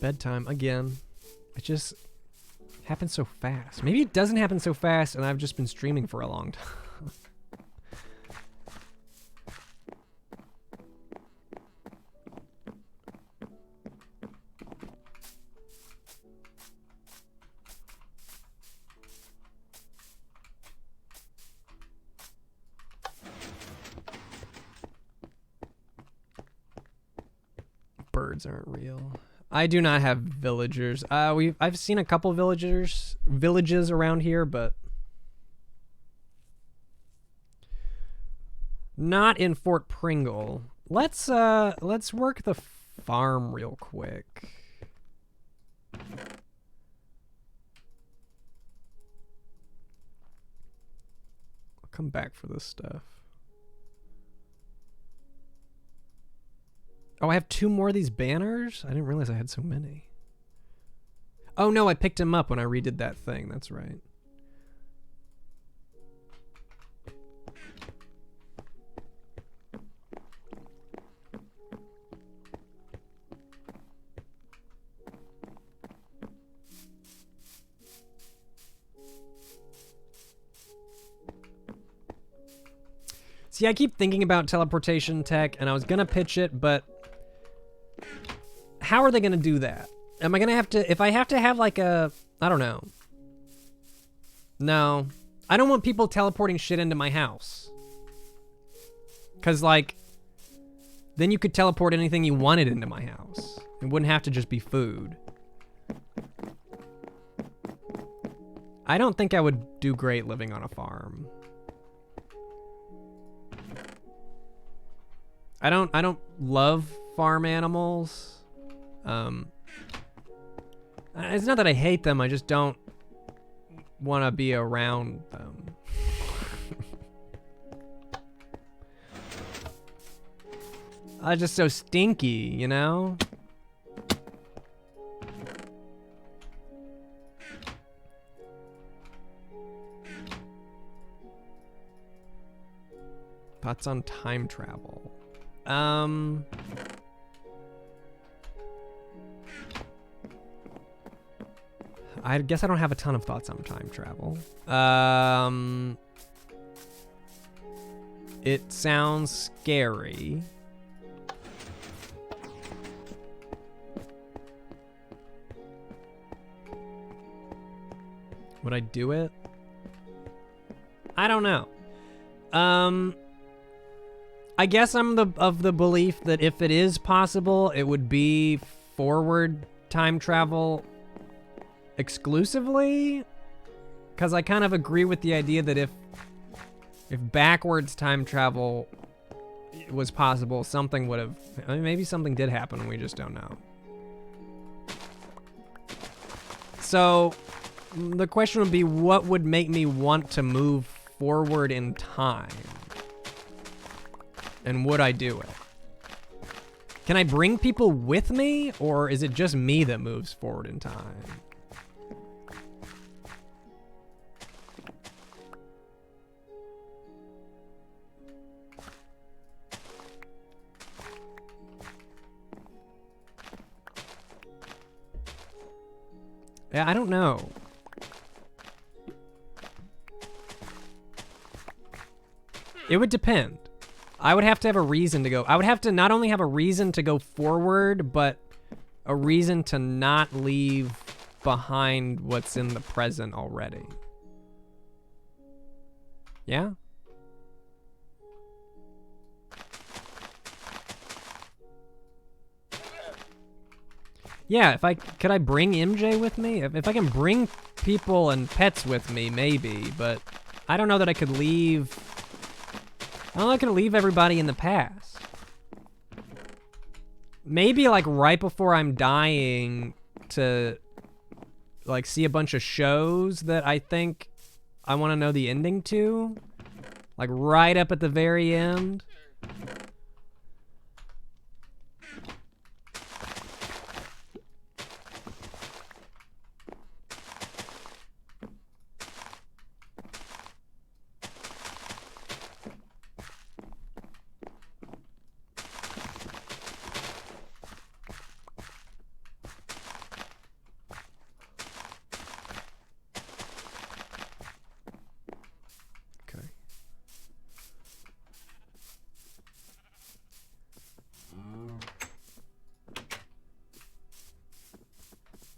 Bedtime again. It just happens so fast. Maybe it doesn't happen so fast and I've just been streaming for a long time. Birds aren't real. I do not have villagers. I've seen a couple villages around here, but not in Fort Pringle. Let's work the farm real quick. I'll come back for this stuff. Oh, I have 2 more of these banners? I didn't realize I had so many. Oh no, I picked him up when I redid that thing. That's right. See, I keep thinking about teleportation tech, and I was gonna pitch it, but how are they gonna do that? Am I gonna have to, if I have to have like a, I don't know. No. I don't want people teleporting shit into my house. Cause like, then you could teleport anything you wanted into my house. It wouldn't have to just be food. I don't think I would do great living on a farm. I don't love farm animals. It's not that I hate them, I just don't want to be around them. I'm just so stinky, you know? Thoughts on time travel? I guess I don't have a ton of thoughts on time travel. It sounds scary. Would I do it? I don't know. I guess I'm of the belief that if it is possible, it would be forward time travel exclusively, because I kind of agree with the idea that if backwards time travel was possible, something would have, I mean, maybe something did happen and we just don't know. So the question would be, what would make me want to move forward in time? And would I do it? Can I bring people with me, or is it just me that moves forward in time? Yeah, I don't know. It would depend. I would have to have a reason to go. I would have to not only have a reason to go forward, but a reason to not leave behind what's in the present already. Yeah? Yeah, could I bring MJ with me? If I can bring people and pets with me, maybe, but I don't know that I could leave. I don't know, I could leave everybody in the past. Maybe like right before I'm dying to like see a bunch of shows that I think I want to know the ending to. Like right up at the very end.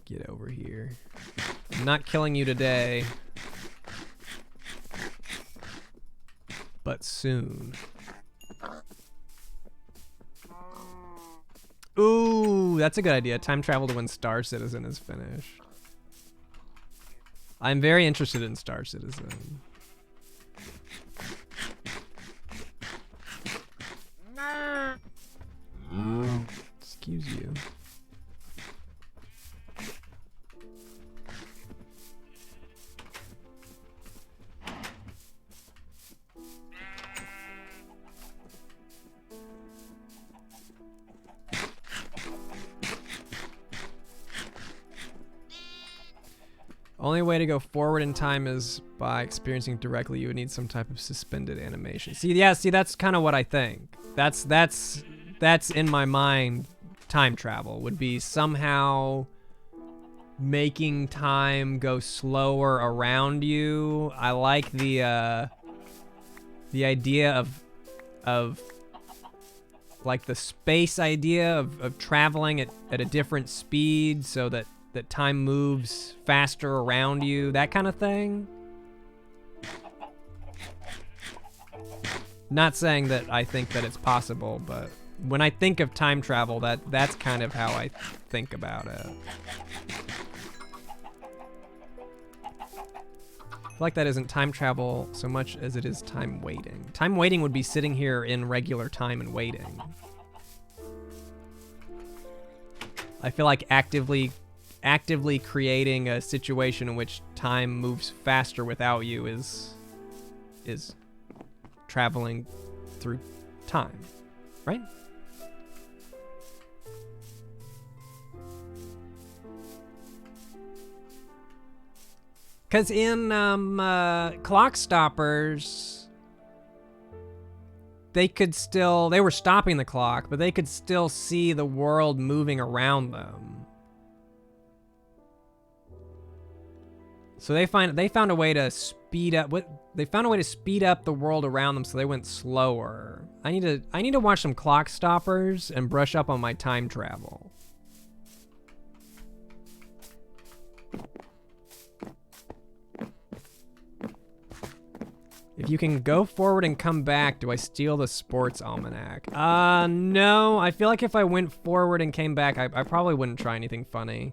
Get over here. I'm not killing you today. But soon. Ooh, that's a good idea. Time travel to when Star Citizen is finished. I'm very interested in Star Citizen. Excuse you. Only way to go forward in time is by experiencing it directly. You would need some type of suspended animation. See, that's kind of what I think. That's in my mind. Time travel would be somehow making time go slower around you. I like the idea of of like the space idea of traveling at a different speed so that time moves faster around you, that kind of thing. Not saying that I think that it's possible, but when I think of time travel, that's kind of how I think about it. I feel like that isn't time travel so much as it is time waiting. Time waiting would be sitting here in regular time and waiting. I feel like actively creating a situation in which time moves faster without you is traveling through time, right? Because in Clock Stoppers, they were stopping the clock, but they could still see the world moving around them. So they found a way to speed up the world around them, so they went slower. I need to watch some Clock Stoppers and brush up on my time travel. If you can go forward and come back, do I steal the sports almanac? No. I feel like if I went forward and came back, I probably wouldn't try anything funny.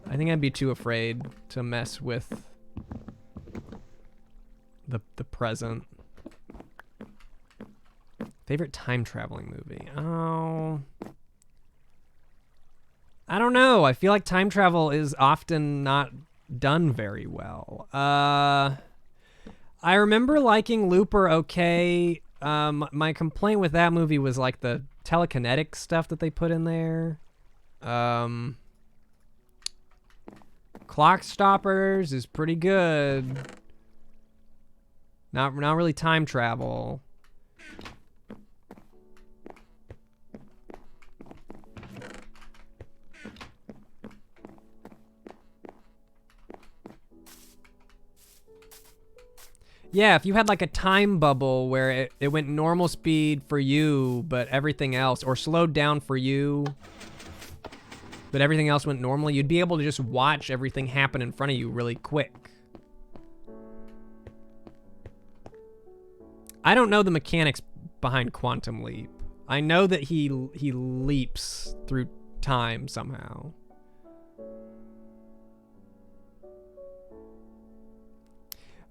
I think I'd be too afraid to mess with the present. Favorite time traveling movie? Oh. I don't know. I feel like time travel is often not done very well. I remember liking Looper okay. My complaint with that movie was like the telekinetic stuff that they put in there. Clock Stoppers is pretty good. Not really time travel. Yeah, if you had like a time bubble where it went normal speed for you, but everything else, or slowed down for you, but everything else went normally, you'd be able to just watch everything happen in front of you really quick. I don't know the mechanics behind Quantum Leap. I know that he leaps through time somehow.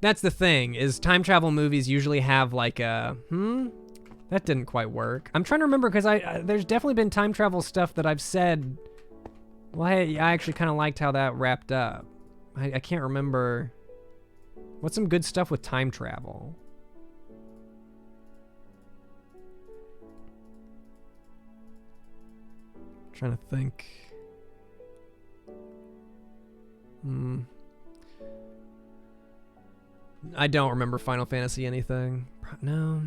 That's the thing, is time travel movies usually have like a, that didn't quite work. I'm trying to remember, because there's definitely been time travel stuff that I've said, well, hey, I actually kind of liked how that wrapped up. I can't remember. What's some good stuff with time travel? I'm trying to think. I don't remember Final Fantasy anything. No.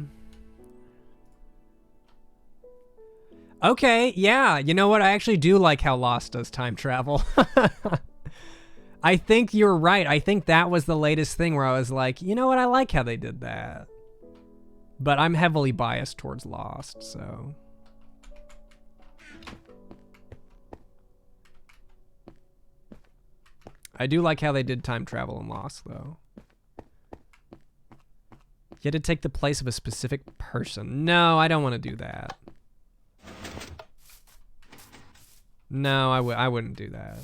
Okay, yeah. You know what? I actually do like how Lost does time travel. I think you're right. I think that was the latest thing where I was like, you know what? I like how they did that. But I'm heavily biased towards Lost, so. I do like how they did time travel in Lost, though. You had to take the place of a specific person. No, I don't want to do that. No, I wouldn't do that.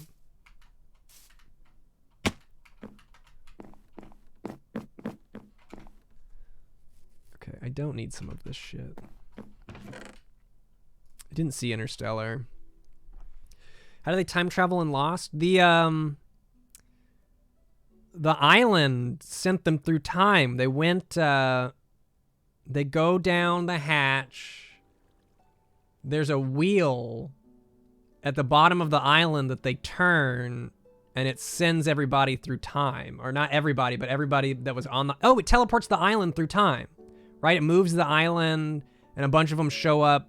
Okay, I don't need some of this shit. I didn't see Interstellar. How do they time travel in Lost? The island sent them through time. They went, they go down the hatch. There's a wheel at the bottom of the island that they turn, and it sends everybody through time. Or not everybody, but everybody that was on the... Oh, it teleports the island through time, right? It moves the island, and a bunch of them show up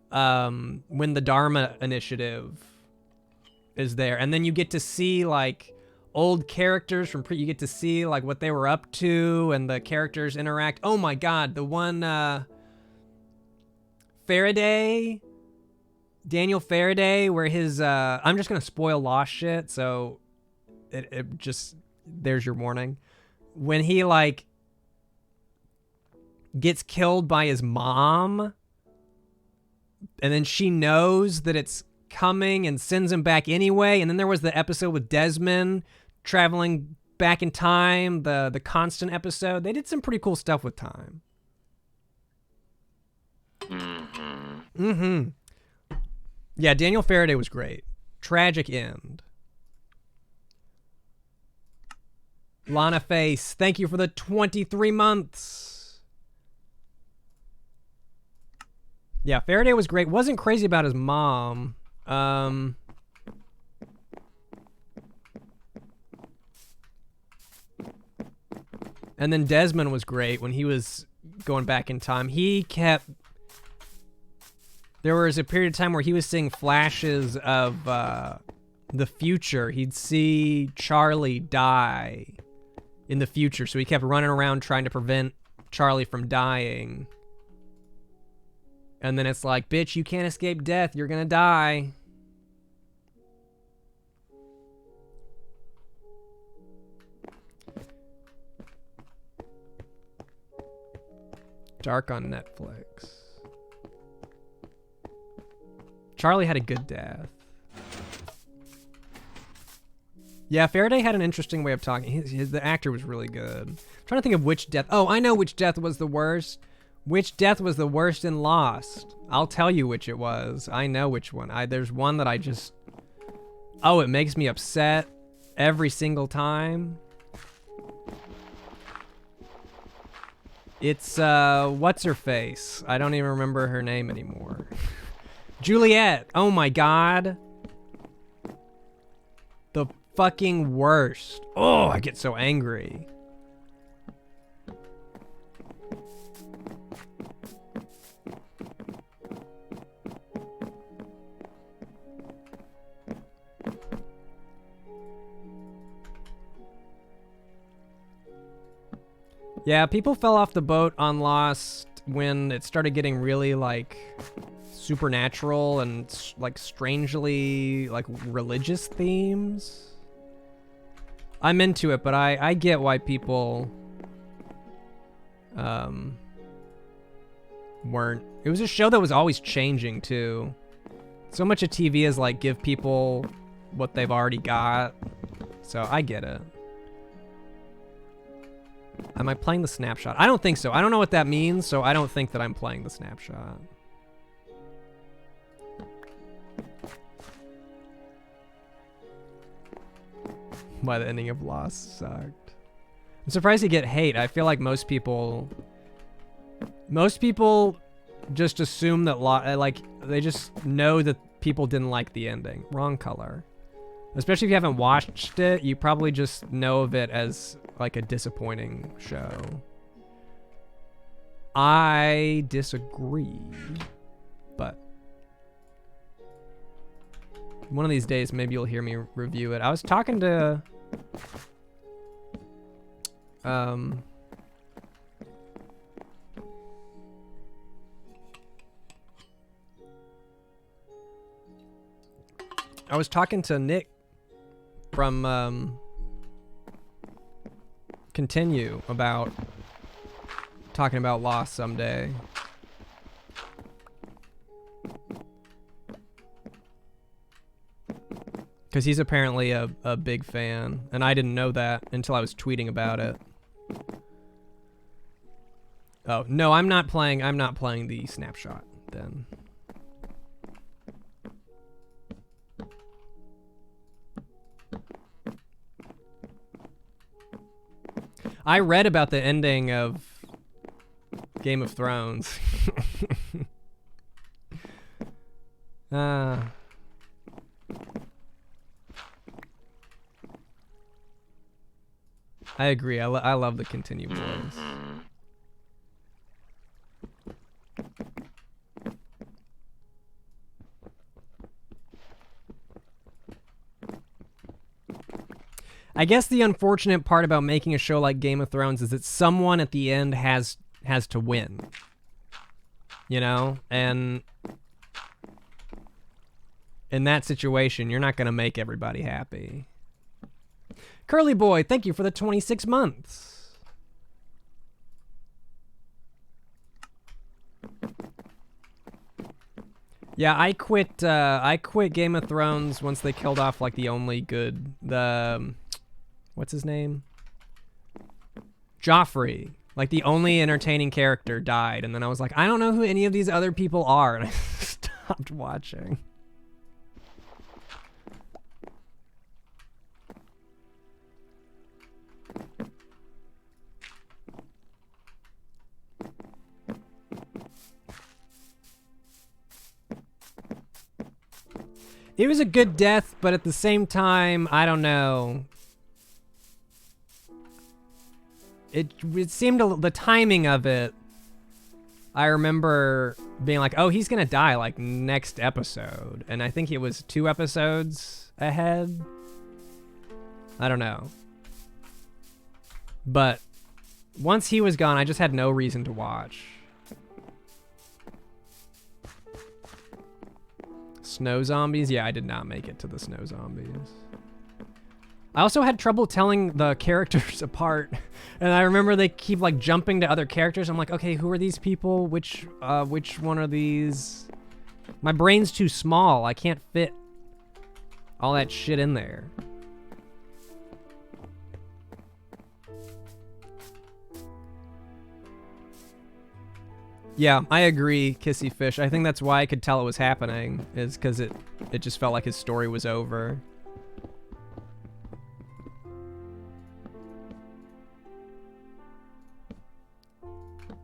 when the Dharma Initiative is there. And then you get to see, like, old characters from you get to see like what they were up to and the characters interact. Oh my god, the one Faraday, Daniel Faraday, where his I'm just gonna spoil Lost shit, so it just, there's your warning. When he like gets killed by his mom, and then she knows that it's coming and sends him back anyway. And then there was the episode with Desmond traveling back in time, the Constant episode. They did some pretty cool stuff with time. Yeah, Daniel Faraday was great. Tragic end. Lana Face, thank you for the 23 months. Yeah, Faraday was great. Wasn't crazy about his mom. And then Desmond was great when he was going back in time. There was a period of time where he was seeing flashes of the future. He'd see Charlie die in the future, so he kept running around trying to prevent Charlie from dying. And then it's like, bitch, you can't escape death. You're gonna die. Dark on Netflix. Charlie had a good death. Yeah, Faraday had an interesting way of talking. The actor was really good. I'm trying to think of which death. Oh, I know which death was the worst. Which death was the worst in Lost? I'll tell you which it was. I know which one. There's one that I just... Oh, it makes me upset every single time. It's, what's-her-face? I don't even remember her name anymore. Juliet! Oh my god. The fucking worst. Oh, I get so angry. Yeah, people fell off the boat on Lost when it started getting really, like, supernatural and, like, strangely, like, religious themes. I'm into it, but I get why people, weren't. It was a show that was always changing, too. So much of TV is, like, give people what they've already got. So, I get it. Am I playing the snapshot? I don't think so. I don't know what that means, so I don't think that I'm playing the snapshot. Why the ending of Lost sucked. I'm surprised you get hate. I feel like most people just assume that, like, they just know that people didn't like the ending. Wrong color. Especially if you haven't watched it, you probably just know of it as like a disappointing show. I disagree, but one of these days maybe you'll hear me review it. I was talking to Nick from Continue about talking about Lost someday. Because he's apparently a big fan, and I didn't know that until I was tweeting about it. Oh, no, I'm not playing the snapshot then. I read about the ending of Game of Thrones. I agree. I love the Continue boys. I guess the unfortunate part about making a show like Game of Thrones is that someone at the end has to win. You know? And in that situation, you're not going to make everybody happy. Curly Boy, thank you for the 26 months. Yeah, I quit Game of Thrones once they killed off like the only good what's his name? Joffrey. Like the only entertaining character died, and then I was like, I don't know who any of these other people are, and I stopped watching. It was a good death, but at the same time, I don't know. It seemed the timing of it. I remember being like, "Oh, he's gonna die like next episode," and I think it was 2 episodes ahead. I don't know. But once he was gone, I just had no reason to watch. Snow zombies? Yeah, I did not make it to the snow zombies. I also had trouble telling the characters apart, and I remember they keep like jumping to other characters. I'm like, okay, who are these people? Which one are these? My brain's too small. I can't fit all that shit in there. Yeah, I agree, Kissy Fish. I think that's why I could tell it was happening, is because it just felt like his story was over.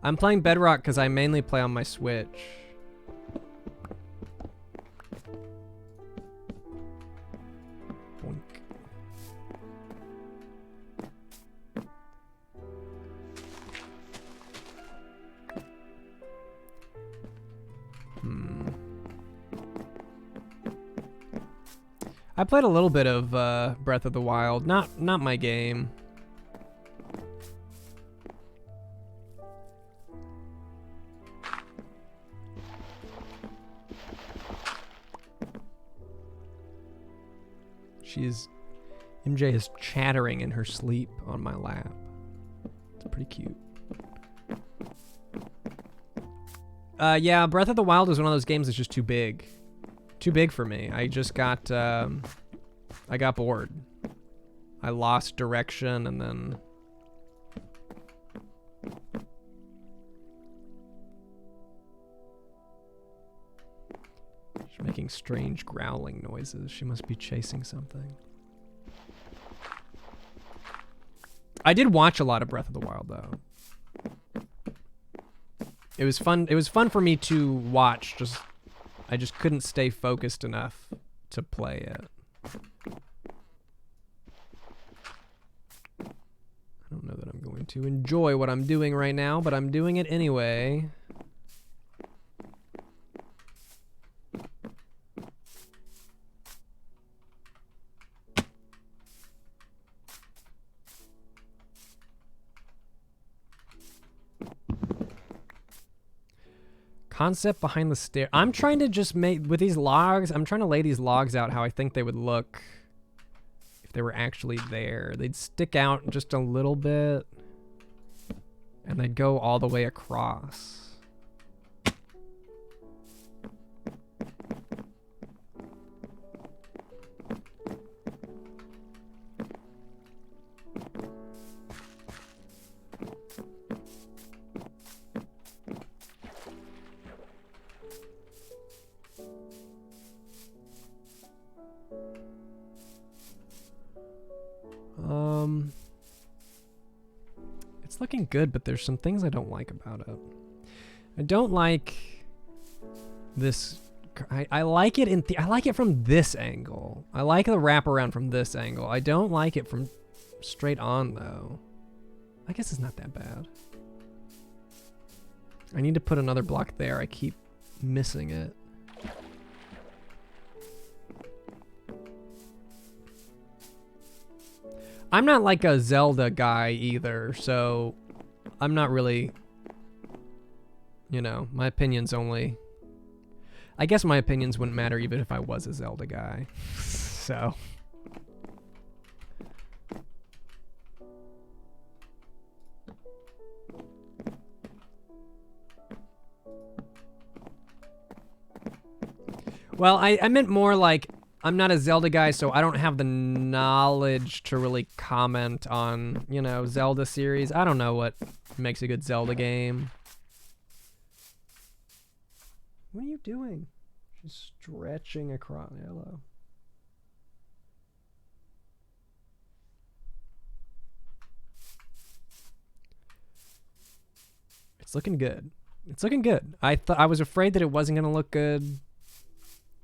I'm playing Bedrock because I mainly play on my Switch. Boink. I played a little bit of Breath of the Wild. Not my game. MJ is chattering in her sleep on my lap. It's pretty cute. Yeah, Breath of the Wild is one of those games that's just too big. Too big for me. I just got, I got bored. I lost direction and then... She's making strange growling noises. She must be chasing something. I did watch a lot of Breath of the Wild, though. It was fun. It was fun for me to watch. I just couldn't stay focused enough to play it. I don't know that I'm going to enjoy what I'm doing right now, but I'm doing it anyway. Concept behind the stair. I'm trying to just make, with these logs, I'm trying to lay these logs out how I think they would look if they were actually there. They'd stick out just a little bit, and they'd go all the way across. It's looking good, but there's some things I don't like about it. I don't like this. I like it I like it from this angle. I like the wraparound from this angle. I don't like it from straight on, though. I guess it's not that bad. I need to put another block there. I keep missing it. I'm not like a Zelda guy either, so I'm not really, you know, my opinions only... I guess my opinions wouldn't matter even if I was a Zelda guy. So... Well, I meant more like, I'm not a Zelda guy, so I don't have the knowledge to really comment on, you know, Zelda series. I don't know what makes a good Zelda game. What are you doing? She's stretching across. Hello. It's looking good. It's looking good. I was afraid that it wasn't gonna look good,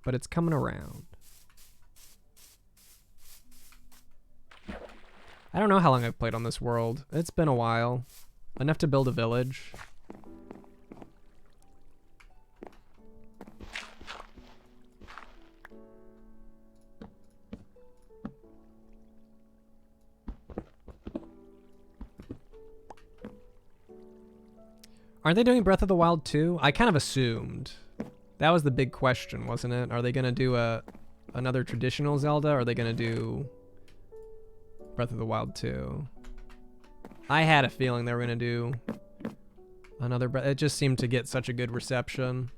but it's coming around. I don't know how long I've played on this world. It's been a while. Enough to build a village. Aren't they doing Breath of the Wild 2? I kind of assumed. That was the big question, wasn't it? Are they going to do another traditional Zelda, or are they going to do Breath of the Wild 2? I had a feeling they were going to do another Breath. It just seemed to get such a good reception.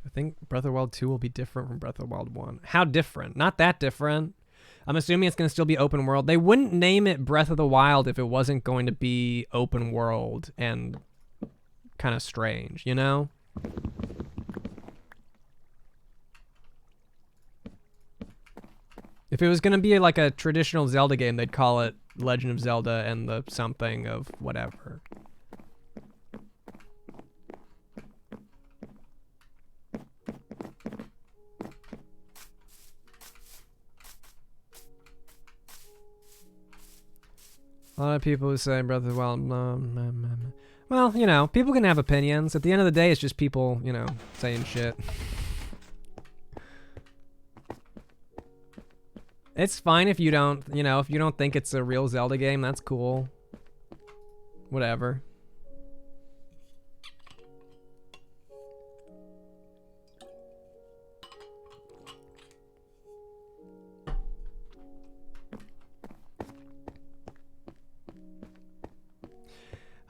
I think Breath of the Wild 2 will be different from Breath of the Wild 1. How different? Not that different. I'm assuming it's going to still be open world. They wouldn't name it Breath of the Wild if it wasn't going to be open world and kind of strange, you know? If it was going to be like a traditional Zelda game, they'd call it Legend of Zelda and the something of whatever. A lot of people who say Breath of the Wild, well, you know, people can have opinions. At the end of the day, it's just people, you know, saying shit. It's fine if you don't, you know, if you don't think it's a real Zelda game, that's cool. Whatever.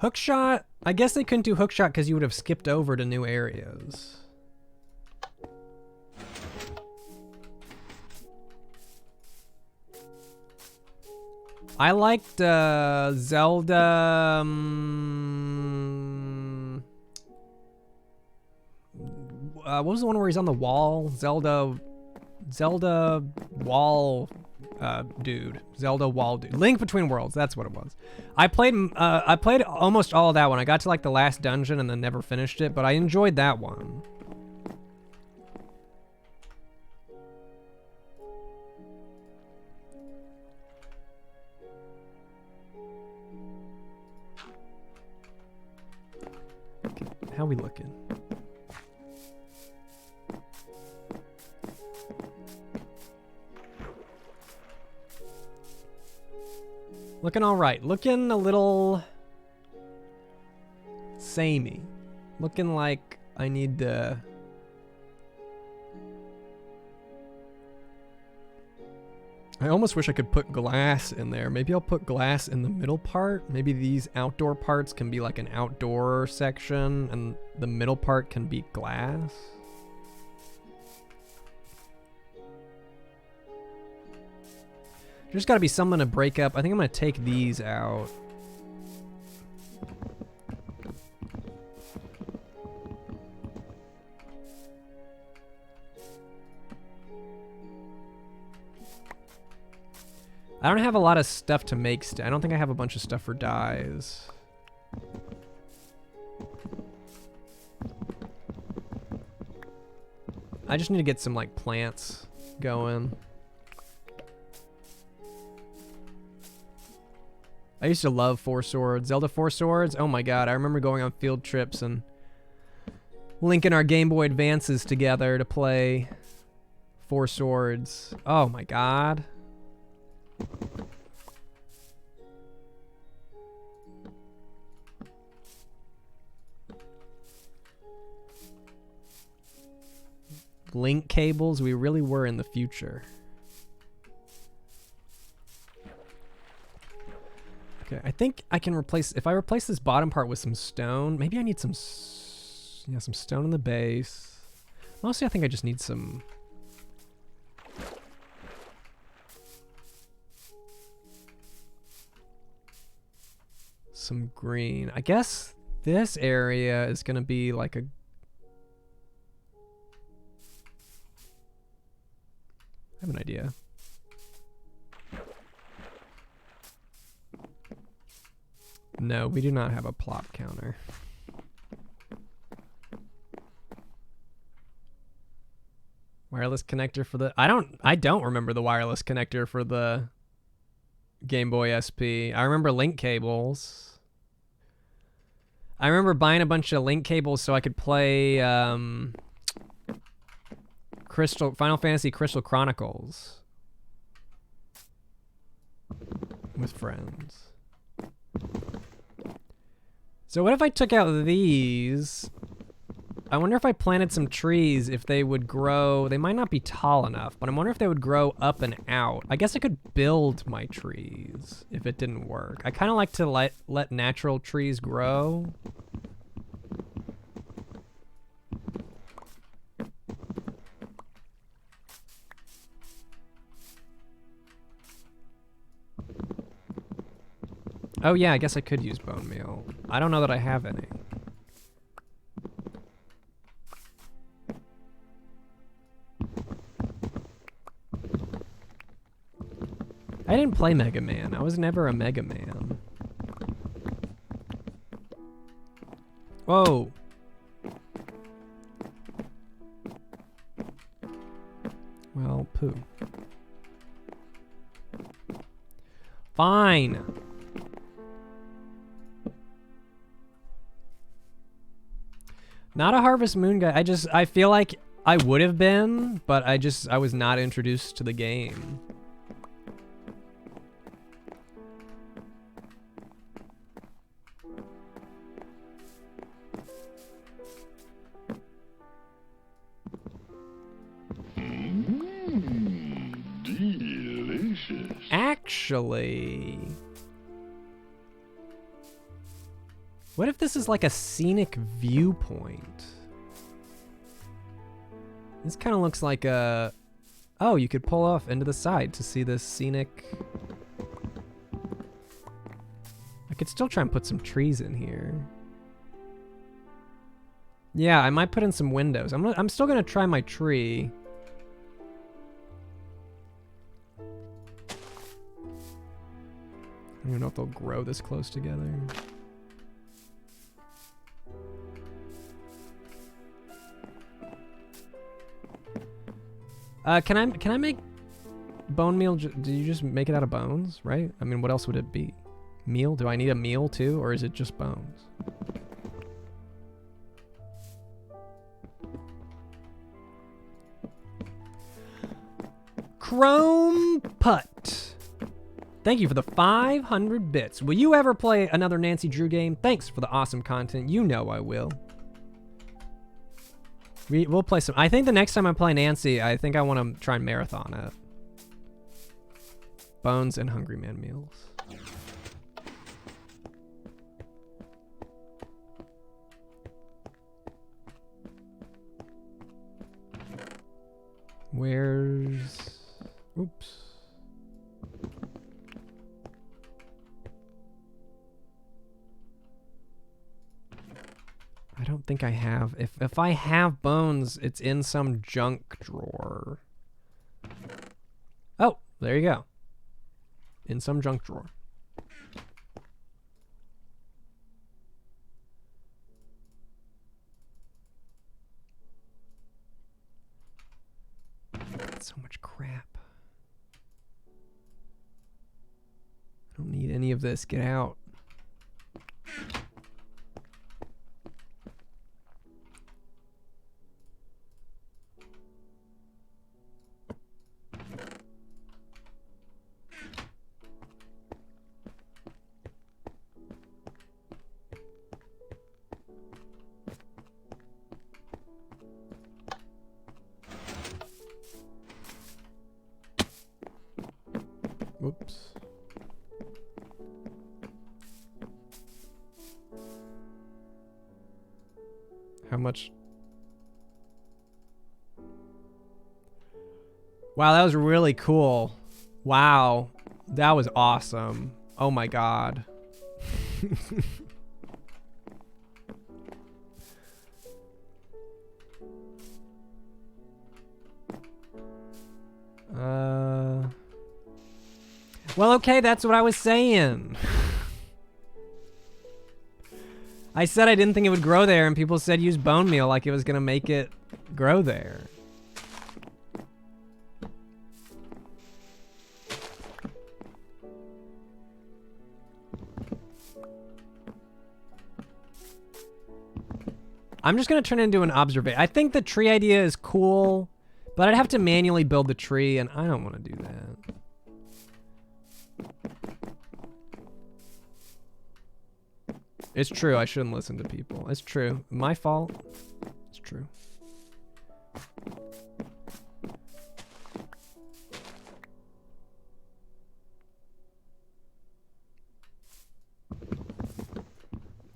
Hookshot, I guess they couldn't do hookshot because you would have skipped over to new areas. I liked Zelda. What was the one where he's on the wall? Zelda wall. Dude, Zelda Wall Dude, Link Between Worlds. That's what it was. I played almost all of that one. I got to like the last dungeon and then never finished it, but I enjoyed that one. Okay, how we looking? Looking all right. Looking a little samey. Looking like I need to... I almost wish I could put glass in there. Maybe I'll put glass in the middle part. Maybe these outdoor parts can be like an outdoor section and the middle part can be glass. There's got to be something to break up. I think I'm going to take these out. I don't have a lot of stuff to make. I don't think I have a bunch of stuff for dyes. I just need to get some like plants going. I used to love Four Swords. Zelda Four Swords? Oh my god, I remember going on field trips and linking our Game Boy Advances together to play Four Swords. Oh my god. Link cables, we really were in the future. Okay, I think I can replace, if I replace this bottom part with some stone, maybe I need some, yeah, some stone in the base. Mostly I think I just need some green. I guess this area is gonna be like a, I have an idea. No, we do not have a plop counter. Wireless connector for the, I don't remember the wireless connector for the Game Boy SP. I remember link cables. I remember buying a bunch of link cables so I could play Final Fantasy Crystal Chronicles with friends. So what if I took out these? I wonder if I planted some trees, if they would grow. They might not be tall enough, but I wonder if they would grow up and out. I guess I could build my trees if it didn't work. I kind of like to let natural trees grow. Oh yeah, I guess I could use bone meal. I don't know that I have any. I didn't play Mega Man. I was never a Mega Man. Whoa. Well, poo. Fine. Not a Harvest Moon guy. I feel like I would have been, but I was not introduced to the game. Delicious. Actually, what if this is like a scenic viewpoint? This kind of looks like a... Oh, you could pull off into the side to see this scenic... I could still try and put some trees in here. Yeah, I might put in some windows. I'm still gonna try my tree. I don't know if they'll grow this close together. Can I make bone meal? Do you just make it out of bones, right? I mean, what else would it be? Meal? Do I need a meal too, or is it just bones? Chrome Putt. Thank you for the 500 bits. Will you ever play another Nancy Drew game? Thanks for the awesome content. You know I will. We'll play some. I think the next time I play Nancy, I think I want to try and marathon it. Bones and Hungry Man meals. Where's... Oops. I don't think I have. If I have bones, it's in some junk drawer. Oh, there you go. In some junk drawer. so much crap. I don't need any of this. Get out. Whoops. How much? Wow, that was really cool. Wow. That was awesome. Oh my god. Well, okay, that's what I was saying. I said I didn't think it would grow there, and people said use bone meal like it was gonna make it grow there. I'm just gonna turn it into an observation. I think the tree idea is cool, but I'd have to manually build the tree, and I don't want to do that. It's true, I shouldn't listen to people. It's true. My fault. It's true.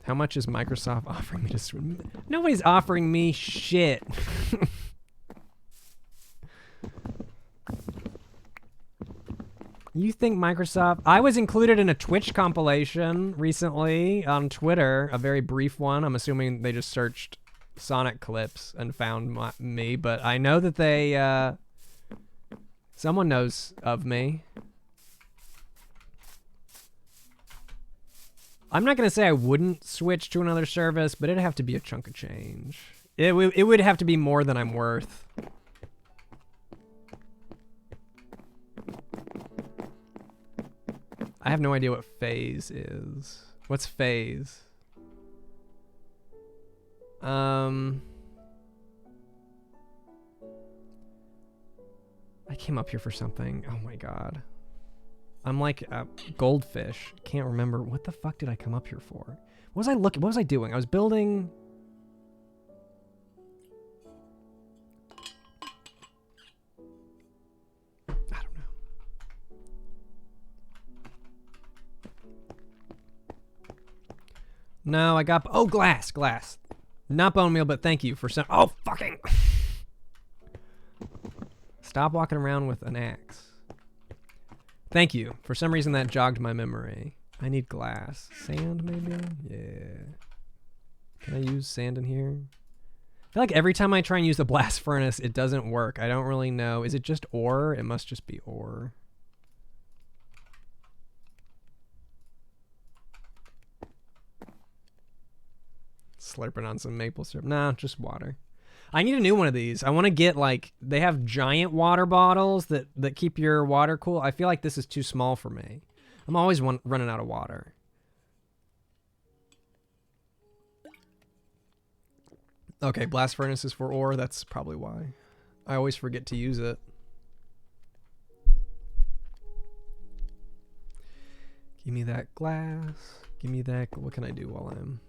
How much is Microsoft offering me to swim? Nobody's offering me shit. You think Microsoft... I was included in a Twitch compilation recently on Twitter, a very brief one. I'm assuming they just searched Sonic clips and found me, but I know that they... someone knows of me. I'm not going to say I wouldn't switch to another service, but it'd have to be a chunk of change. It would have to be more than I'm worth. I have no idea what phase is. What's phase? I came up here for something. Oh my god. I'm like a goldfish. Can't remember. What the fuck did I come up here for? What was I looking? What was I doing? I was building... No, I got... Oh, glass. Not bone meal, but thank you for some... Oh, fucking... Stop walking around with an axe. Thank you. For some reason, that jogged my memory. I need glass. Sand, maybe? Yeah. Can I use sand in here? I feel like every time I try and use the blast furnace, it doesn't work. I don't really know. Is it just ore? It must just be ore. Slurping on some maple syrup. Nah, just water. I need a new one of these. I want to get, like, they have giant water bottles that keep your water cool. I feel like this is too small for me. I'm always running out of water. Okay, blast furnace is for ore. That's probably why. I always forget to use it. Give me that glass. Give me that. What can I do while I'm...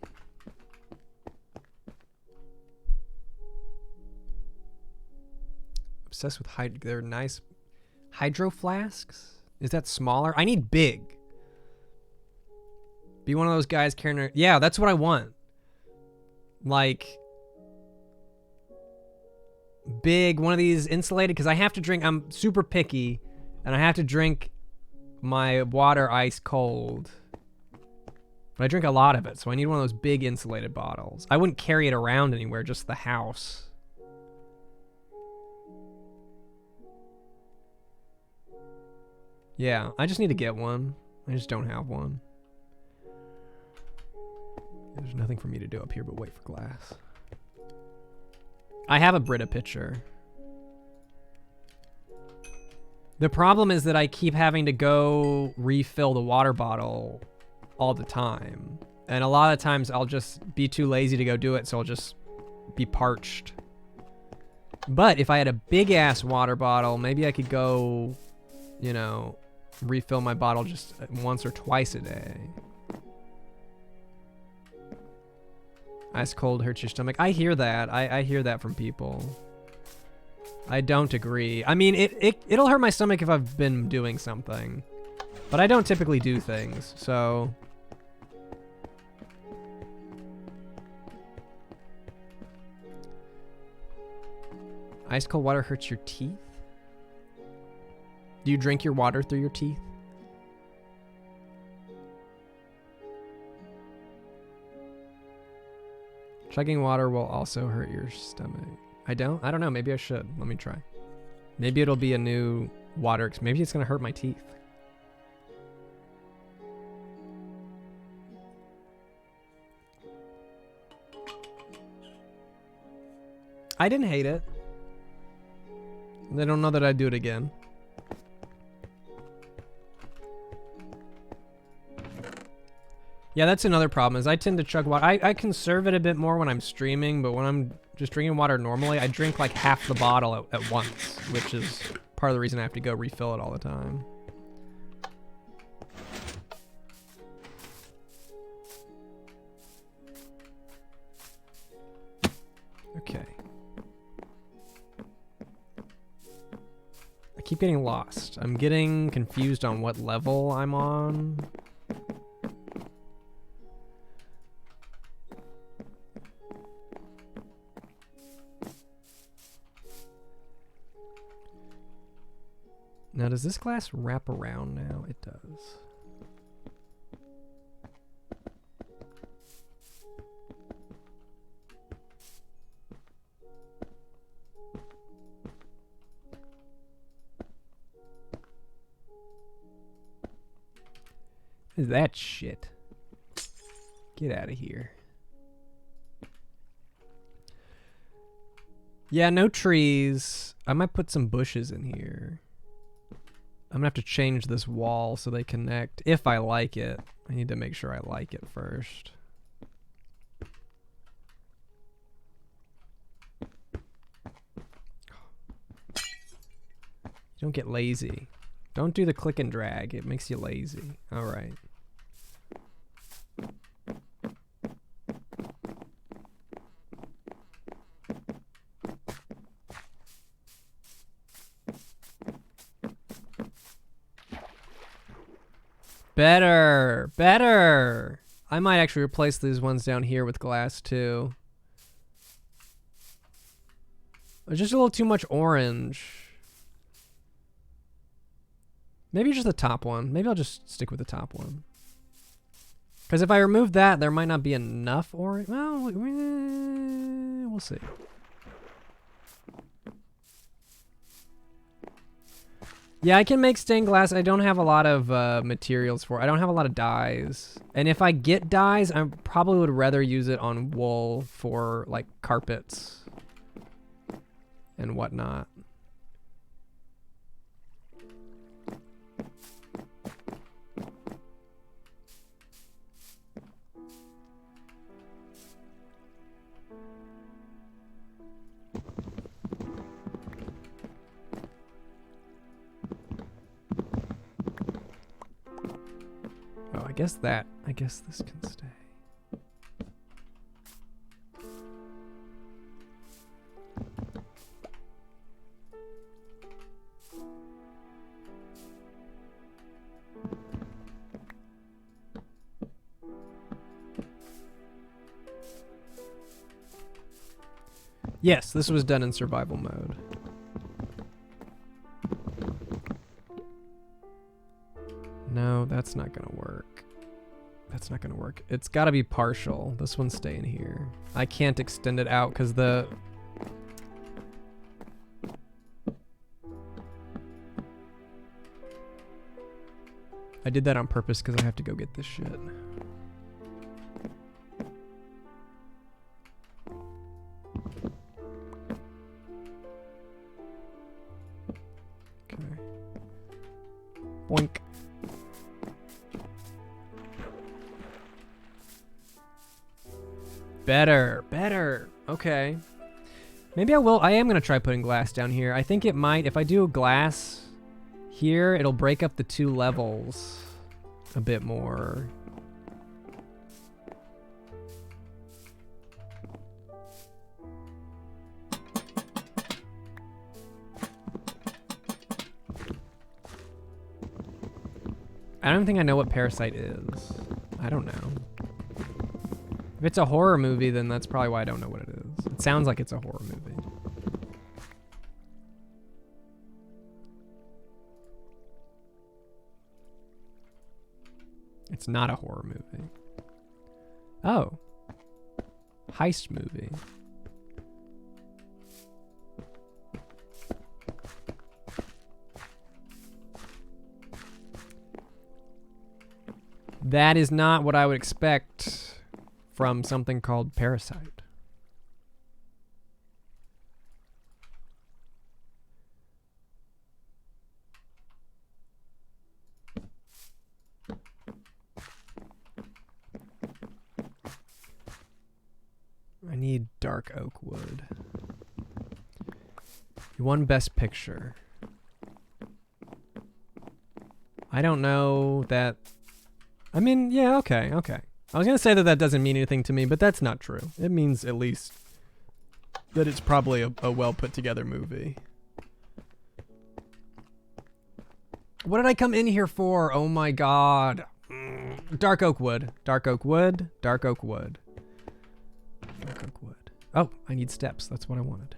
Obsessed with they're nice hydro flasks. Is that smaller? I need big. Be one of those guys carrying. Yeah, that's what I want. Like big, one of these insulated, because I have to drink. I'm super picky, and I have to drink my water ice cold. But I drink a lot of it, so I need one of those big insulated bottles. I wouldn't carry it around anywhere, just the house. Yeah, I just need to get one. I just don't have one. There's nothing for me to do up here but wait for glass. I have a Brita pitcher. The problem is that I keep having to go refill the water bottle all the time. And a lot of times I'll just be too lazy to go do it, so I'll just be parched. But if I had a big ass water bottle, maybe I could go, you know, refill my bottle just once or twice a day. Ice cold hurts your stomach. I hear that. I hear that from people. I don't agree. I mean, it'll hurt my stomach if I've been doing something. But I don't typically do things, so... Ice cold water hurts your teeth? Do you drink your water through your teeth? Chugging water will also hurt your stomach. I don't know. Maybe I should. Let me try. Maybe it'll be a new water. Maybe it's going to hurt my teeth. I didn't hate it. I don't know that I'd do it again. Yeah, that's another problem, is I tend to chug water. I conserve it a bit more when I'm streaming, but when I'm just drinking water normally, I drink like half the bottle at once, which is part of the reason I have to go refill it all the time. Okay. I keep getting lost. I'm getting confused on what level I'm on. Now, does this glass wrap around now? It does. What is that shit? Get out of here. Yeah, no trees. I might put some bushes in here. I'm gonna have to change this wall so they connect, if I like it. I need to make sure I like it first. Don't get lazy. Don't do the click and drag. It makes you lazy. All right. Better, better. I might actually replace these ones down here with glass too. There's just a little too much orange. Maybe just the top one. Maybe I'll just stick with the top one. Because if I remove that, there might not be enough orange. Well, we'll see. Yeah, I can make stained glass. I don't have a lot of materials for it. I don't have a lot of dyes. And if I get dyes, I probably would rather use it on wool for like carpets and whatnot. Oh, I guess this can stay. Yes, this was done in survival mode. No, that's not gonna work. That's not gonna work. It's gotta be partial. This one's staying here. I can't extend it out because the... I did that on purpose because I have to go get this shit. Okay. Better. Okay. Maybe I will. I am going to try putting glass down here. I think it might. If I do a glass here, it'll break up the 2 levels a bit more. I don't think I know what Parasite is. I don't know. If it's a horror movie, then that's probably why I don't know what it is. It sounds like it's a horror movie. It's not a horror movie. Oh. Heist movie. That is not what I would expect from something called Parasite. I need dark oak wood. You won Best Picture. I don't know that... I mean, yeah, okay. I was gonna say that doesn't mean anything to me, but that's not true. It means at least that it's probably a well put together movie. What did I come in here for? Oh my god. Dark oak wood. Dark oak wood. Dark oak wood. Dark oak wood. Oh, I need steps. That's what I wanted.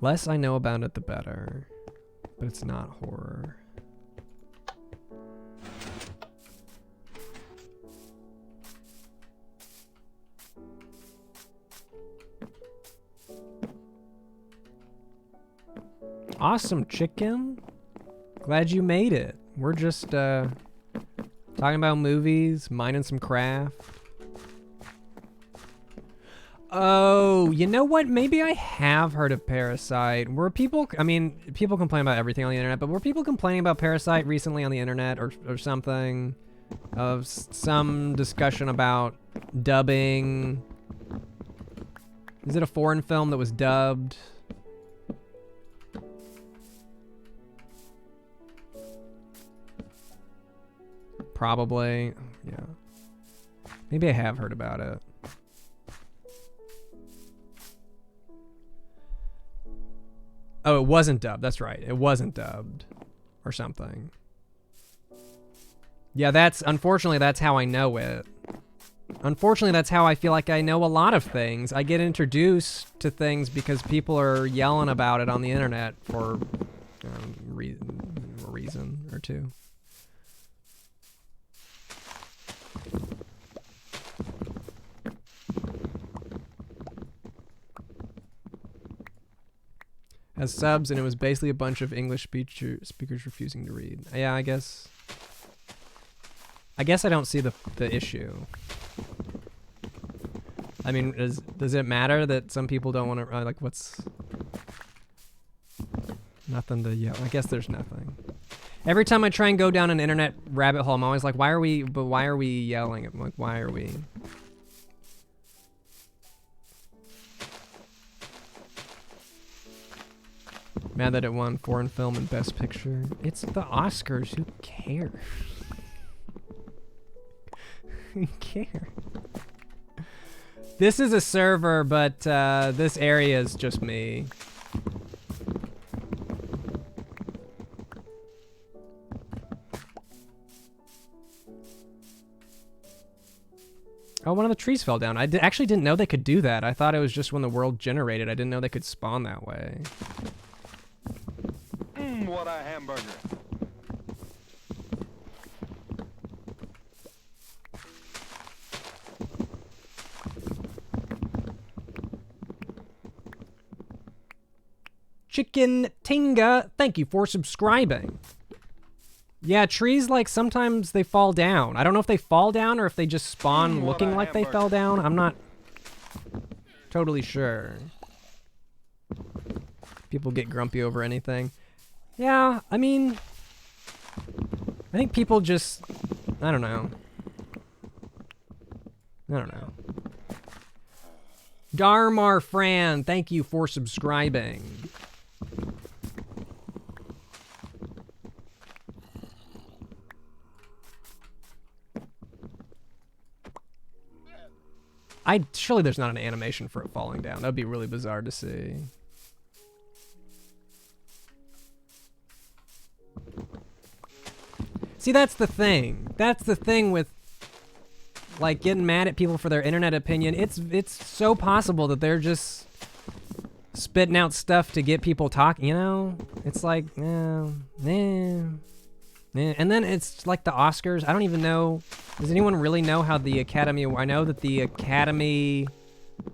Less I know about it, the better. But it's not horror. Awesome, chicken. Glad you made it. We're just talking about movies, mining some craft. Oh, you know what? Maybe I have heard of Parasite. Were people, I mean, people complain about everything on the internet, but were people complaining about Parasite recently on the internet or something? Of some discussion about dubbing. Is it a foreign film that was dubbed? Probably, yeah. Maybe I have heard about it. Oh, it wasn't dubbed. That's right. It wasn't dubbed or something. Yeah, unfortunately, that's how I know it. Unfortunately, that's how I feel like I know a lot of things. I get introduced to things because people are yelling about it on the internet for a reason or two. Has subs, and it was basically a bunch of English speakers refusing to read. Yeah, I guess I don't see the issue. I mean, does it matter that some people don't want to like? What's nothing to yell? I guess there's nothing. Every time I try and go down an internet rabbit hole, I'm always like, why are we yelling? I'm like, why are we? Mad that it won foreign film and best picture. It's the Oscars. Who cares? Who cares? This is a server, but this area is just me. Oh, one of the trees fell down. I actually didn't know they could do that. I thought it was just when the world generated. I didn't know they could spawn that way. What a hamburger. Chicken Tinga, thank you for subscribing. Yeah, trees, like, sometimes they fall down. I don't know if they fall down or if they just spawn looking like they fell down. I'm not totally sure. People get grumpy over anything. Yeah, I mean, I think people just, I don't know. I don't know. Darmar Fran, thank you for subscribing. Surely there's not an animation for it falling down. That'd be really bizarre to see. See, that's the thing. That's the thing with, like, getting mad at people for their internet opinion. It's so possible that they're just spitting out stuff to get people talking, you know? It's like, and then it's like the Oscars. I don't even know. Does anyone really know how the Academy... I know that the Academy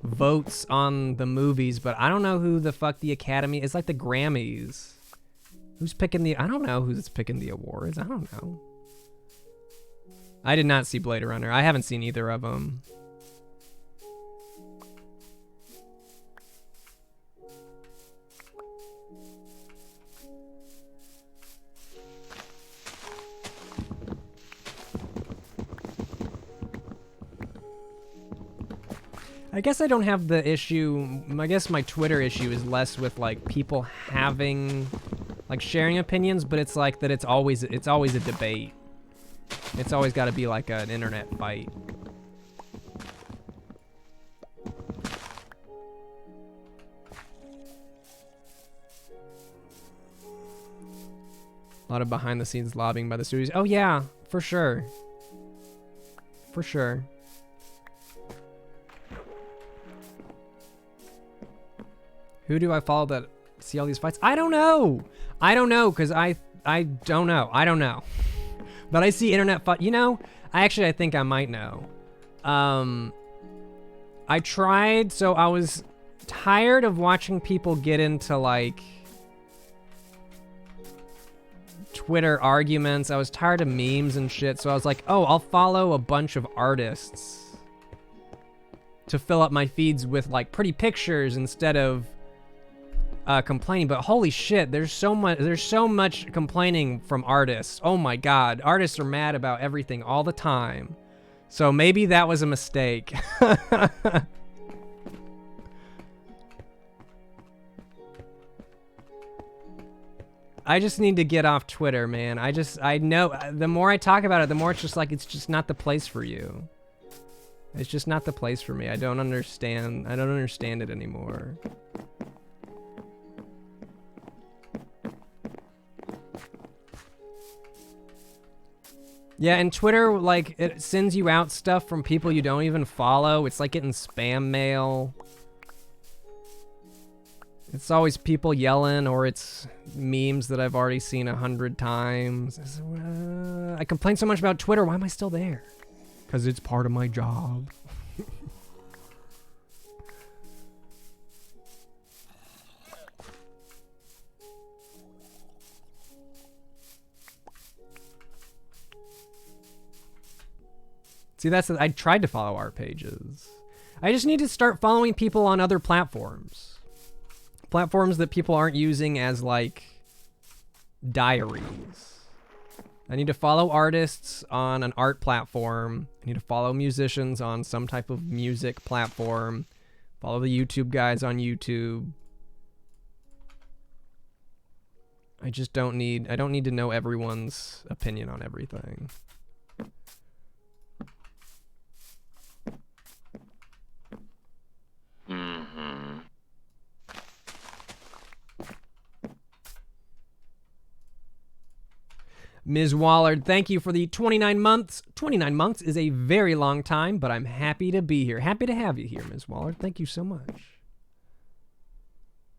votes on the movies, but I don't know who the fuck the Academy... It's like the Grammys. Who's picking the... I don't know who's picking the awards. I don't know. I did not see Blade Runner. I haven't seen either of them. I guess I don't have the issue. I guess my Twitter issue is less with like people having, like, sharing opinions, but it's like that it's always a debate. It's always got to be like an internet fight. A lot of behind the scenes lobbying by the studios. Oh yeah, for sure. For sure. Who do I follow that see all these fights? I don't know. I don't know, because I don't know. I don't know. But I see internet fight. You know, I think I might know. I tried, so I was tired of watching people get into, like, Twitter arguments. I was tired of memes and shit, so I was like, oh, I'll follow a bunch of artists to fill up my feeds with, like, pretty pictures instead of complaining. But holy shit, there's so much complaining from artists. Oh my god, artists are mad about everything all the time. So maybe that was a mistake. I just need to get off Twitter, man. I know the more I talk about it, the more it's just like it's just not the place for you. It's just not the place for me. I don't understand it anymore. Yeah, and Twitter, like, it sends you out stuff from people you don't even follow. It's like getting spam mail. It's always people yelling, or it's memes that I've already seen 100 times. I complain so much about Twitter. Why am I still there? Because it's part of my job. See, I tried to follow art pages. I just need to start following people on other platforms. Platforms that people aren't using as, like, diaries. I need to follow artists on an art platform. I need to follow musicians on some type of music platform. Follow the YouTube guys on YouTube. I don't need to know everyone's opinion on everything. Mm-hmm. Ms. Wallard, thank you for the 29 months. 29 months is a very long time, but I'm happy to be here. Happy to have you here, Ms. Wallard. Thank you so much.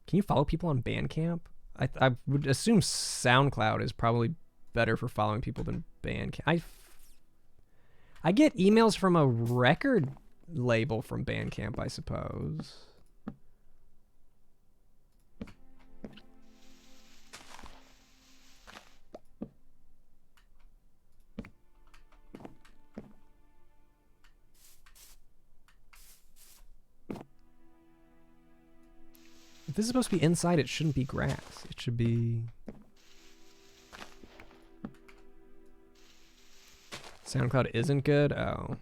Can you follow people on Bandcamp? I would assume SoundCloud is probably better for following people than Bandcamp. I get emails from a record label from Bandcamp, I suppose. If this is supposed to be inside, it shouldn't be grass. It should be... SoundCloud isn't good? Oh.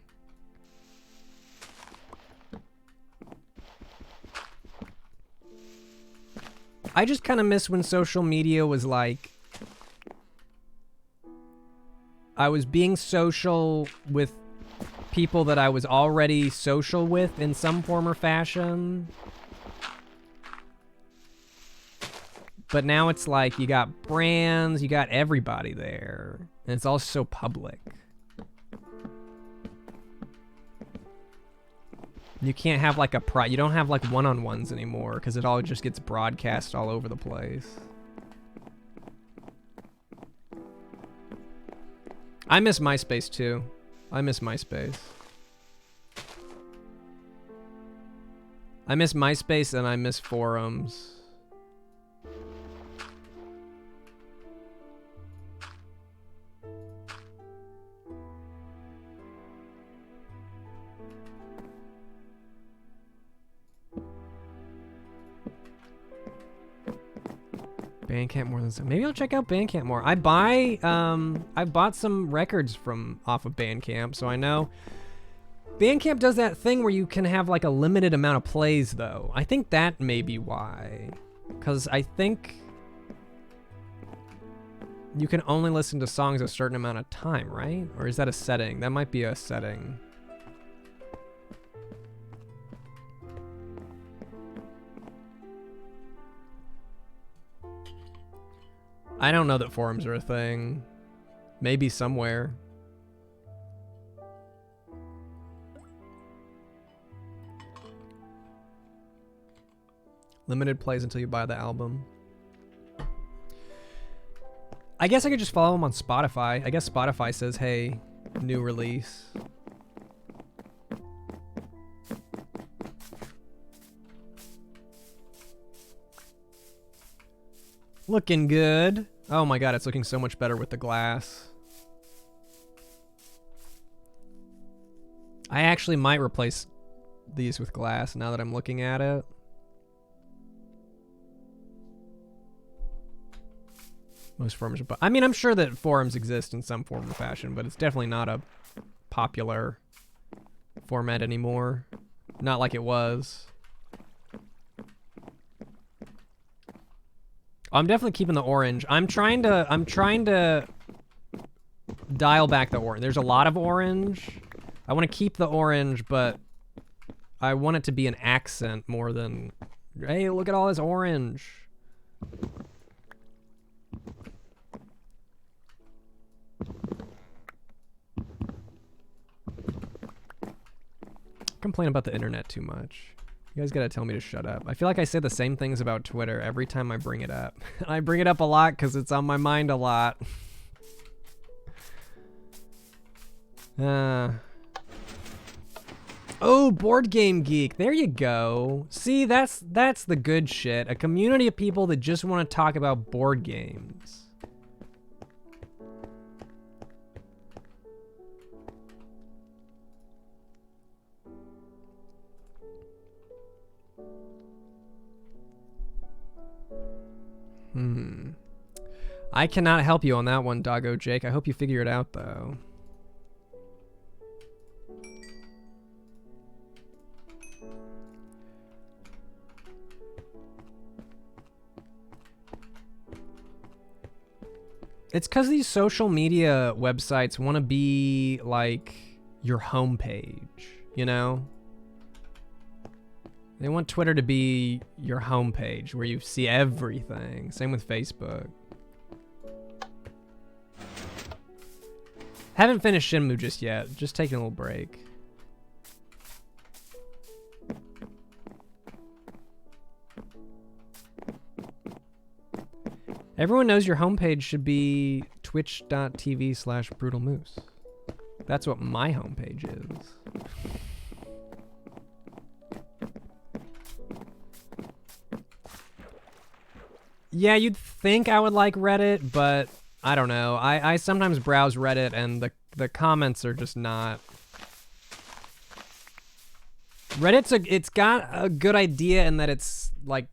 I just kind of miss when social media was like, I was being social with people that I was already social with in some form or fashion. But now it's like you got brands, you got everybody there, and it's all so public. You can't have like you don't have like one-on-ones anymore because it all just gets broadcast all over the place. I miss MySpace too. I miss MySpace. I miss MySpace and I miss forums. Bandcamp more than some. Maybe I'll check out Bandcamp more. I bought some records off of Bandcamp, so I know. Bandcamp does that thing where you can have like a limited amount of plays, though. I think that may be why, because I think you can only listen to songs a certain amount of time, right? Or is that a setting? That might be a setting. I don't know that forums are a thing. Maybe somewhere. Limited plays until you buy the album. I guess I could just follow him on Spotify. I guess Spotify says, hey, new release. Looking good. Oh my god, it's looking so much better with the glass. I actually might replace these with glass now that I'm looking at it. Most forums are... I mean, I'm sure that forums exist in some form or fashion, but it's definitely not a popular format anymore. Not like it was. I'm definitely keeping the orange. I'm trying to dial back the orange. There's a lot of orange. I want to keep the orange, but I want it to be an accent more than, hey, look at all this orange. Complain about the internet too much. You guys gotta tell me to shut up. I feel like I say the same things about Twitter every time I bring it up. I bring it up a lot because it's on my mind a lot. Oh, Board Game Geek. There you go. See, that's the good shit. A community of people that just want to talk about board games. I cannot help you on that one, Doggo Jake. I hope you figure it out, though. It's because these social media websites want to be like your homepage, you know? They want Twitter to be your homepage where you see everything. Same with Facebook. Haven't finished Shenmue just yet. Just taking a little break. Everyone knows your homepage should be twitch.tv/brutalmoose. That's what my homepage is. Yeah, you'd think I would like Reddit, but I don't know. I sometimes browse Reddit and the comments are just not... It's got a good idea in that it's like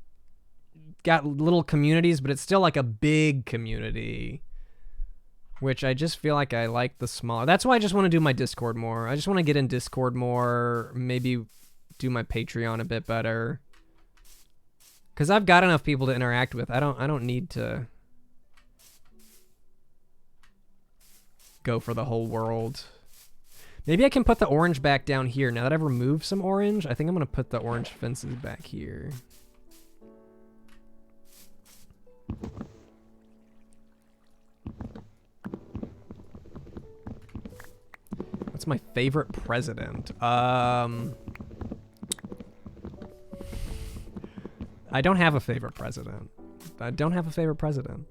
got little communities, but it's still like a big community, which I just feel like I like the smaller. That's why I just want to do my Discord more. I just want to get in Discord more, maybe do my Patreon a bit better. Because I've got enough people to interact with. I don't need to go for the whole world. Maybe I can put the orange back down here. Now that I've removed some orange, I think I'm going to put the orange fences back here. What's my favorite president? I don't have a favorite president. I don't have a favorite president.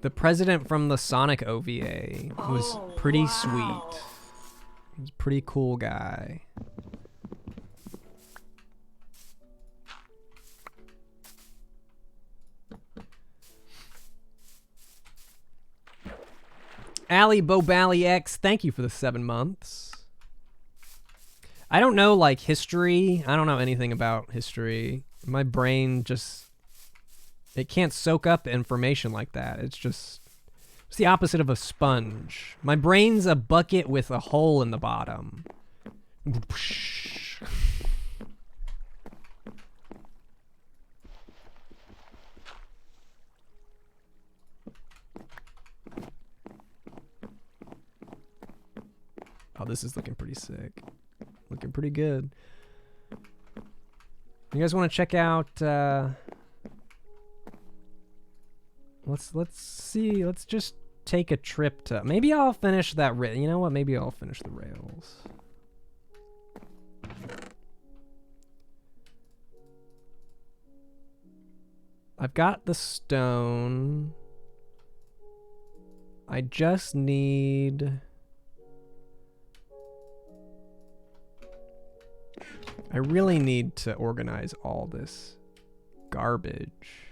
The president from the Sonic OVA was pretty sweet. He was a pretty cool guy. Ali Bobally X, thank you for the 7 months. I don't know, like, history. I don't know anything about history. My brain just... It can't soak up information like that. It's the opposite of a sponge. My brain's a bucket with a hole in the bottom. Oh, this is looking pretty sick. Looking pretty good. You guys want to check out... Let's see. Let's just take a trip to... Maybe I'll finish that... You know what? Maybe I'll finish the rails. I've got the stone. I just need... I really need to organize all this garbage.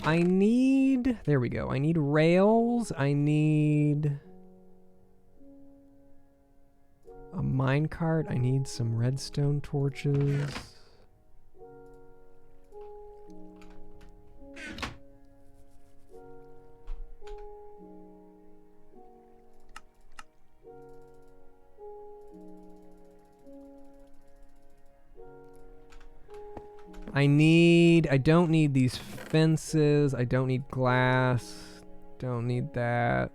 I need... There we go. I need rails. I need... a minecart. I need some redstone torches. I don't need these fences. I don't need glass. Don't need that.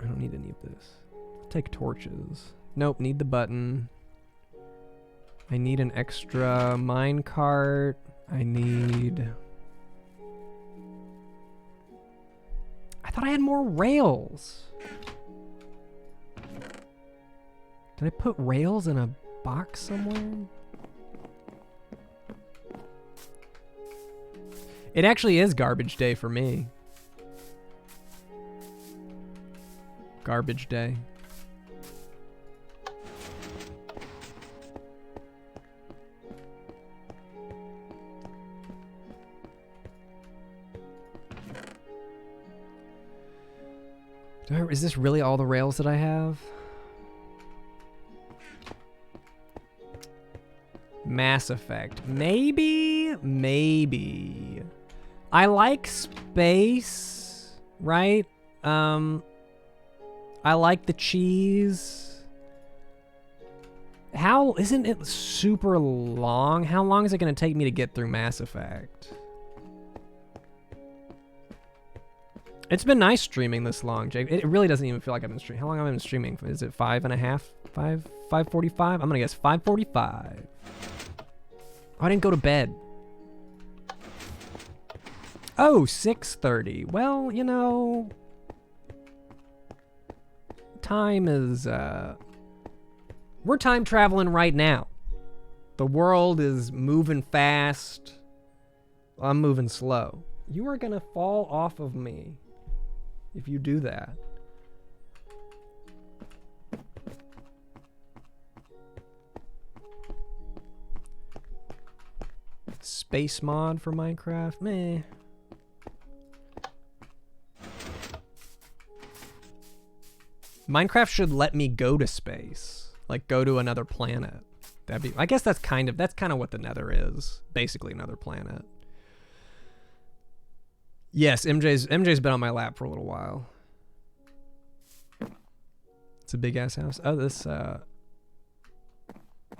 I don't need any of this. I'll take torches. Nope, need the button. I need an extra minecart. I thought I had more rails. Did I put rails in a box somewhere? It actually is garbage day for me. Garbage day. Is this really all the rails that I have? Mass Effect. Maybe. I like space, right? I like the cheese. How isn't it super long? How long is it going to take me to get through Mass Effect? It's been nice streaming this long, Jake. It really doesn't even feel like I've been streaming. How long have I been streaming? Is it 5.5? 5:45? I'm gonna guess 5:45. Oh, I didn't go to bed. Oh, 6:30. Well, you know, time is, we're time traveling right now. The world is moving fast. I'm moving slow. You are gonna fall off of me if you do that. Space mod for Minecraft? Meh. Minecraft should let me go to space. Like, go to another planet. That'd be. I guess that's kind of what the Nether is. Basically, another planet. Yes, MJ's been on my lap for a little while. It's a big ass house. Oh, this. I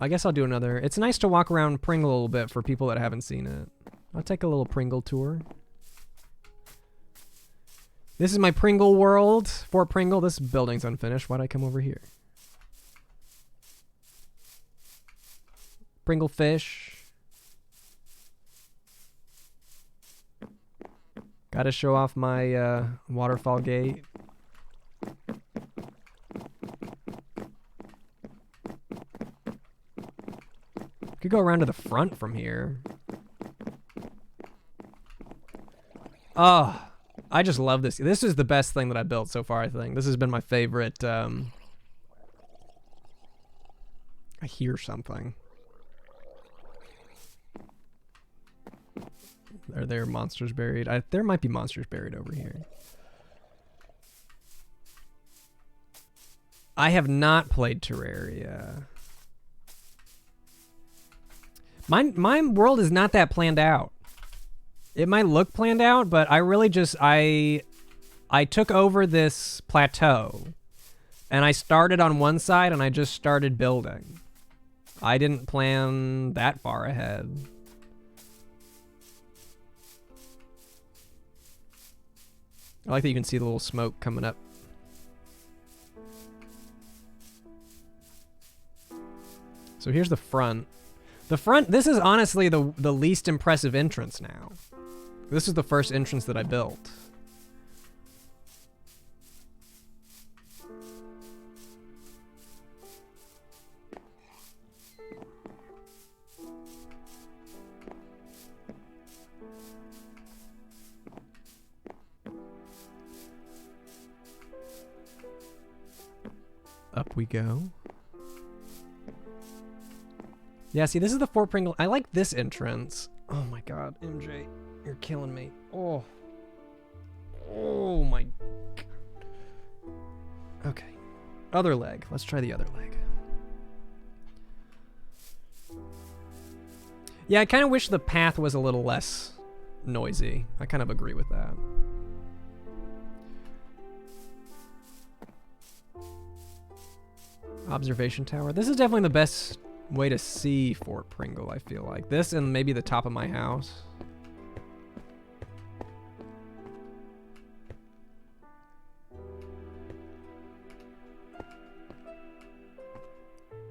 guess I'll do another. It's nice to walk around Pringle a little bit for people that haven't seen it. I'll take a little Pringle tour. This is my Pringle world. Fort Pringle. This building's unfinished. Why'd I come over here? Pringle fish. Gotta show off my waterfall gate. Could go around to the front from here. Oh, I just love this. This is the best thing that I built so far, I think. This has been my favorite. I hear something. Are there monsters buried? There might be monsters buried over here. I have not played Terraria. My world is not that planned out. It might look planned out, but I really just I took over this plateau and I started on one side and I just started building. I didn't plan that far ahead. I like that you can see the little smoke coming up. So here's the front. The front, this is honestly the least impressive entrance now. This is the first entrance that I built. Up we go. Yeah, see, this is the Fort Pringle. I like this entrance. Oh my god, MJ, you're killing me. Oh. Oh my god. Okay. Other leg. Let's try the other leg. Yeah, I kind of wish the path was a little less noisy. I kind of agree with that. Observation tower. This is definitely the best way to see Fort Pringle, I feel like. This and maybe the top of my house.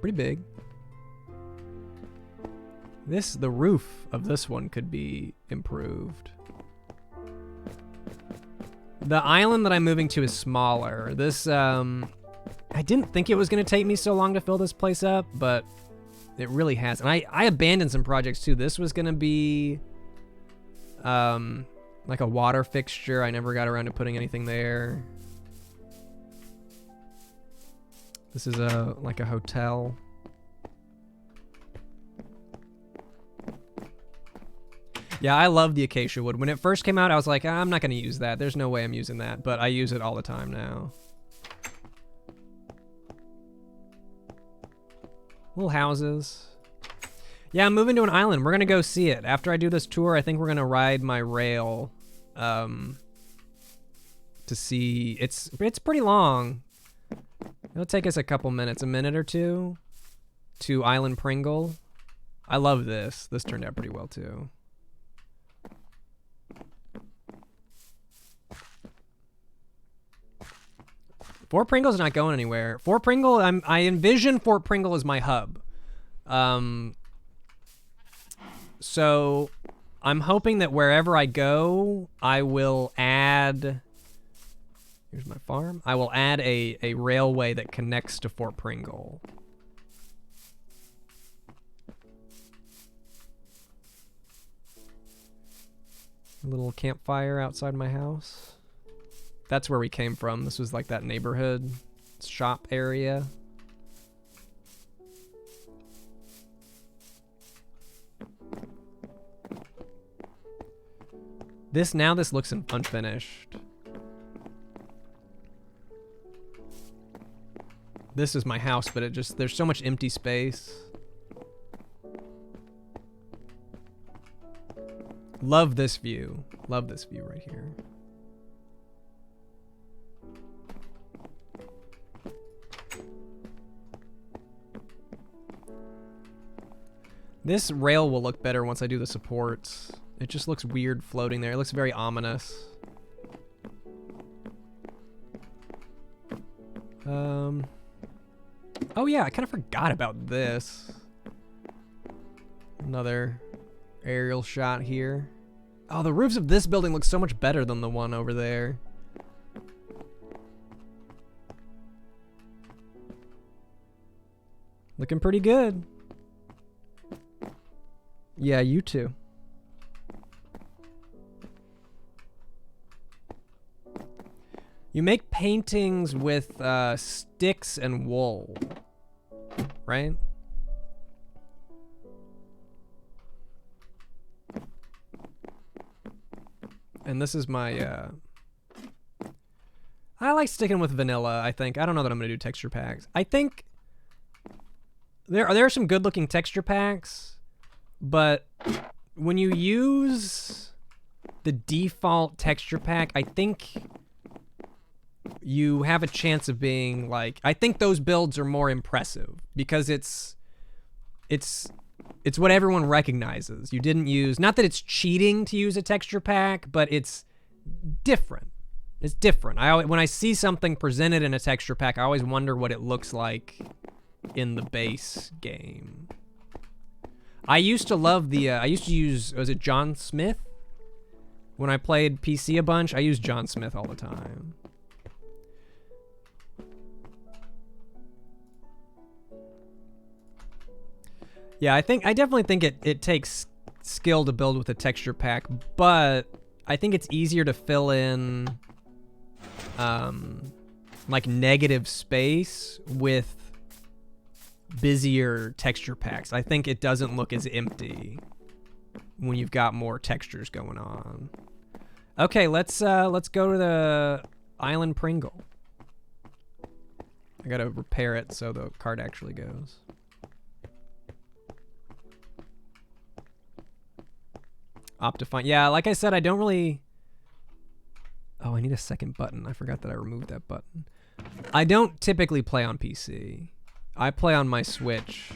Pretty big. The roof of this one could be improved. The island that I'm moving to is smaller. This, I didn't think it was going to take me so long to fill this place up, but it really has. And I abandoned some projects too. This was going to be like a water fixture. I never got around to putting anything there. This is like a hotel. Yeah, I love the acacia wood. When it first came out, I was like, I'm not going to use that. There's no way I'm using that. But I use it all the time now. Little houses. Yeah, I'm moving to an island. We're going to go see it. After I do this tour, I think we're going to ride my rail to see. It's pretty long. It'll take us a couple minutes, a minute or two, to Island Pringle. I love this. This turned out pretty well, too. Fort Pringle's not going anywhere. Fort Pringle, I envision Fort Pringle as my hub. So I'm hoping that wherever I go, I will add... Here's my farm. I will add a railway that connects to Fort Pringle. A little campfire outside my house. That's where we came from. This was like that neighborhood shop area. This looks unfinished. This is my house, but there's so much empty space. Love this view. Love this view right here. This rail will look better once I do the supports. It just looks weird floating there. It looks very ominous. Oh yeah, I kind of forgot about this. Another aerial shot here. Oh, the roofs of this building look so much better than the one over there. Looking pretty good. Yeah, you too. You make paintings with sticks and wool, right? And this is my, I like sticking with vanilla, I think. I don't know that I'm gonna do texture packs. I think there are some good looking texture packs, but when you use the default texture pack, I think you have a chance of being like, I think those builds are more impressive because it's what everyone recognizes. You didn't use, not that it's cheating to use a texture pack, but it's different. It's different. When I see something presented in a texture pack, I always wonder what it looks like in the base game. I used to love the, I used to use, was it John Smith? When I played PC a bunch, I used John Smith all the time. Yeah, I definitely think it takes skill to build with a texture pack, but I think it's easier to fill in like negative space with busier texture packs. I think it doesn't look as empty when you've got more textures going on. Okay, let's go to the island Pringle. I gotta repair it so the cart actually goes. Optifine. Yeah, like I said, I don't really... Oh, I need a second button. I forgot that I removed that button. I don't typically play on PC. I play on my Switch.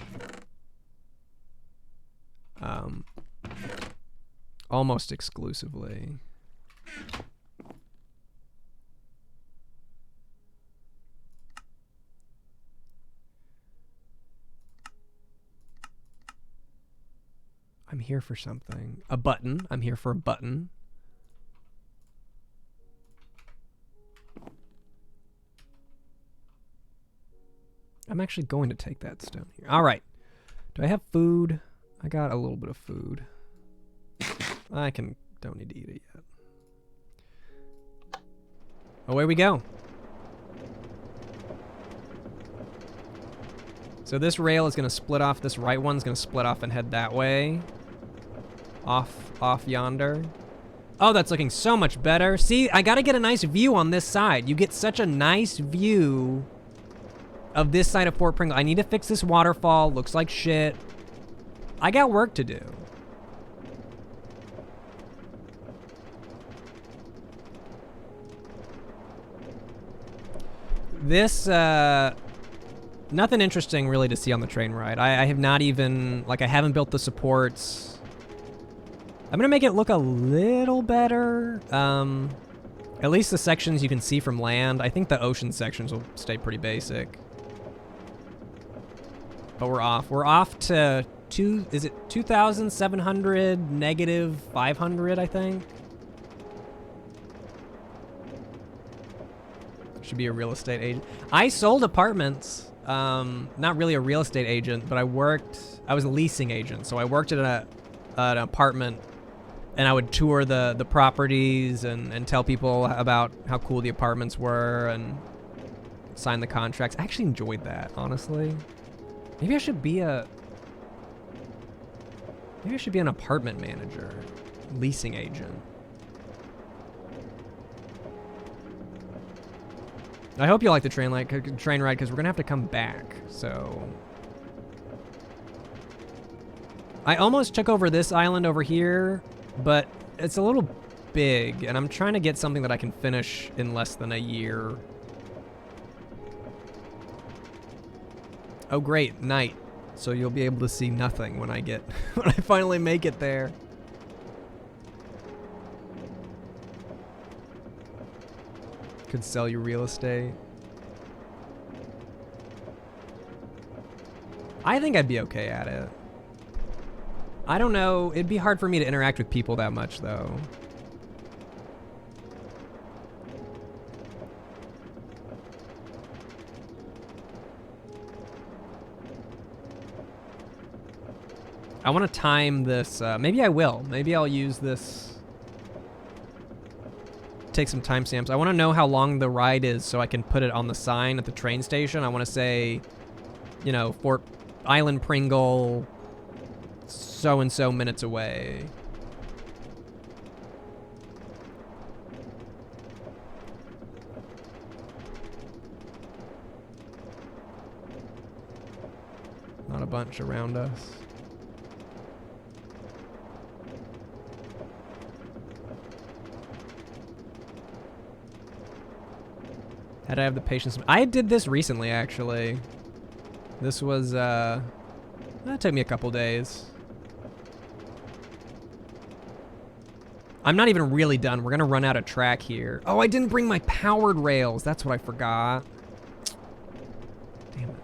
Almost exclusively. I'm here for something. A button. I'm here for a button. I'm actually going to take that stone here. All right. Do I have food? I got a little bit of food. Don't need to eat it yet. Away we go. So this rail is going to split off. This right one's going to split off and head that way. Off yonder. Oh, that's looking so much better. See, I got to get a nice view on this side. You get such a nice view of this side of Fort Pringle. I need to fix this waterfall. Looks like shit. I got work to do. This, nothing interesting really to see on the train ride. I have not even, like, I haven't built the supports. I'm gonna make it look a little better. At least the sections you can see from land. I think the ocean sections will stay pretty basic. But we're off. We're off to 2,700 negative 500, I think. Should be a real estate agent. I sold apartments. Not really a real estate agent, but I was a leasing agent. So I worked at an apartment, and I would tour the properties and tell people about how cool the apartments were and sign the contracts. I actually enjoyed that, honestly. Maybe I should be an apartment manager, leasing agent. I hope you like the train ride because we're gonna have to come back. So I almost took over this island over here, but it's a little big, and I'm trying to get something that I can finish in less than a year. Oh great, night. So you'll be able to see nothing when I get when I finally make it there. Could sell you real estate. I think I'd be okay at it. I don't know, it'd be hard for me to interact with people that much though. I want to time this, maybe I will. Maybe I'll use this, take some timestamps. I want to know how long the ride is so I can put it on the sign at the train station. I want to say, you know, Fort Island Pringle, so-and-so minutes away. Not a bunch around us. How do I have the patience? I did this recently, actually. This was, that took me a couple days. I'm not even really done. We're gonna run out of track here. Oh, I didn't bring my powered rails. That's what I forgot. Damn it.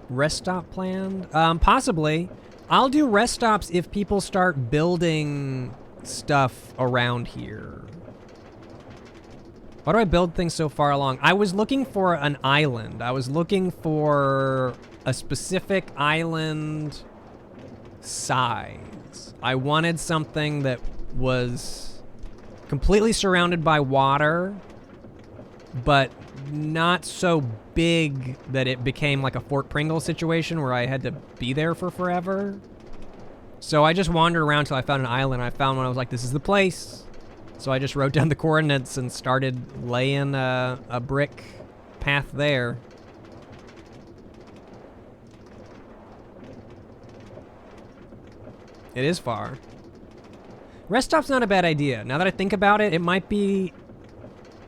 Rest stop planned? Possibly. I'll do rest stops if people start building stuff around here. Why do I build things so far along? I was looking for an island. I was looking for a specific island size. I wanted something that was completely surrounded by water, but not so big that it became like a Fort Pringle situation where I had to be there for forever. So I just wandered around till I found an island. I found one. I was like, this is the place. So I just wrote down the coordinates and started laying a brick path there. It is far. Rest stop's not a bad idea. Now that I think about it, it might be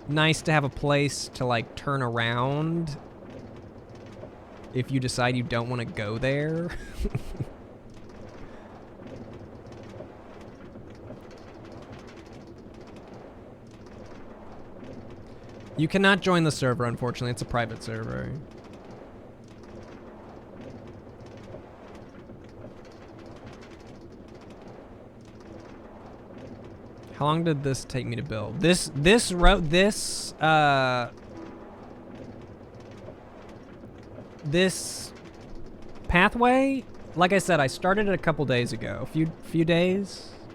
nice to have a place to like turn around if you decide you don't want to go there. You cannot join the server, unfortunately. It's a private server. How long did this take me to build? This pathway, like I said, I started it a couple days ago.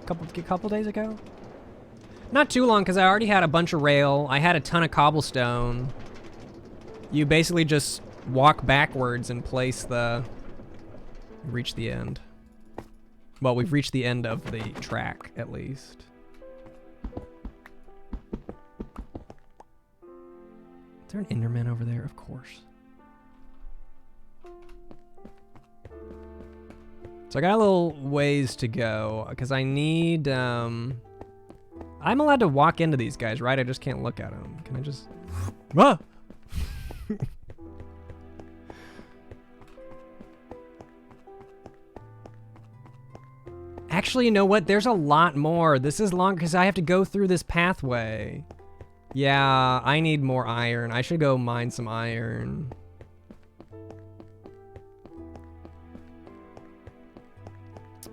Couple days ago? Not too long, because I already had a bunch of rail. I had a ton of cobblestone. You basically just walk backwards and place the... Reach the end. Well, we've reached the end of the track, at least. Is there an Enderman over there? Of course. So I got a little ways to go, because I need, I'm allowed to walk into these guys, right? I just can't look at them. Can I just... Ah! Actually, you know what? There's a lot more. This is longer because I have to go through this pathway. Yeah, I need more iron. I should go mine some iron.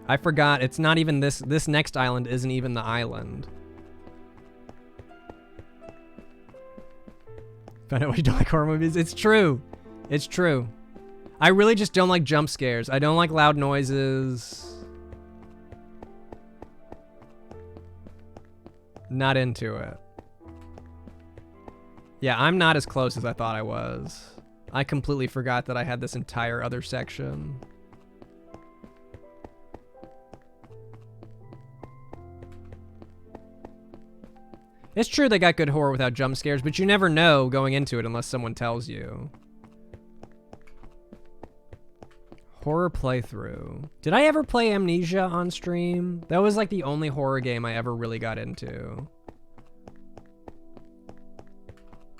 I forgot. It's not even this. This next island isn't even the island. Find out why you don't like horror movies. It's true. It's true. I really just don't like jump scares. I don't like loud noises. Not into it. Yeah, I'm not as close as I thought I was. I completely forgot that I had this entire other section. It's true they got good horror without jump scares, but you never know going into it unless someone tells you. Horror playthrough. Did I ever play Amnesia on stream? That was like the only horror game I ever really got into.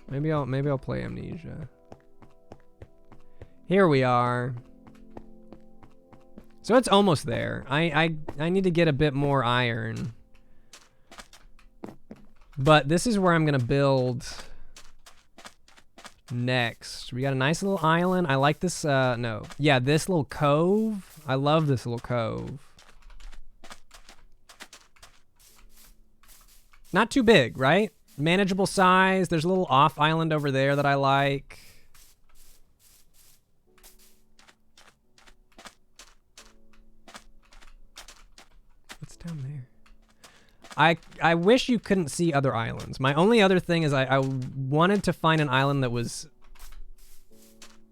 Maybe I'll play Amnesia. Here we are. So it's almost there. I need to get a bit more iron. But this is where I'm gonna build next. We got a nice little island. I like this, no. Yeah, this little cove. I love this little cove. Not too big, right? Manageable size. There's a little off island over there that I like. What's down there? I wish you couldn't see other islands. My only other thing is I wanted to find an island that was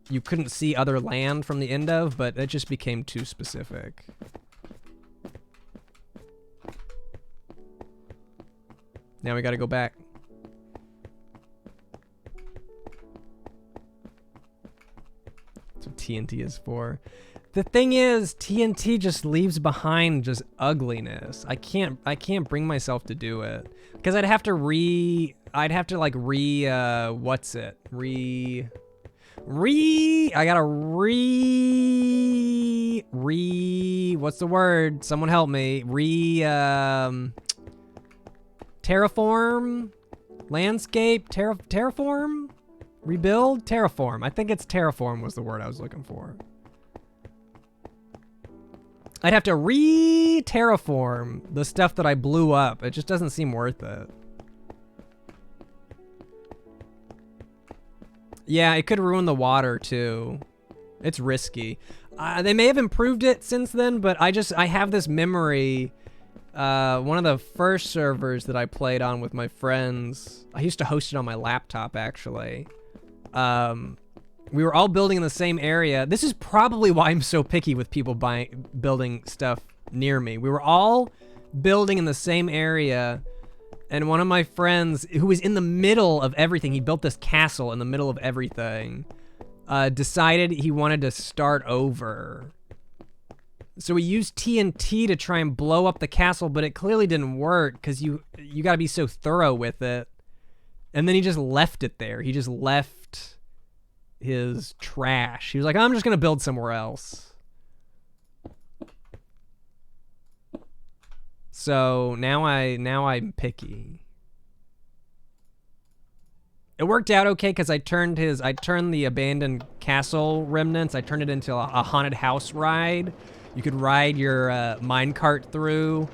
you couldn't see other land from the end of, but it just became too specific. Now we gotta go back. That's what TNT is for. The thing is, TNT just leaves behind just ugliness. I can't bring myself to do it. Because I'd have to what's the word? Someone help me. Terraform? Landscape? Terraform? Rebuild? Terraform. I think it's terraform was the word I was looking for. I'd have to re-terraform the stuff that I blew up. It just doesn't seem worth it. Yeah, it could ruin the water too. It's risky. They may have improved it since then, but I have this memory. One of the first servers that I played on with my friends, I used to host it on my laptop actually. We were all building in the same area. This is probably why I'm so picky with people building stuff near me. We were all building in the same area, and one of my friends, who was in the middle of everything, he built this castle in the middle of everything, decided he wanted to start over. So we used TNT to try and blow up the castle, but it clearly didn't work because you gotta be so thorough with it. And then he just left it there. He just left his trash. He was like, I'm just gonna build somewhere else. So now I'm picky. It worked out okay because I turned the abandoned castle remnants, I turned it into a haunted house ride. You could ride your minecart through,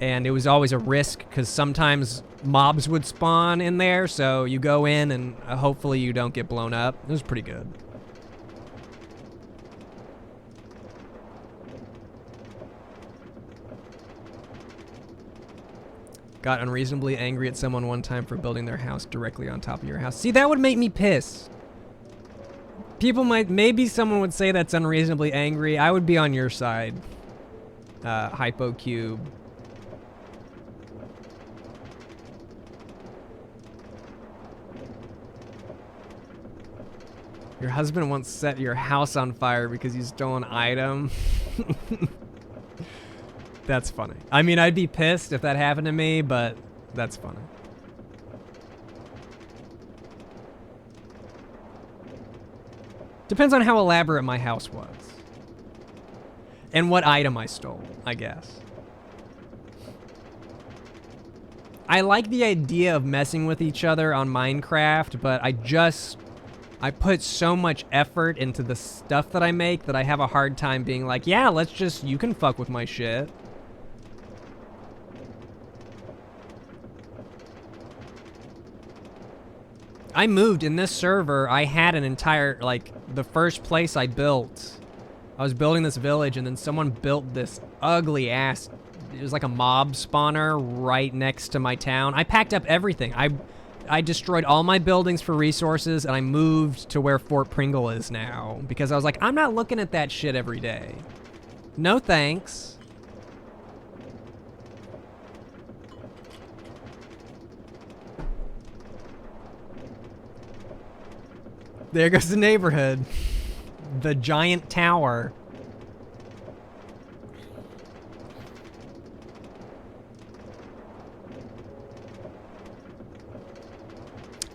and it was always a risk because sometimes mobs would spawn in there, so you go in and hopefully you don't get blown up. It was pretty good. Got unreasonably angry at someone one time for building their house directly on top of your house. See, that would make me pissed. Maybe someone would say that's unreasonably angry. I would be on your side. Hypocube. Your husband once set your house on fire because you stole an item. That's funny. I mean, I'd be pissed if that happened to me, but that's funny. Depends on how elaborate my house was. And what item I stole, I guess. I like the idea of messing with each other on Minecraft, but I put so much effort into the stuff that I make that I have a hard time being like, yeah, you can fuck with my shit. I moved in this server, I had an entire, the first place I built, I was building this village and then someone built this ugly ass, it was like a mob spawner right next to my town. I packed up everything. I destroyed all my buildings for resources and I moved to where Fort Pringle is now because I was like, I'm not looking at that shit every day. No thanks. There goes the neighborhood. The giant tower.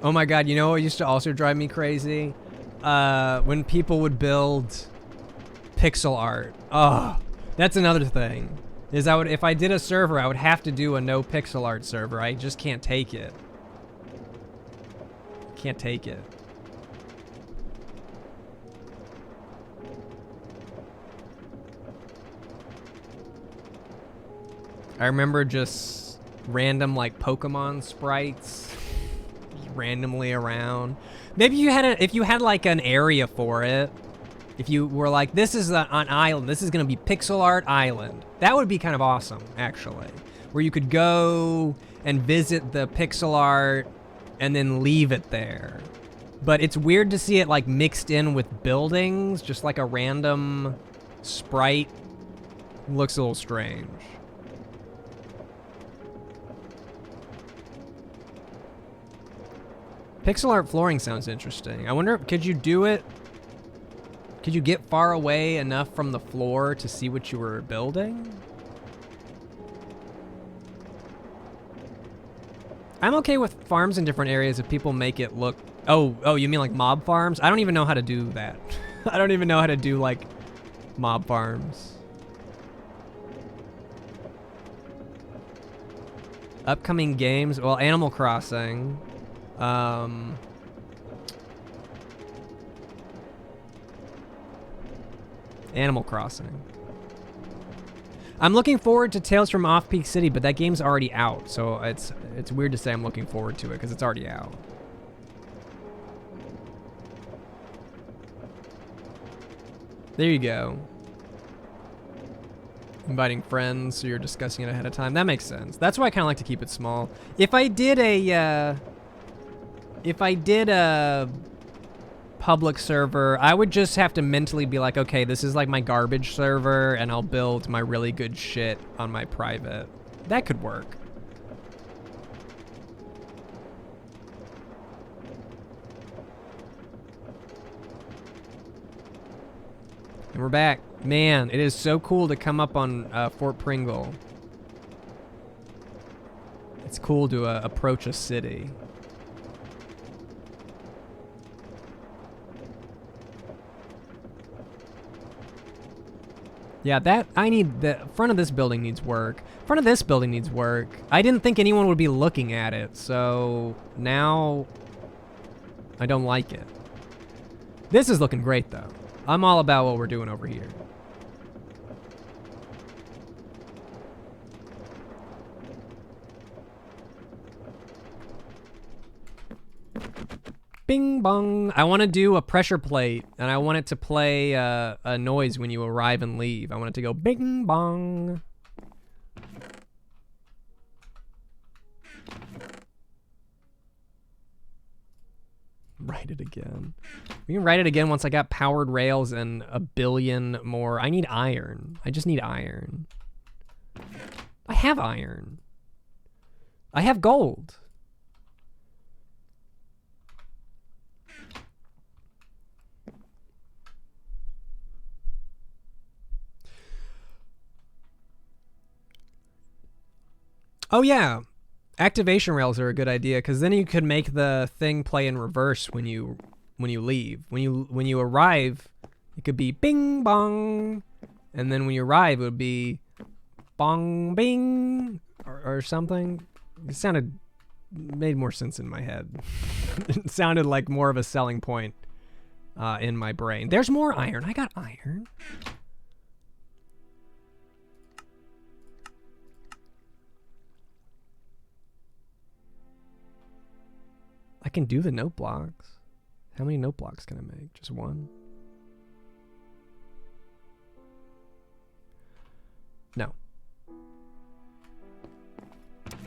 Oh my god, you know what used to also drive me crazy? When people would build pixel art. Oh, that's another thing. Is if I did a server, I would have to do a no pixel art server. I just can't take it. Can't take it. I remember just random like Pokemon sprites randomly around. Maybe you had if you had like an area for it. If you were like, this is an island, this is gonna be Pixel Art Island. That would be kind of awesome, actually. Where you could go and visit the pixel art and then leave it there. But it's weird to see it like mixed in with buildings, just like a random sprite. Looks a little strange. Pixel art flooring sounds interesting. I wonder, could you do it? Could you get far away enough from the floor to see what you were building? I'm okay with farms in different areas if people make it look... Oh, you mean like mob farms? I don't even know how to do that. I don't even know how to do like mob farms. Upcoming games, well, Animal Crossing. Animal Crossing. I'm looking forward to Tales from Off-Peak City, but that game's already out, so it's weird to say I'm looking forward to it because it's already out. There you go. Inviting friends, so you're discussing it ahead of time. That makes sense. That's why I kind of like to keep it small. If I did a public server, I would just have to mentally be like, okay, this is like my garbage server, and I'll build my really good shit on my private. That could work. And we're back. Man, it is so cool to come up on Fort Pringle. It's cool to approach a city. Yeah, the front of this building needs work. Front of this building needs work. I didn't think anyone would be looking at it, so now I don't like it. This is looking great, though. I'm all about what we're doing over here. Bing bong. I want to do a pressure plate, and I want it to play a noise when you arrive and leave. I want it to go bing bong. Write it again. We can write it again once I got powered rails and a billion more. I need iron. I just need iron. I have iron. I have gold. Oh yeah, activation rails are a good idea because then you could make the thing play in reverse when you leave. When you arrive, it could be bing bong, and then when you arrive, it would be bong bing or something. It made more sense in my head. It sounded like more of a selling point in my brain. There's more iron. I got iron. I can do the note blocks. How many note blocks can I make? Just one? No.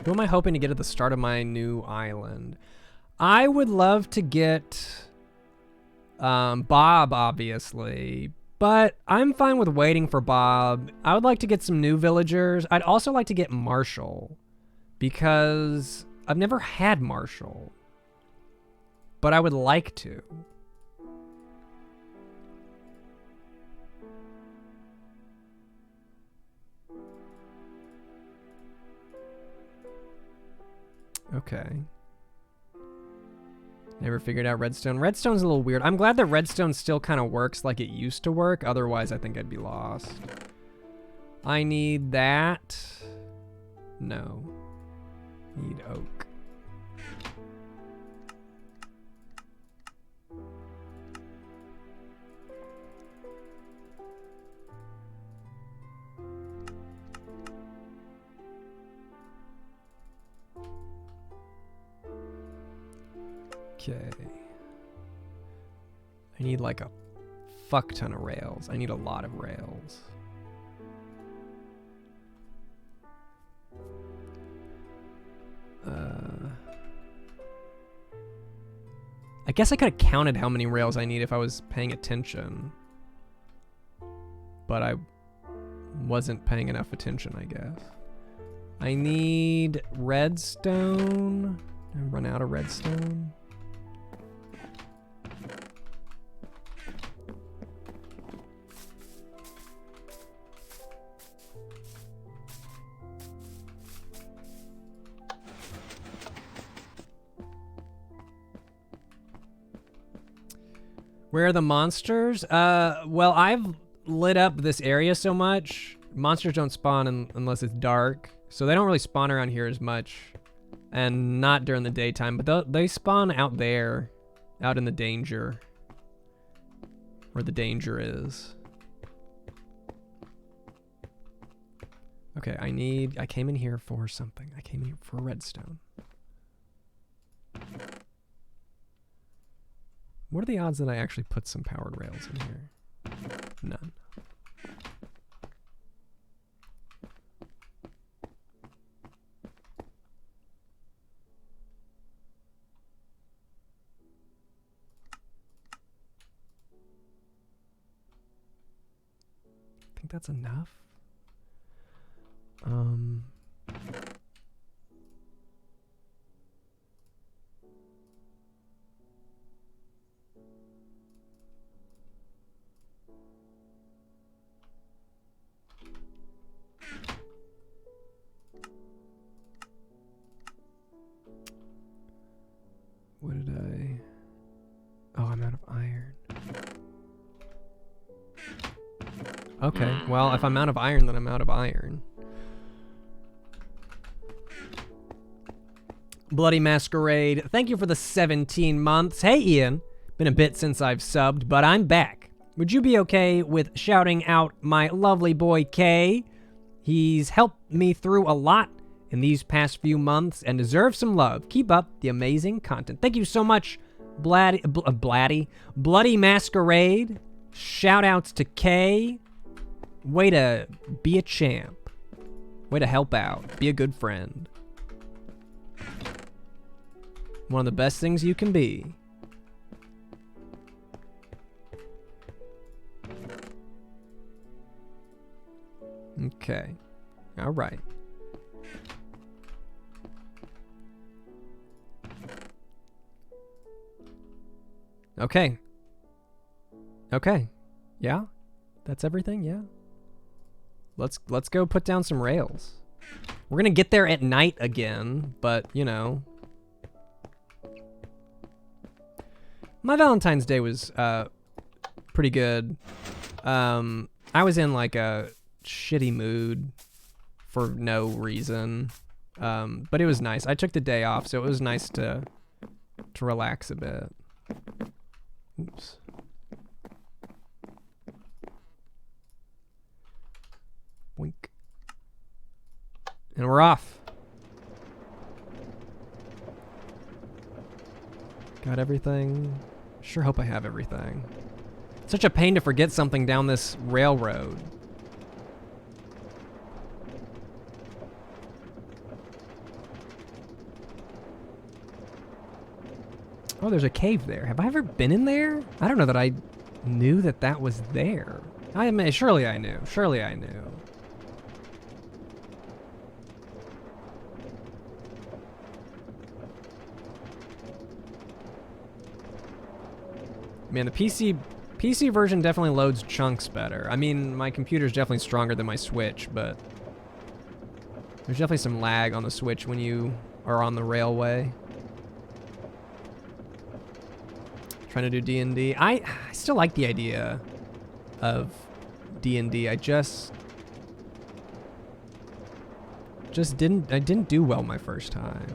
Who am I hoping to get at the start of my new island? I would love to get Bob, obviously, but I'm fine with waiting for Bob. I would like to get some new villagers. I'd also like to get Marshall because I've never had Marshall. But I would like to. Okay. Never figured out redstone. Redstone's a little weird. I'm glad that redstone still kind of works like it used to work. Otherwise, I think I'd be lost. I need that. No. Need oak. Okay. I need like a fuck ton of rails. I need a lot of rails. I guess I could have counted how many rails I need if I was paying attention. But I wasn't paying enough attention, I guess. I need redstone. Did I run out of redstone? Where are the monsters? Well, I've lit up this area so much. Monsters don't spawn unless it's dark. So they don't really spawn around here as much. And not during the daytime. But they spawn out there. Out in the danger. Where the danger is. Okay, I came in here for something. I came in here for redstone. What are the odds that I actually put some powered rails in here? None. I think that's enough. What did I... Oh, I'm out of iron. Okay, well, if I'm out of iron, then I'm out of iron. Bloody Masquerade, thank you for the 17 months. Hey, Ian. Been a bit since I've subbed, but I'm back. Would you be okay with shouting out my lovely boy, Kay? He's helped me through a lot in these past few months and deserves some love. Keep up the amazing content. Thank you so much, Bloody Masquerade. Shout outs to Kay. Way to be a champ. Way to help out. Be a good friend. One of the best things you can be. Okay. All right. Okay. Okay. Yeah? That's everything? Yeah? Let's go put down some rails. We're gonna get there at night again, but, you know. My Valentine's Day was pretty good. I was in like a shitty mood for no reason. But it was nice. I took the day off, so it was nice to relax a bit. Oops. Wink. And we're off. Got everything? Sure hope I have everything. Such a pain to forget something down this railroad. Oh, there's a cave there. Have I ever been in there? I don't know that I knew that that was there. I mean, surely I knew. Surely I knew. Man, the PC version definitely loads chunks better. I mean, my computer's definitely stronger than my Switch, but there's definitely some lag on the Switch when you are on the railway. Trying to do D&D. I still like the idea of D&D. I just didn't do well my first time.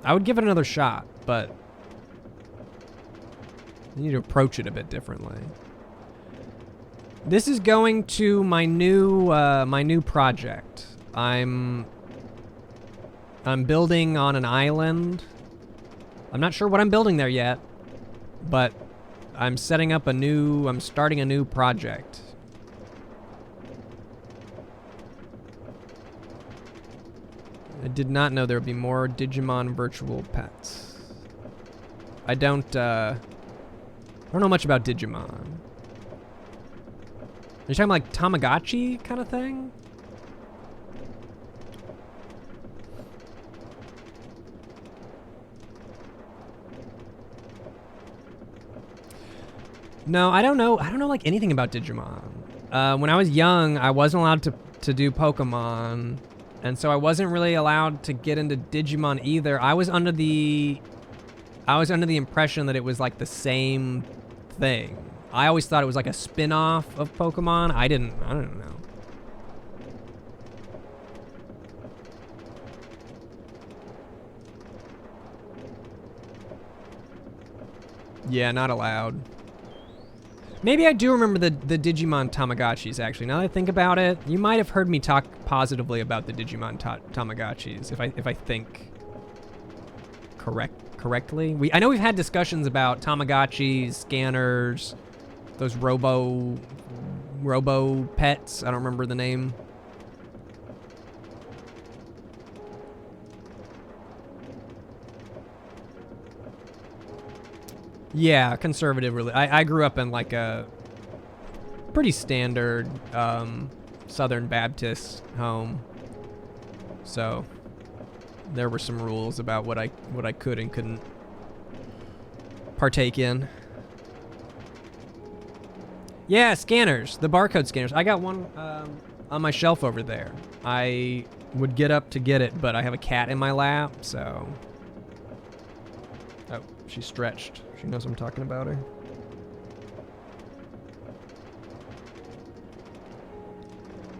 I would give it another shot, but I need to approach it a bit differently. This is going to my new project. I'm building on an island. I'm not sure what I'm building there yet, but I'm starting a new project. I did not know there would be more Digimon virtual pets. I don't know much about Digimon. Are you talking like Tamagotchi kind of thing? No, I don't know like anything about Digimon. When I was young, I wasn't allowed to do Pokemon, and so I wasn't really allowed to get into Digimon either. I was under the impression that it was like the same thing. I always thought it was like a spin-off of Pokemon. I don't know. Yeah, not allowed. Maybe I do remember the Digimon Tamagotchis, actually. Now that I think about it, you might have heard me talk positively about the Digimon Tamagotchis, if I think correctly. I know we've had discussions about Tamagotchis, scanners, those robo pets. I don't remember the name. Yeah, conservative, really. I grew up in like a pretty standard Southern Baptist home, so there were some rules about what I could and couldn't partake in. Yeah, scanners, the barcode scanners. I got one on my shelf over there. I would get up to get it, but I have a cat in my lap, so... Oh, she's stretched. She knows I'm talking about her.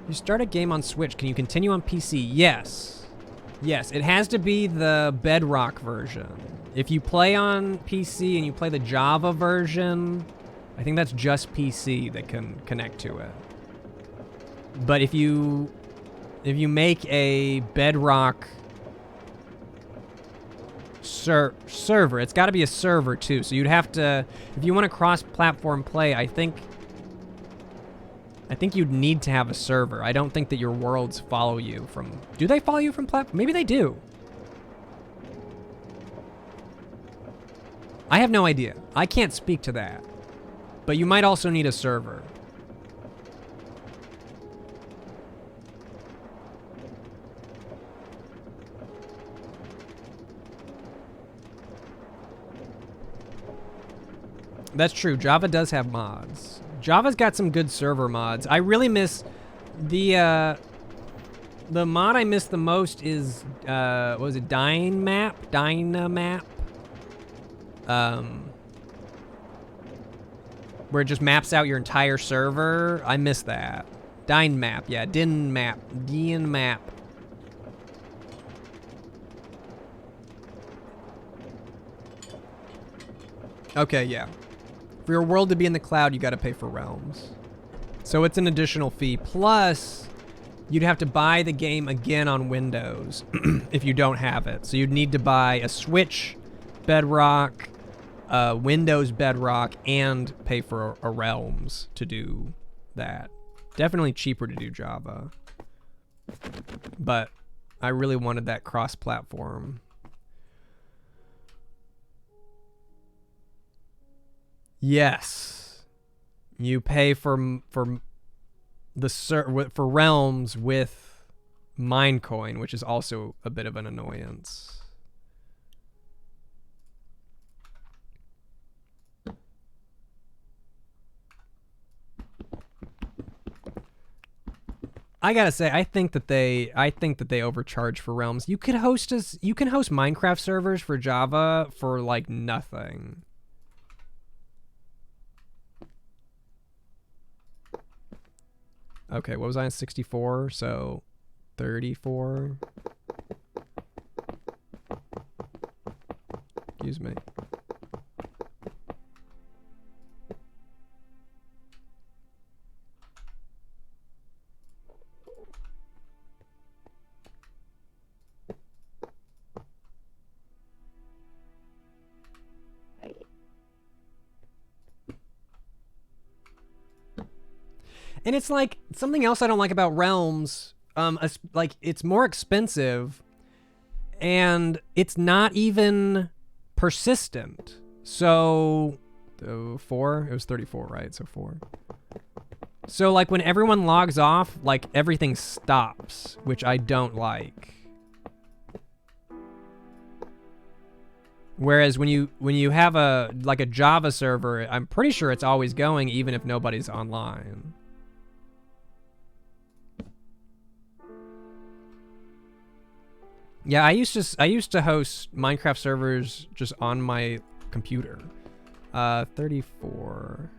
You start a game on Switch. Can you continue on PC? Yes. Yes, it has to be the Bedrock version. If you play on PC and you play the Java version, I think that's just PC that can connect to it. But if you make a Bedrock server, it's got to be a server too. So you'd have to, if you want to cross-platform play, I think you'd need to have a server. I don't think that your worlds follow you from... Do they follow you from platform? Maybe they do. I have no idea. I can't speak to that. But you might also need a server. That's true. Java does have mods. Java's got some good server mods. I really miss the mod I miss the most is what was it? Dynamap? Where it just maps out your entire server. I miss that. Dynamap, yeah, Dynmap. Okay, yeah. For your world to be in the cloud, you gotta pay for realms. So it's an additional fee. Plus, you'd have to buy the game again on Windows if you don't have it. So you'd need to buy a Switch Bedrock, Windows Bedrock, and pay for a realms to do that. Definitely cheaper to do Java. But I really wanted that cross-platform. Yes, you pay for realms with Minecoin, which is also a bit of an annoyance. I gotta say, I think that they overcharge for Realms. You can host Minecraft servers for Java for like nothing. Okay, what was I on 64? So 34. Excuse me. And it's like something else I don't like about Realms. Like it's more expensive, and it's not even persistent. So, 4. It was 34, right? So 4. So like when everyone logs off, like everything stops, which I don't like. Whereas when you have a Java server, I'm pretty sure it's always going even if nobody's online. Yeah, I used to host Minecraft servers just on my computer. 34.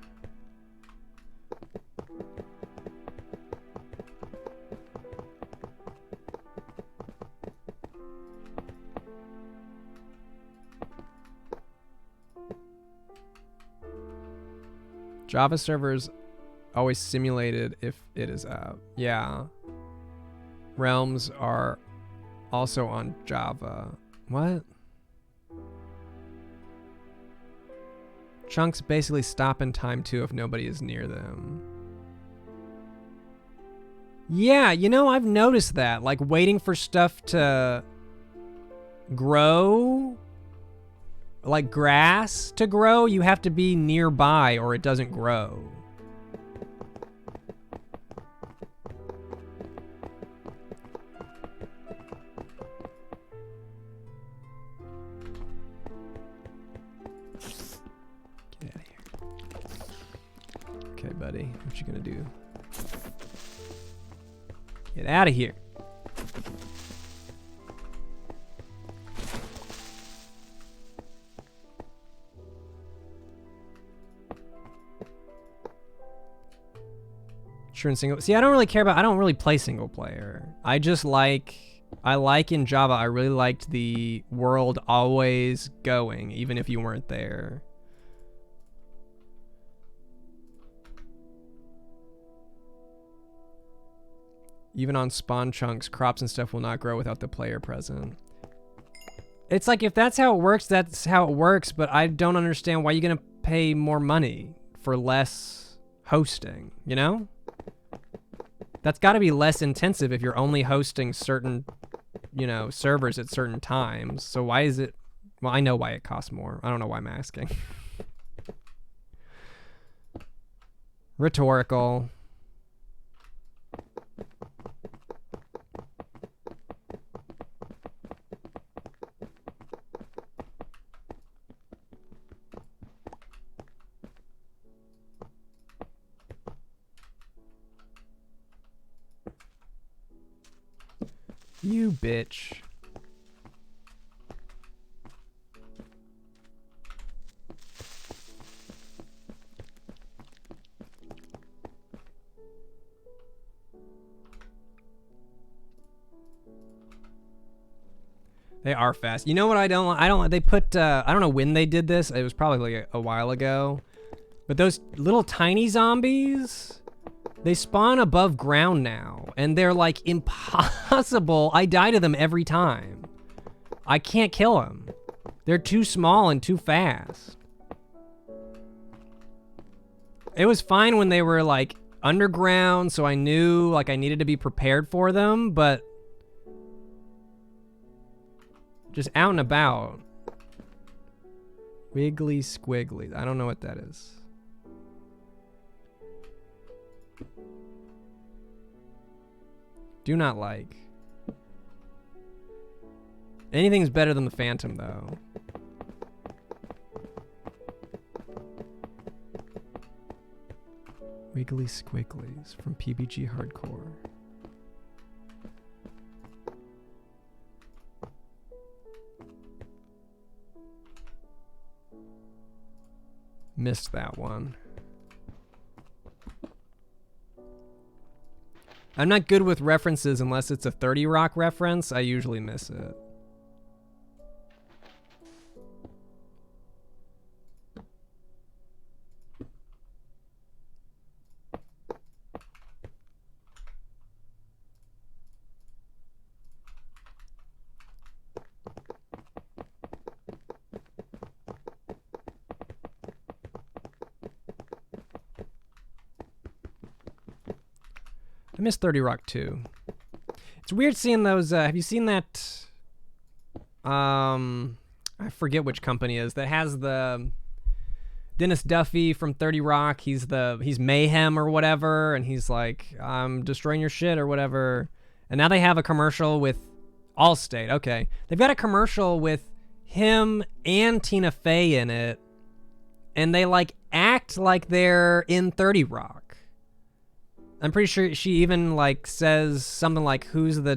Java servers always simulated if it is out. Yeah. Realms are also on Java. What? Chunks basically stop in time too if nobody is near them. Yeah, you know, I've noticed that. Like waiting for stuff to grow, like grass to grow, you have to be nearby or it doesn't grow. Okay, buddy, what you gonna do? Get out of here. Sure, in single. See, I don't really care about. I don't really play single player. I like in Java. I really liked the world always going, even if you weren't there. Even on spawn chunks, crops and stuff will not grow without the player present. It's like, if that's how it works, that's how it works, but I don't understand why you're gonna pay more money for less hosting, you know? That's gotta be less intensive if you're only hosting certain, you know, servers at certain times. So why is it, well, I know why it costs more. I don't know why I'm asking. Rhetorical. You bitch. They are fast. You know what I don't they put I don't know when they did this. It was probably like a while ago. But those little tiny zombies, they spawn above ground now, and they're like impossible. I die to them every time. I can't kill them. They're too small and too fast. It was fine when they were like underground, so I knew like I needed to be prepared for them, but just out and about. Wiggly squiggly. I don't know what that is. Do not like. Anything's better than the Phantom, though. Wiggly squigglies from PBG Hardcore. Missed that one. I'm not good with references unless it's a 30 Rock reference. I usually miss it. I miss 30 Rock too. It's weird seeing those. Have you seen that? I forget which company it is that has the Dennis Duffy from 30 Rock. He's Mayhem or whatever, and he's like, I'm destroying your shit or whatever. And now they have a commercial with Allstate. Okay, they've got a commercial with him and Tina Fey in it, and they like act like they're in 30 Rock. I'm pretty sure she even like says something like who's the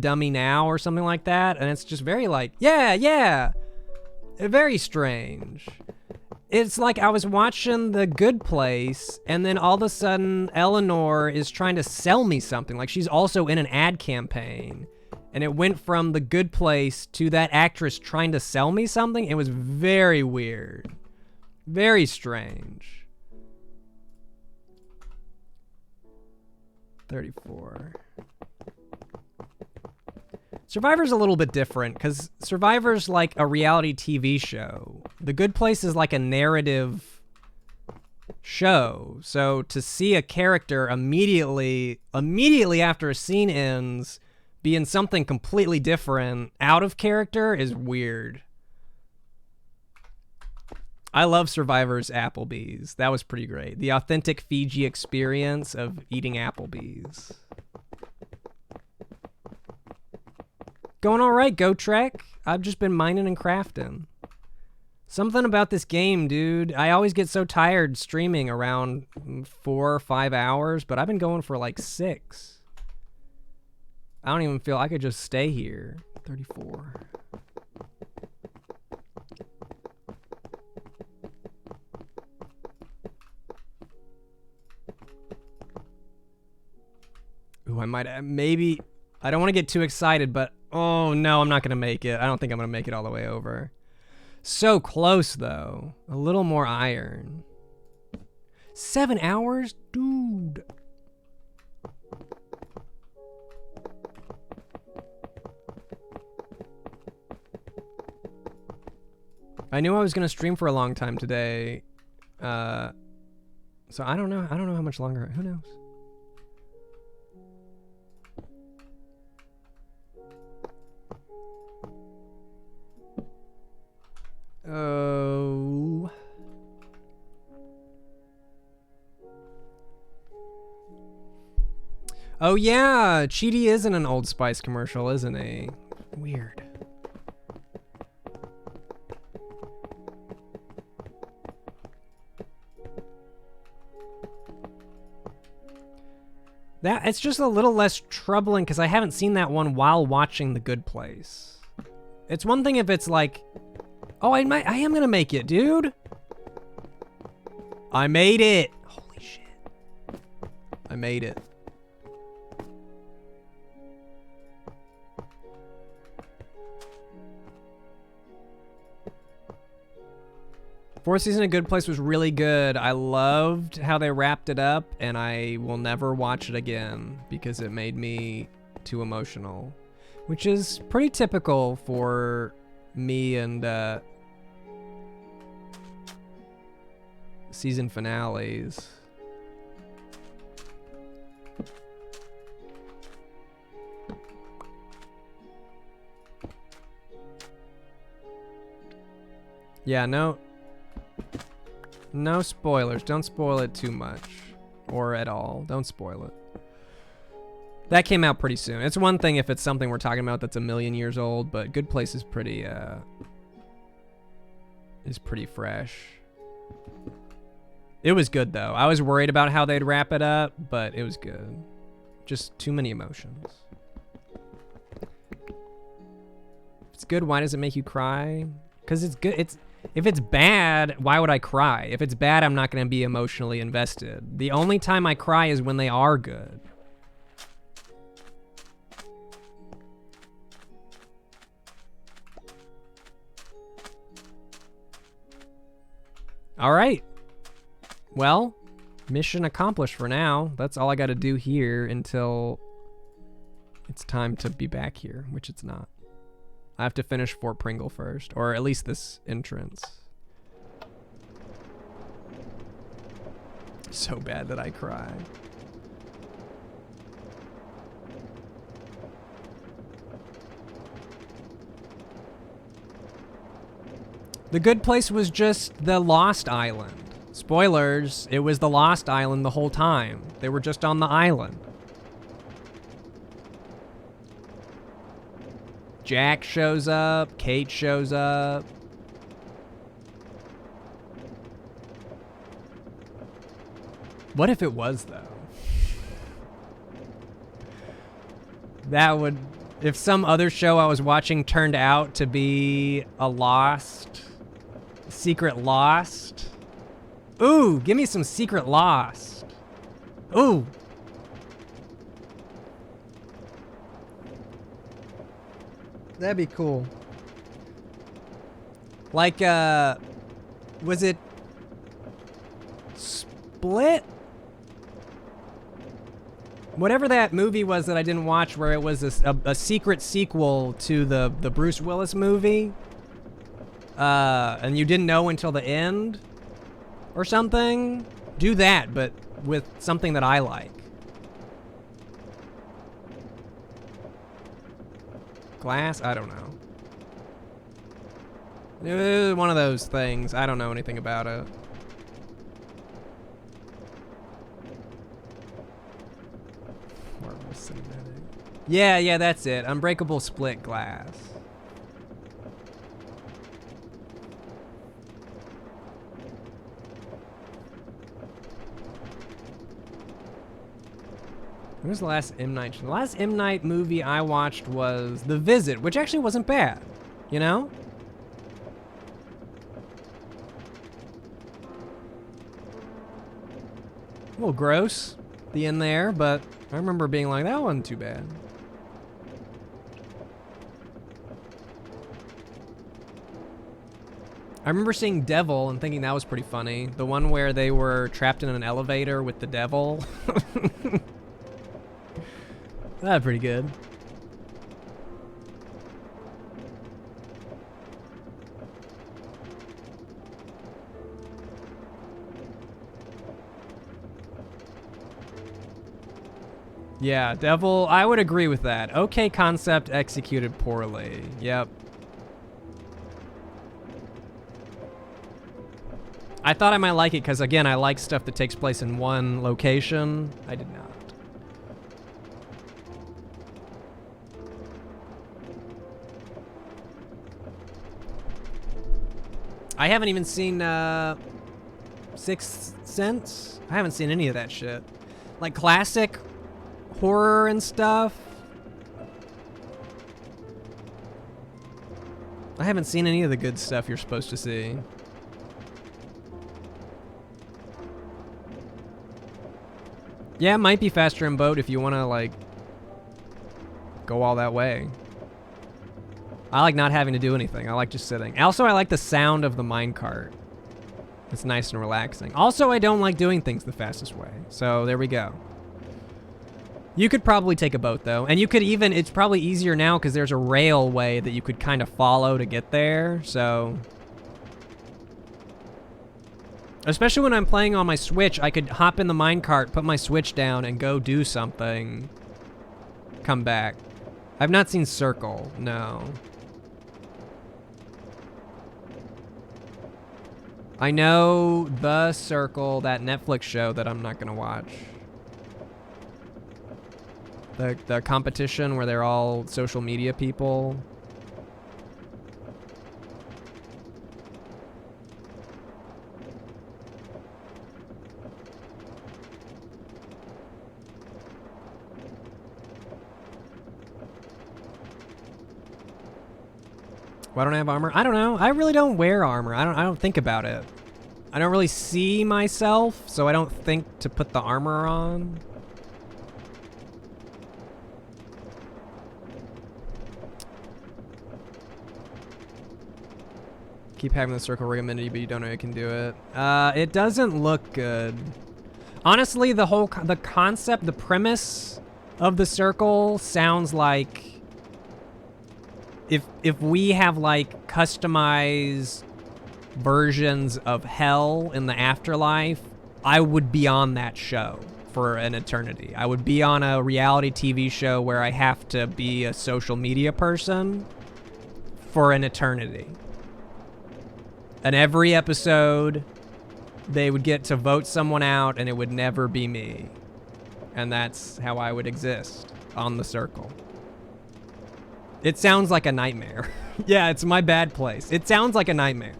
dummy now or something like that, and it's just very like yeah, very strange. It's like I was watching The Good Place, and then all of a sudden Eleanor is trying to sell me something, like she's also in an ad campaign, and it went from The Good Place to that actress trying to sell me something. It was very weird, very strange. 34. Survivor's a little bit different because Survivor's like a reality TV show. The Good Place is like a narrative show. So to see a character immediately after a scene ends be in something completely different out of character is weird. I love Survivor's Applebee's. That was pretty great. The authentic Fiji experience of eating Applebee's. Going all right, Go Trek. I've just been mining and crafting. Something about this game, dude. I always get so tired streaming around 4 or 5 hours, but I've been going for like 6. I don't even feel I could just stay here. 34. Ooh, I might maybe. I don't want to get too excited, but oh no, I'm not gonna make it. I don't think I'm gonna make it all the way over. So close though. A little more iron. 7 hours, dude. I knew I was gonna stream for a long time today, so I don't know. I don't know how much longer. Who knows? Oh. Oh yeah, Cheaty is in an Old Spice commercial, isn't he? Weird. It's just a little less troubling because I haven't seen that one while watching The Good Place. It's one thing if it's like, oh, I am gonna make it, dude. I made it. Holy shit. I made it. Fourth season of Good Place was really good. I loved how they wrapped it up, and I will never watch it again because it made me too emotional, which is pretty typical for me and season finales. Yeah, no spoilers. Don't spoil it too much or at all. Don't spoil it. That came out pretty soon. It's one thing if it's something we're talking about that's a million years old, but Good Place is pretty fresh. It was good though. I was worried about how they'd wrap it up, but it was good. Just too many emotions. If it's good, why does it make you cry? Because it's good. If it's bad, why would I cry? If it's bad, I'm not going to be emotionally invested. The only time I cry is when they are good. All right. Well, mission accomplished for now. That's all I got to do here until it's time to be back here, which it's not. I have to finish Fort Pringle first, or at least this entrance. So bad that I cry. The good place was just the Lost Island. Spoilers, it was the Lost Island the whole time. They were just on the island. Jack shows up, Kate shows up. What if it was, though? That would... If some other show I was watching turned out to be a Lost... Secret Lost... Ooh, give me some Secret Lost. Ooh. That'd be cool. Like, was it Split? Whatever that movie was that I didn't watch where it was a secret sequel to the Bruce Willis movie. And you didn't know until the end or something. Do that, but with something that I like. Glass? I don't know. One of those things. I don't know anything about it. Marvel Cinematic. Yeah, that's it. Unbreakable split glass. When was the last M. Night? The last M. Night movie I watched was The Visit, which actually wasn't bad, you know? A little gross, the end there, but I remember being like, that wasn't too bad. I remember seeing Devil and thinking that was pretty funny. The one where they were trapped in an elevator with the devil. That's pretty good. Yeah, Devil, I would agree with that. Okay concept, executed poorly. Yep. I thought I might like it because, again, I like stuff that takes place in one location. I did not. I haven't even seen Sixth Sense. I haven't seen any of that shit. Like classic horror and stuff. I haven't seen any of the good stuff you're supposed to see. Yeah, it might be faster in boat if you want to, like, go all that way. I like not having to do anything. I like just sitting. Also, I like the sound of the minecart. It's nice and relaxing. Also, I don't like doing things the fastest way. So, there we go. You could probably take a boat, though. And you could even... It's probably easier now because there's a railway that you could kind of follow to get there. So... Especially when I'm playing on my Switch, I could hop in the minecart, put my Switch down, and go do something. Come back. I've not seen Circle, no. I know The Circle, that Netflix show that I'm not gonna watch. The competition where they're all social media people. Why don't I have armor? I don't know. I really don't wear armor. I don't think about it. I don't really see myself, so I don't think to put the armor on. Keep having the circle recommended, but you don't know you can do it. It doesn't look good. Honestly, the concept, the premise of the circle sounds like if we have like customized versions of hell in the afterlife, I would be on that show for an eternity. I would be on a reality TV show where I have to be a social media person for an eternity. And every episode, they would get to vote someone out and it would never be me. And that's how I would exist on the circle. It sounds like a nightmare. Yeah, it's my bad place. It sounds like a nightmare.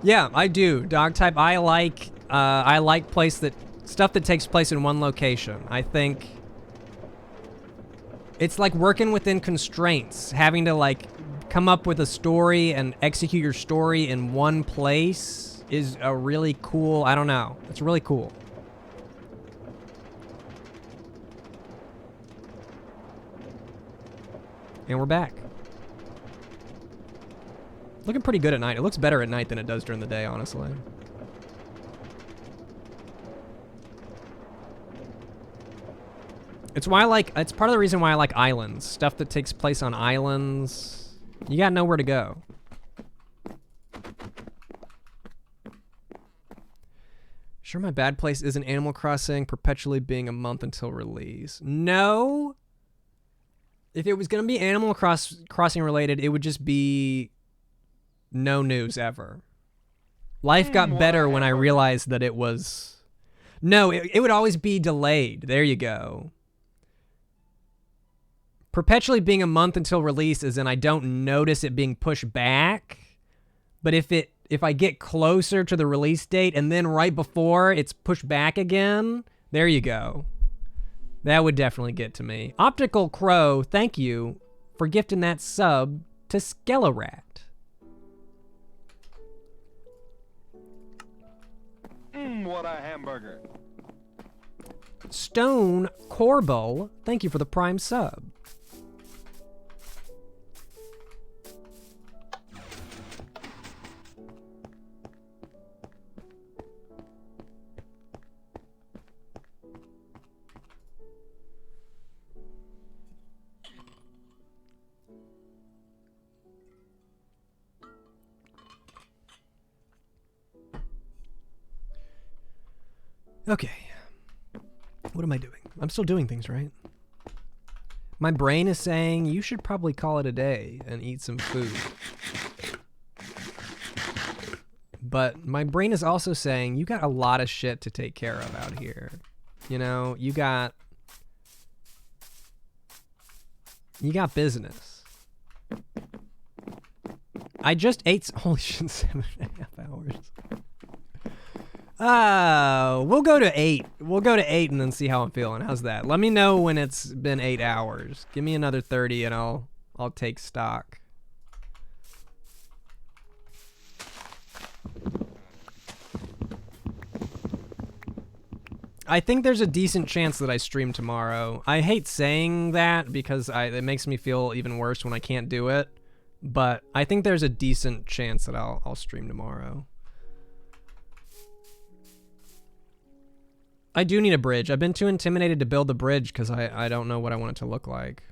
Yeah, I do. Dog type. I like stuff that takes place in one location. I think it's like working within constraints, having to like come up with a story and execute your story in one place is a really cool, I don't know. It's really cool. And we're back. Looking pretty good at night. It looks better at night than it does during the day, honestly. It's part of the reason why I like islands. Stuff that takes place on islands. You gotta know where to go. Sure my bad place isn't Animal Crossing perpetually being a month until release. No. If it was gonna be Animal Crossing related, it would just be no news ever. Life got better when I realized that it was... No, it would always be delayed. There you go. Perpetually being a month until release is in I don't notice it being pushed back. But if I get closer to the release date and then right before it's pushed back again, there you go. That would definitely get to me. Optical Crow, thank you for gifting that sub to Skelerat. What a hamburger. Stone Corbel, thank you for the prime sub. Okay. What am I doing? I'm still doing things, right? My brain is saying you should probably call it a day and eat some food. But my brain is also saying you got a lot of shit to take care of out here. You know, you got business. I just ate, holy shit, 7.5 hours. We'll go to 8. We'll go to 8 and then see how I'm feeling. How's that? Let me know when it's been 8 hours. Give me another 30 and I'll take stock. I think there's a decent chance that I stream tomorrow. I hate saying that because it makes me feel even worse when I can't do it. But I think there's a decent chance that I'll stream tomorrow. I do need a bridge. I've been too intimidated to build the bridge because I don't know what I want it to look like.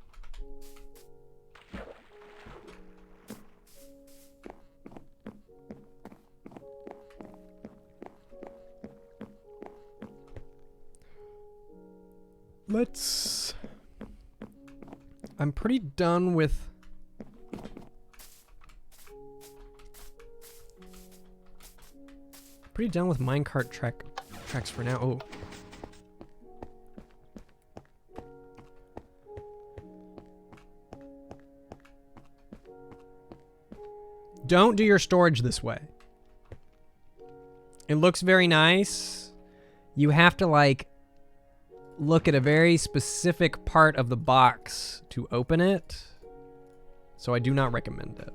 I'm pretty done with... minecart tracks for now. Oh. Don't do your storage this way. It looks very nice. You have to like look at a very specific part of the box to open it. So I do not recommend it.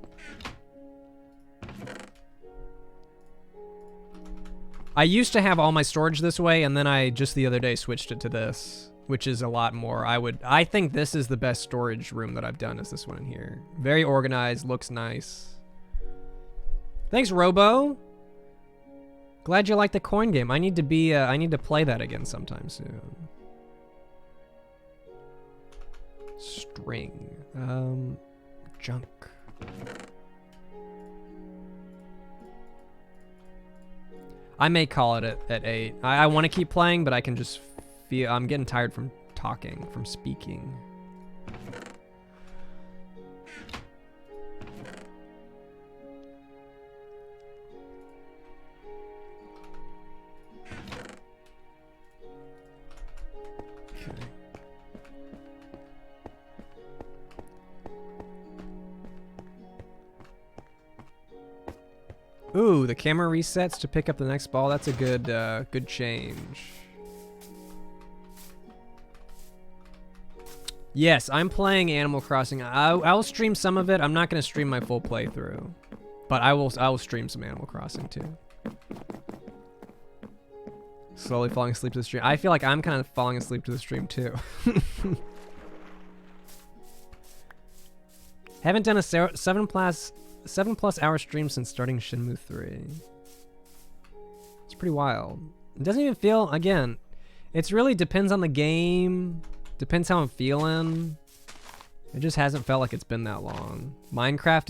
I used to have all my storage this way, and then I just the other day switched it to this, which is a lot more. I think this is the best storage room that I've done, is this one in here. Very organized, looks nice. Thanks, Robo. Glad you like the coin game. I need to play that again sometime soon. String. Junk. I may call it at 8. I want to keep playing, but I can just feel I'm getting tired from talking, from speaking. Okay. Ooh, the camera resets to pick up the next ball. That's a good change. Yes, I'm playing Animal Crossing. I'll stream some of it. I'm not gonna stream my full playthrough, but I will stream some Animal Crossing too. Slowly falling asleep to the stream. I feel like I'm kind of falling asleep to the stream too. Haven't done a 7+ hour stream since starting Shenmue 3. It's pretty wild. It doesn't even feel, again, it's really depends on the game, depends how I'm feeling. It just hasn't felt like it's been that long. Minecraft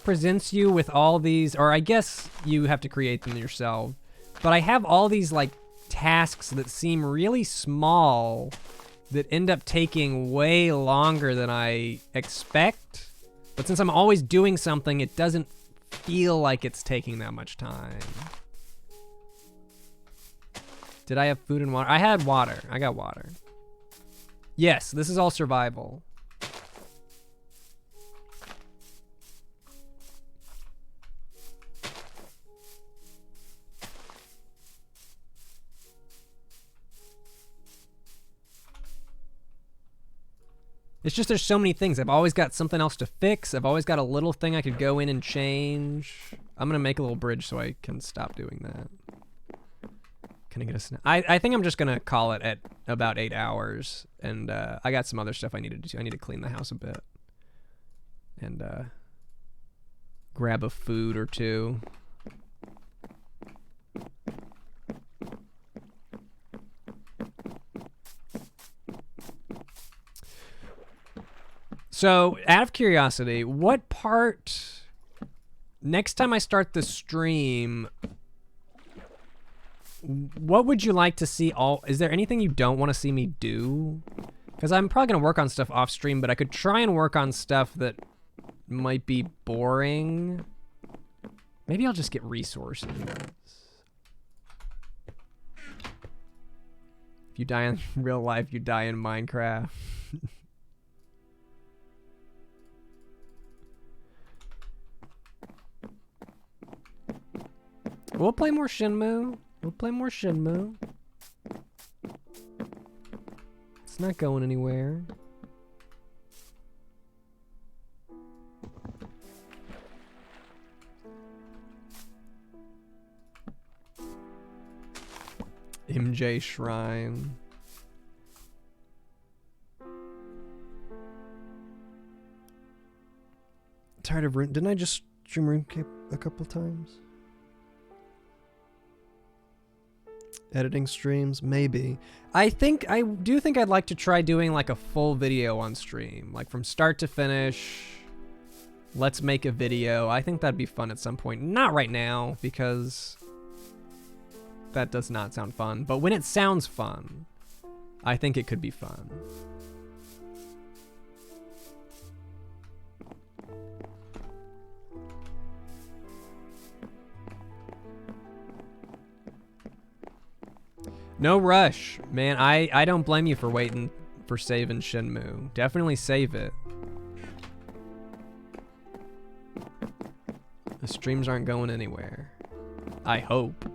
presents you with all these, or I guess you have to create them yourself, but I have all these like tasks that seem really small that end up taking way longer than I expect. But since I'm always doing something, it doesn't feel like it's taking that much time. Did I have food and water? I had water. I got water. Yes, this is all survival. It's just there's so many things. I've always got something else to fix. I've always got a little thing I could go in and change. I'm gonna make a little bridge so I can stop doing that. Can I get a snack? I think I'm just gonna call it at about 8 hours. And I got some other stuff I need to do. I need to clean the house a bit. And grab a food or two. So, out of curiosity, what part, next time I start the stream, what would you like to see is there anything you don't want to see me do? Because I'm probably going to work on stuff off stream, but I could try and work on stuff that might be boring. Maybe I'll just get resources. If you die in real life, you die in Minecraft. We'll play more Shenmue. We'll play more Shenmue. It's not going anywhere. MJ Shrine. Tired of didn't I just stream RuneScape a couple times? Editing streams, maybe. I do think I'd like to try doing like a full video on stream, like from start to finish. Let's make a video. I think that'd be fun at some point. Not right now, because that does not sound fun. But when it sounds fun, I think it could be fun. No rush, man. I don't blame you for waiting for saving Shenmue. Definitely save it. The streams aren't going anywhere. I hope.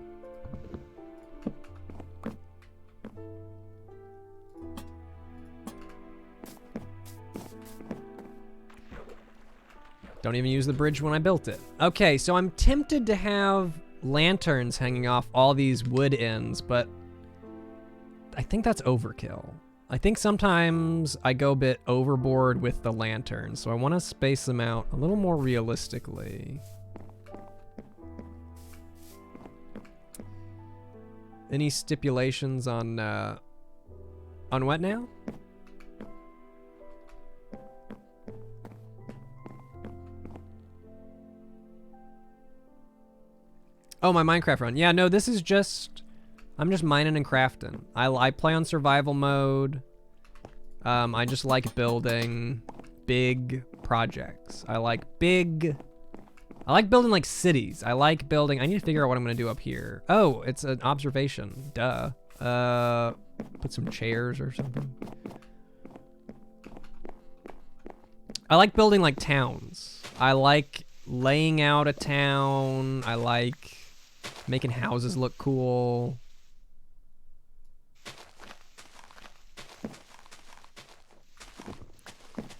Don't even use the bridge when I built it. Okay, so I'm tempted to have lanterns hanging off all these wood ends, but I think that's overkill. I think sometimes I go a bit overboard with the lanterns, so I want to space them out a little more realistically. Any stipulations on what now? Oh, my Minecraft run. Yeah, no, this is just... I'm just mining and crafting. I play on survival mode. I just like building big projects. I like building like cities. I like building... I need to figure out what I'm going to do up here. Oh, it's an observation. Duh. Put some chairs or something. I like building like towns. I like laying out a town. I like making houses look cool.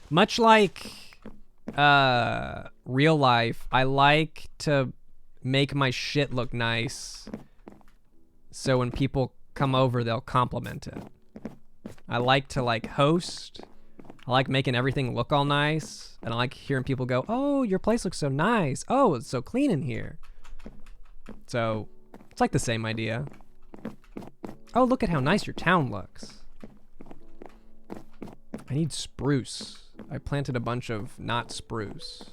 Much like real life, I like to make my shit look nice so when people come over, they'll compliment it. I like to like host. I like making everything look all nice. And I like hearing people go, oh, your place looks so nice. Oh, it's so clean in here. So it's like the same idea. Oh, look at how nice your town looks. I need spruce. I planted a bunch of not spruce.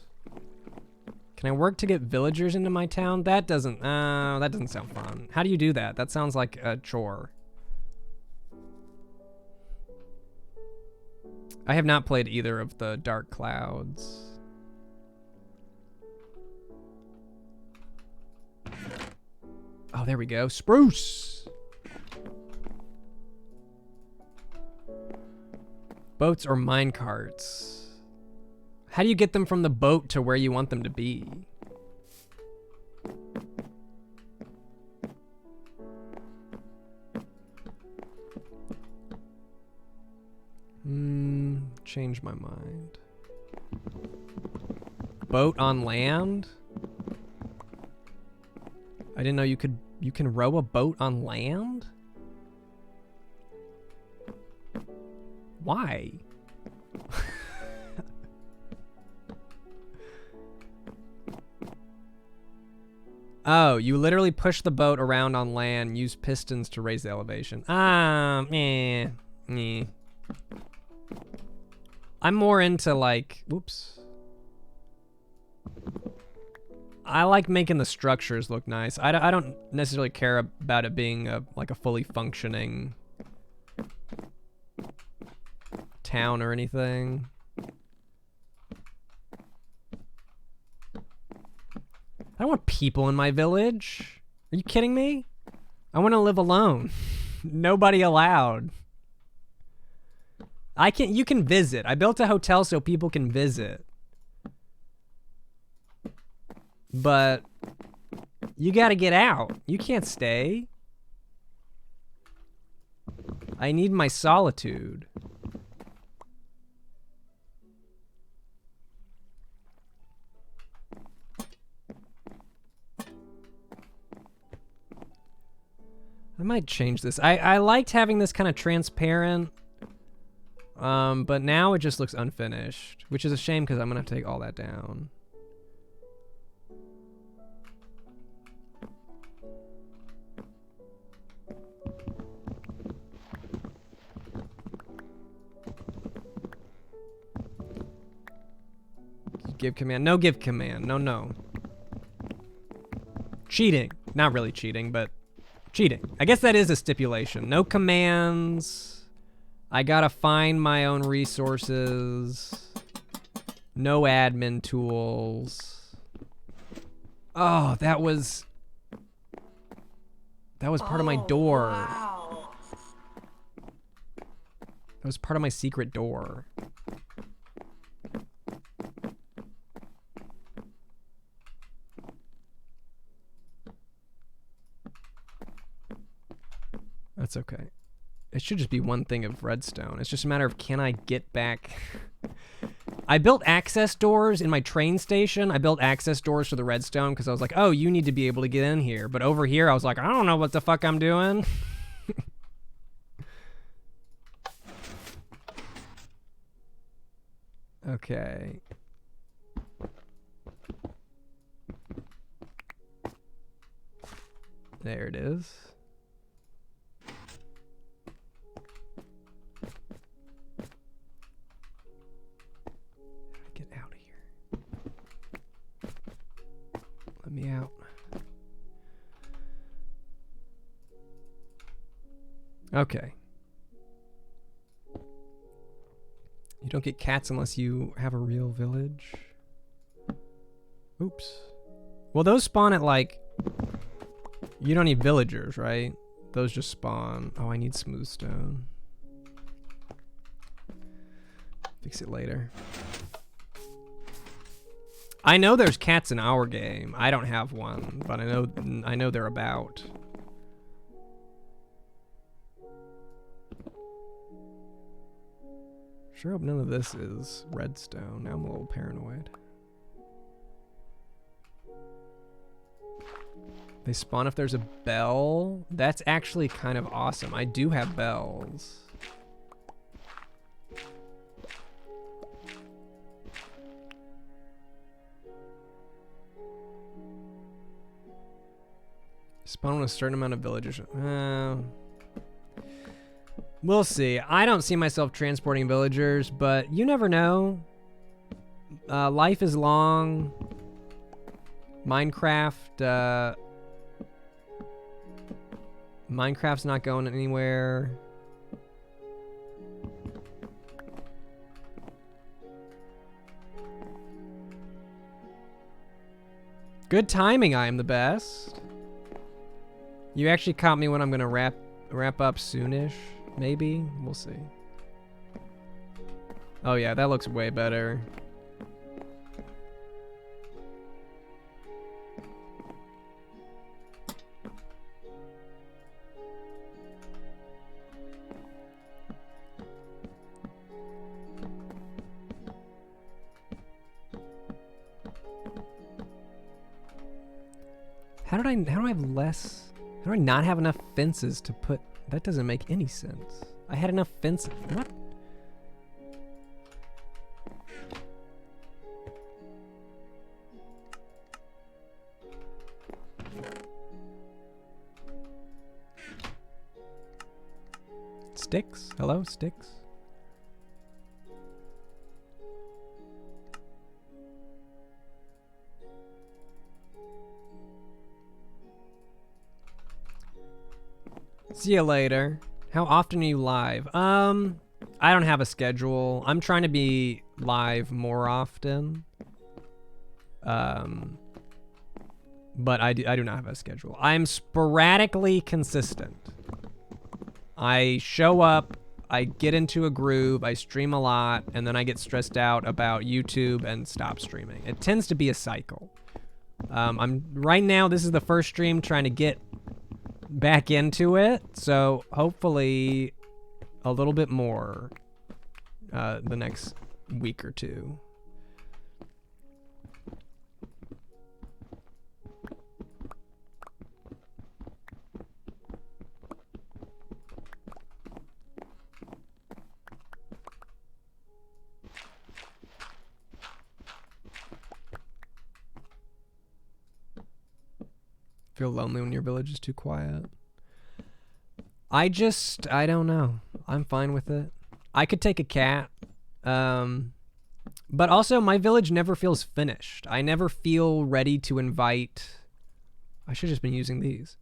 Can I work to get villagers into my town? That doesn't sound fun. How do you do that? That sounds like a chore. I have not played either of the Dark Clouds. Oh, there we go. Spruce! Boats or minecarts? How do you get them from the boat to where you want them to be? Change my mind. Boat on land? I didn't know you can row a boat on land? Why? Oh, you literally push the boat around on land, use pistons to raise the elevation. Meh. I'm more into like, whoops. I like making the structures look nice. I don't necessarily care about it being like a fully functioning town or anything. I don't want people in my village. Are you kidding me? I want to live alone. Nobody allowed. You can visit. I built a hotel so people can visit. But you gotta get out. You can't stay. I need my solitude. I might change this. I liked having this kind of transparent, but now it just looks unfinished, which is a shame because I'm gonna have to take all that down. Give command. No give command. No. Cheating. Not really cheating, but cheating. I guess that is a stipulation. No commands. I gotta find my own resources. No admin tools. Oh, that was part of my door. Wow. That was part of my secret door. That's okay. It should just be one thing of redstone. It's just a matter of can I get back I built access doors in my train station. I built access doors for the redstone because I was like, oh, you need to be able to get in here. But over here, I was like, I don't know what the fuck I'm doing. Okay. There it is. Get out of here. Let me out. Okay. You don't get cats unless you have a real village. Oops. Well, those spawn at like... You don't need villagers, right? Those just spawn. Oh, I need smooth stone. Fix it later. I know there's cats in our game. I don't have one, but I know they're about. Sure hope none of this is redstone. Now I'm a little paranoid. They spawn if there's a bell. That's actually kind of awesome. I do have bells. Spawn with a certain amount of villagers. We'll see. I don't see myself transporting villagers, but you never know. Life is long. Minecraft, Minecraft's not going anywhere. Good timing, I am the best. You actually caught me when I'm gonna wrap up soonish. Maybe? We'll see. Oh yeah, that looks way better. How do I have less? How do I not have enough fences to put? That doesn't make any sense. I had enough fences. What? Sticks? Hello, sticks? See you later. How often are you live? I don't have a schedule. I'm trying to be live more often. But I do not have a schedule. I'm sporadically consistent. I show up, I get into a groove, I stream a lot, and then I get stressed out about YouTube and stop streaming. It tends to be a cycle. Right now, this is the first stream trying to get back into it, so hopefully a little bit more the next week or two. Feel lonely when your village is too quiet? I don't know. I'm fine with it. I could take a cat. But also, my village never feels finished. I never feel ready to invite... I should have just been using these.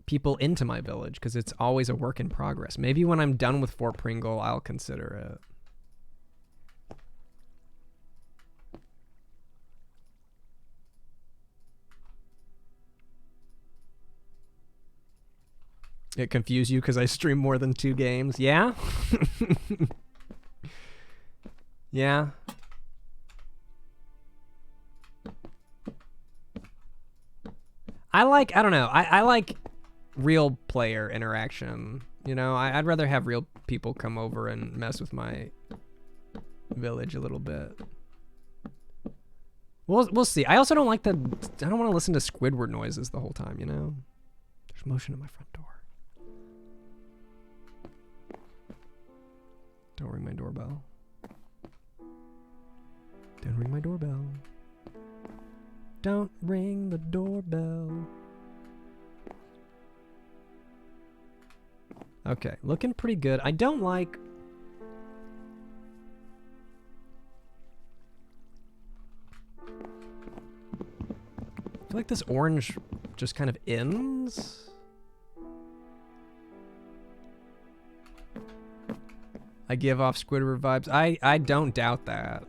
People into my village, because it's always a work in progress. Maybe when I'm done with Fort Pringle, I'll consider it. It confused you because I stream more than 2 games. Yeah? Yeah. I don't know. I like real player interaction. You know, I'd rather have real people come over and mess with my village a little bit. We'll see. I also don't like the. I don't want to listen to Squidward noises the whole time. You know. There's motion at my front door. Don't ring my doorbell. Don't ring my doorbell. Don't ring the doorbell. Okay, looking pretty good. I don't like... I feel like this orange just kind of ends. I give off Squidward vibes. I don't doubt that.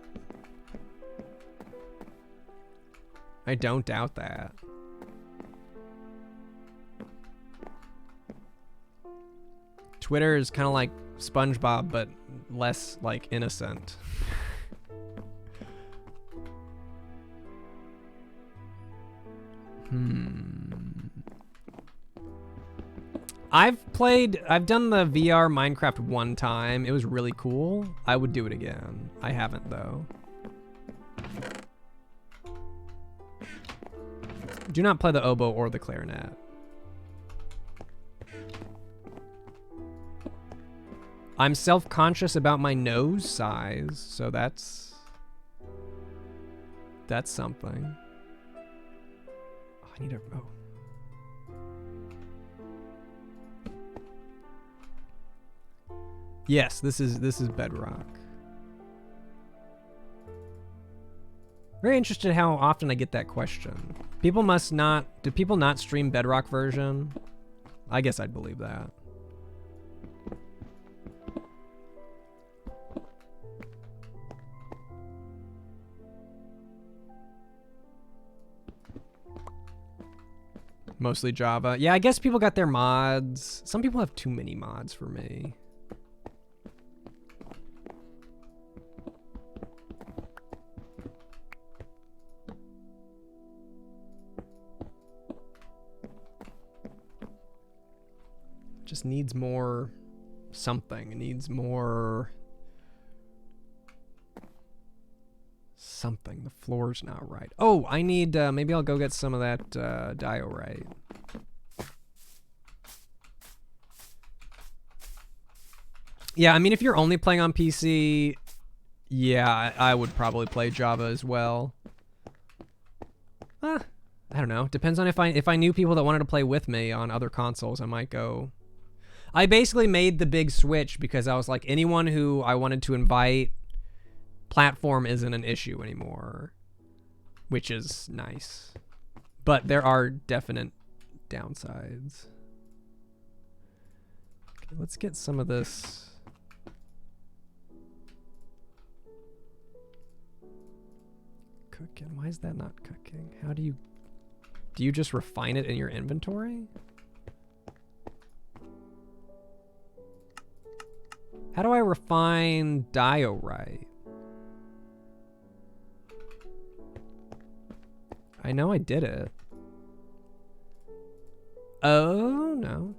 I don't doubt that. Twitter is kind of like SpongeBob, but less like innocent. I've done the VR Minecraft one time. It was really cool. I would do it again. I haven't though. Do not play the oboe or the clarinet. I'm self-conscious about my nose size, so that's something. Oh, I need a Yes, this is Bedrock. Very interested how often I get that question. Do people not stream Bedrock version? I guess I'd believe that. Mostly Java. Yeah, I guess people got their mods. Some people have too many mods for me. Just needs more something. It needs more something. The floor's not right. Oh, I need, maybe I'll go get some of that diorite. Yeah, I mean, if you're only playing on PC, yeah, I would probably play Java as well. I don't know. Depends on if I knew people that wanted to play with me on other consoles, I might go. I basically made the big switch because I was like, anyone who I wanted to invite, platform isn't an issue anymore, which is nice. But there are definite downsides. Okay, let's get some of this. Cooking. Why is that not cooking? How do you just refine it in your inventory? How do I refine diorite? I know I did it. Oh, no.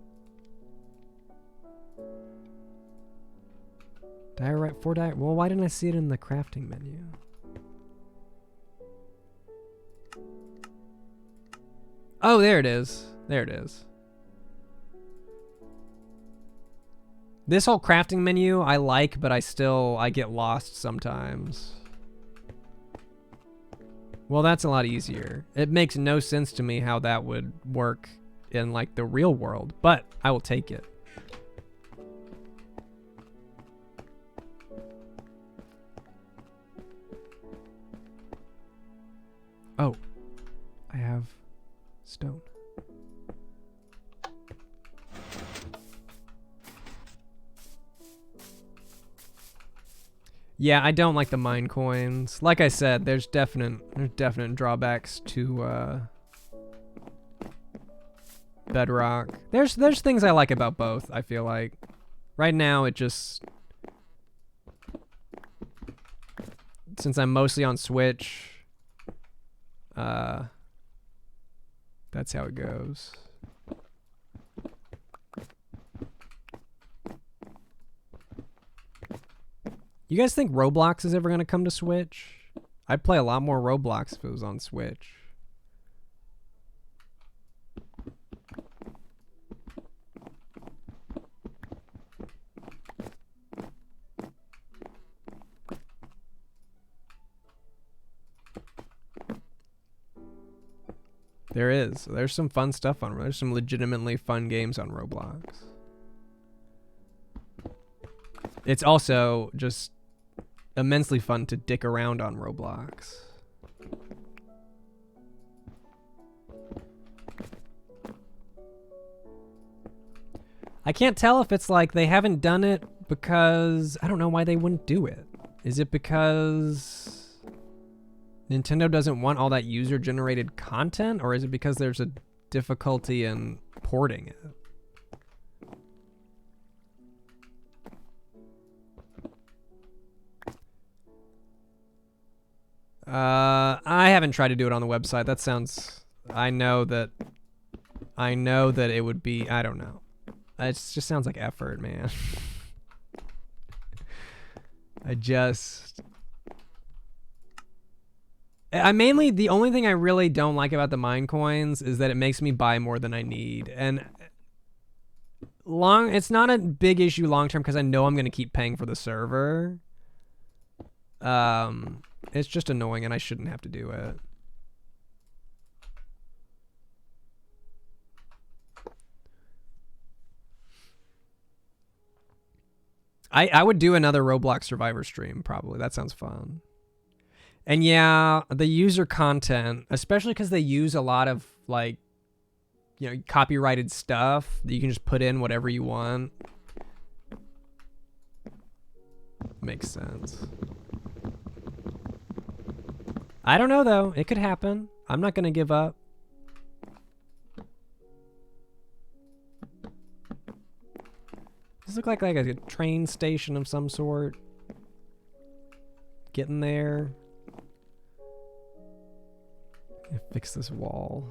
Diorite, 4 diorite. Well, why didn't I see it in the crafting menu? Oh, there it is. There it is. This whole crafting menu I like, but I get lost sometimes. Well, that's a lot easier. It makes no sense to me how that would work in like the real world, but I will take it. Oh, I have stone. Yeah, I don't like the mine coins. Like I said, there's definite drawbacks to Bedrock. There's things I like about both, I feel like. Right now it just, since I'm mostly on Switch, that's how it goes. You guys think Roblox is ever going to come to Switch? I'd play a lot more Roblox if it was on Switch. There is. There's some fun stuff on. There's some legitimately fun games on Roblox. It's also just immensely fun to dick around on Roblox. I can't tell if it's like they haven't done it because I don't know why they wouldn't do it. Is it because Nintendo doesn't want all that user-generated content, or is it because there's a difficulty in porting it? I haven't tried to do it on the website. That sounds... I know that it would be... I don't know. It just sounds like effort, man. Mainly, the only thing I really don't like about the mine coins is that it makes me buy more than I need. And it's not a big issue long term because I know I'm going to keep paying for the server. It's just annoying and I shouldn't have to do it. I would do another Roblox Survivor stream, probably. That sounds fun. And yeah, the user content, especially because they use a lot of, like, you know, copyrighted stuff that you can just put in whatever you want. Makes sense. I don't know, though. It could happen. I'm not going to give up. Does this look like a train station of some sort? Getting there. Fix this wall.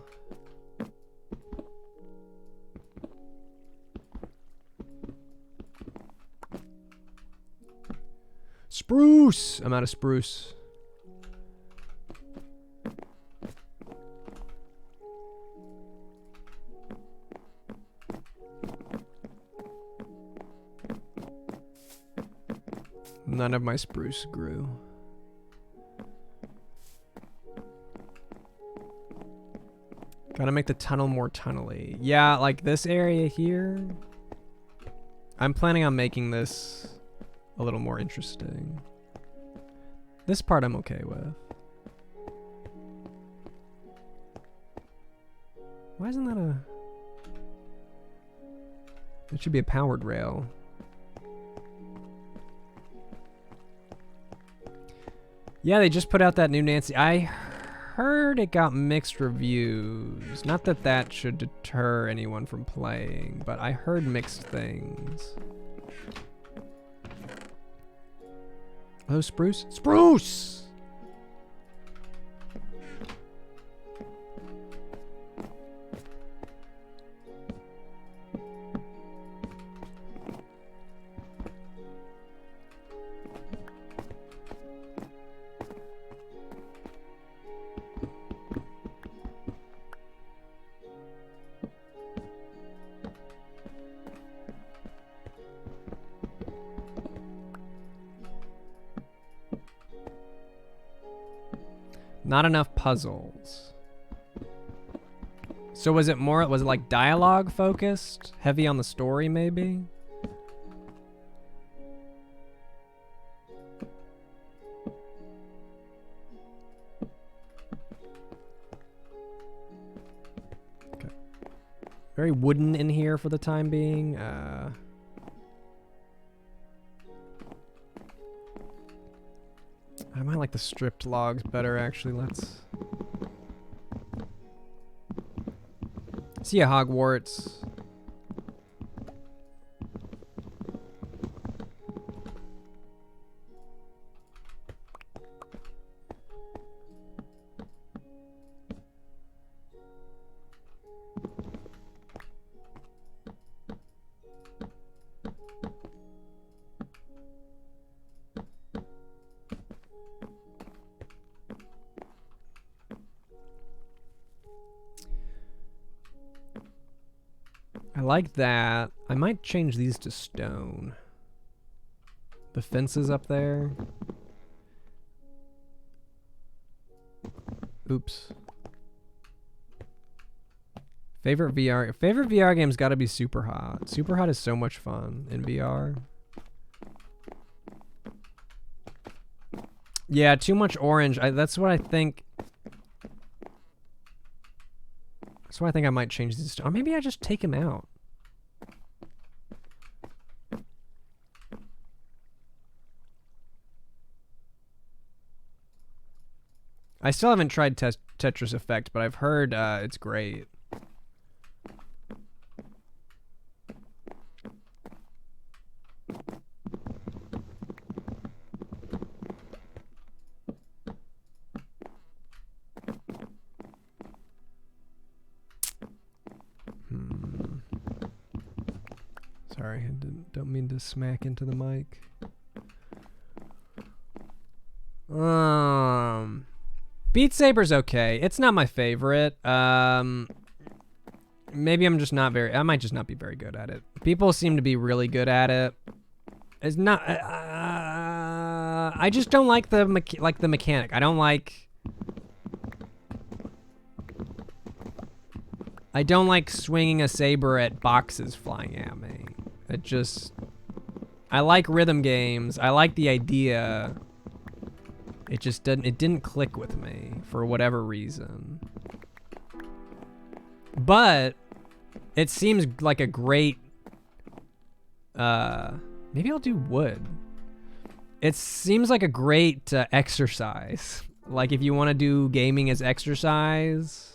Spruce! I'm out of spruce. None of my spruce grew. Gotta make the tunnel more tunnely. Yeah, like this area here. I'm planning on making this a little more interesting. This part I'm okay with. Why isn't that a... It should be a powered rail. Yeah, they just put out that new Nancy. I heard it got mixed reviews. Not that that should deter anyone from playing, but I heard mixed things. Oh, spruce? Spruce! Not enough puzzles. So was it like dialogue focused? Heavy on the story, maybe? Okay. Very wooden in here for the time being. I might like the stripped logs better, actually. Let's see ya, Hogwarts. like that. I might change these to stone. The fences up there. Oops. Favorite VR game's got to be Super Hot. Super Hot is so much fun in VR. Yeah, too much orange. That's what I think. That's why I think I might change these. Or maybe I just take him out. I still haven't tried Tetris Effect, but I've heard it's great. Sorry, I don't mean to smack into the mic. Beat Saber's okay. It's not my favorite. Maybe I'm just not very. I might just not be very good at it. People seem to be really good at it. It's not. I just don't like the mechanic. I don't like. I don't like swinging a saber at boxes flying at me. It just... I like rhythm games. I like the idea. It just didn't click with me for whatever reason. But it seems like a great... maybe I'll do wood. It seems like a great exercise. Like if you want to do gaming as exercise...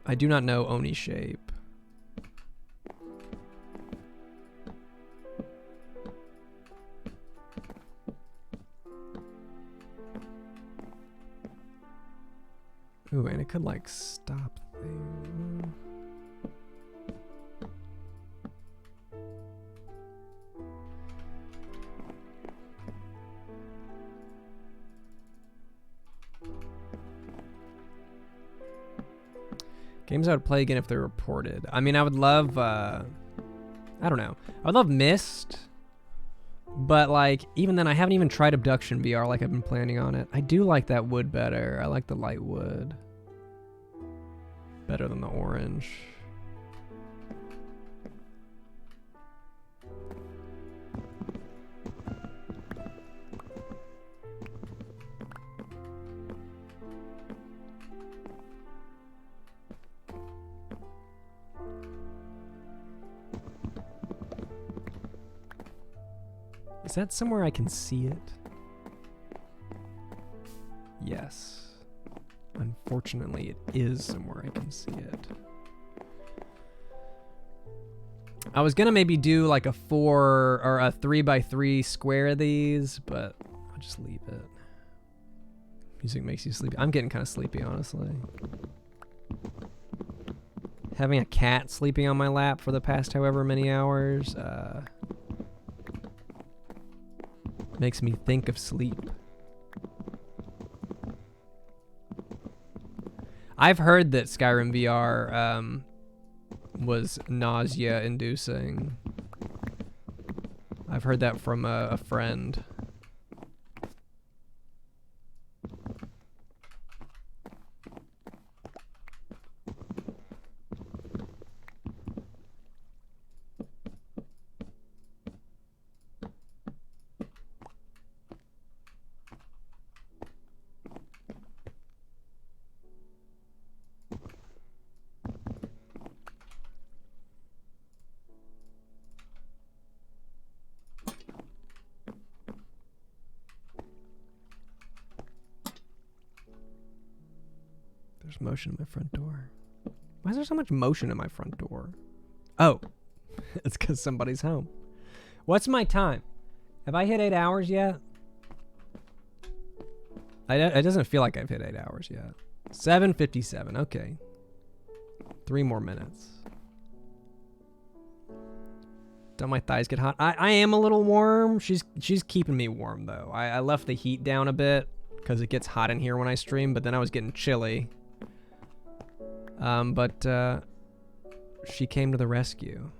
I do not know Oni shape. Ooh, and it could like stop things. Games I would play again if they're reported. I mean, I would love, I don't know. I would love Myst, but like, even then I haven't even tried Abduction VR like I've been planning on it. I do like that wood better. I like the light wood better than the orange. Is that somewhere I can see it? Yes. Unfortunately, it is somewhere I can see it. I was gonna maybe do like a 4 or a 3x3 square of these, but I'll just leave it. Music makes you sleepy. I'm getting kind of sleepy, honestly. Having a cat sleeping on my lap for the past however many hours, makes me think of sleep. I've heard that Skyrim VR was nausea-inducing. I've heard that from a friend. There's motion in my front door. Why is there so much motion in my front door? Oh, it's because somebody's home. What's my time? Have I hit 8 hours yet? It doesn't feel like I've hit 8 hours yet. 7:57. Okay. 3 more minutes. Don't my thighs get hot? I am a little warm. She's keeping me warm though. I left the heat down a bit because it gets hot in here when I stream, but then I was getting chilly. But she came to the rescue.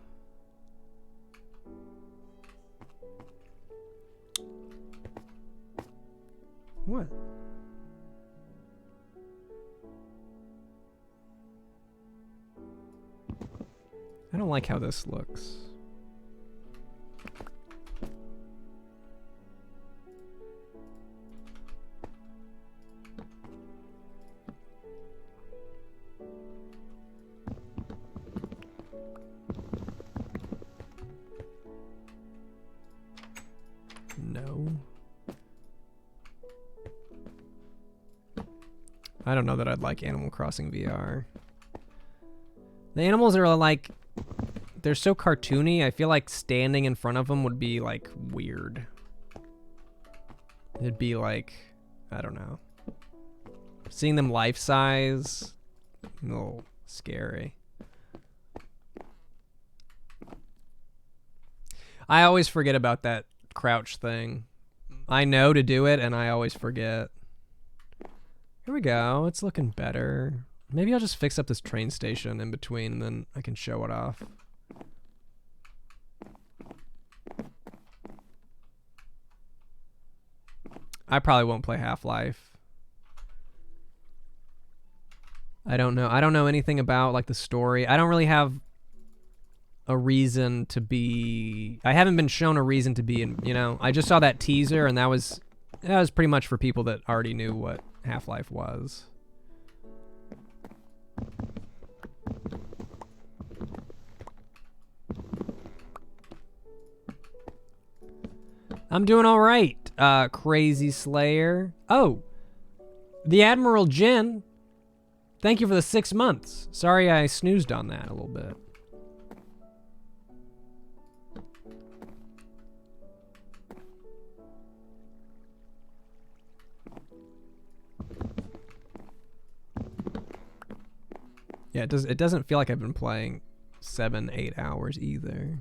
What? I don't like how this looks. No. I don't know that I'd like Animal Crossing VR. The animals are like, they're so cartoony. I feel like standing in front of them would be like weird. It'd be like, I don't know. Seeing them life size, a little scary. I always forget about that crouch thing. I know to do it and I always forget. Here we go. It's looking better. Maybe I'll just fix up this train station in between and then I can show it off. I probably won't play Half-Life. I don't know. I don't know anything about like the story. I don't really have a reason to be. I haven't been shown a reason to be in, you know. I just saw that teaser and that was pretty much for people that already knew what Half-Life was. I'm doing all right, Crazy Slayer. Oh, the Admiral Jin. Thank you for the 6 months. Sorry I snoozed on that a little bit. Yeah, it doesn't feel like I've been playing 7-8 hours either.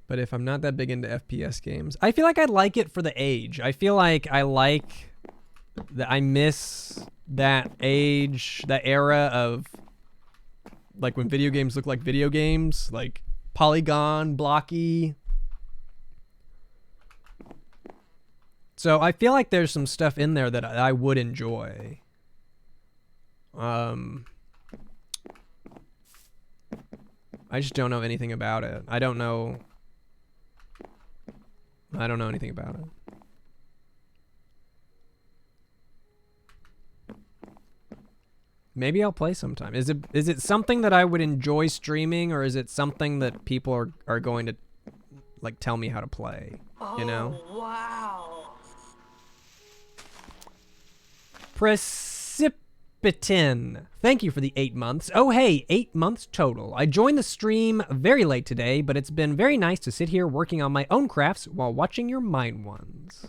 But if I'm not that big into FPS games, I feel like I'd like it for the age. I feel like I like that. I miss that age, that era of like when video games look like video games, like polygon, blocky. So I feel like there's some stuff in there that I would enjoy. I just don't know anything about it. I don't know anything about it. Maybe I'll play sometime. Is it something that I would enjoy streaming, or is it something that people are going to like tell me how to play? You know? Wow. Precipitin. Thank you for the 8 months. Oh, hey, 8 months total. I joined the stream very late today, but it's been very nice to sit here working on my own crafts while watching your mine ones.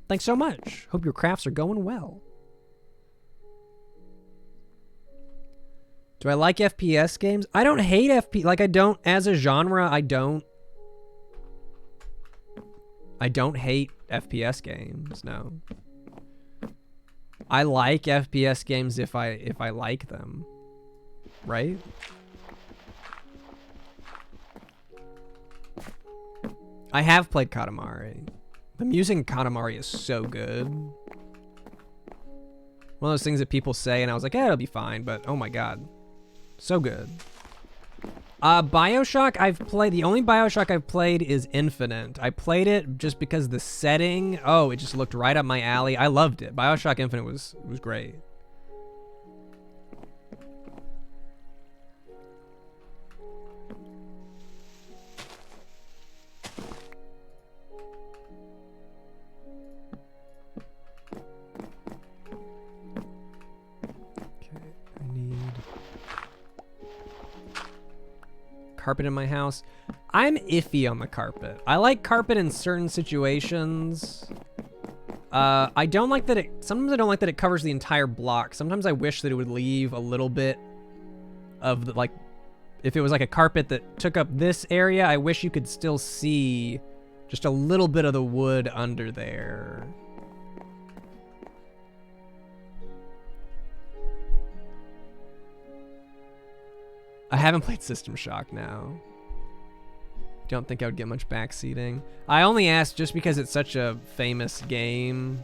Thanks so much. Hope your crafts are going well. Do I like FPS games? I don't hate FPS. Like, I don't, as a genre, I don't hate FPS games, no. I like FPS games if I like them, right? I have played Katamari. The music in Katamari is so good. One of those things that people say and I was like, yeah, it'll be fine, but oh my god. So good. BioShock, the only BioShock I've played is Infinite. I played it just because the setting, it just looked right up my alley. I loved it. BioShock Infinite was great. Carpet in my house. I'm iffy on the carpet. I like carpet in certain situations. I don't like that sometimes I don't like that it covers the entire block. Sometimes I wish that it would leave a little bit of the, like, if it was like a carpet that took up this area, I wish you could still see just a little bit of the wood under there. I haven't played System Shock now. Don't think I would get much backseating. I only asked just because it's such a famous game.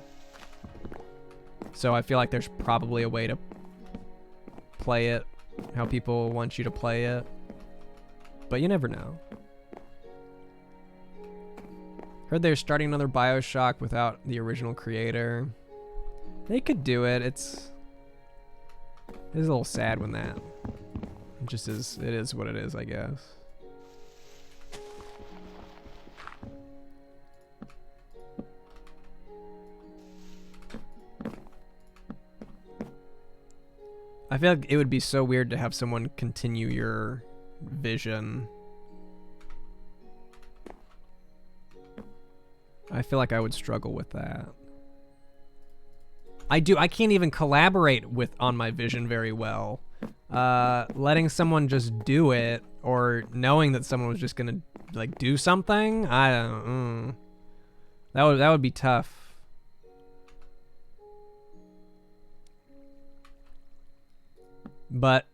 So I feel like there's probably a way to play it how people want you to play it. But you never know. Heard they're starting another BioShock without the original creator. They could do it. It's a little sad when that just is. It is what it is, I guess. I feel like it would be so weird to have someone continue your vision. I feel like I would struggle with that. I can't even collaborate on my vision very well. Letting someone just do it, or knowing that someone was just gonna like do something, I don't. That would be tough. But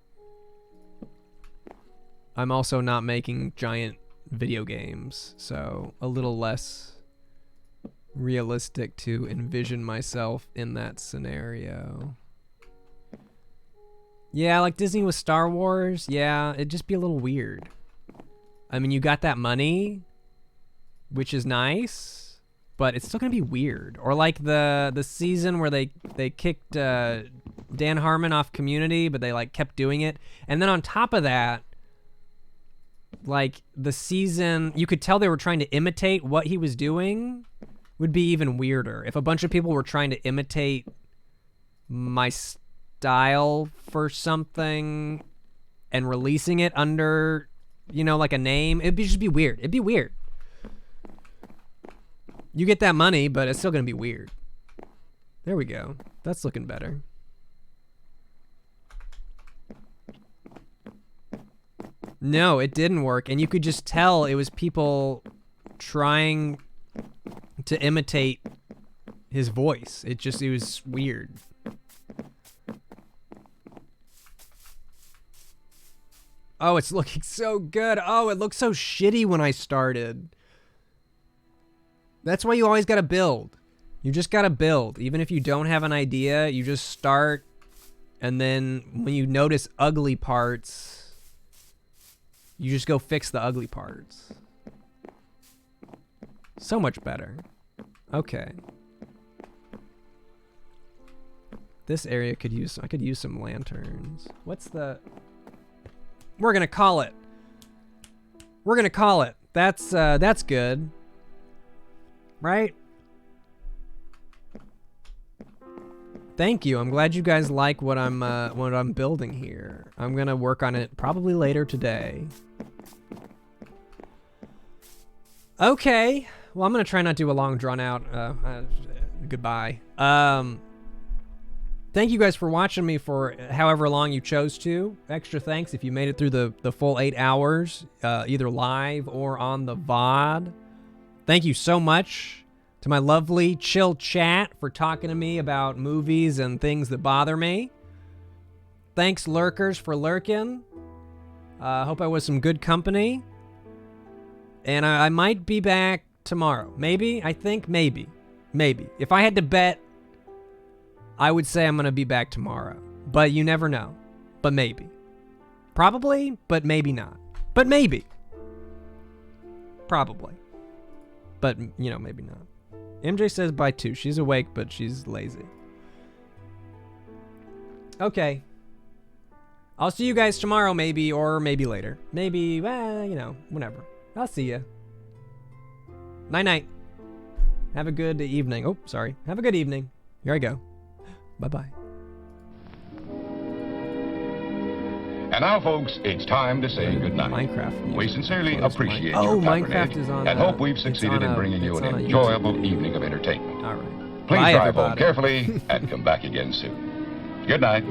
I'm also not making giant video games, so a little less realistic to envision myself in that scenario. Yeah, like Disney with Star Wars, yeah, it'd just be a little weird. I mean, you got that money, which is nice, but it's still gonna be weird. Or like the season where they kicked Dan Harmon off Community, but they like kept doing it. And then on top of that, like the season, you could tell they were trying to imitate what he was doing, would be even weirder. If a bunch of people were trying to imitate my style for something and releasing it under, you know, like a name, it'd just be weird. It'd be weird. You get that money, but it's still gonna be weird. There we go. That's looking better. No, it didn't work, and you could just tell it was people trying to imitate his voice. It was weird. Oh, it's looking so good. Oh, it looked so shitty when I started. That's why you always gotta build. You just gotta build. Even if you don't have an idea, you just start, and then when you notice ugly parts, you just go fix the ugly parts. So much better. Okay. This area could use, I could use some lanterns. What's the... We're gonna call it. We're gonna call it. That's good. Right? Thank you. I'm glad you guys like what I'm building here. I'm gonna work on it probably later today. Okay. Well, I'm gonna try not to do a long drawn out goodbye. Thank you guys for watching me for however long you chose to. Extra thanks if you made it through the full 8 hours, either live or on the VOD. Thank you so much to my lovely chill chat for talking to me about movies and things that bother me. Thanks, lurkers, for lurking. Hope I was some good company. And I might be back tomorrow. Maybe? I think maybe. Maybe. If I had to bet, I would say I'm going to be back tomorrow. But you never know. But maybe. Probably, but maybe not. But maybe. Probably. But, you know, maybe not. MJ says bye too. She's awake, but she's lazy. Okay. I'll see you guys tomorrow, maybe, or maybe later. Maybe, you know, whenever. I'll see you. Night-night. Have a good evening. Oh, sorry. Have a good evening. Here I go. Bye-bye. And now, folks, it's time to say goodnight. Minecraft. We sincerely appreciate your patronage Minecraft is on, and hope we've succeeded in bringing you an enjoyable evening of entertainment. All right. Please drive home carefully and come back again soon. Good night.